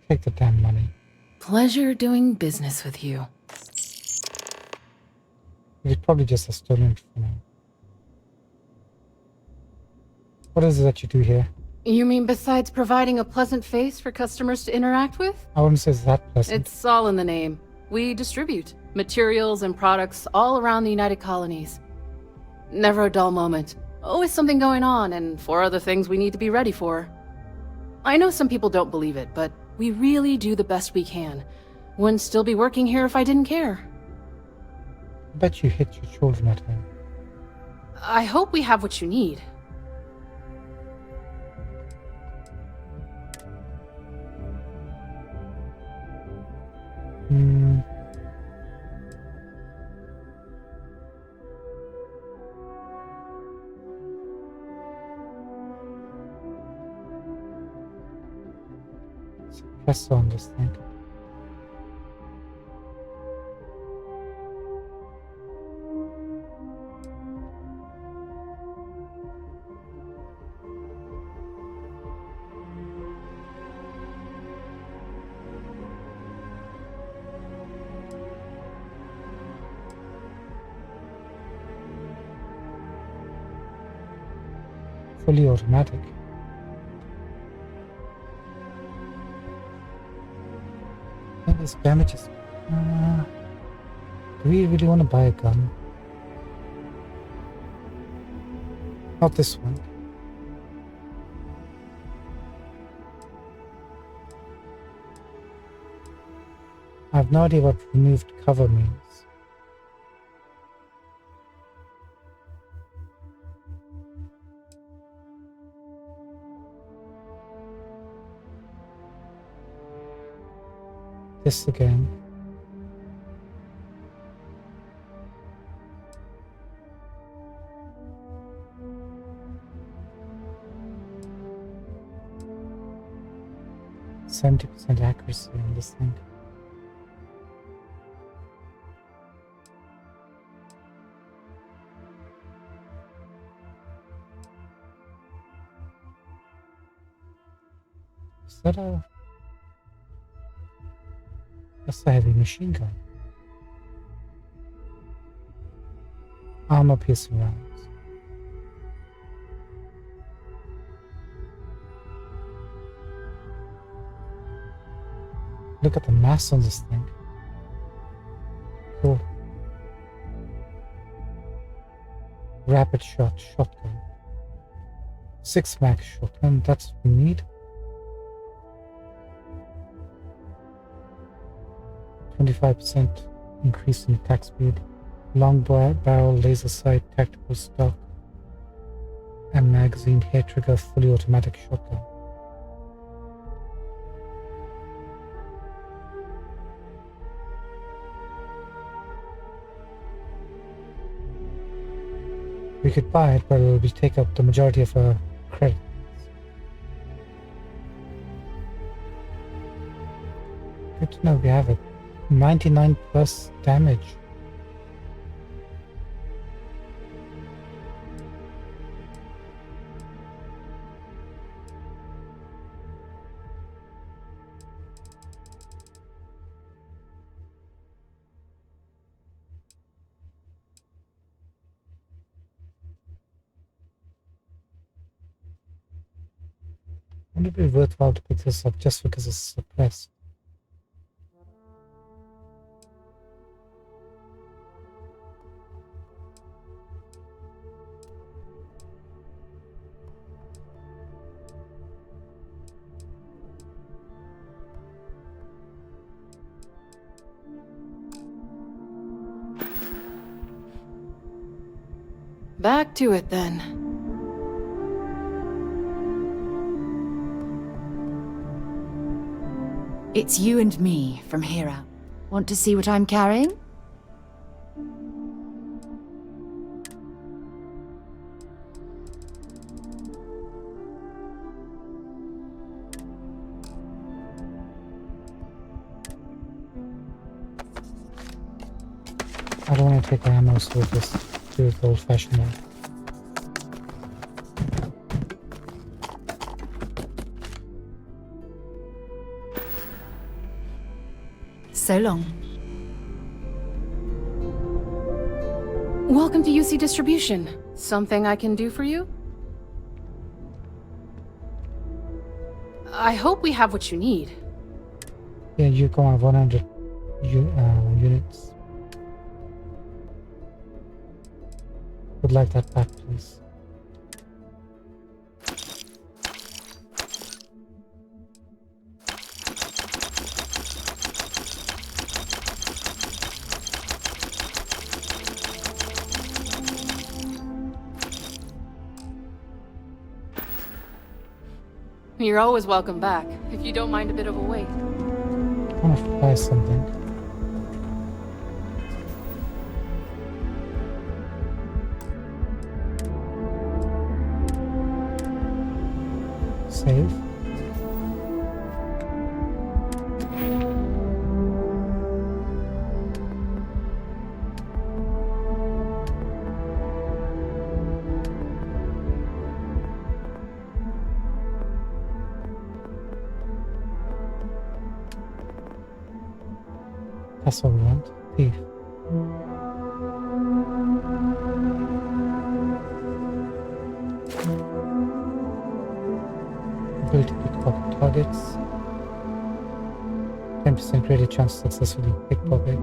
Speaker 1: Take the damn money.
Speaker 10: Pleasure doing business with you.
Speaker 1: It's probably just a stolen for now. What is it that you do here?
Speaker 10: You mean besides providing a pleasant face for customers to interact with?
Speaker 1: I wouldn't say it's that pleasant.
Speaker 10: It's all in the name. We distribute materials and products all around the United Colonies. Never a dull moment. Always something going on and 4 other things we need to be ready for. I know some people don't believe it, but we really do the best we can. Wouldn't still be working here if I didn't care.
Speaker 1: I bet you hit your children at home.
Speaker 10: I hope we have what you need.
Speaker 1: Suppressor on this thing. Fully automatic. And this damages. Do we really want to buy a gun? Not this one. I have no idea what removed cover means. This again. %70 accuracy on this thing. Is that a... That's a heavy machine gun. Armor piercing rounds. Look at the mass on this thing. Cool. Rapid shot shotgun. 6 mag shotgun, that's what we need. 25% increase in attack speed, long barrel laser sight, tactical stock, and magazine hair trigger fully automatic shotgun. We could buy it, but it will take up the majority of our credit. Good to know we have it. 99 plus damage. Would it be worthwhile to pick this up just because it's suppressed?
Speaker 10: Back to it then.
Speaker 4: It's you and me from here out. Want to see what I'm carrying?
Speaker 1: I don't want to take ammo, so we'll just do it the old-fashioned way.
Speaker 4: So long.
Speaker 10: Welcome to UC Distribution. Something I can do for you? I hope we have what you need.
Speaker 1: Yeah, you go on 100 units. Would like that back, please.
Speaker 10: You're always welcome back, if you don't mind a bit of a wait.
Speaker 1: I want to buy something. Save. That's what we want. Thief. Ability to pickpocket targets. 10% greater chance to successfully pickpocket.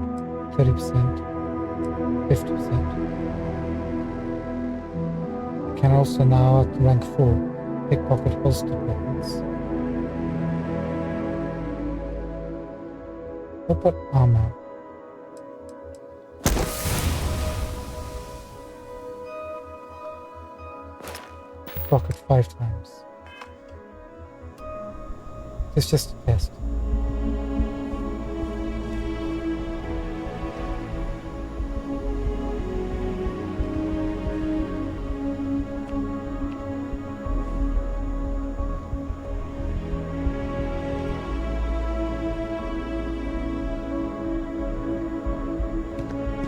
Speaker 1: 30%. 50%. Can also now at rank 4 pickpocket holster weapons. What about armor? Pocket 5 times. It's just a test.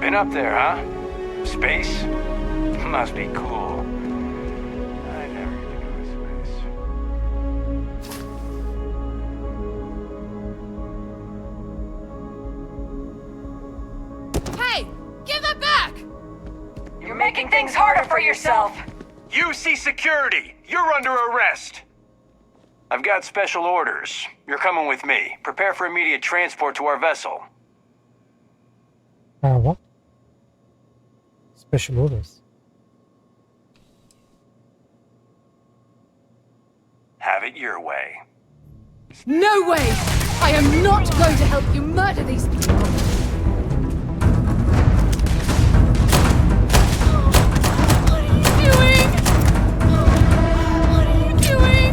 Speaker 5: Been up there, huh? Space? Must be cool. I never get to go to space.
Speaker 10: Hey! Give that back!
Speaker 3: You're making things harder for yourself!
Speaker 5: UC Security! You're under arrest! I've got special orders. You're coming with me. Prepare for immediate transport to our vessel.
Speaker 1: What? Special orders.
Speaker 5: Have it your way.
Speaker 10: No way! I am not going to help you murder these people! What are you doing? What are you doing?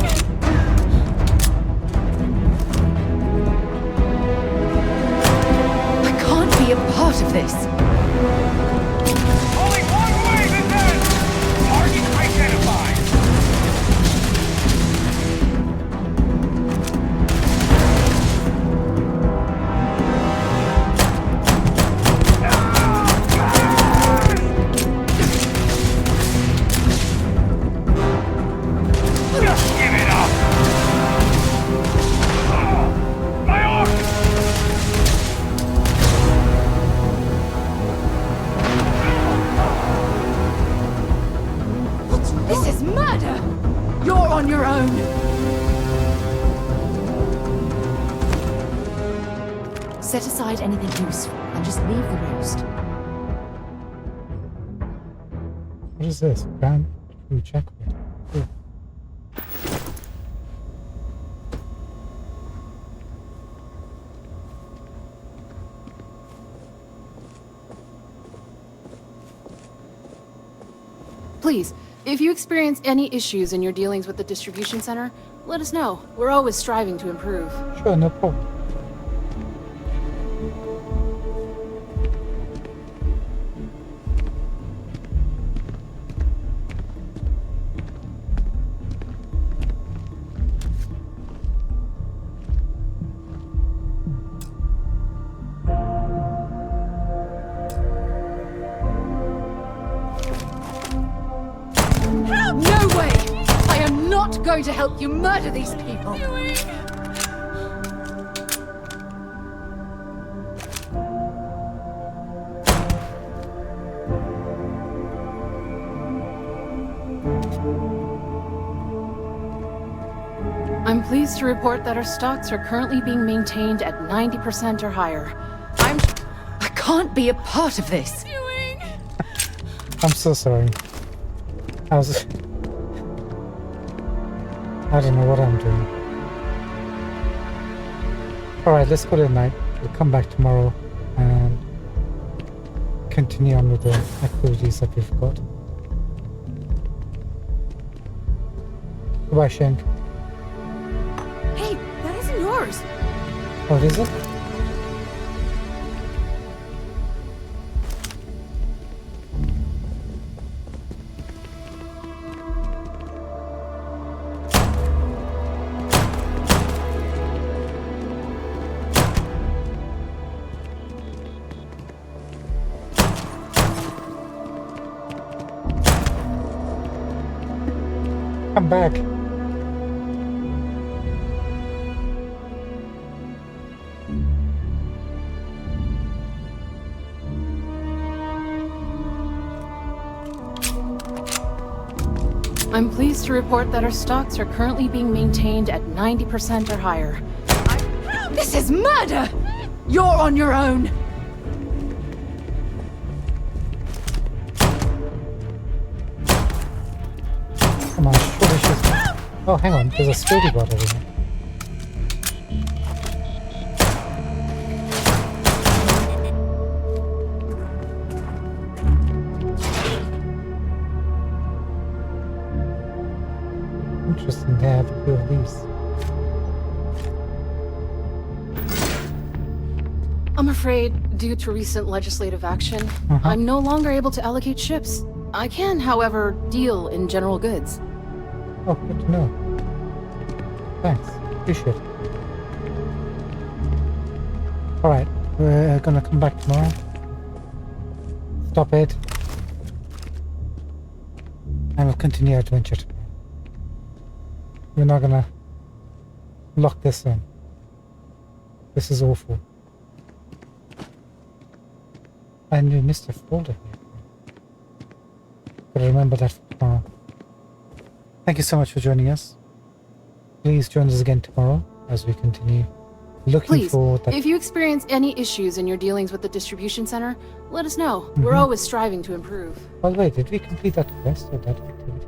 Speaker 4: I can't be a part of this.
Speaker 5: Only one way to death!
Speaker 4: your own. Set aside anything useful and just leave the rest.
Speaker 1: What is this? Ground crew checkpoint. Cool.
Speaker 10: Please, if you experience any issues in your dealings with the distribution center, let us know. We're always striving to improve.
Speaker 1: Sure, no problem.
Speaker 10: No way! I am not going to help you murder these people! I'm pleased to report that our stocks are currently being maintained at 90% or higher. I can't be a part of this!
Speaker 1: I'm so sorry. I don't know what I'm doing. Alright, let's call it a night. We'll come back tomorrow and continue on with the activities that we've got. Goodbye, Shank.
Speaker 10: Hey, that isn't yours!
Speaker 1: What is it? Come back.
Speaker 10: I'm pleased to report that our stocks are currently being maintained at 90% or higher.
Speaker 4: This is murder! You're on your own!
Speaker 1: Come on, surely she's... Oh, hang on, there's a security guard over here. Interesting, they have two of these.
Speaker 10: I'm afraid, due to recent legislative action, I'm no longer able to allocate ships. I can, however, deal in general goods.
Speaker 1: Oh, good to know. Thanks, appreciate it. Alright, we're gonna come back tomorrow. Stop it. And we'll continue our adventure tomorrow. We're not gonna lock this in. This is awful. I missed a folder here. Gotta remember that for tomorrow. Thank you so much for joining us. Please join us again tomorrow as we continue looking for that.
Speaker 10: If you experience any issues in your dealings with the distribution center, let us know. We're always striving to improve.
Speaker 1: By the way, did we complete that quest or that activity?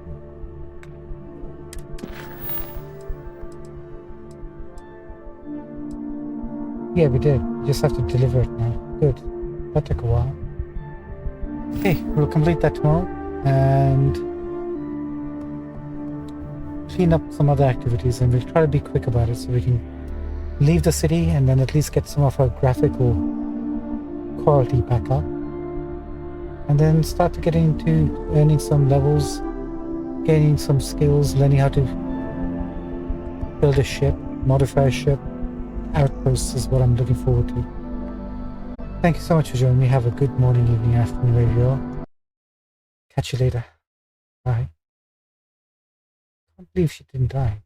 Speaker 1: Yeah, we did. We just have to deliver it now. Good. That took a while. Okay, we'll complete that tomorrow and clean up some other activities, and we'll try to be quick about it so we can leave the city and then at least get some of our graphical quality back up, and then start to get into earning some levels, gaining some skills, learning how to build a ship, modify a ship. Outposts is what I'm looking forward to. Thank you so much for joining me. Have a good morning, evening, afternoon, wherever you are. Catch you later. Bye. I can't believe she didn't die.